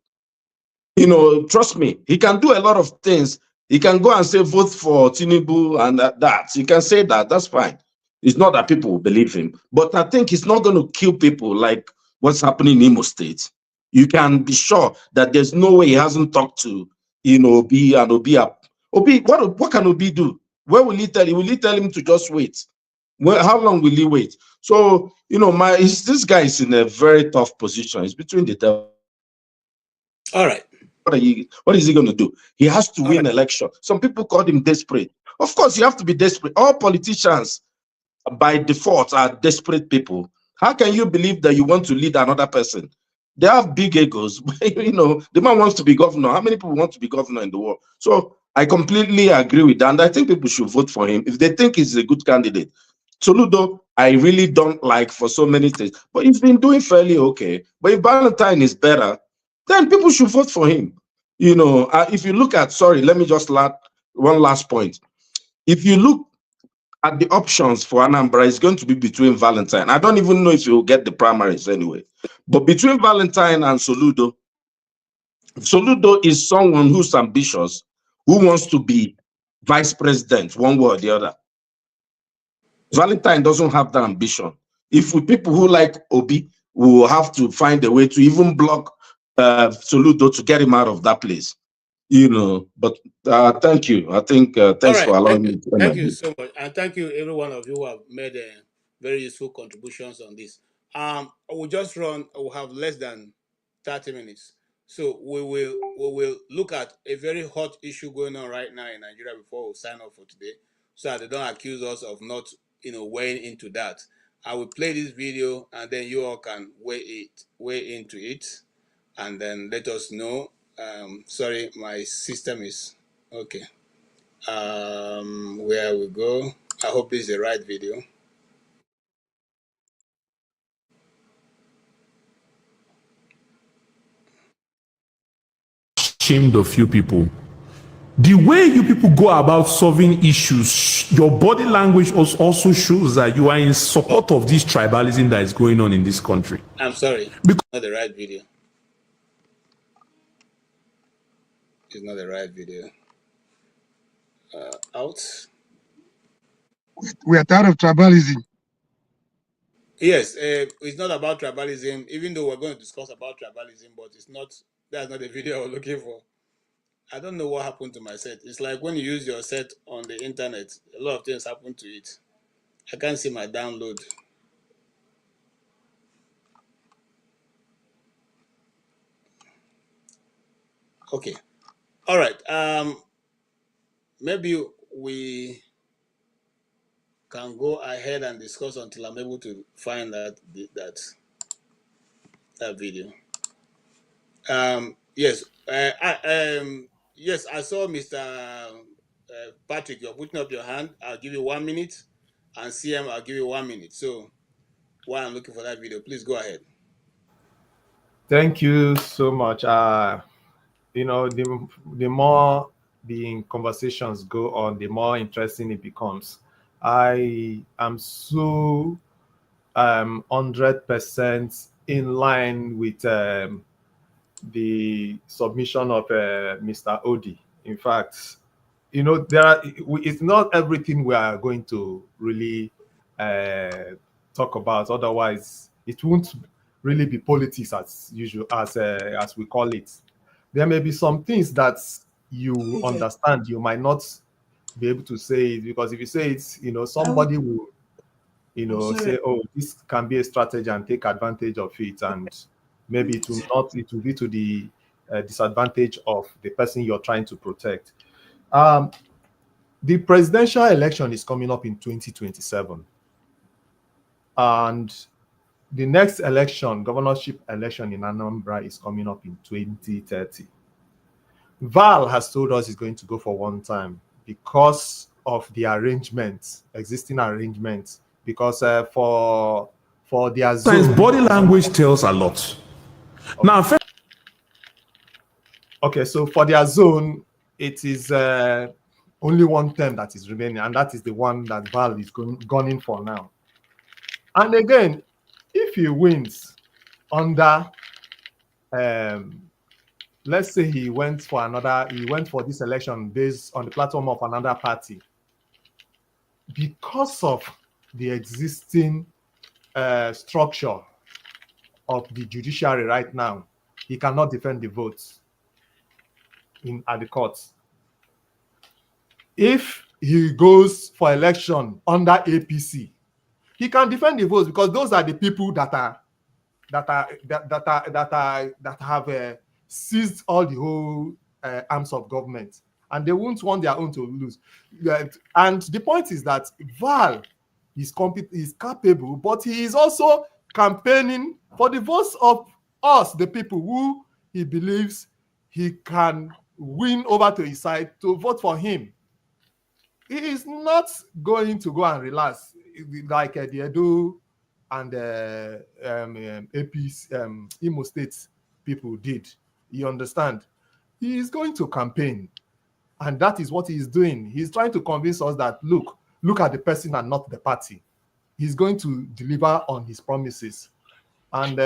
Speaker 13: trust me, he can do a lot of things. He can go and say vote for Tinubu and that. You can say that. That's fine. It's not that people will believe him, but I think he's not going to kill people like what's happening in Imo State. You can be sure that there's no way he hasn't talked to Obi and Obi. What can Obi do? Where will he tell him? Will he tell him to just wait? How long will he wait? So this guy is in a very tough position. It's between the devil.
Speaker 10: All right.
Speaker 13: What is he going to do? He has to win election. Some people call him desperate. Of course, you have to be desperate. All politicians, by default, are desperate people. How can you believe that you want to lead another person? They have big egos. The man wants to be governor. How many people want to be governor in the world? So I completely agree with that. And I think people should vote for him if they think he's a good candidate. Soludo, I really don't like for so many things, but he's been doing fairly okay. But if Valentine is better, then people should vote for him. If you look at, let me just add one last point. If you look at the options for Anambra, it's going to be between Valentine. I don't even know if you'll get the primaries anyway. But between Valentine and Soludo, Soludo is someone who's ambitious, who wants to be vice president, one way or the other. Valentine doesn't have that ambition. If people who like Obi, we will have to find a way to even block Soludo to get him out of that place. But thank you. I think thanks for allowing me.
Speaker 10: Thank you so much, and thank you every one of you who have made very useful contributions on this. We'll just run. We'll have less than 30 minutes, so we will look at a very hot issue going on right now in Nigeria before we sign off for today, so that they don't accuse us of not weighing into that. I will play this video, and then you all can weigh into it, and then let us know. Sorry, my system is okay. Where we go? I hope this is the right video.
Speaker 16: Shamed of you people. The way you people go about solving issues, your body language also shows that you are in support of this tribalism that is going on in this country.
Speaker 10: I'm sorry, not the right video. It's not the right video. Out.
Speaker 6: We are tired of tribalism.
Speaker 10: Yes, it's not about tribalism, even though we're going to discuss about tribalism, but it's not. That's not the video we're looking for. I don't know what happened to my set. It's like when you use your set on the internet, a lot of things happen to it. I can't see my download. Okay. All right. Maybe we can go ahead and discuss until I'm able to find that. that video. Yes, yes, I saw Mr. Patrick. You're putting up your hand. I'll give you 1 minute, and CM, I'll give you 1 minute. So while I'm looking for that video, please go ahead.
Speaker 21: Thank you so much. You know, the more the conversations go on, the more interesting it becomes. I am so 100% in line with the submission of Mr. Odi. In fact, you know, it's not everything we are going to really talk about. Otherwise, it won't really be politics as usual, as we call it. There may be some things that you understand, you might not be able to say it, because if you say it, you know, somebody will, you know, say, oh, this can be a strategy and take advantage of it, and maybe it will not, it will be to the disadvantage of the person you're trying to protect. The presidential election is coming up in 2027, and the next election, governorship election in Anambra, is coming up in 2030. Val has told us he's going to go for one time because of the arrangements, existing arrangements, because for their zone.
Speaker 16: Sometimes body language tells a lot.
Speaker 21: Okay. Now, okay, so for their zone, it is only one term that is remaining, and that is the one that Val is gunning for now. And again, if he wins under, let's say he went for this election based on the platform of another party, because of the existing structure of the judiciary right now, he cannot defend the votes at the courts. If he goes for election under APC, he can defend the votes, because those are the people that have seized all the whole arms of government, and they won't want their own to lose. And the point is that Val is capable, but he is also campaigning for the votes of us, the people who he believes he can win over to his side to vote for him. He is not going to go and relax like the Edo and APC, Imo State people did. You understand? He is going to campaign, and that is what he is doing. He's trying to convince us that, look at the person and not the party. He's going to deliver on his promises. And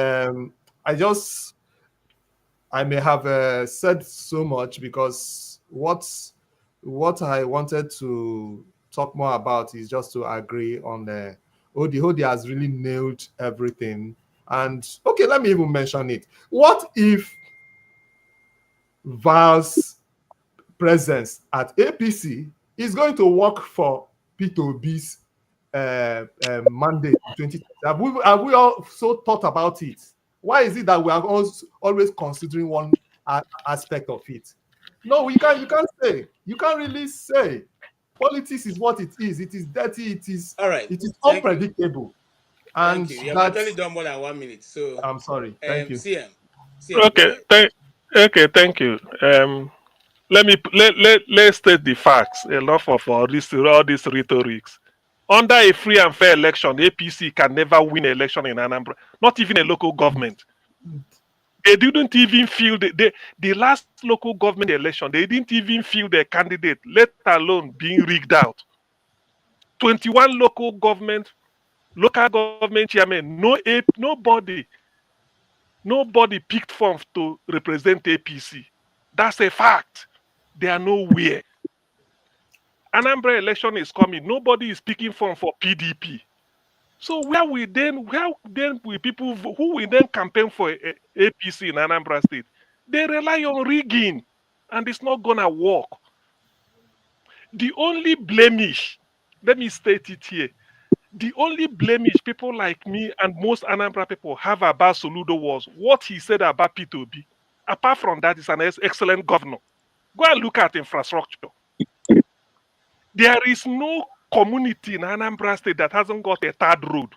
Speaker 21: I may have said so much, because what I wanted to talk more about is just to agree on Odi has really nailed everything. And okay, let me even mention it. What if Val's presence at APC is going to work for P2B's mandate in 2020? Have we also thought about it? Why is it that we are always considering one aspect of it? No, you can't say. You can't really say. Politics is what it is. It is dirty. It is unpredictable.
Speaker 10: Thank you. You have actually done more than 1 minute. So
Speaker 21: I'm sorry. Thank you.
Speaker 10: CM,
Speaker 9: Okay, thank you. Let's state the facts. Enough of all these rhetorics. Under a free and fair election, APC can never win an election in Anambra, not even a local government. They didn't even field the last local government election. They didn't even field their candidate, let alone being rigged out. 21 local government chairman, nobody picked forms to represent APC. That's a fact. They are nowhere. Anambra election is coming. Nobody is picking form for PDP. So where will people who will then campaign for APC in Anambra State? They rely on rigging, and it's not gonna work. The only blemish, let me state it here, the only blemish people like me and most Anambra people have about Soludo was what he said about P2B. Apart from that, he's an excellent governor. Go and look at infrastructure. There is no community in Anambra State that hasn't got a third road.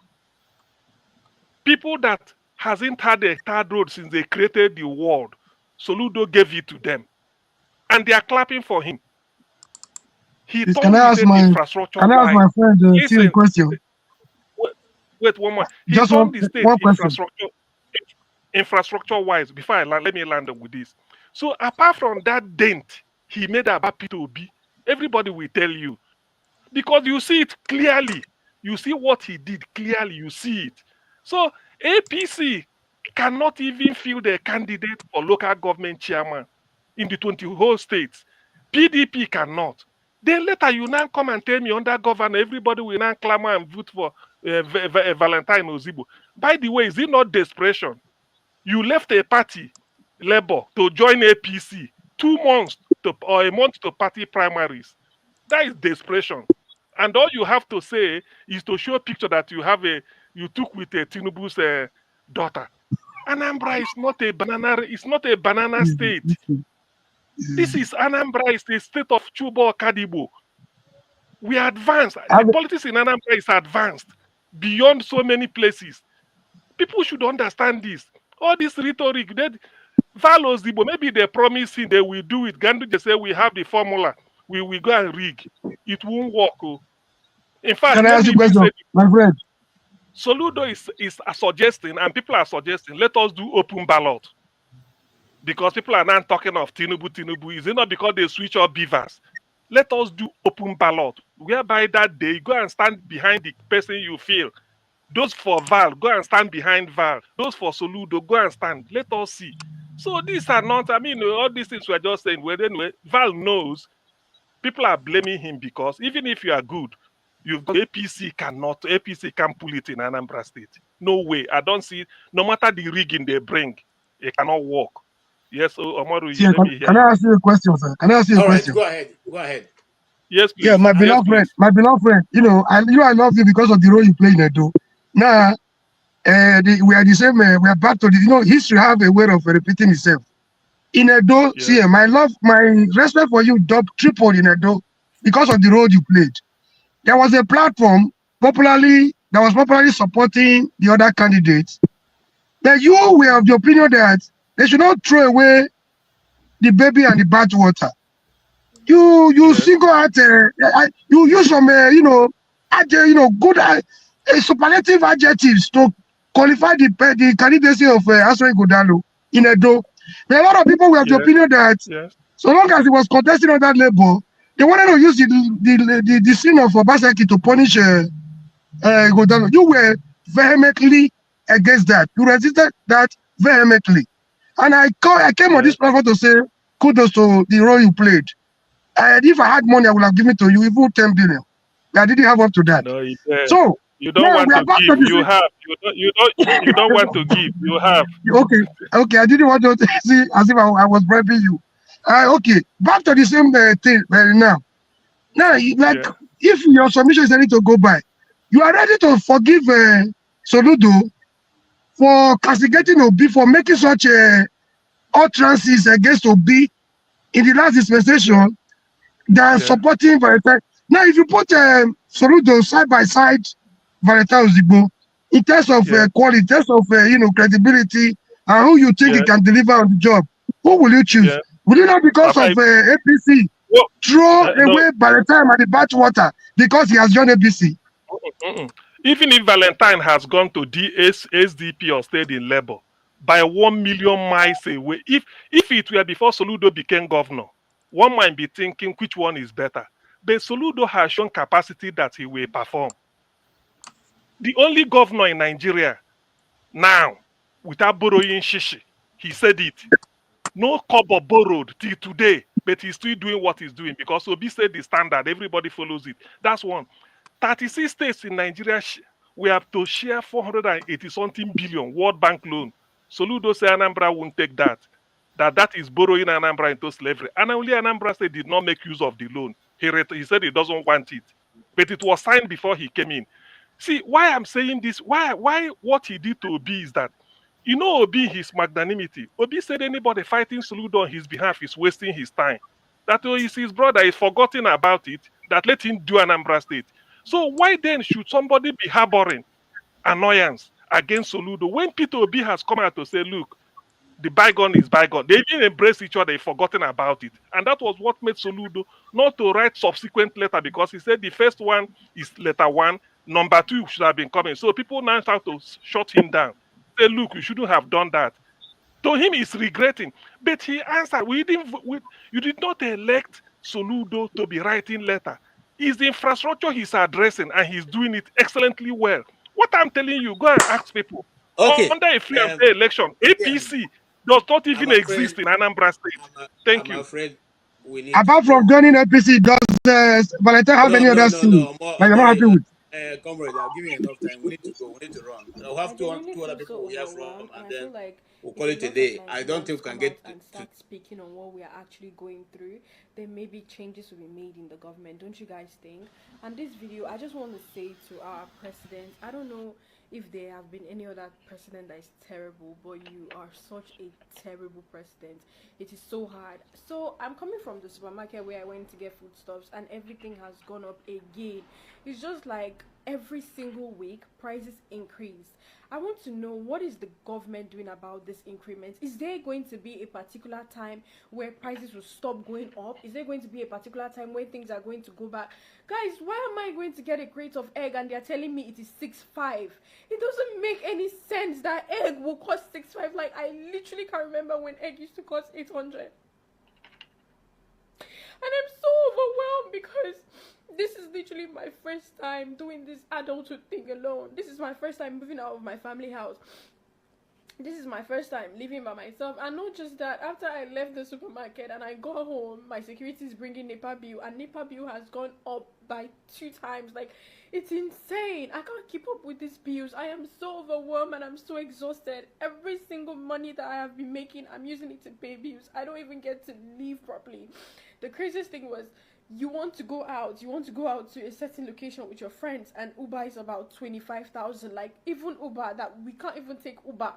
Speaker 9: People that hasn't had a third road since they created the world. Soludo gave it to them. And they are clapping for him. He
Speaker 6: Please,
Speaker 9: turned it infrastructure
Speaker 6: can I ask
Speaker 9: wise.
Speaker 6: my friend still a
Speaker 9: Listen,
Speaker 6: question?
Speaker 9: wait one more. He
Speaker 6: Just
Speaker 9: turned the state
Speaker 6: one question.
Speaker 9: infrastructure wise. Before I land, let me land up with this. So apart from that dent he made about P2B, everybody will tell you. Because you see it clearly. You see what he did clearly. You see it. So APC cannot even field a candidate for local government chairman in the 20 whole states. PDP cannot. Then later you now come and tell me under governor, everybody will now clamor and vote for Valentine Ozigbo. By the way, is it not desperation? You left a party, Labour, to join APC 2 months or a month to party primaries. That is desperation. And all you have to say is to show a picture that you took with Tinubu's daughter. Anambra is not a banana state. This is Anambra is the state of Chubo Kadibo. We are advanced. The politics in Anambra is advanced beyond so many places. People should understand this. All this rhetoric, Val Ozigbo, maybe they're promising they will do it. Gandu, they say we have the formula. We will go and rig. It won't work. Oh. In fact,
Speaker 6: Can I ask you a question, my friend?
Speaker 9: Soludo is suggesting, and people are suggesting, let us do open ballot. Because people are now talking of Tinubu. Is it not because they switch off beavers? Let us do open ballot, whereby that day, go and stand behind the person you feel. Those for Val, go and stand behind Val. Those for Soludo, go and stand. Let us see. So these are not, all these things we're just saying. Well, anyway, Val knows people are blaming him because even if you are good, APC can't pull it in Anambra State. No way. I don't see, no matter the rigging they bring, it cannot work. Yes, Omaru,
Speaker 6: Can I ask you a question, sir? Can I ask you a question?
Speaker 10: Go ahead.
Speaker 9: Yes, please.
Speaker 6: Yeah, my beloved friend, I love you because of the role you play in Edo. Now, we are the same. We are back to the. History have a way of repeating itself. In Edo, see, my respect for you tripled in Edo because of the role you played. There was a platform popularly supporting the other candidates. That you were of the opinion that they should not throw away the baby and the bathwater. You single out, you use some good superlative adjectives to qualify the candidacy of Aswai Godalo in Edo. There are a lot of people who have the opinion that so long as he was contesting on that level, they wanted to use the sin of Obaseki to punish Godalo. You were vehemently against that. You resisted that vehemently. And I came on this platform to say kudos to the role you played. And if I had money, I would have given it to you, even 10 billion. I didn't have up to that.
Speaker 9: No,
Speaker 6: so
Speaker 9: you don't want to give. You have. You don't want to give. You have.
Speaker 6: Okay. I didn't want to see as if I was bribing you. Okay. Back to the same thing now. Now, if your submission is ready to go by, you are ready to forgive Soludo for castigating Obi for making such utterances against Obi in the last dispensation than supporting Valentine. Now, if you put Soludo side by side, Valentine Ozigbo, in terms of quality, in terms of credibility, and who you think he can deliver on the job, who will you choose? Will you not, because of APC, throw away Valentine at the bathwater because he has joined APC?
Speaker 9: Even if Valentine has gone to SDP or stayed in Labour, by 1 million miles away, if it were before Soludo became governor, one might be thinking which one is better. But Soludo has shown capacity that he will perform. The only governor in Nigeria now, without borrowing shishi, he said it. No kobo borrowed till today, but he's still doing what he's doing because Obi said the standard, everybody follows it. That's one. 36 states in Nigeria, we have to share 480-something billion World Bank loan. Soludo said Anambra won't take that. That is borrowing Anambra into slavery. And only Anambra State did not make use of the loan. He said he doesn't want it. But it was signed before he came in. See, why I'm saying this, why what he did to Obi is that, Obi, his magnanimity. Obi said anybody fighting Soludo on his behalf is wasting his time. That is his brother is forgotten about it, that let him do Anambra State. So why then should somebody be harboring annoyance against Soludo. When Peter Obi has come out to say, look, the bygone is bygone. They didn't embrace each other, they've forgotten about it. And that was what made Soludo not to write subsequent letter, because he said the first one is letter 1, number 2 should have been coming. So people now start to shut him down. Say, look, you shouldn't have done that. To him, he's regretting. But he answered, you did not elect Soludo to be writing letter. It's the infrastructure he's addressing, and he's doing it excellently well. What I'm telling you, go and ask people.
Speaker 10: Okay.
Speaker 9: Under a free and fair election, APC does not even exist in Anambra State. Thank you.
Speaker 10: I'm afraid we need
Speaker 6: Apart from joining APC, does Valentine have any other thing that you're not happy with?
Speaker 10: Comrade, I'll give you enough time. We need to go. We need to run. I'll have two other people we have from, and then we'll call it a day. I don't think we can get
Speaker 17: and start speaking on what we are actually going through. Then maybe changes will be made in the government. Don't you guys think? And this video, I just want to say to our president, I don't know if there have been any other president that is terrible, but you are such a terrible president. It is so hard. So I'm coming from the supermarket where I went to get foodstuffs, and everything has gone up again. It's just like every single week prices increase. I want to know, what is the government doing about this increment? Is there going to be a particular time where prices will stop going up? Is there going to be a particular time where things are going to go back? Guys, why am I going to get a crate of egg and they're telling me it is 6.5? It doesn't make any sense that egg will cost 6.5. Like, I literally can't remember when egg used to cost 800. And I'm so overwhelmed because this is literally my first time doing this adulthood thing alone. This is my first time moving out of my family house. This is my first time living by myself. And not just that, after I left the supermarket and I got home, my security is bringing NEPA bill, and NEPA bill has gone up by 2 times. Like, it's insane. I can't keep up with these bills. I am so overwhelmed and I'm so exhausted. Every single money that I have been making, I'm using it to pay bills. I don't even get to live properly. The craziest thing was, you want to go out to a certain location with your friends, and Uber is about 25,000. Like, even Uber, that we can't even take Uber.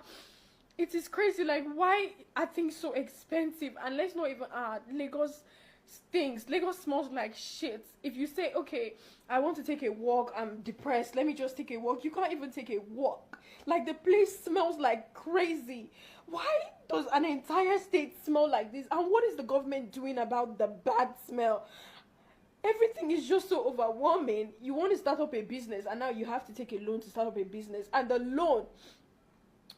Speaker 17: It is crazy. Like, why are things so expensive? And let's not even Lagos stinks. Lagos smells like shit. If you say, okay, I want to take a walk, I'm depressed, let me just take a walk, you can't even take a walk. Like, the place smells like crazy. Why does an entire state smell like this? And what is the government doing about the bad smell? Everything is just so overwhelming. You want to start up a business, and now you have to take a loan to start up a business, and the loan,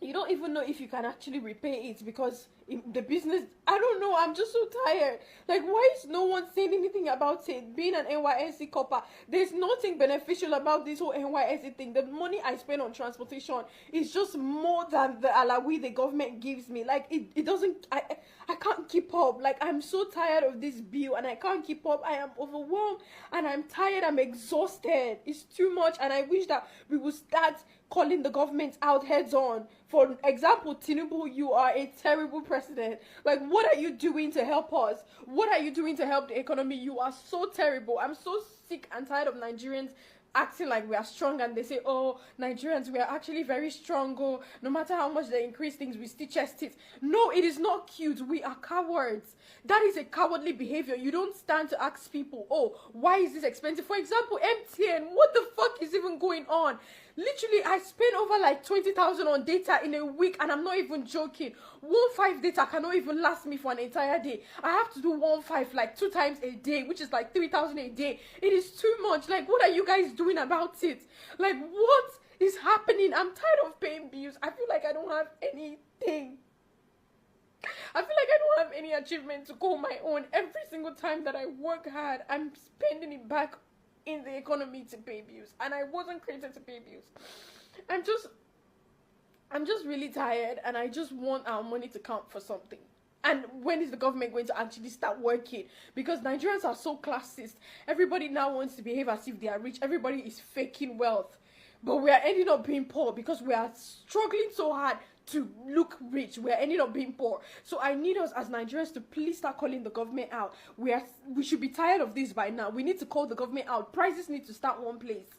Speaker 17: you don't even know if you can actually repay it, because the business, I don't know, I'm just so tired. Like, why is no one saying anything about it? Being an NYSC copper, there's nothing beneficial about this whole NYSC thing. The money I spend on transportation is just more than the alawi the government gives me. Like, it doesn't, I can't keep up. Like, I'm so tired of this bill, and I can't keep up. I am overwhelmed, and I'm tired, I'm exhausted. It's too much, and I wish that we would start calling the government out heads on. For example, Tinubu, you are a terrible president. Like, what are you doing to help us? What are you doing to help the economy? You are so terrible. I'm so sick and tired of Nigerians acting like we are strong, and they say, oh, Nigerians, we are actually very strong. Oh, no matter how much they increase things, we still chest it. No, it is not cute. We are cowards. That is a cowardly behavior. You don't stand to ask people, oh, why is this expensive? For example, MTN, what the fuck is even going on? Literally, I spend over like 20,000 on data in a week, and I'm not even joking. 1.5 data cannot even last me for an entire day. I have to do 1.5 like 2 times a day, which is like 3,000 a day. It is too much. Like, what are you guys doing about it? Like, what is happening? I'm tired of paying bills. I feel like I don't have anything. I feel like I don't have any achievement to call my own. Every single time that I work hard, I'm spending it back in the economy to pay bills, and I wasn't created to pay bills. I'm just really tired, and I just want our money to count for something. And when is the government going to actually start working? Because Nigerians are so classist. Everybody now wants to behave as if they are rich. Everybody is faking wealth, but we are ending up being poor because we are struggling so hard to look rich. We're ending up being poor. So I need us as Nigerians to please start calling the government out. We should be tired of this by now. We need to call the government out. Prices need to start one place.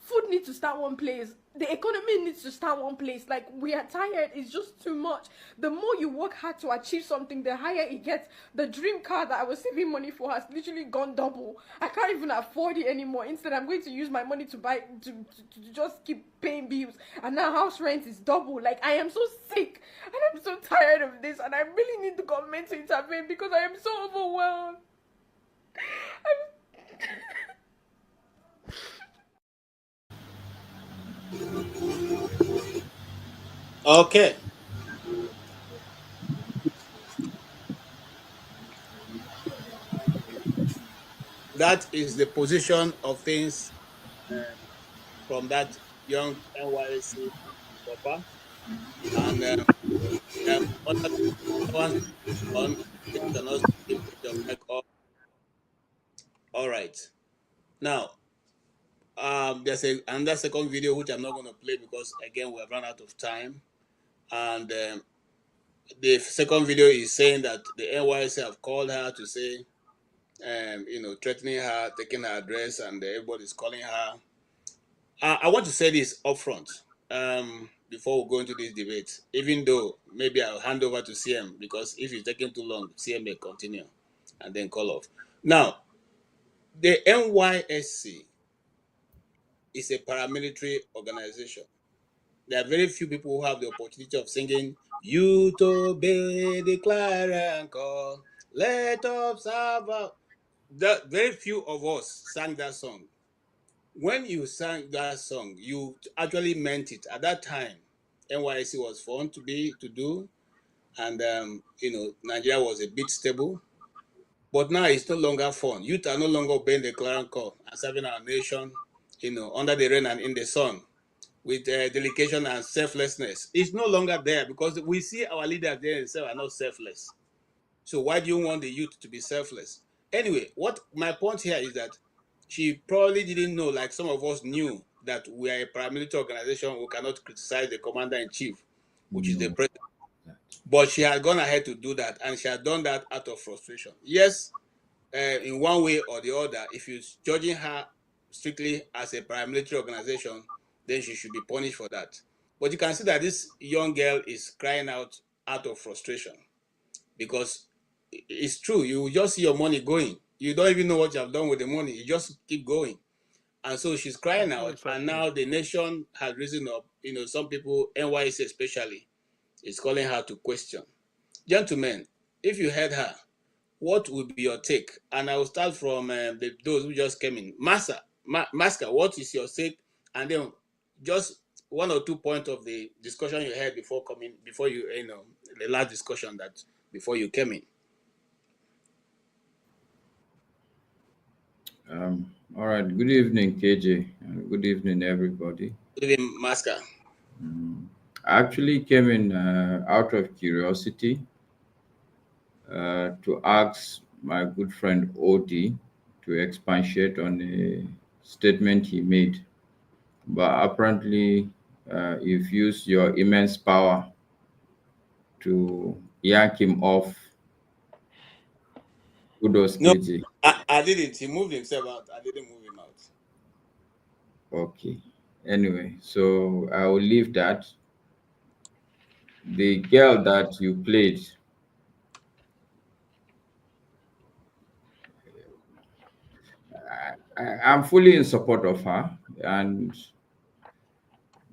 Speaker 17: Food needs to start one place. The economy needs to start one place. Like, we are tired. It's just too much. The more you work hard to achieve something, the higher it gets. The dream car that I was saving money for has literally gone double. I can't even afford it anymore. Instead, I'm going to use my money to buy, to just keep paying bills. And now house rent is double. Like, I am so sick. And I'm so tired of this. And I really need the government to intervene because I am so overwhelmed.
Speaker 10: Okay. That is the position of things from that young NYC copper. And other ones on, they can also keep your mic off. All right. Now, there's another second video which I'm not going to play because again we have run out of time. And the second video is saying that the NYC have called her to say, threatening her, taking her address, and everybody's calling her. I want to say this upfront before we go into this debate, even though maybe I'll hand over to CM because if it's taking too long, CM may continue and then call off. Now, the NYSC is a paramilitary organization. There are very few people who have the opportunity of singing, "You to obey, declare and call, let us have a..." Very few of us sang that song. When you sang that song, you actually meant it. At that time, NYSC was fun to do, and Nigeria was a bit stable. But now it's no longer fun. Youth are no longer obeying the clarion call and serving our nation, under the rain and in the sun, with dedication and selflessness. It's no longer there because we see our leaders there themselves are not selfless. So why do you want the youth to be selfless? Anyway, what my point here is that she probably didn't know, like some of us knew, that we are a paramilitary organization. We cannot criticize the commander-in-chief, which is the president. But she had gone ahead to do that, and she had done that out of frustration. Yes, in one way or the other, if you're judging her strictly as a paramilitary organization, then she should be punished for that. But you can see that this young girl is crying out of frustration because it's true. You just see your money going. You don't even know what you have done with the money. You just keep going. And so she's crying out, and now the nation has risen up. Some people, NYC especially, is calling her to question. Gentlemen, if you heard her, what would be your take? And I will start from those who just came in. Masker, what is your take? And then just one or 2 points of the discussion you had before the last discussion before you came in.
Speaker 4: All right. Good evening, KJ. Good evening, everybody.
Speaker 10: Good evening, Masker.
Speaker 4: I actually came in out of curiosity to ask my good friend Odi to expatiate on a statement he made. But apparently, you've used your immense power to yank him off. Kudos,
Speaker 10: No,
Speaker 4: KJ.
Speaker 10: I didn't. He moved himself out. I didn't move him out.
Speaker 4: Okay. Anyway, so I will leave that. The girl that you played, I'm fully in support of her, and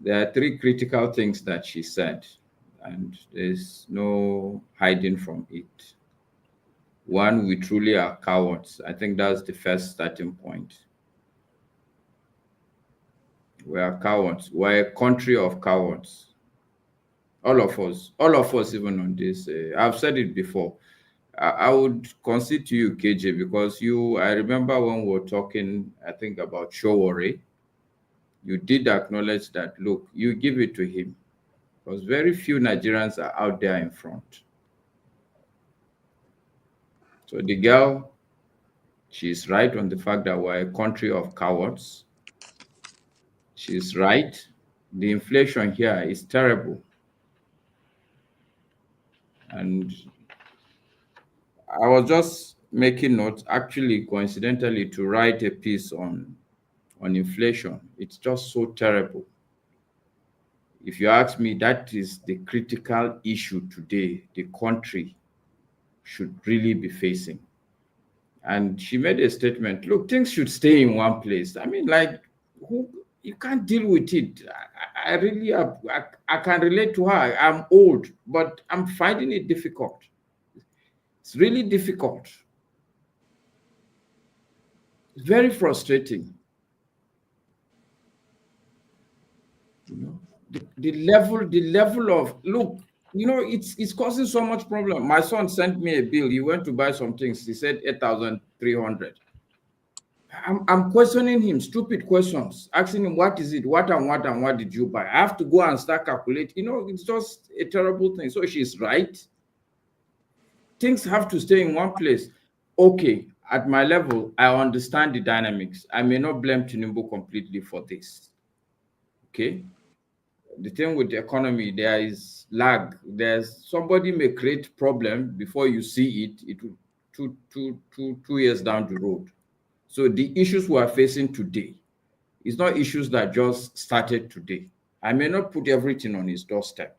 Speaker 4: there are 3 critical things that she said, and there's no hiding from it. 1, we truly are cowards. I think that's the first starting point. We are cowards. We're a country of cowards. All of us, even on this. I've said it before. I would concede to you, KJ, because I remember when we were talking, I think, about Showore, you did acknowledge that, look, you give it to him, because very few Nigerians are out there in front. So the girl, she's right on the fact that we're a country of cowards. She's right. The inflation here is terrible. And I was just making notes, actually, coincidentally, to write a piece on on inflation. It's just so terrible. If you ask me, that is the critical issue today the country should really be facing. And she made a statement, look, things should stay in one place. I mean, like, you can't deal with it. I really, I can relate to her. I'm old, but I'm finding it difficult. It's really difficult. It's very frustrating. You know, the level of, look, you know, it's causing so much problem. My son sent me a bill. He went to buy some things. He said 8,300. I'm questioning him, stupid questions, asking him, what is it? What and what did you buy? I have to go and start calculating. You know, it's just a terrible thing. So she's right. Things have to stay in one place. Okay, at my level, I understand the dynamics. I may not blame Tinubu completely for this. Okay? The thing with the economy, there is lag. There's somebody may create problem before you see it. It will 2 years down the road. So the issues we are facing today is not issues that just started today. I may not put everything on his doorstep,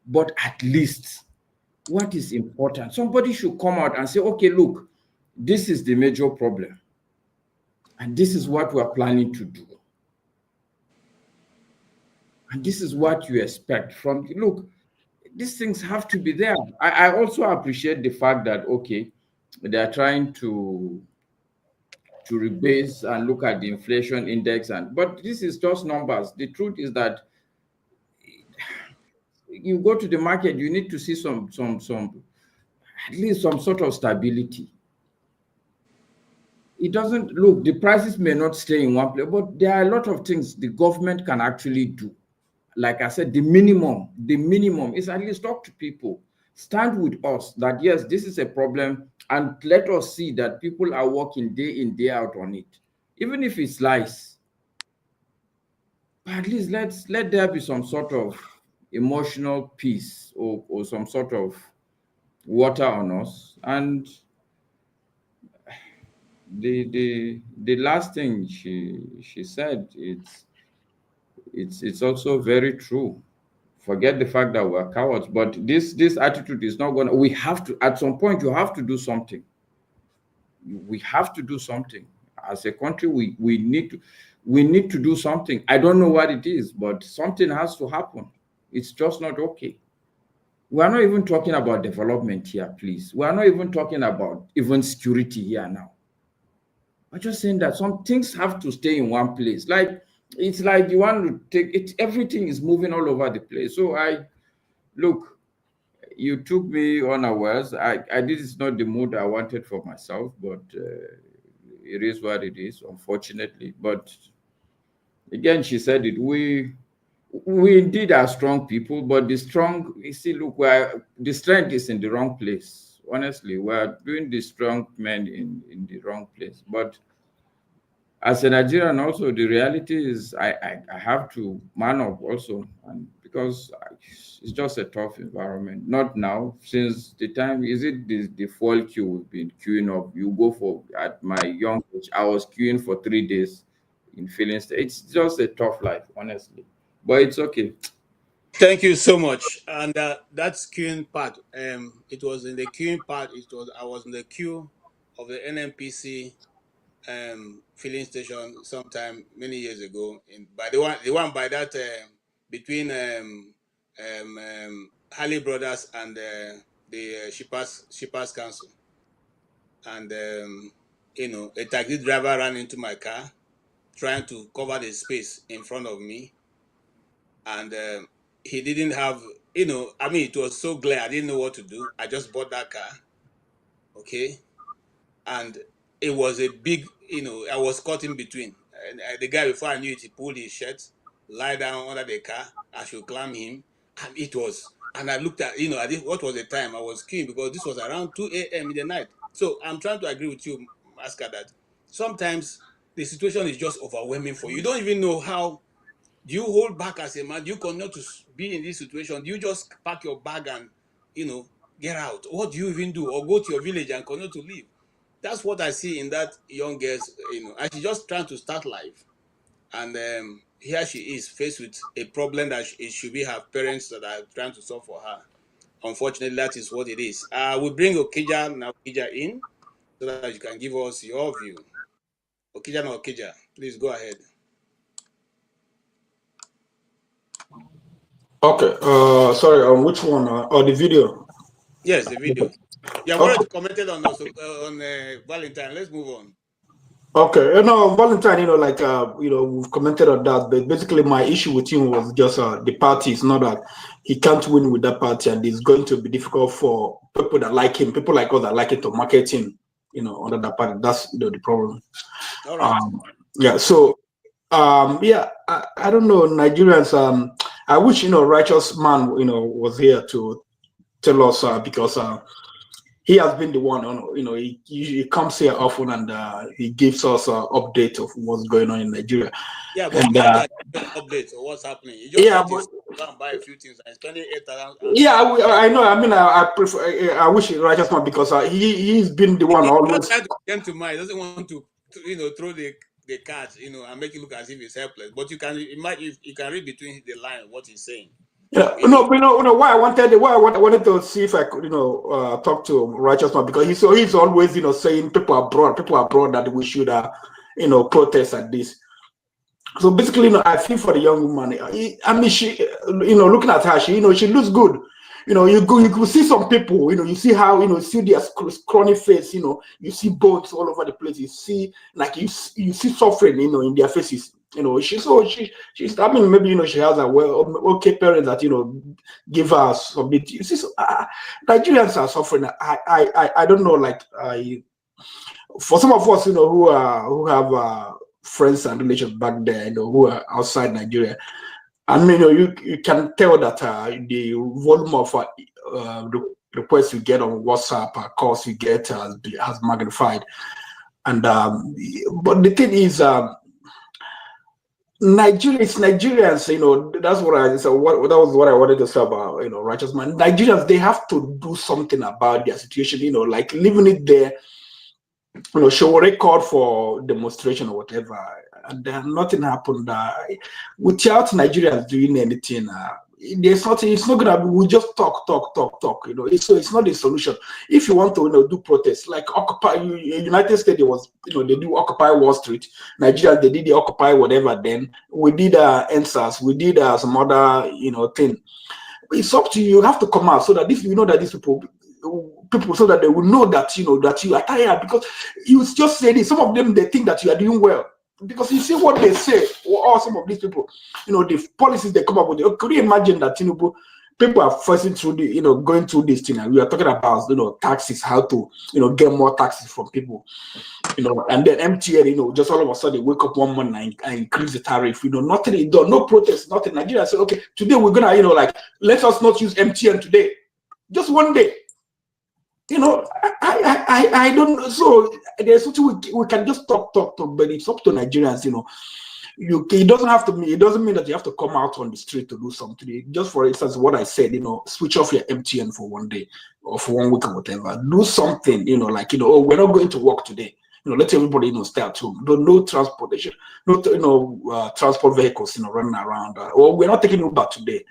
Speaker 4: but at least what is important, somebody should come out and say, okay, look, this is the major problem, and this is what we are planning to do. And this is what you expect from, look, these things have to be there. I also appreciate the fact that, okay, they are trying to rebase and look at the inflation index, but this is just numbers. The truth is that you go to the market, you need to see some at least some sort of stability. It doesn't, look, the prices may not stay in one place, but there are a lot of things the government can actually do. Like I said, the minimum is at least talk to people, stand with us that yes, this is a problem, and let us see that people are working day in, day out on it. Even if it's lies, but at least let there be some sort of emotional peace or some sort of water on us. And the last thing she said, it's also very true. Forget the fact that we're cowards, but this attitude is not gonna, we have to, at some point, you have to do something. We have to do something. As a country, we need to do something. I don't know what it is, but something has to happen. It's just not okay. We are not even talking about development here, please. We are not even talking about even security here now. I'm just saying that some things have to stay in one place. Like, it's like you want to take it, everything is moving all over the place. So look, you took me unawares. This is not the mood I wanted for myself, but it is what it is, unfortunately. But again, she said it, we indeed are strong people, but you see, look, the strength is in the wrong place. Honestly, we're doing the strong men in the wrong place. But as a Nigerian, also the reality is I have to man up also, and because it's just a tough environment. Not now, since the time, is it the fall queue we've been queuing up? You go for, at my young age, I was queuing for 3 days in filling state. It's just a tough life, honestly, but it's okay.
Speaker 10: Thank you so much. And that's queuing part. It was in the queuing part. I was in the queue of the NNPC filling station sometime many years ago. By the one by that between Harley Brothers and the Shippers Council. And a taxi driver ran into my car, trying to cover the space in front of me, and he didn't have, I mean, it was so glare, I didn't know what to do. I just bought that car, okay, and it was a big, I was caught in between. And the guy, before I knew it, he pulled his shirt, lie down under the car. I should climb him, and I looked at, what was the time? I was queuing because this was around 2 a.m. in the night. So I'm trying to agree with you, Maska, that sometimes the situation is just overwhelming for you. You don't even know how. Do you hold back as a man? Do you continue to be in this situation? Do you just pack your bag and, get out? What do you even do? Or go to your village and continue to live? That's what I see in that young girl's, and she's just trying to start life. and here she is faced with a problem that it should be her parents that are trying to solve for her. Unfortunately, that is what it is. We bring Okija in so that you can give us your view. Okija, please go ahead.
Speaker 7: Okay. Sorry. On which one? Or the video?
Speaker 10: Yes, the video. You have already commented on us on Valentine. Let's move on.
Speaker 7: Okay. Valentine. We've commented on that, but basically, my issue with him was just the party. It's not that he can't win with that party, and it's going to be difficult for people that like him, people like us that like it, to market him. Under that party. That's the problem.
Speaker 10: All right.
Speaker 7: Yeah. So, I don't know, Nigerians. I wish righteous man was here to tell us because he has been the one. He comes here often and he gives us an update of what's going on in Nigeria.
Speaker 10: Yeah, but updates or what's happening. You just go and buy a few things and spending 8,000.
Speaker 7: Yeah, I know. I mean, I prefer. I wish righteous man because he's been the one always.
Speaker 10: Trying to get to mind. He doesn't want to throw the cards, and make it look as if it's helpless. But you can imagine, you can read between the lines what he's saying.
Speaker 7: Yeah, why I wanted to see if I could, talk to righteous man because he's always, saying people abroad that we should, protest at this. So basically, I feel for the young woman. She, looking at her, she looks good. You could see some people, you see how, see their scrawny face, you see bones all over the place. You see, you see suffering, in their faces. She's I mean, maybe, she has a okay parents that, give her some bit. You see, Nigerians are suffering. I don't know, for some of us, who have friends and relations back there, who are outside Nigeria. I mean, you can tell that the volume of requests you get on WhatsApp, calls you get has magnified. And but the thing is, Nigerians, that's what that was what I wanted to say about, righteous man. Nigerians, they have to do something about their situation, like leaving it there, show a record for demonstration or whatever, and then nothing happened. Without Nigerians doing anything, it's not gonna be. We just talk. It's not a solution. If you want to, do protests like Occupy, United States, they do Occupy Wall Street. Nigeria, they did the Occupy whatever. Then we did NSAS, we did some other, thing. It's up to you. You have to come out so that if that these people, so that they will know that that you are tired, because you just say this. Some of them, they think that you are doing well. Because you see what they say, or some of these people, the policies they come up with. Could you imagine that people are facing through the, going through this thing, and we are talking about, taxes, how to, get more taxes from people, and then MTN, just all of a sudden wake up one morning and increase the tariff, nothing is done, no protest, nothing. Nigeria said, okay, today we're gonna, let us not use MTN today, just one day. I don't know. So there's something we can just talk, but it's up to Nigerians. It doesn't have to mean. It doesn't mean that you have to come out on the street to do something. Just for instance, what I said, switch off your MTN for one day or for 1 week or whatever. Do something, we're not going to work today. Let everybody stay at home. No transportation, no transport vehicles, running around. Or we're not taking Uber today.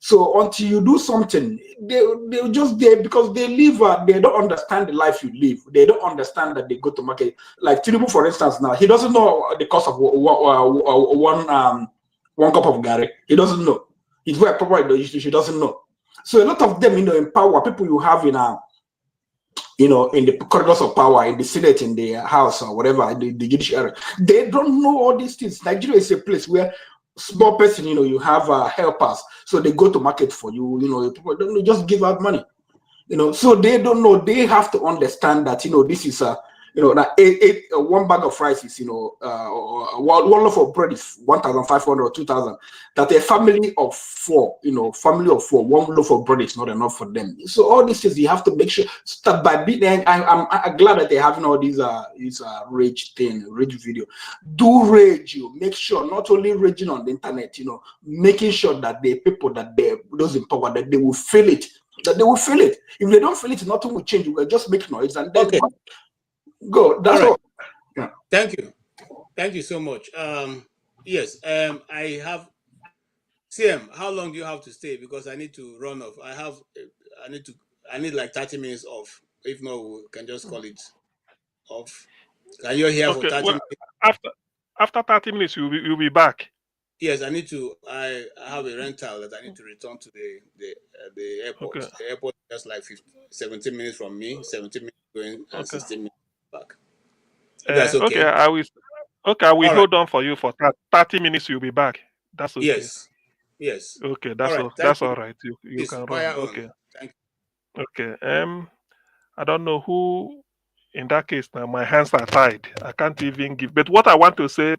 Speaker 7: So until you do something, they're just there because they live. They don't understand the life you live. They don't understand that they go to market. Like Tinubu, for instance, now he doesn't know the cost of one cup of gari. He doesn't know. He's very proper. He doesn't know. So a lot of them, in power, people you have in in the corridors of power, in the Senate, in the House or whatever, the judiciary, they don't know all these things. Nigeria is a place where small person, you have helpers, so they go to market for you. People don't just give out money, so they don't know. They have to understand that this is one bag of rice is one loaf of bread is 1,500 or 2,000. That a family of four, one loaf of bread is not enough for them. So all these things you have to make sure. Start by being. I'm glad that they're having all these rage video. Do rage. You make sure not only raging on the internet. Making sure that the people those in power, that they will feel it. That they will feel it. If they don't feel it, nothing will change. You will just make noise and then.
Speaker 10: Okay.
Speaker 7: Go. That's all.
Speaker 10: Yeah. Thank you so much. Yes. I have CM. How long do you have to stay? Because I need to run off. I need like 30 minutes off. If not, we can just call it off. Can you here for
Speaker 9: Okay.
Speaker 10: 30
Speaker 9: Well,
Speaker 10: minutes?
Speaker 9: after 30 minutes, you'll be back.
Speaker 10: Yes, I need to. I have a rental that I need to return to the airport.
Speaker 9: Okay.
Speaker 10: The airport is just like 17 minutes from me, 17 minutes going, and
Speaker 9: Okay.
Speaker 10: 16 minutes back. If that's okay.
Speaker 9: Okay. I will
Speaker 10: All right.
Speaker 9: hold on for you for 30 minutes. You'll be back. That's okay.
Speaker 10: Yes. Yes.
Speaker 9: Okay.
Speaker 10: All right.
Speaker 9: That's
Speaker 10: Thank
Speaker 9: all
Speaker 10: you.
Speaker 9: right. You
Speaker 10: Please
Speaker 9: can
Speaker 10: fire
Speaker 9: run.
Speaker 10: on.
Speaker 9: Okay.
Speaker 10: Thank
Speaker 9: Okay. I don't know who. In that case, now my hands are tied. I can't even give. But what I want to say,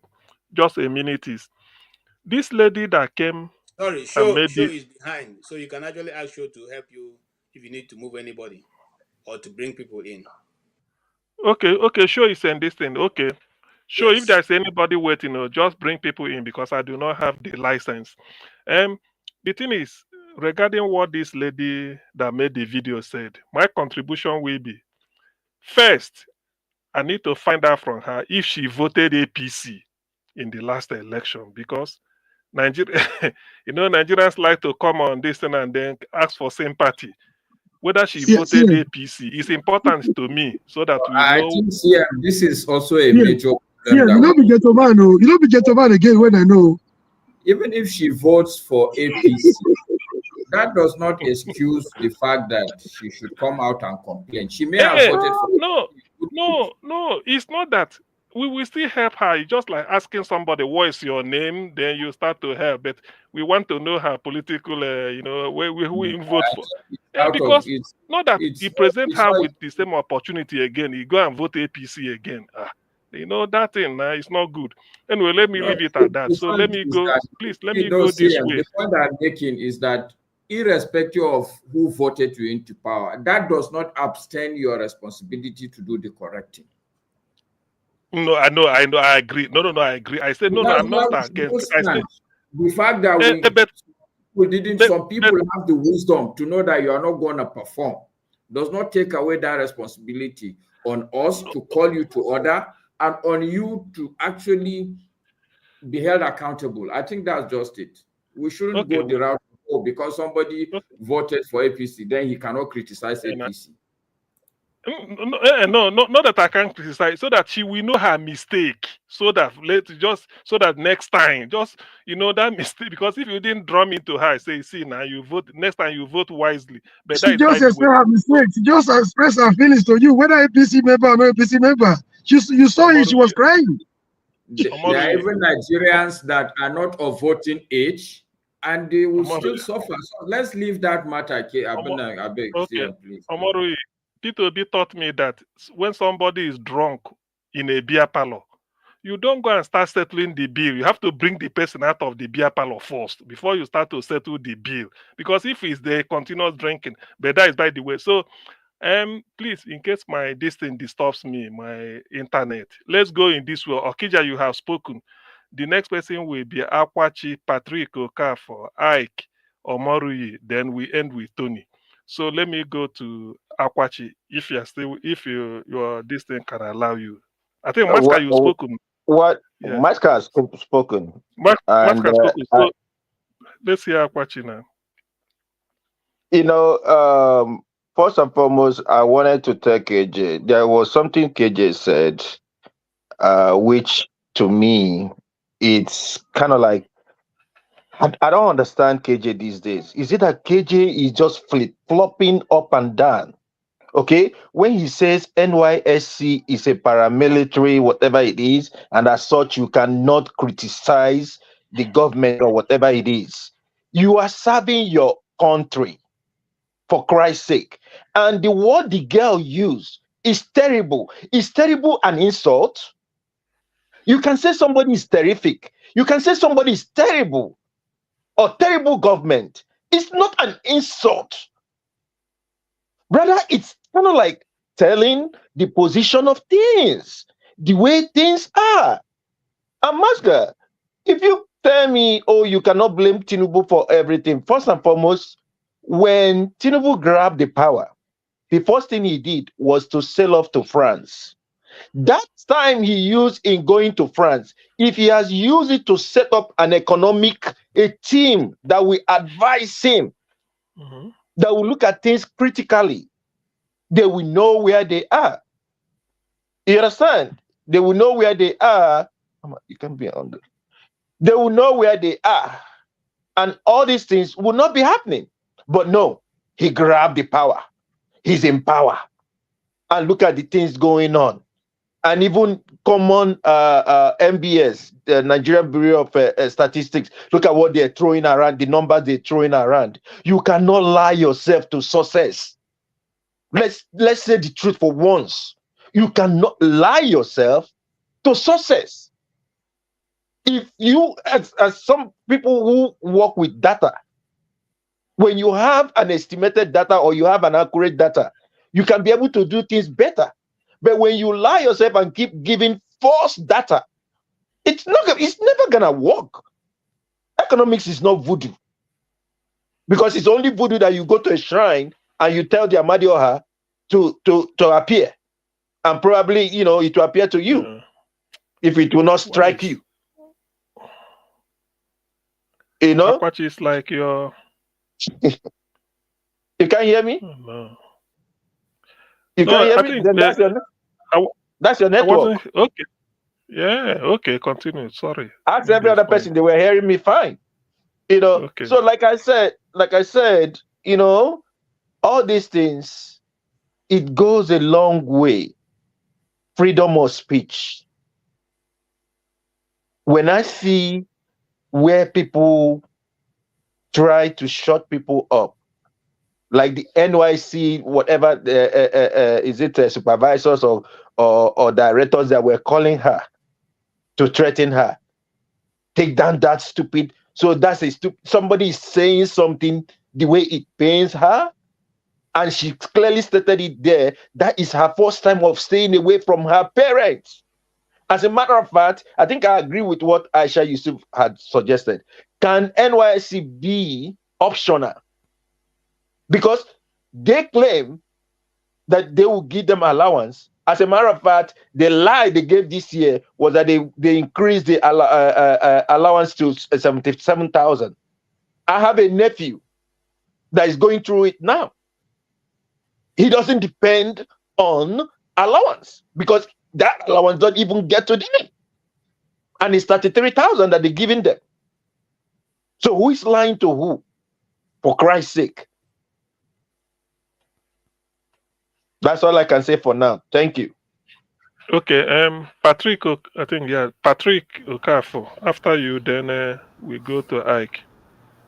Speaker 9: just a minute, is this lady that came
Speaker 10: Sorry,
Speaker 9: and
Speaker 10: show
Speaker 9: made it.
Speaker 10: is behind, so you can actually ask show to help you if you need to move anybody or to bring people in.
Speaker 9: Okay. Sure, is in this thing. Okay. Sure, if
Speaker 10: Yes.
Speaker 9: there's anybody waiting, just bring people in because I do not have the license. The thing is, regarding what this lady that made the video said, my contribution will be first, I need to find out from her if she voted APC in the last election because Nigeria, Nigerians like to come on this thing and then ask for sympathy. Whether she voted APC is important to me so that we
Speaker 4: I
Speaker 9: know.
Speaker 4: think this is also a
Speaker 6: Yeah.
Speaker 4: major
Speaker 6: Yeah,
Speaker 4: problem.
Speaker 6: you don't be get over no. You don't be get over again when I know.
Speaker 4: Even if she votes for APC, that does not excuse the fact that she should come out and complain. She may have voted for
Speaker 9: No, it's not that. We will still help her. It's just like asking somebody, what is your name? Then you start to help. But we want to know her political, who we vote for. Because not that he present her with the same opportunity again. He go and vote APC again. That thing is not good. Anyway, let me leave it at that. So let me go. Please, let me go this way.
Speaker 4: The point I'm making is that irrespective of who voted you into power, that does not abstain your responsibility to do the correct thing.
Speaker 9: No, I know, I agree. No, I agree. I said, no, I'm not against. I said,
Speaker 4: the fact that some people have the wisdom to know that you are not going to perform does not take away that responsibility on us to call you to order and on you to actually be held accountable. I think that's just it. We shouldn't go the route because somebody voted for APC, then he cannot criticize APC.
Speaker 9: No, not that I can't criticize, so that she will know her mistake, so that next time, that mistake. Because if you didn't drum into her, say, see now you vote next time, you vote wisely. But
Speaker 6: She just express her mistake. She just express her feelings to you, whether APC member or no APC member. You saw it. She was crying.
Speaker 4: There are even Nigerians that are not of voting age, and they will still suffer. So let's leave that matter. I beg, please.
Speaker 9: Omoru, P2B taught me that when somebody is drunk in a beer parlor, you don't go and start settling the bill. You have to bring the person out of the beer parlor first before you start to settle the bill. Because if it's the continuous drinking, but that is by the way. So, please, in case this thing disturbs me, my internet, let's go in this way. Okija, you have spoken. The next person will be Akwachi, Patrick Okafor, Ike, Omoruyi. Then we end with Tony. So let me go to Akwachi. If your this thing can allow you. I think Maska, you've spoken.
Speaker 19: What? Yeah. Maska has spoken.
Speaker 9: Maska has spoken. So let's hear Akwachi now.
Speaker 19: First and foremost, I wanted to tell KJ. There was something KJ said, which to me, it's kind of like, I don't understand KJ these days. Is it that KJ is just flip-flopping up and down? Okay, when he says NYSC is a paramilitary, whatever it is, and as such, you cannot criticize the government or whatever it is, you are serving your country, for Christ's sake. And the word the girl used is terrible. Is terrible an insult? You can say somebody is terrific. You can say somebody is terrible or terrible government. It's not an insult. Brother, it's kind of like telling the position of things, the way things are. And Maska, if you tell me, oh, you cannot blame Tinubu for everything, first and foremost, when Tinubu grabbed the power, the first thing he did was to sail off to France. That time he used in going to France, if he has used it to set up a team that will advise him, that will look at things critically, they will know where they are. You understand? They will know where they are. You can be on. They will know where they are, and all these things will not be happening. But no, he grabbed the power. He's in power, and look at the things going on. And even common MBS, the Nigerian Bureau of Statistics, look at what they're throwing around, the numbers they're throwing around. You cannot lie yourself to success. Let's say the truth for once. You cannot lie yourself to success. If you, as some people who work with data, when you have an estimated data or you have an accurate data, you can be able to do things better. But when you lie yourself and keep giving false data, it's never gonna work. Economics is not voodoo, because it's only voodoo that you go to a shrine and you tell the Amadioha to appear, and probably it will appear to you if it will not strike you.
Speaker 9: Apache is like your.
Speaker 19: You can't hear me?
Speaker 9: Oh, no.
Speaker 19: You can't hear me? Then that's your network.
Speaker 9: Okay. Yeah, okay, continue. Sorry.
Speaker 19: Ask every other person, they were hearing me fine.
Speaker 9: Okay.
Speaker 19: So like I said, all these things, it goes a long way. Freedom of speech. When I see where people try to shut people up, like the NYC, whatever, is it supervisors or directors that were calling her to threaten her? Take down that stupid. So that's somebody is saying something the way it pains her, and she clearly stated it there. That is her first time of staying away from her parents. As a matter of fact, I think I agree with what Aisha Yusuf had suggested. Can NYC be optional? Because they claim that they will give them allowance. As a matter of fact, the lie they gave this year was that they increased the allowance to 77,000. I have a nephew that is going through it now. He doesn't depend on allowance because that allowance doesn't even get to them. And it's 33,000 that they're giving them. So who is lying to who? For Christ's sake. That's all I can say for now. Thank you.
Speaker 9: Okay, Patrick Okafor. After you, then we go to Ike.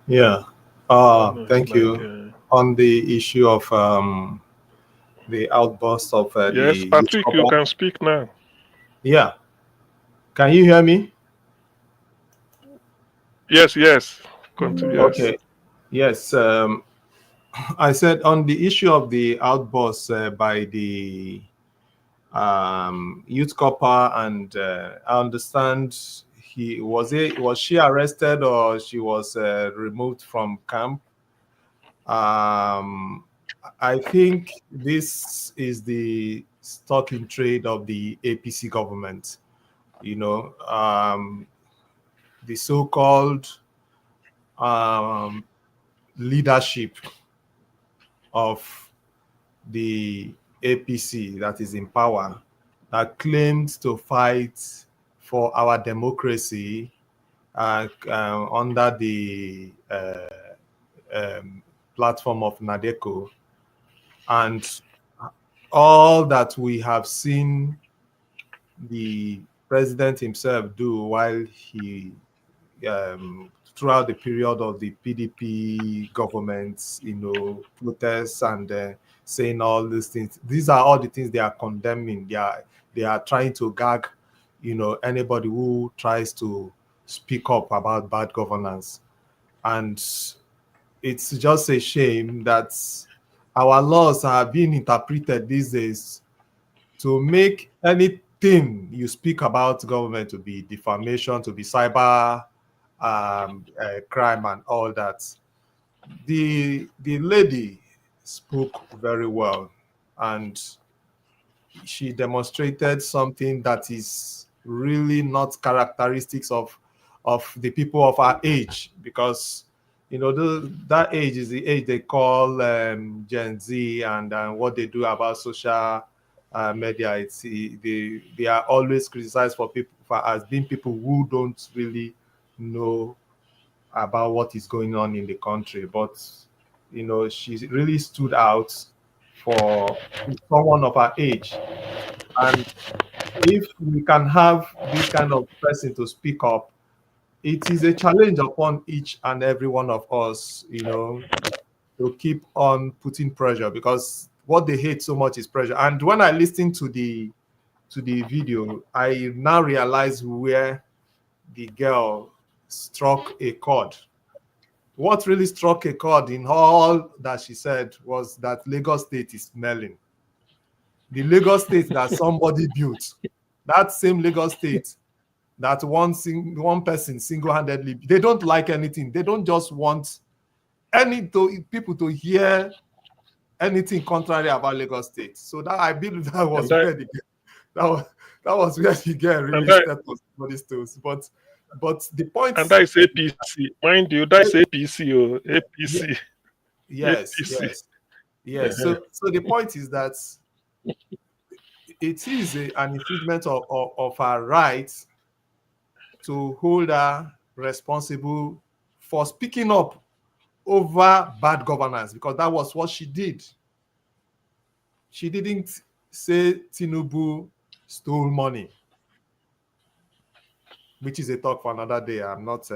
Speaker 21: Yeah. Thank you. On the issue of the outburst of
Speaker 9: yes, Patrick, you can speak now.
Speaker 21: Yeah. Can you hear me?
Speaker 9: Yes. Continue.
Speaker 21: Okay. Yes. I said on the issue of the outburst by the youth copper, and I understand was she arrested or she was removed from camp. I think this is the stock in trade of the APC government. The so-called leadership of the APC that is in power, that claims to fight for our democracy under the platform of NADECO, and all that we have seen the president himself do while he throughout the period of the PDP government's protests and saying all these things. These are all the things they are condemning. They are trying to gag anybody who tries to speak up about bad governance. And it's just a shame that our laws are being interpreted these days to make anything you speak about government to be defamation, to be cyber crime and all that. The lady spoke very well, and she demonstrated something that is really not characteristics of the people of our age, because you know that age is the age they call Gen Z, and what they do about social media, it's they are always criticized for as being people who don't really know about what is going on in the country. But you know, she really stood out for someone of her age. And if we can have this kind of person to speak up, it is a challenge upon each and every one of us, you know, to keep on putting pressure, because what they hate so much is pressure. And when I listened to the video, I now realize where the girl struck a chord. What really struck a chord in all that she said was that Lagos State is smelling. The Lagos State that somebody built, that same Lagos State that one person single-handedly, they don't like anything. They don't just want people to hear anything contrary about Lagos State. So that, I believe, that was where the girl really stepped on somebody's toes. But the point,
Speaker 9: and that is APC, mind you, that is APC or APC.
Speaker 21: Yes,
Speaker 9: APC.
Speaker 21: yes. So the point is that it is an infringement of our rights to hold her responsible for speaking up over bad governance, because that was what she did. She didn't say Tinubu stole money, which is a talk for another day. I'm not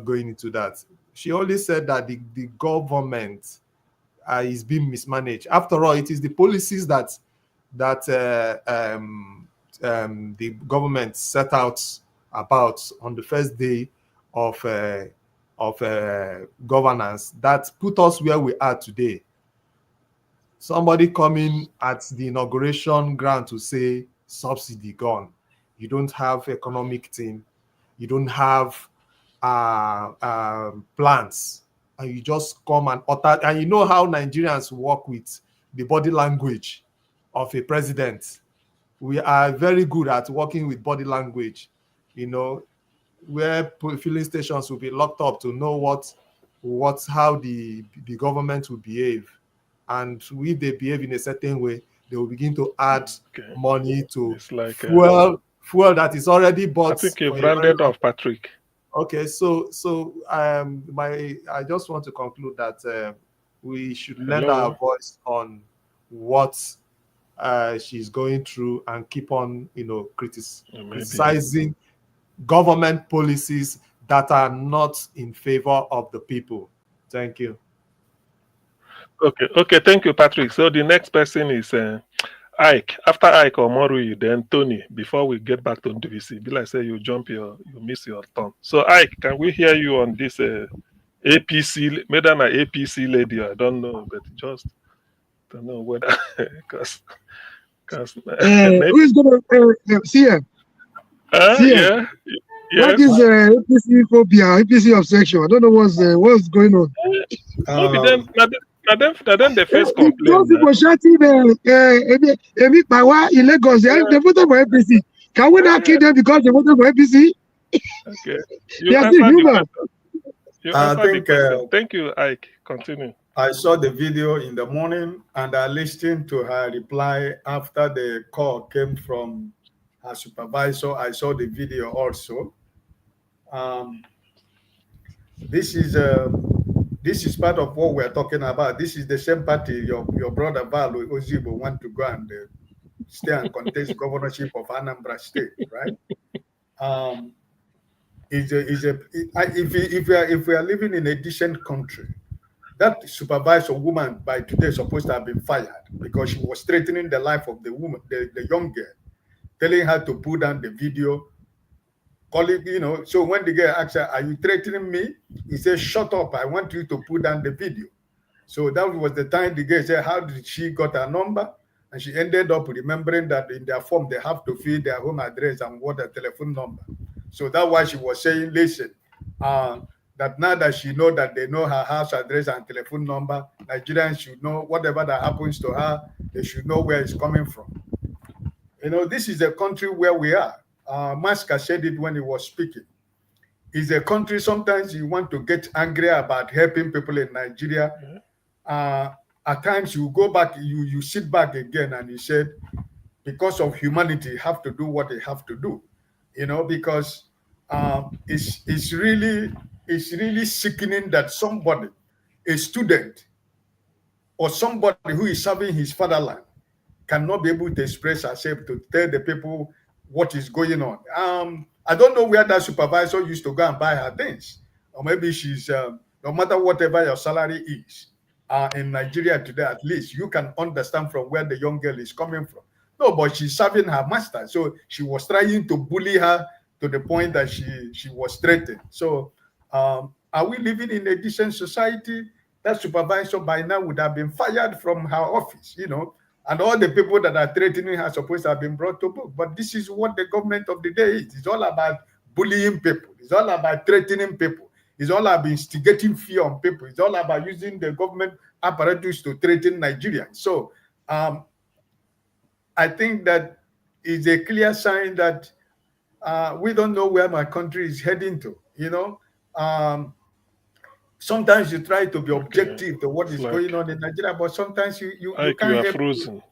Speaker 21: going into that. She only said that the government is being mismanaged. After all, it is the policies that the government set out about on the first day of governance that put us where we are today. Somebody coming at the inauguration ground to say subsidy gone. You don't have economic team. You don't have plans, and you just come and utter. And you know how Nigerians work with the body language of a president. We are very good at working with body language. You know, where filling stations will be locked up to know how the government will behave, and if they behave in a certain way, they will begin to add money to fuel that is already bought.
Speaker 9: I think you've rounded off, Patrick.
Speaker 21: Okay, so I just want to conclude that we should lend our voice on what she's going through and keep on, you know, criticizing government policies that are not in favor of the people. Thank you.
Speaker 9: Okay, thank you, Patrick. So the next person is Ike. After Ike or Moru, then Tony. Before we get back to NDVC, be like say you miss your turn. So Ike, can we hear you on this APC? Madam, an APC lady, I don't know, but just don't know whether because
Speaker 6: who is going to see her?
Speaker 9: Yeah.
Speaker 6: What is APC phobia, APC obsession? I don't know what's going on.
Speaker 9: Maybe then the first complaint.
Speaker 6: Those people shouting Emi Pawa in Lagos, they voted for APC. Can we not kill them because they voted for APC?
Speaker 9: Okay.
Speaker 21: You
Speaker 9: Thank you, Ike. Continue.
Speaker 18: I saw the video in the morning and I listened to her reply after the call came from her supervisor. I saw the video also. This is part of what we're talking about. This is the same party your brother Val Ozigbo want to go and stay and contest governorship of Anambra State, right? If we are living in a decent country, that supervisor woman by today is supposed to have been fired because she was threatening the life of the woman, the young girl, telling her to put down the video. So when the girl asked her, "Are you threatening me?" He said, "Shut up, I want you to put down the video." So that was the time the girl said, how did she got her number? And she ended up remembering that in their form, they have to fill their home address and what their telephone number. So that's why she was saying, listen, that now that she know that they know her house address and telephone number, Nigerians should know whatever that happens to her, They should know where it's coming from. You know, this is a country where we are. Maska said it when he was speaking. It's a country sometimes you want to get angry about helping people in Nigeria. At times you go back, you sit back again, and you said, because of humanity, you have to do what they have to do. You know, because it's really sickening that somebody, a student, or somebody who is serving his fatherland, cannot be able to express herself to tell the people what is going on. I don't know where that supervisor used to go and buy her things, or maybe she's no matter whatever your salary is in Nigeria today, at least you can understand from where the young girl is coming from. No, but she's serving her master, so she was trying to bully her to the point that she was threatened. So are we living in a decent society? That supervisor by now would have been fired from her office, you know, and all the people that are threatening her supposed to have been brought to book. But this is what the government of the day is. It's all about bullying people. It's all about threatening people. It's all about instigating fear on people. It's all about using the government apparatus to threaten Nigerians. So I think that is a clear sign that we don't know where my country is heading to, you know. Sometimes you try to be objective to what is going on in Nigeria, but sometimes you can't
Speaker 9: you are
Speaker 18: help
Speaker 9: frozen.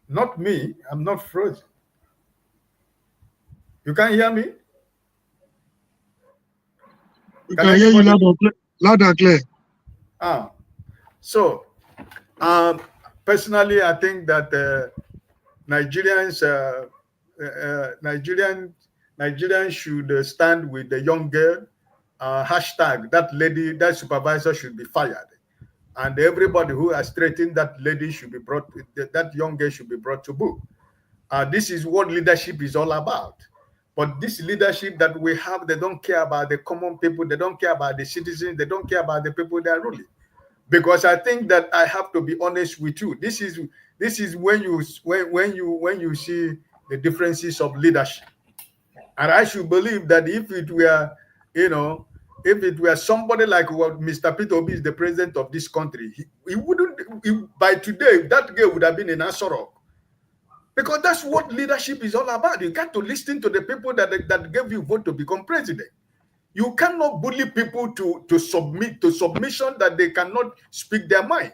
Speaker 18: Not me. I'm not frozen. You can't hear me?
Speaker 6: We can hear you loud and clear.
Speaker 18: So personally, I think that Nigerians should stand with the young girl. Hashtag that lady, that supervisor should be fired, and everybody who has threatened that lady should be brought. That young girl should be brought to book. This is what leadership is all about. But this leadership that we have, they don't care about the common people. They don't care about the citizens. They don't care about the people they are ruling. Because I think that I have to be honest with you. This is when you see the differences of leadership, and I should believe that if it were, you know, if it were somebody like what Mr. Peter Obi is the president of this country, he wouldn't, by today, that girl would have been in Asoro. Because that's what leadership is all about. You got to listen to the people that gave you vote to become president. You cannot bully people to submit to submission that they cannot speak their mind.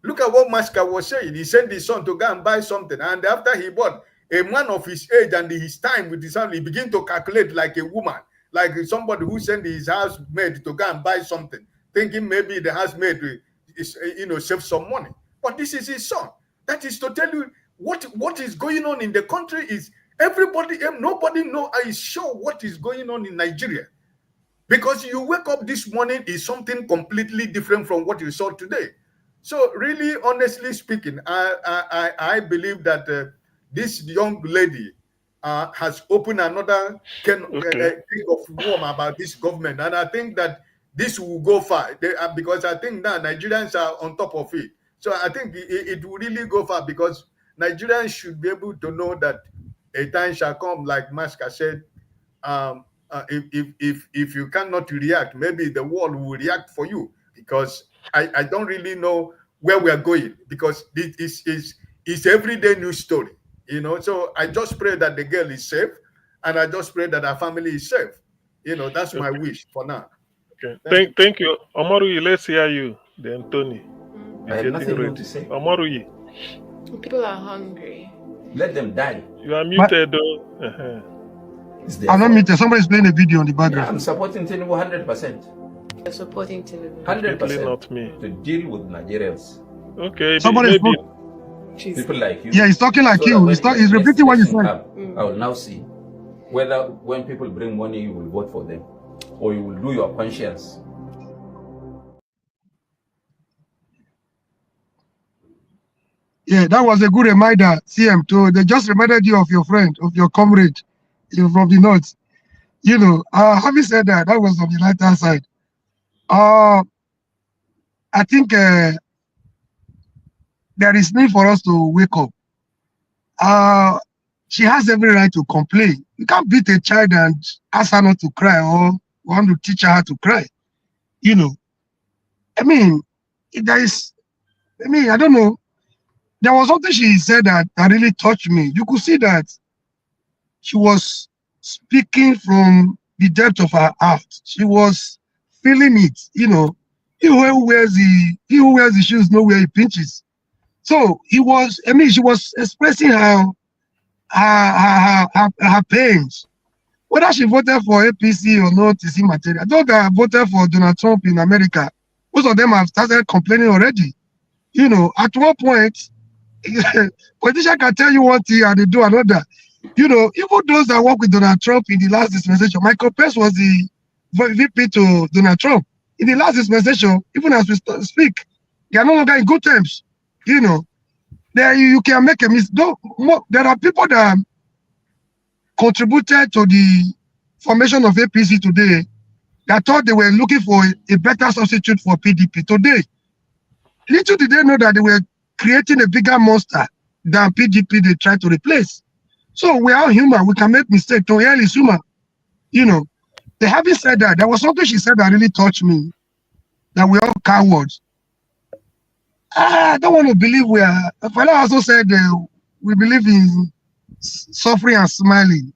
Speaker 18: Look at what Maska was saying. He sent his son to go and buy something, and after he bought, a man of his age and his time with his family, he began to calculate like a woman. Like somebody who sent his housemaid to go and buy something, thinking maybe the housemaid is, you know, save some money. But this is his son. That is to tell you what is going on in the country is nobody is sure what is going on in Nigeria. Because you wake up this morning is something completely different from what you saw today. So really, honestly speaking, I believe that this young lady has opened another can of warm about this government, and I think that this will go far because I think that Nigerians are on top of it. So I think it will really go far because Nigerians should be able to know that a time shall come, like Maska said. If you cannot react, maybe the world will react for you, because I don't really know where we are going, because this is everyday news story. You know, so I just pray that the girl is safe, and I just pray that her family is safe. You know, that's my wish for now.
Speaker 9: Okay. Thank you. Omoruyi, let's hear you. Then Tony.
Speaker 8: I have nothing more to say.
Speaker 9: Omoruyi.
Speaker 17: People are hungry.
Speaker 8: Let them die.
Speaker 9: You are muted though.
Speaker 6: I'm not muted. Somebody's playing a video on the background.
Speaker 8: Yeah, I'm supporting Tinubu 100%.
Speaker 17: You're supporting Tinubu.
Speaker 8: 100%.
Speaker 9: Not me.
Speaker 8: To deal with Nigerians.
Speaker 9: Okay.
Speaker 6: Somebody's
Speaker 8: people like you.
Speaker 6: Yeah, he's talking like you. He's repeating what you said.
Speaker 8: I will now see whether when people bring money, you will vote for them, or you will do your conscience.
Speaker 6: Yeah, that was a good reminder, CM. They just reminded you of your friend, of your comrade, from the north. You know, having said that, that was on the right-hand side. I think there is need for us to wake up. She has every right to complain. You can't beat a child and ask her not to cry, or want to teach her how to cry. You know, I mean, I don't know. there was something she said that really touched me. You could see that she was speaking from the depth of her heart. She was feeling it, you know. He who wears the shoes know where he pinches. So she was expressing her pains. Whether she voted for APC or not is immaterial. Those that voted for Donald Trump in America, most of them have started complaining already. You know, at one point, politician can tell you one thing and they do another. You know, even those that work with Donald Trump in the last dispensation, Michael Pence was the VP to Donald Trump. In the last dispensation, even as we speak, they are no longer in good terms. You know, there you can make a mistake. There are people that contributed to the formation of APC today that thought they were looking for a better substitute for PDP. Today, little did they know that they were creating a bigger monster than PDP they tried to replace. So we are human. We can make mistakes. To hell is human. You know, they having said that, there was something she said that really touched me, that we're all cowards. I don't want to believe we are. Fela also said we believe in suffering and smiling.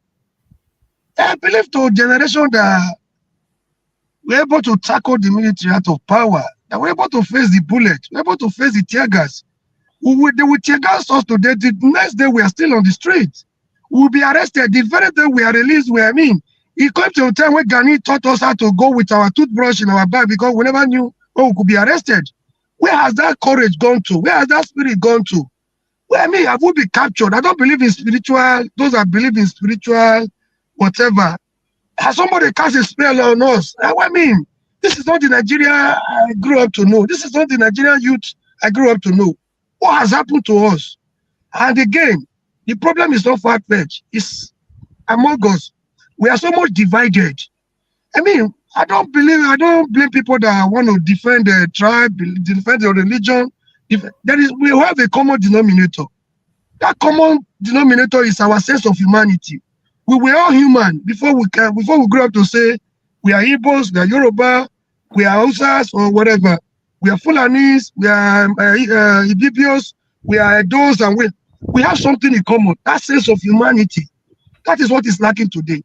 Speaker 6: I believe to a generation that we're able to tackle the military out of power, that we're able to face the bullet, we're able to face the tear gas. They will tear gas us today. The next day we are still on the street. We'll be arrested. The very day we are released, it came to a time when Gani taught us how to go with our toothbrush in our bag because we never knew when we could be arrested. Where has that courage gone to? Where has that spirit gone to? Well, have we been captured? I don't believe in spiritual, those that believe in spiritual, whatever. Has somebody cast a spell on us? This is not the Nigeria I grew up to know. This is not the Nigerian youth I grew up to know. What has happened to us? And again, the problem is not far-fetched. It's among us. We are so much divided. I don't blame people that want to defend the tribe, defend the religion. We have a common denominator. That common denominator is our sense of humanity. We were all human before we grew up to say we are Igbos, we are Yoruba, we are Hausas or whatever. We are Fulanis, we are Ibibios, we are those, and we have something in common. That sense of humanity. That is what is lacking today.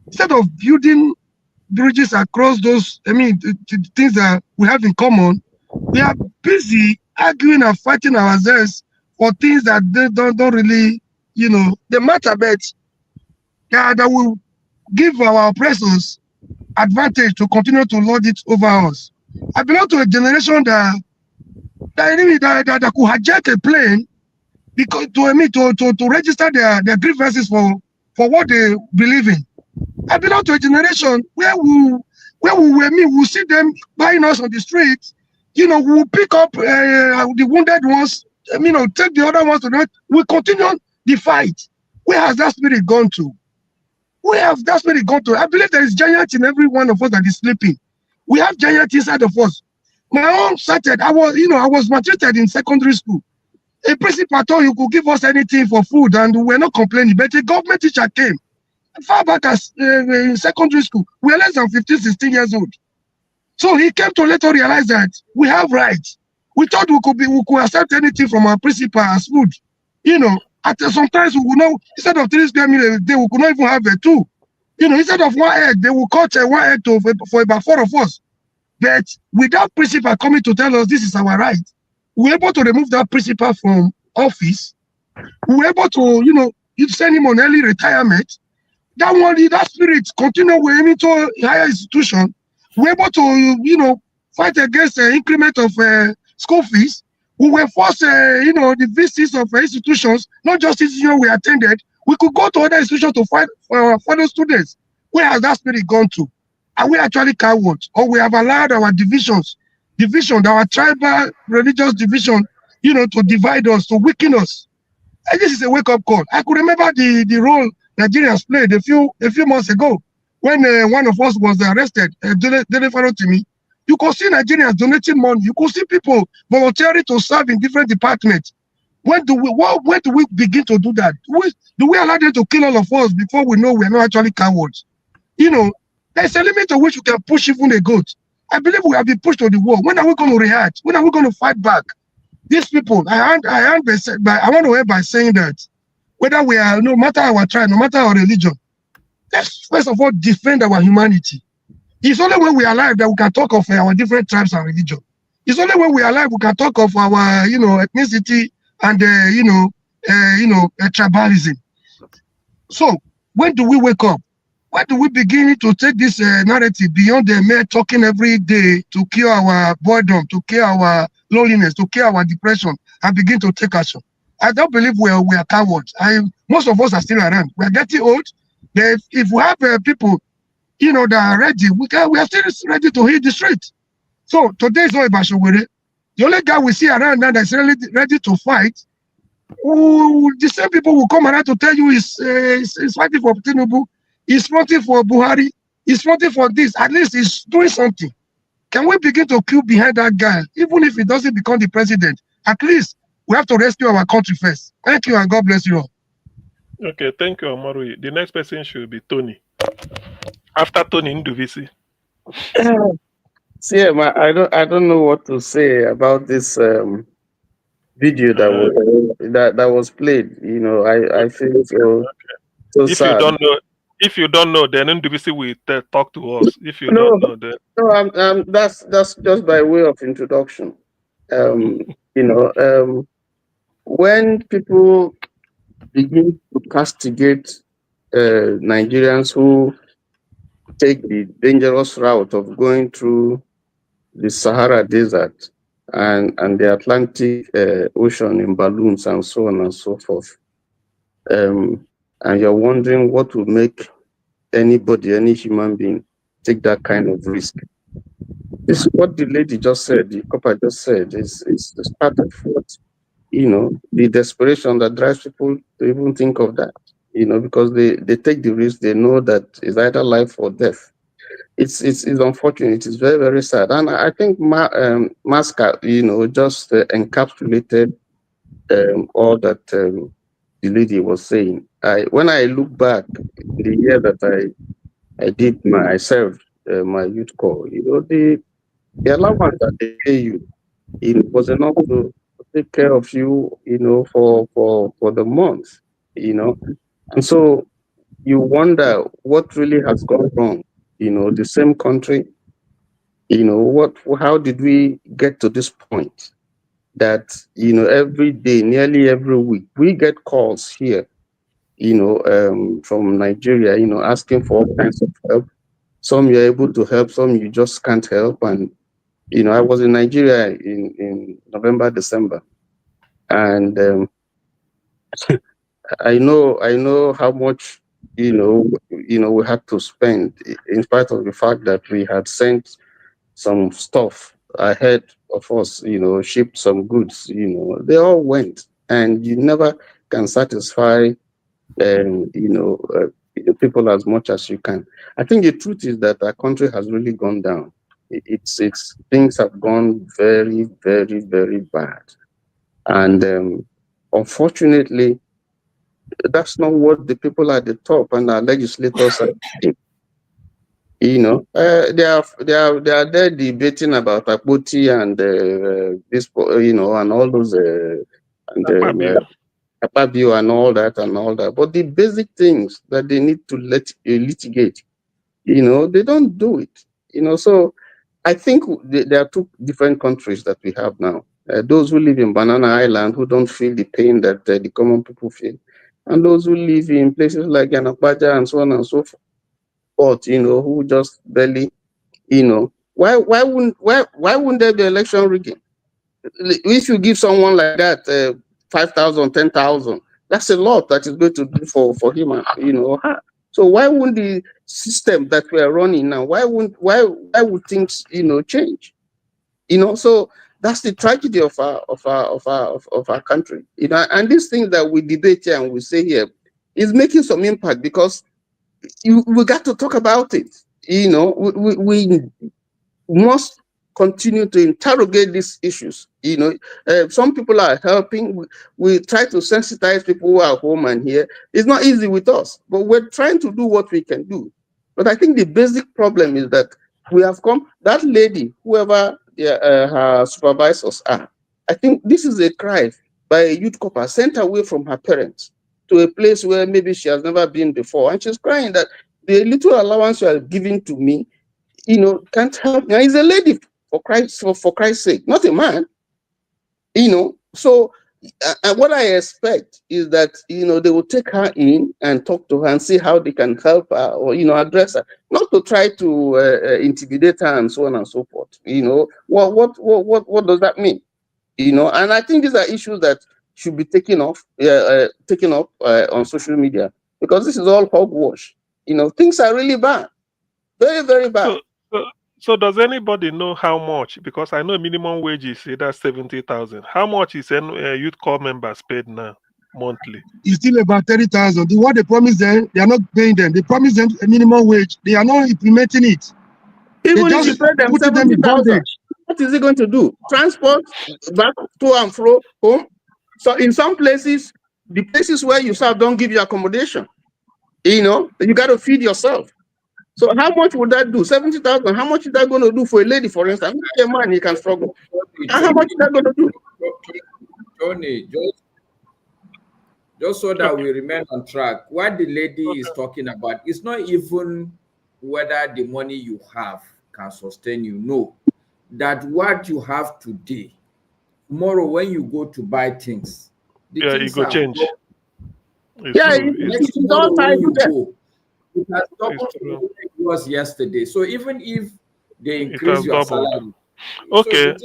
Speaker 6: Instead of building bridges across those, things that we have in common, we are busy arguing and fighting ourselves for things that they don't really, they matter, but that will give our oppressors advantage to continue to lord it over us. I belong to a generation that could hijack a plane because to register their grievances for what they believe in. I belong to a generation where we'll see them buying us on the streets. We'll pick up the wounded ones, take the other ones to that. We'll continue the fight. Where has that spirit gone to? Where has that spirit gone to? I believe there is giant in every one of us that is sleeping. We have giant inside of us. My own started, I was maltreated in secondary school. A principal told you could give us anything for food and we were not complaining, but a government teacher came. Far back as in secondary school, we were less than 15, 16 years old. So he came to later realize that we have rights. We thought we could accept anything from our principal as food. Sometimes we would know, instead of 3 square meals a day, we could not even have 2. Instead of 1 egg, they will cut 1 egg for about 4 of us. But without principal coming to tell us this is our right, we were able to remove that principal from office. We were able to, you send him on early retirement. That spirit continue with him to a higher institution. We were able to, fight against the increment of school fees. We were forced, the visits of institutions, not just institutions we attended. We could go to other institutions to fight for our fellow students. Where has that spirit gone to? Are we actually cowards? Or we have allowed our division, our tribal religious division, to divide us, to weaken us? And this is a wake-up call. I could remember the role Nigerians played a few months ago when one of us was arrested, to me. You could see Nigerians donating money. You could see people volunteering to serve in different departments. When do we begin to do that? Do we allow them to kill all of us before we know we're not actually cowards? There's a limit to which you can push even a goat. I believe we have been pushed to the wall. When are we going to react? When are we going to fight back? These people, I want to end by saying that whether we are, no matter our tribe, no matter our religion, let's first of all defend our humanity. It's only when we are alive that we can talk of our different tribes and religion. It's only when we are alive we can talk of our, ethnicity and tribalism. So when do we wake up? When do we begin to take this narrative beyond the mere talking every day to cure our boredom, to cure our loneliness, to cure our depression, and begin to take action? I don't believe we are cowards. Most of us are still around. We are getting old. If we have people, that are ready, we are still ready to hit the street. So today is not about Shogure. The only guy we see around now that's really ready to fight, the same people will come around to tell you he's fighting for Tinubu, he's fighting for Buhari, he's fighting for this. At least he's doing something. Can we begin to queue behind that guy, even if he doesn't become the president? At least we have to rescue our country first. Thank you, and God bless you all.
Speaker 9: Okay, thank you, Amaru. The next person should be Tony. After Tony Nduvisi.
Speaker 14: See, I don't know what to say about this video that was played. I feel so
Speaker 9: if
Speaker 14: sad.
Speaker 9: If you don't know, then Nduvisi will talk to us. If you don't know, then
Speaker 14: no, that's just by way of introduction. When people begin to castigate Nigerians who take the dangerous route of going through the Sahara Desert and the Atlantic Ocean in balloons and so on and so forth, and you're wondering what would make anybody, any human being, take that kind of risk. This is what the lady just said, the copper just said, is the start of what, the desperation that drives people to even think of that, because they take the risk, they know that it's either life or death. It's unfortunate, it's very, very sad. And I think Masca, just encapsulated all that the lady was saying. When I look back, the year that I served my youth corps, the allowance that they pay you, it was enough to take care of you, for the month, and so you wonder what really has gone wrong. The same country, how did we get to this point that, every day, nearly every week, we get calls here, from Nigeria, asking for all kinds of help. Some you're able to help, some you just can't help. And, I was in Nigeria in November, December, and I know how much, we had to spend, in spite of the fact that we had sent some stuff ahead of us, shipped some goods, they all went, and you never can satisfy, people as much as you can. I think the truth is that our country has really gone down. Things have gone very, very, very bad, and unfortunately, that's not what the people at the top and our legislators are doing. They are there debating about Akpoti and this, and all those Akpabio and all that. But the basic things that they need to litigate, they don't do it. So I think there are two different countries that we have now. Those who live in Banana Island, who don't feel the pain that the common people feel, and those who live in places like Yanakbaja and so on and so forth, who just barely, why wouldn't there be election rigging? If you give someone like that 5,000, 10,000, that's a lot that is going to do for him, So why wouldn't the system that we are running now? Why would things change? So that's the tragedy of our country. And these things that we debate here and we say here is making some impact, because we got to talk about it. We must continue to interrogate these issues. Some people are helping. We try to sensitize people who are home and here. It's not easy with us, but we're trying to do what we can do. But I think the basic problem is that we have come, that lady, whoever her supervisors are, I think this is a cry by a youth couple sent away from her parents to a place where maybe she has never been before. And she's crying that the little allowance you are giving to me, can't help me. And he's a lady, for Christ's sake, not a man. So what I expect is that, they will take her in and talk to her and see how they can help her or, address her, not to try to intimidate her and so on and so forth. What does that mean? And I think these are issues that should be taken up on social media, because this is all hogwash. Things are really bad, very, very bad.
Speaker 9: So does anybody know how much? Because I know minimum wage is that's 70,000. How much is youth corps members paid now monthly?
Speaker 6: It's still about 30,000. What they promised them, they are not paying them. They promised them a minimum wage. They are not implementing it.
Speaker 14: Even if you pay them 70,000, what is it going to do? Transport back to and fro home. So in some places, the places where you serve don't give you accommodation. You got to feed yourself. So how much would that do? 70,000. How much is that going to do for a lady, for instance? A man, he can struggle. How much is that going to do?
Speaker 4: Tony, just so that we remain on track, what the lady is talking about is not even whether the money you have can sustain you. No, that what you have today, tomorrow when you go to buy things,
Speaker 9: it will change.
Speaker 14: It's all tied to that.
Speaker 4: It has doubled what it was yesterday. So even if they increase your salary.
Speaker 9: Okay,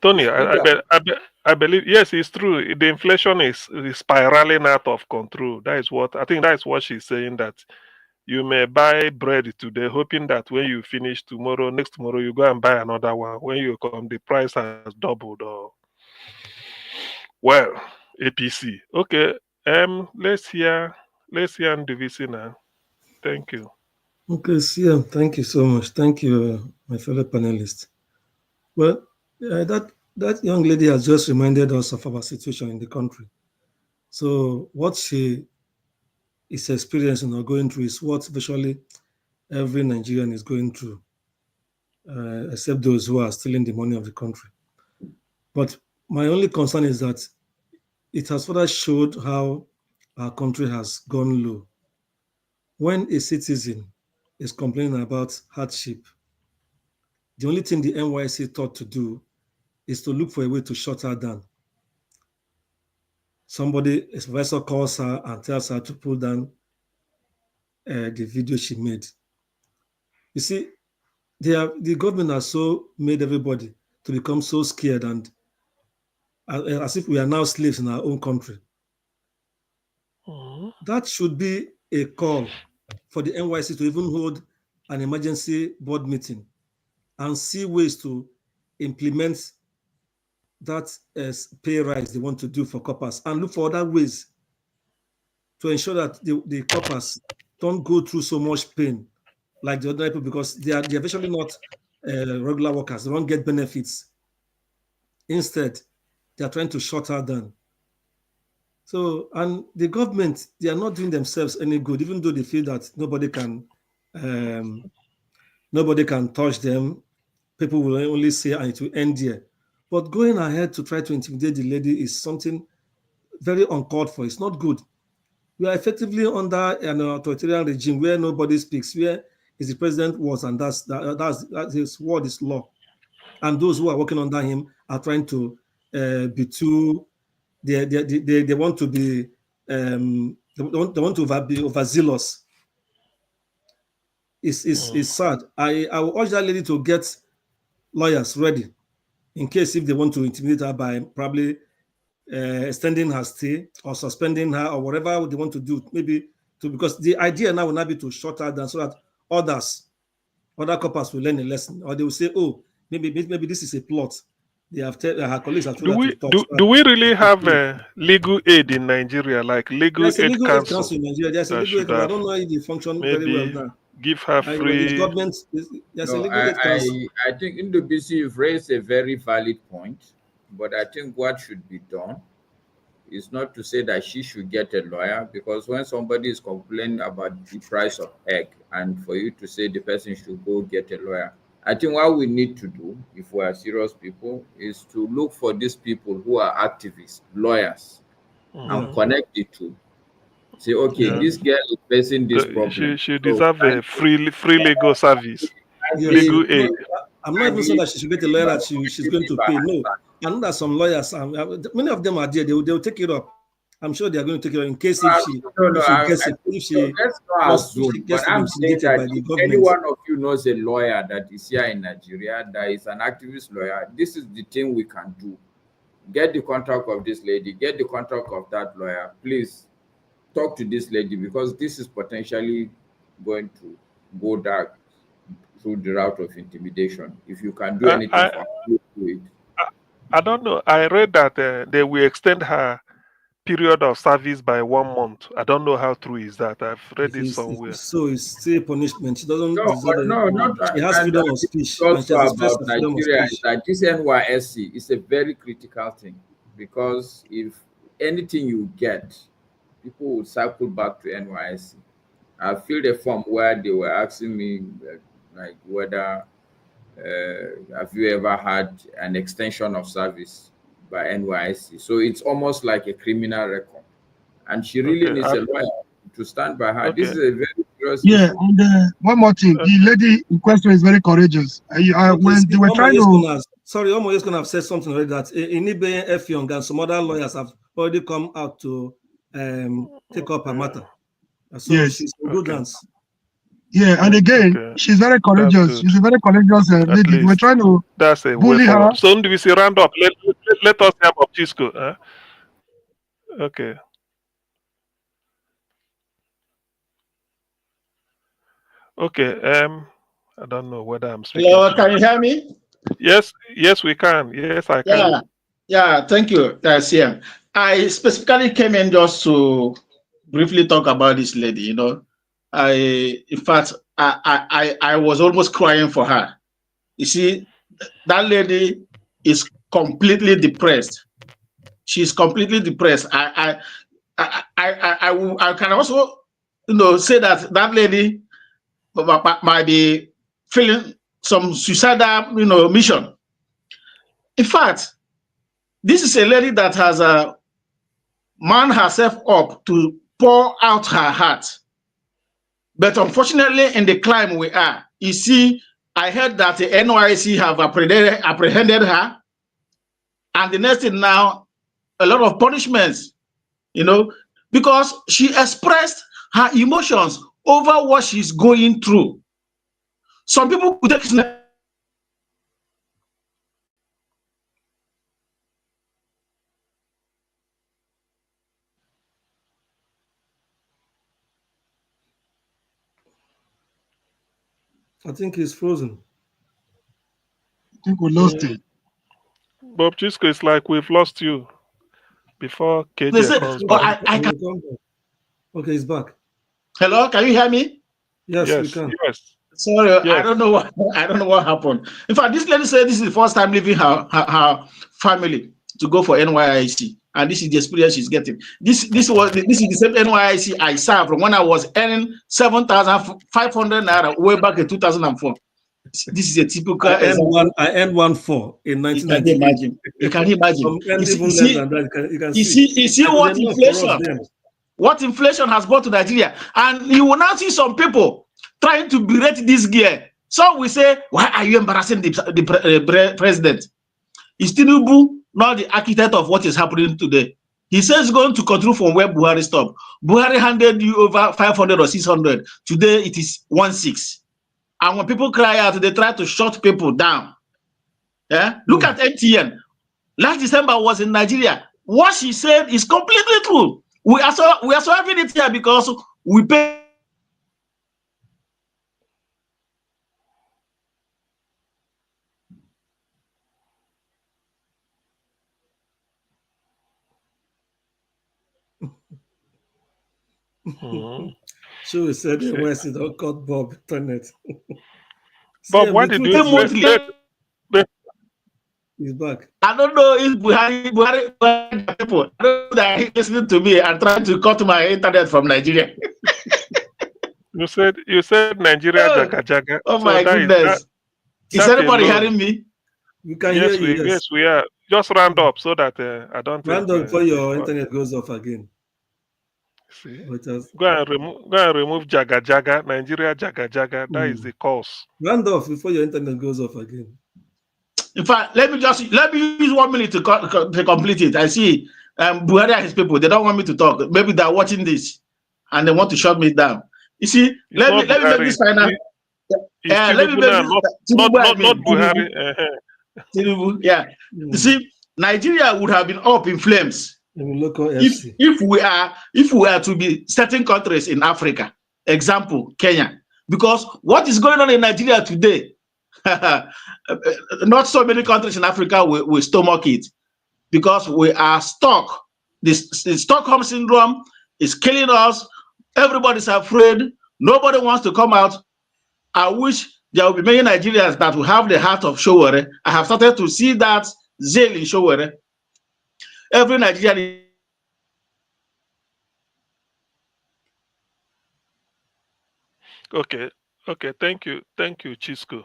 Speaker 9: Tony, I believe, yes, it's true. The inflation is spiraling out of control. That is what I think. That is what she's saying, that you may buy bread today, hoping that when you finish next tomorrow, you go and buy another one. When you come, the price has doubled. Well, APC. Okay. Let's hear Ndivisi now. Thank you.
Speaker 11: Okay, Siam, thank you so much. Thank you, my fellow panelists. Well, that young lady has just reminded us of our situation in the country. So what she is experiencing or going through is what virtually every Nigerian is going through, except those who are stealing the money of the country. But my only concern is that it has further showed how our country has gone low. When a citizen is complaining about hardship, the only thing the NYC thought to do is to look for a way to shut her down. Somebody, a supervisor, calls her and tells her to pull down the video she made. You see, the government has so made everybody to become so scared and as if we are now slaves in our own country. That should be a call for the NYC to even hold an emergency board meeting and see ways to implement that pay rise they want to do for coppers and look for other ways to ensure that the coppers don't go through so much pain like the other people, because they are virtually not regular workers. They don't get benefits. Instead, they are trying to shut her down. So, and the government, they are not doing themselves any good, even though they feel that nobody can touch them. People will only say, and it will end there. But going ahead to try to intimidate the lady is something very uncalled for. It's not good. We are effectively under an authoritarian regime where nobody speaks, where is the president was, and that's his word is law. And those who are working under him are trying to be too. They want to be. They want to be overzealous. It's sad. I will urge that lady to get lawyers ready in case if they want to intimidate her by probably extending her stay or suspending her or whatever they want to do, maybe because the idea now will not be to shut her down so that other coppers will learn a lesson, or they will say, oh, maybe this is a plot. They have her colleagues have told her to talk.
Speaker 9: Do we really have legal aid in Nigeria, like
Speaker 11: There's a
Speaker 9: aid
Speaker 11: legal
Speaker 9: council?
Speaker 11: aid council in Nigeria. There's a legal aid. I don't know if they function very well now.
Speaker 9: Give her free.
Speaker 11: There's a legal aid council.
Speaker 4: I think in the BC you've raised a very valid point, but I think what should be done is not to say that she should get a lawyer, because when somebody is complaining about the price of egg and for you to say the person should go get a lawyer, I think what we need to do, if we are serious people, is to look for these people who are activists, lawyers, and connect the two. Say, okay, this girl is facing this problem.
Speaker 9: She deserves a free legal service,
Speaker 11: Yes.
Speaker 9: legal aid.
Speaker 11: I'm not even saying that she should get a lawyer that she's going to pay. No, I know that some lawyers, many of them are there. They'll take it up. I'm sure they are going to take it up in case if she gets investigated by the government.
Speaker 4: Any one of you knows a lawyer that is here in Nigeria that is an activist lawyer. This is the thing we can do. Get the contact of this lady. Get the contact of that lawyer. Please talk to this lady, because this is potentially going to go dark through the route of intimidation. If you can do anything for her, do it.
Speaker 9: I don't know. I read that they will extend her period of service by 1 month. I don't know how true is that. I've read it somewhere.
Speaker 11: So it's still punishment. She doesn't.
Speaker 4: She
Speaker 11: has freedom of speech.
Speaker 4: Also about Nigeria is that this NYSC is a very critical thing, because if anything you get, people would circle back to NYSC. I filled a form where they were asking me like whether have you ever had an extension of service by NYSC. So it's almost like a criminal record, and she really needs a lawyer to stand by her. This is a very serious
Speaker 6: issue. And one more thing, the lady in question is very courageous. When they were trying to
Speaker 11: Omo is gonna have said something already that Inibe F. Young and some other lawyers have already come out to take up her matter. So
Speaker 6: yes,
Speaker 11: she's in good hands.
Speaker 6: Yeah, and again, she's very courageous. She's a very courageous lady. We're trying to bully her.
Speaker 9: So, we see round up. Let us have up Chisco. Okay. Okay. I don't know whether I'm speaking.
Speaker 12: Hello, can you hear me?
Speaker 9: Yes, we can. Yes, I can.
Speaker 12: Yeah. Thank you, CM. I specifically came in just to briefly talk about this lady. You know, in fact, I was almost crying for her. You see, that lady is completely depressed. She's completely depressed. I can also, say that lady might be feeling some suicidal, mission. In fact, this is a lady that has manned herself up to pour out her heart. But unfortunately, in the climate we are, you see, I heard that the NYC have apprehended her, and the next thing now, a lot of punishments, because she expressed her emotions over what she's going through. Some people could take
Speaker 11: I think he's frozen.
Speaker 6: I think we lost him.
Speaker 9: Bob Chisco, it's like we've lost you before KJ comes back.
Speaker 11: Okay, he's back.
Speaker 12: Hello, can you hear me?
Speaker 11: Yes, we can.
Speaker 9: Yes.
Speaker 12: Sorry, yes. I don't know what happened. In fact, this lady said this is the first time leaving her family to go for NYIC, and this is the experience she's getting. This is the same NYIC I served from when I was earning 7,500 naira way back in 2004. This is a typical.
Speaker 11: I earned 1.4 in 1990.
Speaker 12: You can imagine. You see what inflation has brought to Nigeria, and you will now see some people trying to berate this girl. So we say, why are you embarrassing the president? Is Tinubu not the architect of what is happening today? He says he's going to continue from where Buhari stopped. Buhari handed you over 500 or 600. Today it is 16. And when people cry out, they try to shut people down. Yeah? Look at MTN. Last December was in Nigeria. What she said is completely true. We are solving it here because we pay.
Speaker 11: So we said the West is not cut Bob internet.
Speaker 9: Bob, why did you say?
Speaker 11: He's back.
Speaker 12: I don't know if Buhari people. I don't know that he's listening to me and trying to cut my internet from Nigeria.
Speaker 9: You said Nigeria jaga jaga.
Speaker 12: Oh my goodness. Is anybody hearing me?
Speaker 11: We can
Speaker 9: Yes,
Speaker 11: hear you.
Speaker 9: yes, we are. Just round up so that I don't
Speaker 11: Round
Speaker 9: take,
Speaker 11: up before your internet goes off again.
Speaker 9: See?
Speaker 11: Just,
Speaker 9: Go and remove Jaga Jaga, Nigeria Jaga Jaga. That is the cause.
Speaker 11: round off before your internet goes off again.
Speaker 12: In fact, let me use 1 minute to complete it. I see Buhari and his people, they don't want me to talk. Maybe they're watching this and they want to shut me down. You see, let me make this final. Let me make this
Speaker 9: not Buhari.
Speaker 12: Tinubu, yeah. You see, Nigeria would have been up in flames if we are to be certain countries in Africa. Example, Kenya. Because what is going on in Nigeria today, not so many countries in Africa will stomach it, because we are stuck. The Stockholm syndrome is killing us. Everybody's afraid. Nobody wants to come out. I wish there will be many Nigerians that will have the heart of Showore. I have started to see that zeal in Showore. Every Nigerian.
Speaker 9: Okay. Thank you, Chisco.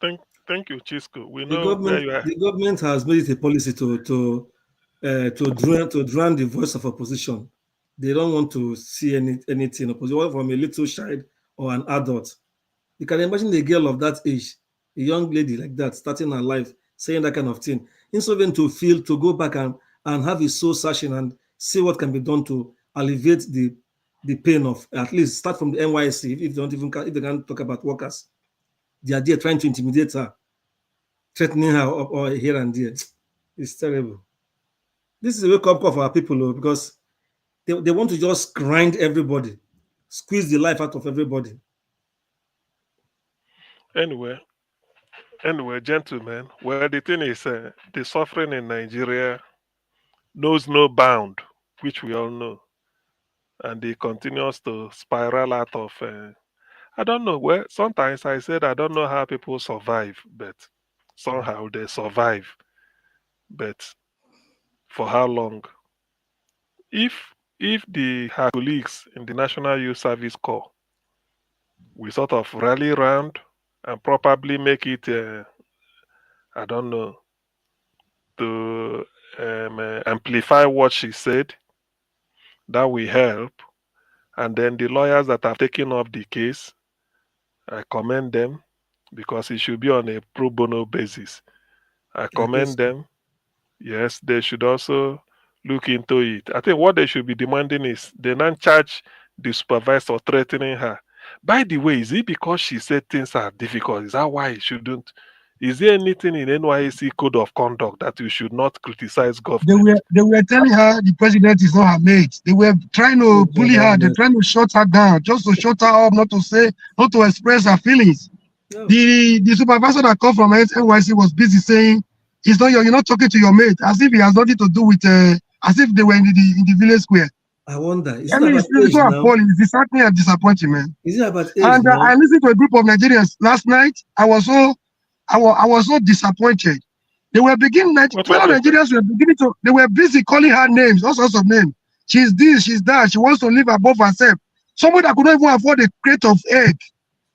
Speaker 9: Thank you, Chisco. We know where you are.
Speaker 11: The government has made it a policy to drown the voice of opposition. They don't want to see anything opposition from a little child or an adult. You can imagine a girl of that age, a young lady like that, starting her life, saying that kind of thing. Instead of to go back and have a soul searching and see what can be done to alleviate the pain of, at least start from the NYC, if they can't talk about workers. They are there trying to intimidate her, threatening her or here and there. It's terrible. This is a wake-up call for our people, because they want to just grind everybody, squeeze the life out of everybody.
Speaker 9: Anyway, gentlemen, well, the thing is, the suffering in Nigeria knows no bound, which we all know. And it continues to spiral out of, I don't know, well, sometimes I said I don't know how people survive, but somehow they survive. But for how long? If her colleagues in the National Youth Service Corps, we sort of rally around and probably make it, I don't know, to amplify what she said, that will help. And then the lawyers that have taken up the case, I commend them, because it should be on a pro bono basis. I commend them. Yes, they should also look into it. I think what they should be demanding is they not charge the supervisor threatening her. By the way, is it because she said things are difficult? Is that why it shouldn't? Is there anything in NYC code of conduct that you should not criticize government?
Speaker 6: They were telling her the president is not her mate. They were trying to bully her. They're trying to shut her down, just to shut her up, not to express her feelings. No. The supervisor that called from NYC was busy saying, you're not talking to your mate, as if it has nothing to do with, as if they were in the village square.
Speaker 11: I wonder.
Speaker 6: It's so appalling. It's disheartening and disappointing, man.
Speaker 11: Is it about age?
Speaker 6: And I listened to a group of Nigerians last night. I was so disappointed. They were beginning, fellow Nigerians were beginning to, they were busy calling her names, all sorts of names. She's this, she's that. She wants to live above herself. Somebody that could not even afford a crate of egg.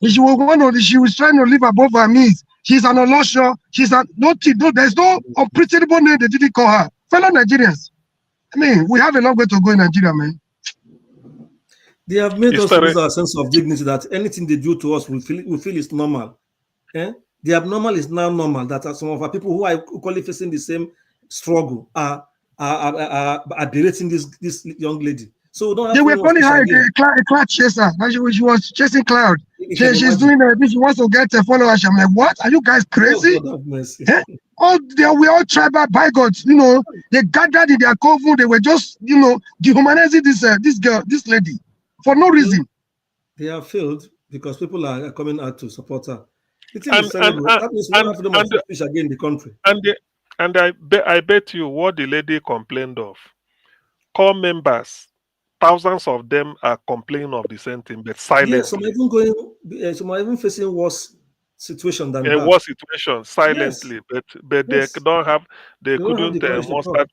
Speaker 6: She was trying to live above her means. She's an Olosho. There's no unpredictable name they didn't call her. Fellow Nigerians. I mean, we have a long way to go in Nigeria, man.
Speaker 11: They have made us lose our sense of dignity, that anything they do to us, we feel is normal. Eh? The abnormal is now normal. That some of our people who are equally facing the same struggle are berating this young lady. So don't have
Speaker 6: they were calling her a cloud chaser. She was chasing cloud. She's doing this. She wants to get a followers. I'm like, what? Are you guys crazy? We all tribal bygones. They gathered in their coven. They were just, dehumanizing this girl, this lady, for no reason.
Speaker 11: They have failed because people are coming out to support her. It is terrible. That means we don't have freedom of speech again in the country.
Speaker 9: And I bet you what the lady complained of. Core members, thousands of them are complaining of the same thing, but silently.
Speaker 11: Yes, some are even facing worse situation than that.
Speaker 9: Worse situation, silently, yes. but they couldn't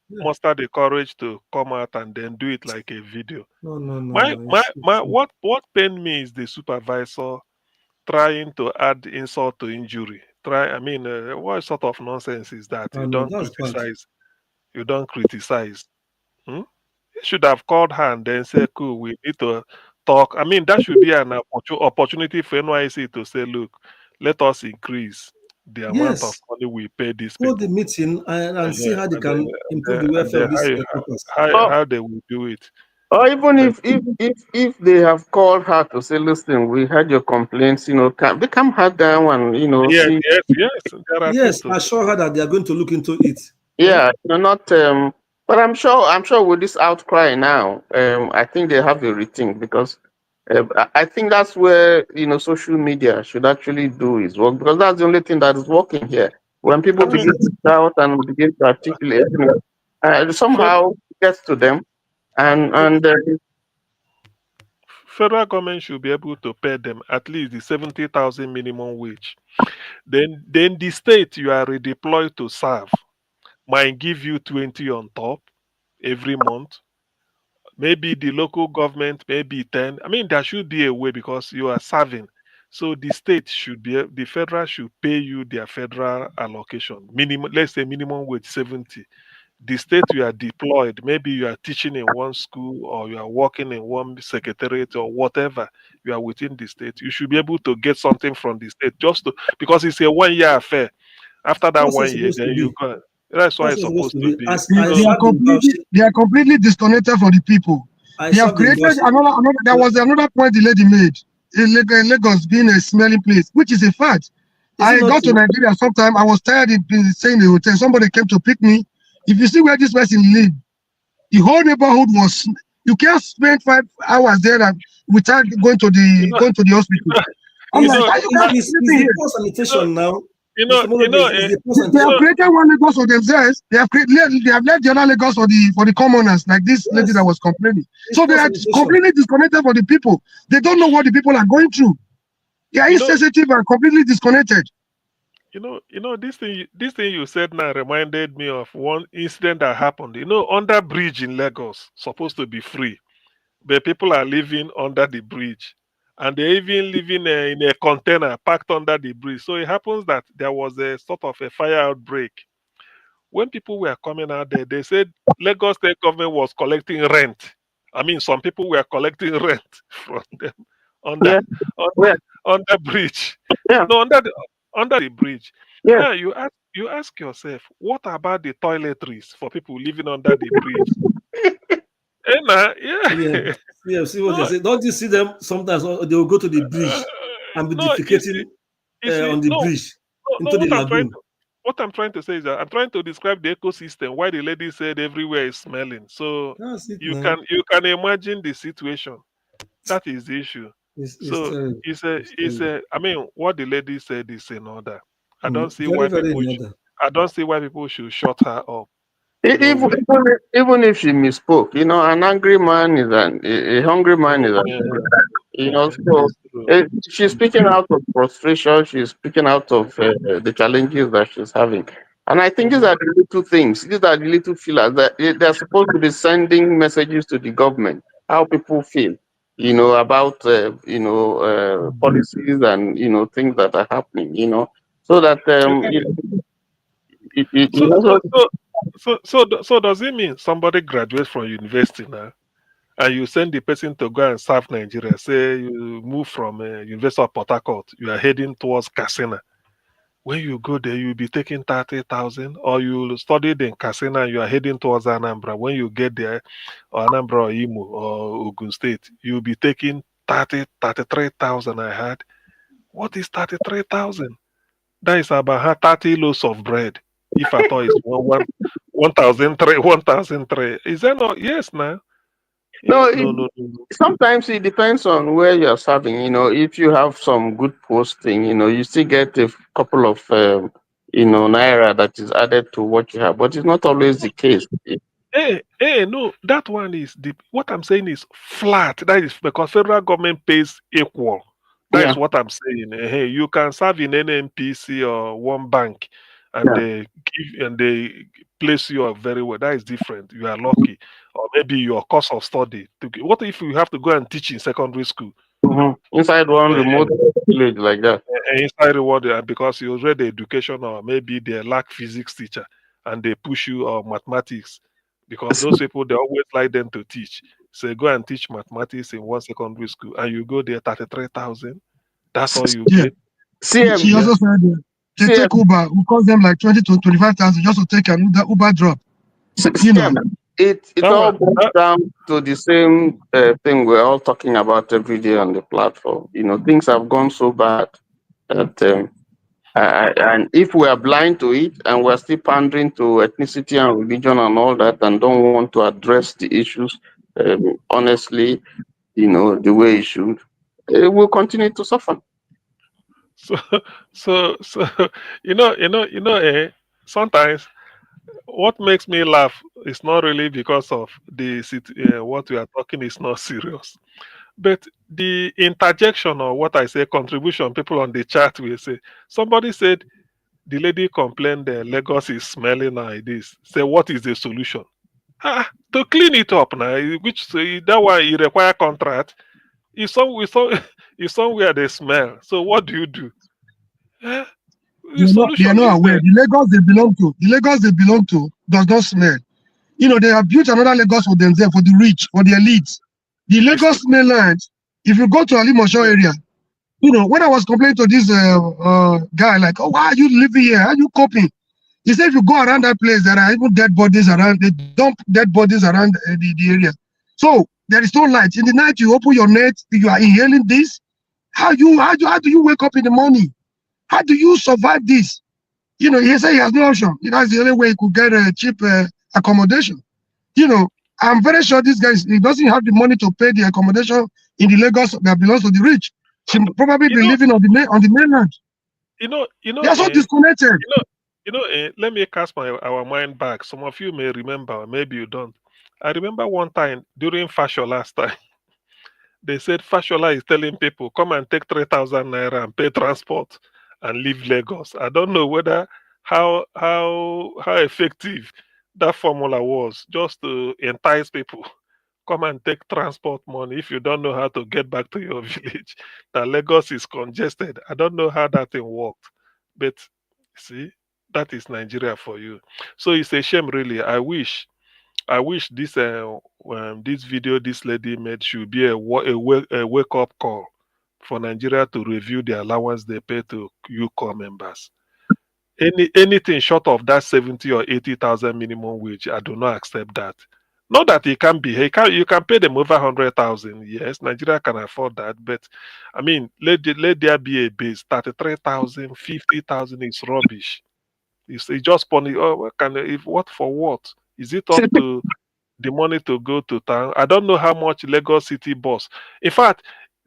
Speaker 9: muster the courage to come out and then do it like a video.
Speaker 11: No.
Speaker 9: What pained me is the supervisor trying to add insult to injury. What sort of nonsense is that?
Speaker 11: I know that's bad.
Speaker 9: You don't criticize. You should have called her and then say, cool, we need to talk. That should be an opportunity for NYC to say, look, let us increase the amount of
Speaker 11: Yes.
Speaker 9: money we pay these people.
Speaker 11: Hold the meeting and see how they can improve the welfare of these people.
Speaker 9: How they will do it.
Speaker 14: Or even if they have called her to say, listen, we heard your complaints, they come her down and
Speaker 9: Yes,
Speaker 14: see.
Speaker 11: Yes, assure her that they are going to look into it.
Speaker 14: Yeah, not. But I'm sure with this outcry now, I think they have a rethink because I think that's where social media should actually do its work because that's the only thing that is working here. When people begin to shout and begin to articulate, somehow it gets to them, and
Speaker 9: federal government should be able to pay them at least the 70,000 minimum wage. Then the state you are redeployed to serve might give you 20 on top every month. Maybe the local government, maybe 10. There should be a way because you are serving. So the federal should pay you their federal allocation. Let's say minimum wage 70. The state you are deployed, maybe you are teaching in one school or you are working in one secretariat or whatever, you are within the state. You should be able to get something from the state because it's a 1-year affair. After that 1 year, then you go. That's why it's supposed to be.
Speaker 6: They are completely disconnected from the people. They have created another. There was another point the lady made. In Lagos being a smelling place, which is a fact. I got to Nigeria sometime. I was tired in staying in the hotel. Somebody came to pick me. If you see where this person lived, the whole neighborhood was. You can't spend 5 hours there without going to the hospital. I'm like,
Speaker 11: it's sanitation now.
Speaker 6: They have created one Lagos for themselves. They have left the other Lagos for the commoners, like this lady that was complaining. So they are completely disconnected from the people. They don't know what the people are going through. They are insensitive and completely disconnected.
Speaker 9: This thing you said now reminded me of one incident that happened. Under bridge in Lagos, supposed to be free, but people are living under the bridge. And they're even living in a container packed under the bridge. So it happens that there was a sort of a fire outbreak. When people were coming out there, they said Lagos State government was collecting rent. Some people were collecting rent from them under bridge.
Speaker 14: Yeah.
Speaker 9: No, under the bridge.
Speaker 14: Yeah.
Speaker 9: Now you ask yourself, what about the toiletries for people living under the bridge?
Speaker 11: Yeah, see what they say. Don't you see them sometimes? They will go to the bridge and be defecating on the bridge into the lagoon.
Speaker 9: What I'm trying to say is that I'm trying to describe the ecosystem. Why the lady said everywhere is smelling. So you can imagine the situation. That is the issue. What the lady said is in order. I don't see why people should shut her up.
Speaker 14: Even if she misspoke, an angry man is a hungry man is she's speaking out of frustration. She's speaking out of the challenges that she's having. And I think these are the little things. These are the little feelers that they're supposed to be sending messages to the government, how people feel, about, policies and, things that are happening, so that,
Speaker 9: So does it mean somebody graduates from university now and you send the person to go and serve Nigeria? Say you move from University of Port Harcourt, you are heading towards Katsina. When you go there, you'll be taking 30,000, or you studied in Katsina and you are heading towards Anambra. When you get there, or Anambra or Imo or Ogun State, you'll be taking 33,000. I heard. What is 33,000? That is about 30 loaves of bread. If I thought it's 1,003. Is that not? Yes, now.
Speaker 14: No. Sometimes it depends on where you're serving. If you have some good posting, you still get a couple of, naira that is added to what you have. But it's not always the case.
Speaker 9: No, that one is what I'm saying is flat. That is because federal government pays equal. That is what I'm saying. Hey, you can serve in NNPC or one bank, and they place you very well. That is different. You are lucky, or maybe your course of study. What if you have to go and teach in secondary school?
Speaker 14: Inside one remote village like that.
Speaker 9: Inside the world, because you read the education, or maybe they lack physics teacher and they push you or mathematics, because those people they always like them to teach. So go and teach mathematics in one secondary school, and you go there 33,000. That's all you
Speaker 6: Yeah.
Speaker 9: get.
Speaker 6: She also said they take Uber, who cost them like 20 to 25,000 just to take an Uber drop. You know,
Speaker 14: It all boils down to the same thing we're all talking about every day on the platform. You know, things have gone so bad that, and if we are blind to it and we're still pandering to ethnicity and religion and all that, and don't want to address the issues honestly, you know, the way it should, it will continue to suffer.
Speaker 9: So sometimes what makes me laugh is not really because of the what we are talking is not serious, but the interjection, or what I say contribution, people on the chat will say. Somebody said the lady complained that Lagos is smelling like this. Say, what is the solution? To clean it up now, which that one you require contract. It's it's somewhere they smell. So what do you do? The
Speaker 6: they are
Speaker 9: solution
Speaker 6: not
Speaker 9: is
Speaker 6: aware. The Lagos they belong to does not smell. You know, they have built another Lagos for themselves, for the rich, for the elites. The Lagos mainland, if you go to Alimosho area, you know, when I was complaining to this guy, like, oh, why are you living here? How are you coping? He said, if you go around that place, there are even dead bodies around. They dump dead bodies around the area. So there is no light. In the night, you open your net, you are inhaling this. How do you wake up in the morning? How do you survive this? You know, he said he has no option. That's the only way he could get a cheap accommodation. You know, I'm very sure this guy, he doesn't have the money to pay the accommodation in the Lagos that belongs to the rich. He probably be living on the mainland. They are so disconnected.
Speaker 9: Let me cast our mind back. Some of you may remember, maybe you don't. I remember one time during Fasho last time, they said Fashola is telling people, come and take 3,000 naira and pay transport and leave Lagos. I don't know whether how effective that formula was, just to entice people. Come and take transport money if you don't know how to get back to your village. That Lagos is congested. I don't know how that thing worked. But see, that is Nigeria for you. So it's a shame, really. I wish this this video this lady made should be a wake up call for Nigeria to review the allowance they pay to UCOR members. Anything short of that 70 or 80,000 minimum wage, I do not accept that. Not that it can be. You can pay them over 100,000. Yes, Nigeria can afford that, but I mean, let there be a base. 33,000, 50,000 is rubbish. It's just funny. Oh, what for what? Is it up to the money to go to town? I don't know how much Lagos City bus. In fact,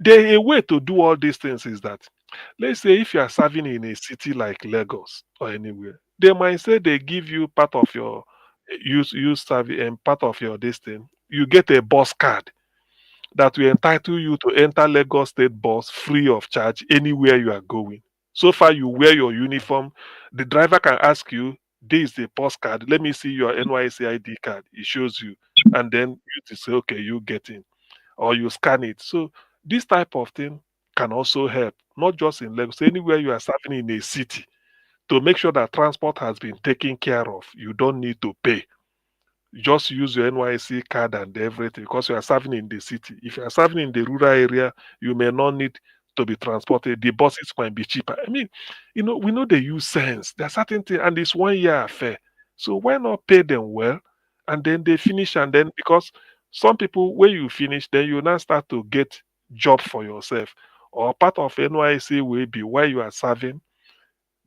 Speaker 9: a way to do all these things is that, let's say if you are serving in a city like Lagos or anywhere, they might say they give you part of your use service and part of your distance. You get a bus card that will entitle you to enter Lagos State bus free of charge anywhere you are going. So far, you wear your uniform. The driver can ask you, this is the bus card. Let me see your NYC ID card. It shows you. And then you say, okay, you get in. Or you scan it. So this type of thing can also help, not just in Lagos, anywhere you are serving in a city, to make sure that transport has been taken care of. You don't need to pay. Just use your NYC card and everything, because you are serving in the city. If you are serving in the rural area, you may not need to be transported. The buses might be cheaper. I mean, we know they use sense. There are certain things, and it's 1 year affair. So why not pay them well, and then they finish, and then because some people, when you finish, then you now start to get job for yourself, or part of NYC will be while you are serving,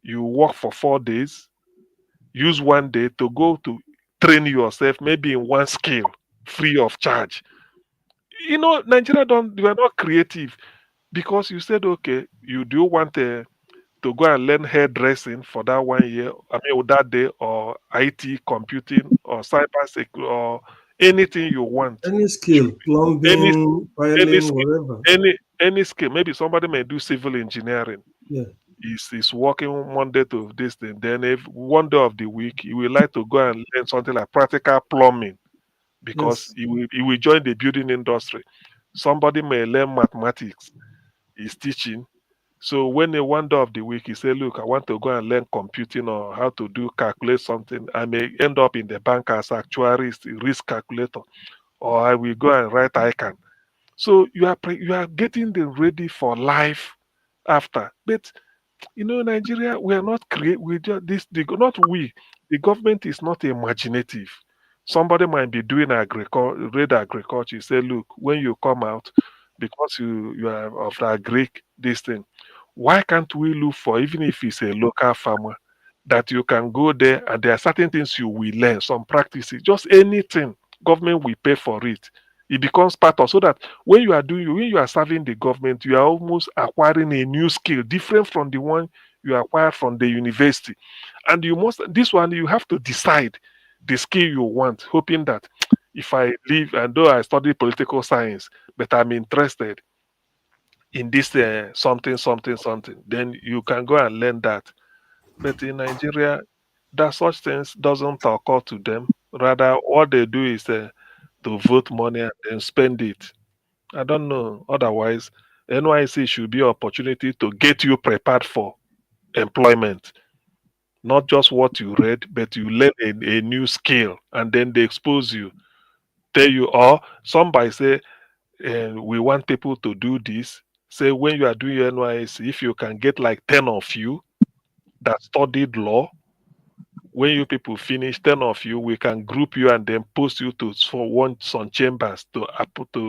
Speaker 9: you work for 4 days, use 1 day to go to train yourself, maybe in one skill, free of charge. Nigeria we are not creative, because you said, okay, you do want to go and learn hairdressing for that 1 year, that day, or IT, computing, or cyber security, or anything you want.
Speaker 11: Any skill, plumbing, piling, whatever.
Speaker 9: Any skill. Maybe somebody may do civil engineering.
Speaker 11: Yeah.
Speaker 9: He's working Monday to this thing. Then if 1 day of the week, he will like to go and learn something like practical plumbing, because he will join the building industry. Somebody may learn mathematics, he's teaching. So when a one day of the week, he say, look, I want to go and learn computing or how to calculate something. I may end up in the bank as actuary, risk calculator, or I will go and write ICANN. So you are getting them ready for life after. But Nigeria, we are not create. We just not we. The government is not imaginative. Somebody might be doing read agriculture. You say, look, when you come out, because you are of the Greek this thing, why can't we look for, even if it's a local farmer, that you can go there and there are certain things you will learn, some practices, just anything. Government will pay for it. It becomes part of, so that when you are serving the government, you are almost acquiring a new skill different from the one you acquired from the university. And this one you have to decide the skill you want, hoping that if I leave, and though I study political science, but I'm interested in this something, then you can go and learn that. But in Nigeria, that such things doesn't occur to them. Rather, what they do is to vote money and then spend it. I don't know. Otherwise, NYC should be an opportunity to get you prepared for employment. Not just what you read, but you learn a new skill, and then they expose you, tell you, or somebody say, we want people to do this. Say when you are doing your NYC, if you can get like 10 of you that studied law, when you people finish, 10 of you, we can group you and then post you to some chambers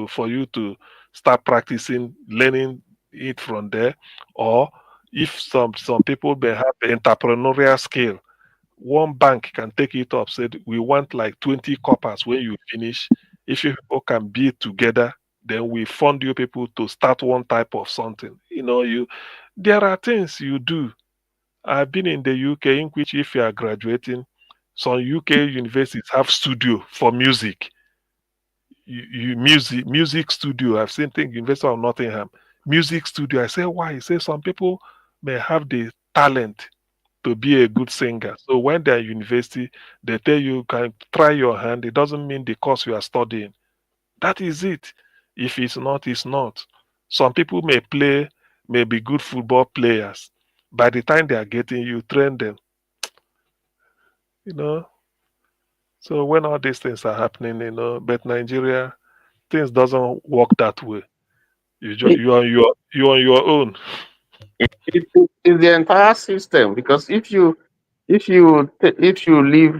Speaker 9: for you to start practicing, learning it from there. Or if some people may have the entrepreneurial skill, one bank can take it up, said we want like 20 coppers when you finish. If you people can be together, then we fund you people to start one type of something. There are things you do. I've been in the UK, in which if you are graduating, some UK universities have studio for music. Music studio. I've seen things, University of Nottingham, music studio. I say, why? He says some people may have the talent to be a good singer. So when they're at university, they tell you can try your hand. It doesn't mean the course you are studying. That is it. If it's not, it's not. Some people may be good football players. By the time they are getting you, train them. So when all these things are happening, but Nigeria, things doesn't work that way. You on your own.
Speaker 14: It's the entire system, because if you leave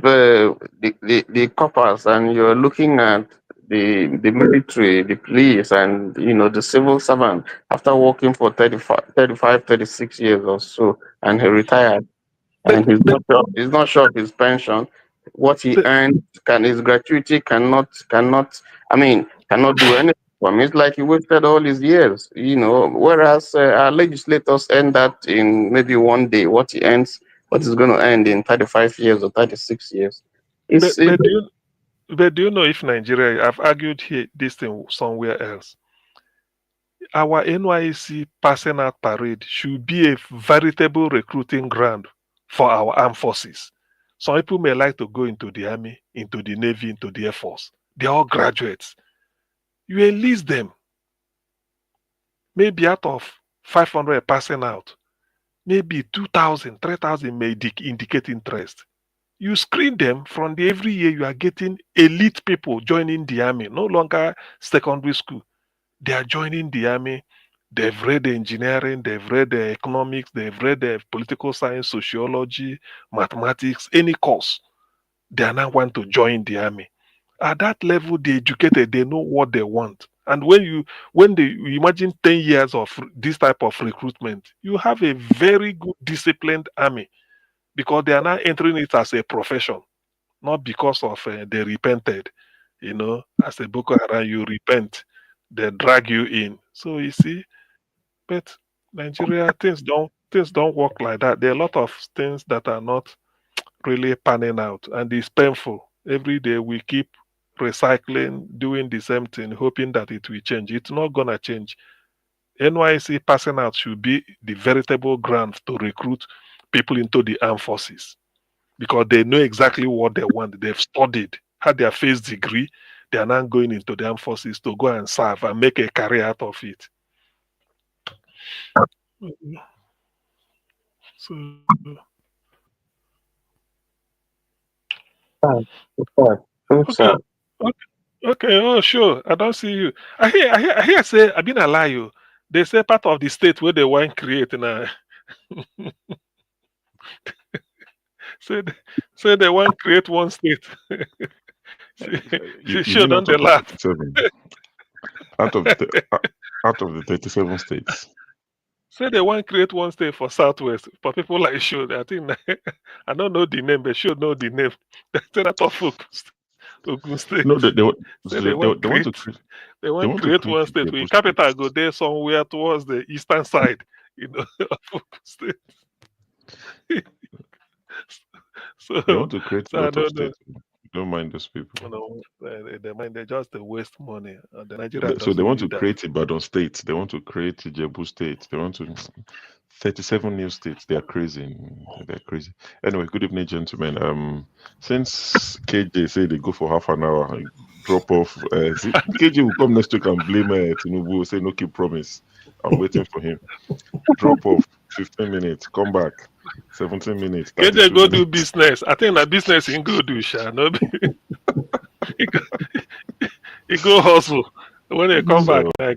Speaker 14: the coppers and you're looking at the military, the police, and the civil servant, after working for 36 years or so, and he retired, and he's not sure of his pension, what he earned, his gratuity cannot do anything for him. It's like he wasted all his years, whereas our legislators earn that in maybe one day. What he earns, what is going to end in 35 years or 36 years.
Speaker 9: But do you know, if Nigeria, I've argued this thing somewhere else, our NYC passing out parade should be a veritable recruiting ground for our armed forces. Some people may like to go into the army, into the navy, into the air force. They're all graduates. You enlist them. Maybe out of 500 passing out, maybe 2,000, 3,000 may indicate interest. You screen them from every year. You are getting elite people joining the army, no longer secondary school. They are joining the army. They've read engineering, they've read economics, they've read political science, sociology, mathematics, any course. They are now want to join the army. At that level, the educated, they know what they want. And when you imagine 10 years of this type of recruitment, you have a very good disciplined army, because they are now entering it as a profession, not because of they repented. As a Boko Haram, you repent, they drag you in. So you see, but Nigeria, things don't work like that. There are a lot of things that are not really panning out, and it's painful. Every day we keep recycling, doing the same thing, hoping that it will change. It's not gonna change. NYC passing out should be the veritable ground to recruit people into the armed forces, because they know exactly what they want. They've studied, had their first degree, they are now going into the armed forces to go and serve and make a career out of it. So, okay. Okay, oh sure. I don't see you. I hear say I've been a lie. They say part of the state where they want to create now. Say they want to create one state.
Speaker 5: You
Speaker 9: Sure,
Speaker 5: mean
Speaker 9: don't
Speaker 5: out
Speaker 9: they
Speaker 5: of the
Speaker 9: laugh?
Speaker 5: 37? Out of the 37 states.
Speaker 9: Say they want to create one state for Southwest. For people like Sure, I think I don't know the name, but should know the name. Say that of Ogun State.
Speaker 5: No, they want
Speaker 9: Say
Speaker 5: they,
Speaker 9: they want
Speaker 5: they want to
Speaker 9: create.
Speaker 5: create
Speaker 9: They want to create one state.
Speaker 5: Ijebu
Speaker 9: With
Speaker 5: State.
Speaker 9: capital go there somewhere towards the eastern side, of Ogun State. So,
Speaker 5: They want to create a
Speaker 9: I
Speaker 5: lot of
Speaker 9: don't know.
Speaker 5: states. Don't mind those people.
Speaker 9: No, they mind they just waste money. The Nigeria
Speaker 5: So they
Speaker 9: doesn't
Speaker 5: want to
Speaker 9: need that.
Speaker 5: create Ibadan State. They want to create Ijebu State. They want to 37 new states. They are crazy. They're crazy. Anyway, good evening, gentlemen. Since KJ said they go for half an hour, drop off. KJ will come next week and blame Tinubu. Say no keep promise. I'm waiting for him. Drop off 15 minutes. Come back 17 minutes.
Speaker 9: Can they go do
Speaker 5: minutes.
Speaker 9: business? I think that business in go do, Sha. No, he go hustle. When they come back, we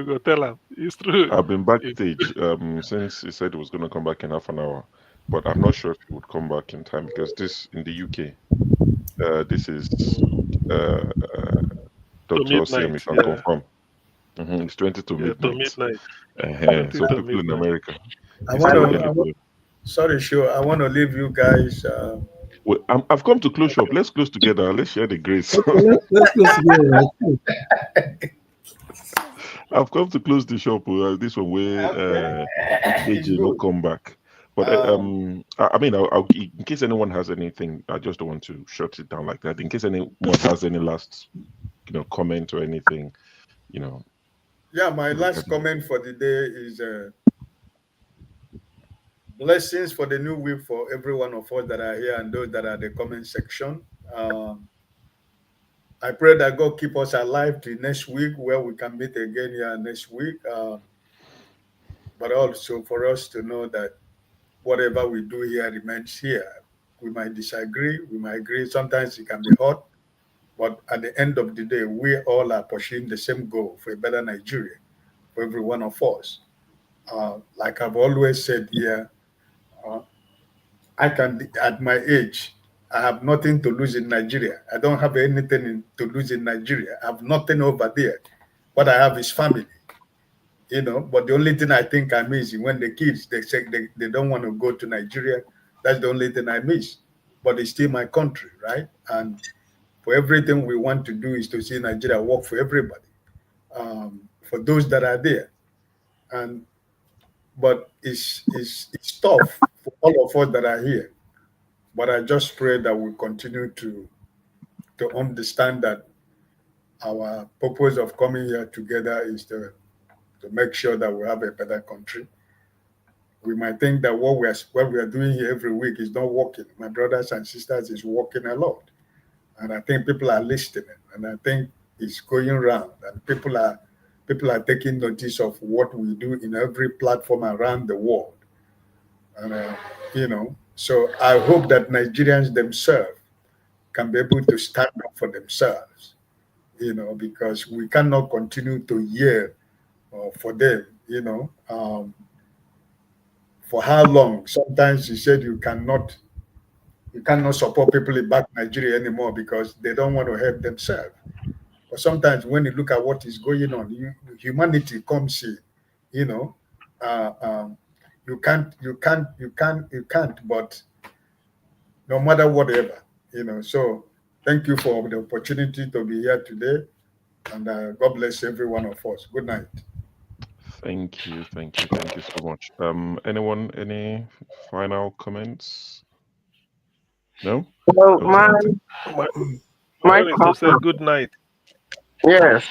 Speaker 9: go tell him. It's true.
Speaker 5: I've been backstage since he said he was going to come back in half an hour, but I'm not sure if he would come back in time because this in the UK, this is Dr. Osim, if I can confirm. It's 20 to midnight. So people in America.
Speaker 18: Sorry, sure. I want to leave you guys.
Speaker 5: Well, I've come to close shop. Let's close together. Let's share the grace.
Speaker 6: Let's close together.
Speaker 5: I've come to close the shop. This one where AJ will come back. But I mean, I'll, in case anyone has anything, I just don't want to shut it down like that. In case anyone has any last, comment or anything,
Speaker 18: Yeah, my last comment for the day is blessings for the new week for every one of us that are here and those that are in the comment section. I pray that God keep us alive till next week, where we can meet again here next week. But also for us to know that whatever we do here remains here. We might disagree, we might agree. Sometimes it can be hot, but at the end of the day, we all are pursuing the same goal for a better Nigeria for every one of us. Like I've always said here, I can, at my age, I have nothing to lose in Nigeria. I don't have anything to lose in Nigeria. I have nothing over there. What I have is family, But the only thing I think I miss is when the kids, they say they don't want to go to Nigeria. That's the only thing I miss. But it's still my country, right? And for everything we want to do is to see Nigeria work for everybody, for those that are there. But it's tough for all of us that are here. But I just pray that we continue to understand that our purpose of coming here together is to make sure that we have a better country. We might think that what we are doing here every week is not working. My brothers and sisters, is working a lot. And I think people are listening. And I think it's going around. And people are taking notice of what we do in every platform around the world. And, so I hope that Nigerians themselves can be able to stand up for themselves, because we cannot continue to yell for them, for how long? Sometimes you said you cannot support people in back Nigeria anymore because they don't want to help themselves. But sometimes when you look at what is going on, humanity comes in, you can't, but no matter whatever, So thank you for the opportunity to be here today, and God bless every one of us. Good night.
Speaker 5: Thank you so much. Anyone, any final comments? No?
Speaker 14: Well, my
Speaker 9: to say good night.
Speaker 14: Yes.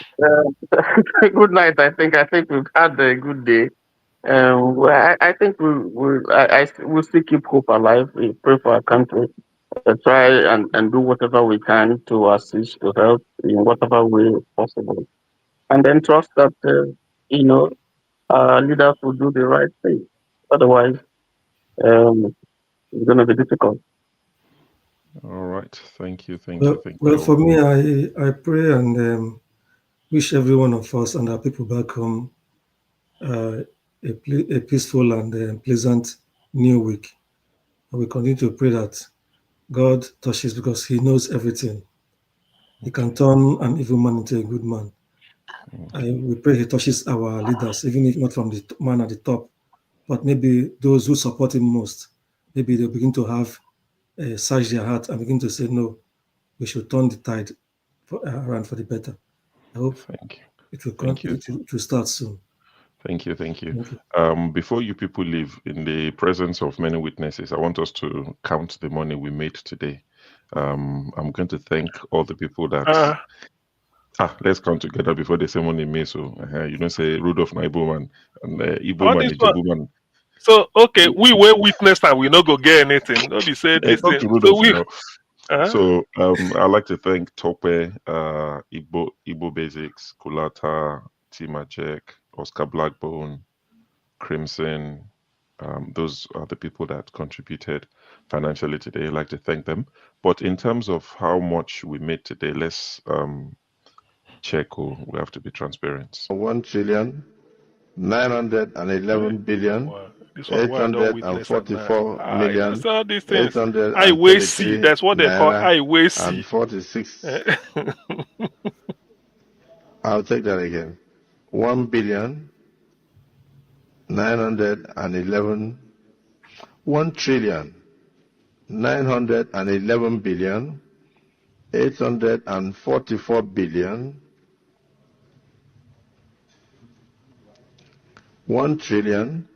Speaker 14: Good night. I think we've had a good day. I think we'll still keep hope alive. We pray for our country. try and do whatever we can to assist, to help in whatever way possible. And then trust that, leaders will do the right thing. Otherwise, it's going to be difficult.
Speaker 5: All right. Thank you.
Speaker 11: Well, for me, I pray and wish every one of us and our people back home a peaceful and pleasant new week. And we continue to pray that God touches, because He knows everything. He can turn an evil man into a good man. We pray He touches our leaders, even if not from the man at the top, but maybe those who support him most. Maybe they'll begin to have search their heart and begin to say, no, we should turn the tide around for the better. I hope it will start soon.
Speaker 5: Thank you. Before you people leave, in the presence of many witnesses, I want us to count the money we made today. I'm going to thank all the people that... let's count together before they say money me. So you don't say Rudolph na Igbo man and Igbo man, Ijebu man.
Speaker 9: So okay, we were witness and we not go get anything. Don't be say this thing.
Speaker 5: So I'd like to thank Tope, Igbo Basics, Kulata, Timachek, Oscar Blackbone, Crimson. Those are the people that contributed financially today. I'd like to thank them. But in terms of how much we made today, let's check. We have to be transparent.
Speaker 13: 1,911,000,000,000, 844,000,000.
Speaker 9: So these things, I will see. That's what they call I will see.
Speaker 13: And 46. I'll take that again. 1,911,000,000, 1,911,000,000, 844 billion, 1 trillion.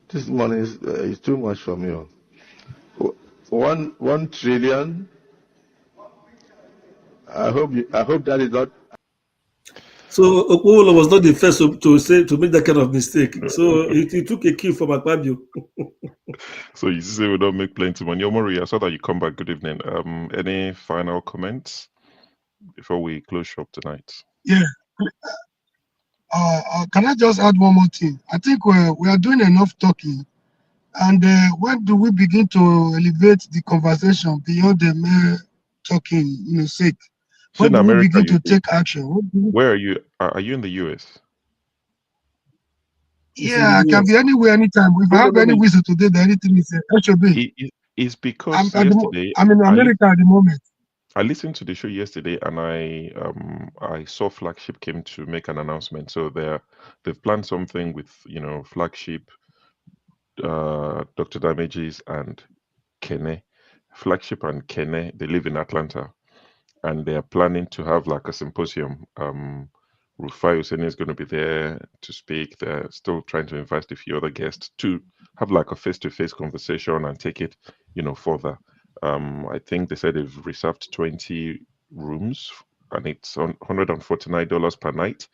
Speaker 13: This money is too much for me. 1 trillion. I hope that is not.
Speaker 11: So Okpolo was not the first to make that kind of mistake. So he took a cue from Akpabio.
Speaker 5: So you say we don't make plenty money. Omori, I saw that you come back. Good evening. Any final comments before we close shop tonight?
Speaker 6: Yeah. Can I just add one more thing? I think we are doing enough talking. And when do we begin to elevate the conversation beyond the mere talking, sake? When do we begin to take action?
Speaker 5: Where are you? Are you in the US?
Speaker 6: Yeah, I can be anywhere, anytime. If I have any visa today, then anything is HOB.
Speaker 5: It's because
Speaker 6: yesterday I'm in America at the moment.
Speaker 5: I listened to the show yesterday, and I saw Flagship came to make an announcement. So they've planned something with Flagship, Dr. Damages, and Kene. Flagship and Kene, they live in Atlanta, and they are planning to have like a symposium. Rufai Hussein is going to be there to speak. They're still trying to invite a few other guests to have like a face-to-face conversation and take it, further. I think they said they've reserved 20 rooms, and it's on $149 per night.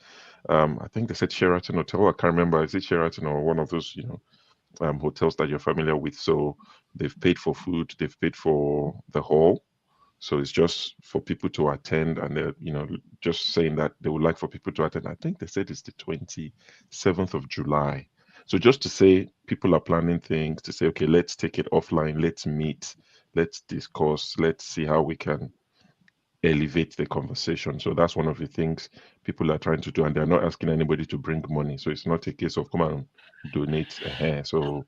Speaker 5: I think they said Sheraton Hotel. I can't remember. Is it Sheraton or one of those, hotels that you're familiar with? So they've paid for food. They've paid for the hall. So it's just for people to attend, and they're, just saying that they would like for people to attend. I think they said it's the 27th of July. So just to say people are planning things, to say, okay, let's take it offline, let's meet, let's discuss, let's see how we can elevate the conversation. So that's one of the things people are trying to do, and they're not asking anybody to bring money. So it's not a case of come and donate a hair. So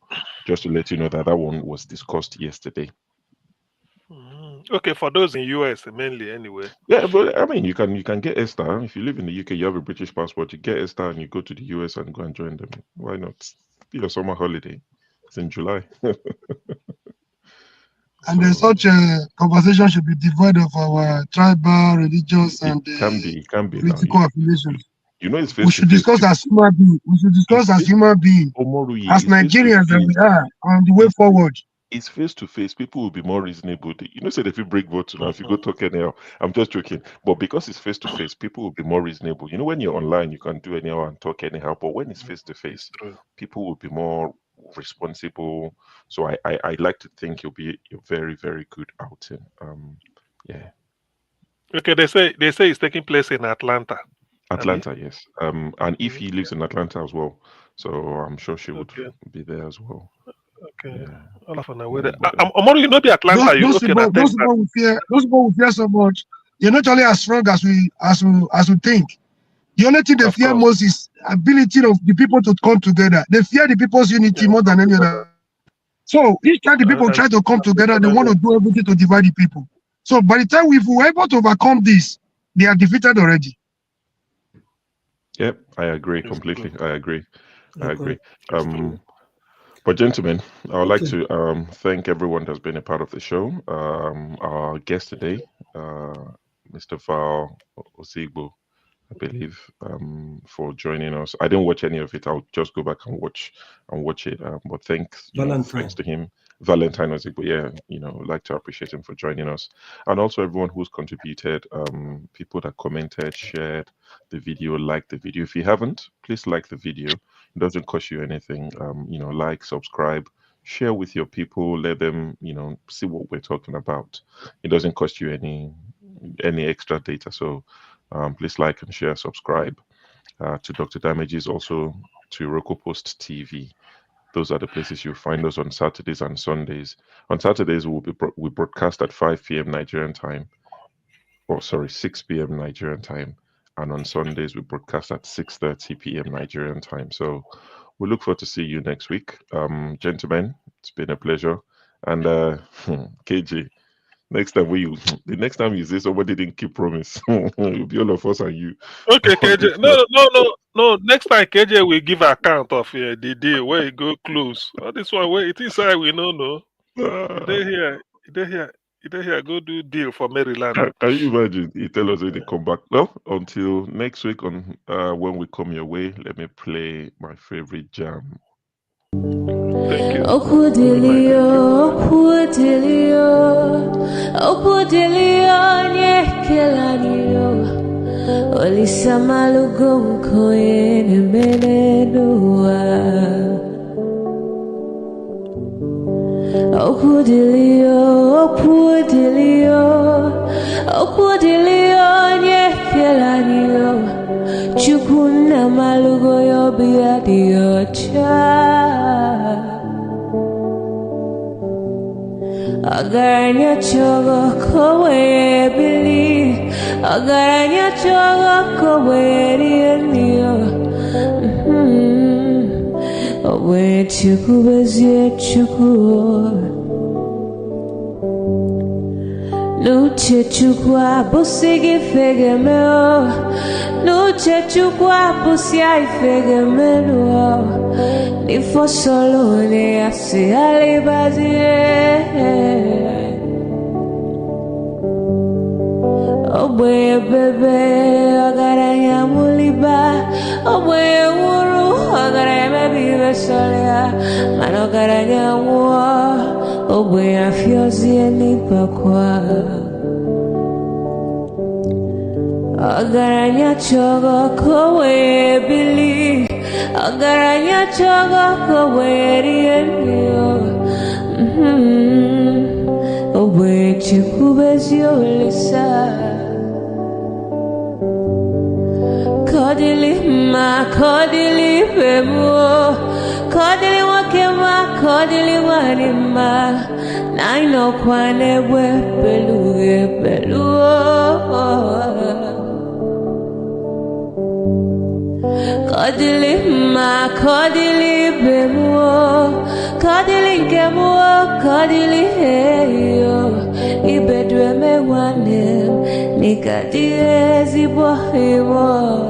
Speaker 5: just to let you know that one was discussed yesterday.
Speaker 9: Okay, for those in US mainly anyway.
Speaker 5: Yeah, but I mean, you can get ESTA. If you live in the UK, you have a British passport, you get ESTA and you go to the US and go and join them. Why not? Your summer holiday. It's in July.
Speaker 6: And such a conversation should be devoid of our tribal, religious, and political affiliations.
Speaker 5: It's
Speaker 6: we should discuss as human beings. We should discuss as human beings, as Nigerians that we are, on the way forward.
Speaker 5: It's face to face. People will be more reasonable. Say if you break vote now, if you go talk anyhow, I'm just joking. But because it's face to face, people will be more reasonable. When you're online, you can do anyhow and talk anyhow. But when it's face to face, people will be more responsible. So I like to think he'll be a very, very good outing. Yeah.
Speaker 9: Okay, they say it's taking place in Atlanta.
Speaker 5: Atlanta, yes. And if he lives in Atlanta as well, so I'm sure she would be there as well.
Speaker 9: Okay.
Speaker 5: Yeah.
Speaker 9: All of them whether I'm you know the Atlanta.
Speaker 6: Those people we fear so much. You're not only as strong as we think. The only thing they fear most is ability of the people to come together. They fear the people's unity more than any other. So each time the people try to come together, they want to do everything to divide the people. So by the time if we're able to overcome this, they are defeated already.
Speaker 5: Yep, I agree completely. I agree. But gentlemen, I would like to thank everyone that's been a part of the show. Our guest today, Mr. Val Ozigbo, I believe, for joining us. I didn't watch any of it. I'll just go back and watch it. But thanks to him, Valentine Ozigbo. Yeah, like to appreciate him for joining us, and also everyone who's contributed. People that commented, shared the video, liked the video. If you haven't, please like the video. It doesn't cost you anything. Like, subscribe, share with your people. Let them, see what we're talking about. It doesn't cost you any extra data. So please like and share, subscribe to Dr. Damages, also to Roku Post TV. Those are the places you'll find us on Saturdays and Sundays. On Saturdays, we broadcast at 5 p.m. Nigerian time. 6 p.m. Nigerian time. And on Sundays, we broadcast at 6:30 p.m. Nigerian time. So we look forward to see you next week. Gentlemen, it's been a pleasure. And KJ, the next time you say somebody didn't keep promise, it'll be all of us and you.
Speaker 9: Okay, KJ. No. Next time KJ will give account of the day where it go close. This one where it is we no. They here go do deal for Maryland.
Speaker 5: Can you imagine? He tell us when they come back. Well, until next week on when we come your way, let me play my favorite jam.
Speaker 9: Thank you.
Speaker 20: Chukuna malugo yo biadiocha Agaranya chogo kowe bili Agaranya chogo kowe rienio Owe chuku bezie chuku Nuche chukwa busigi fegemeo Nuche chukwa busia ifegemeo Nifo solo ne asi alibazie Oboye bebe agaranya muliba Oboye wuru agaranya mebibe solia Mano agaranya mua Oboye afyozie nipakwa Agaranya chogo kowe bili Agaranya chogo kowe rienio Oboye chikubezio lisa Kodili ma kodili bemo Kodili wakema kodili wanima Naino kwane we beluge beluo Kodili ma kodili bemo Kodili kemo kodili heyo Ibedwe me wanem Nikadiezi bohimo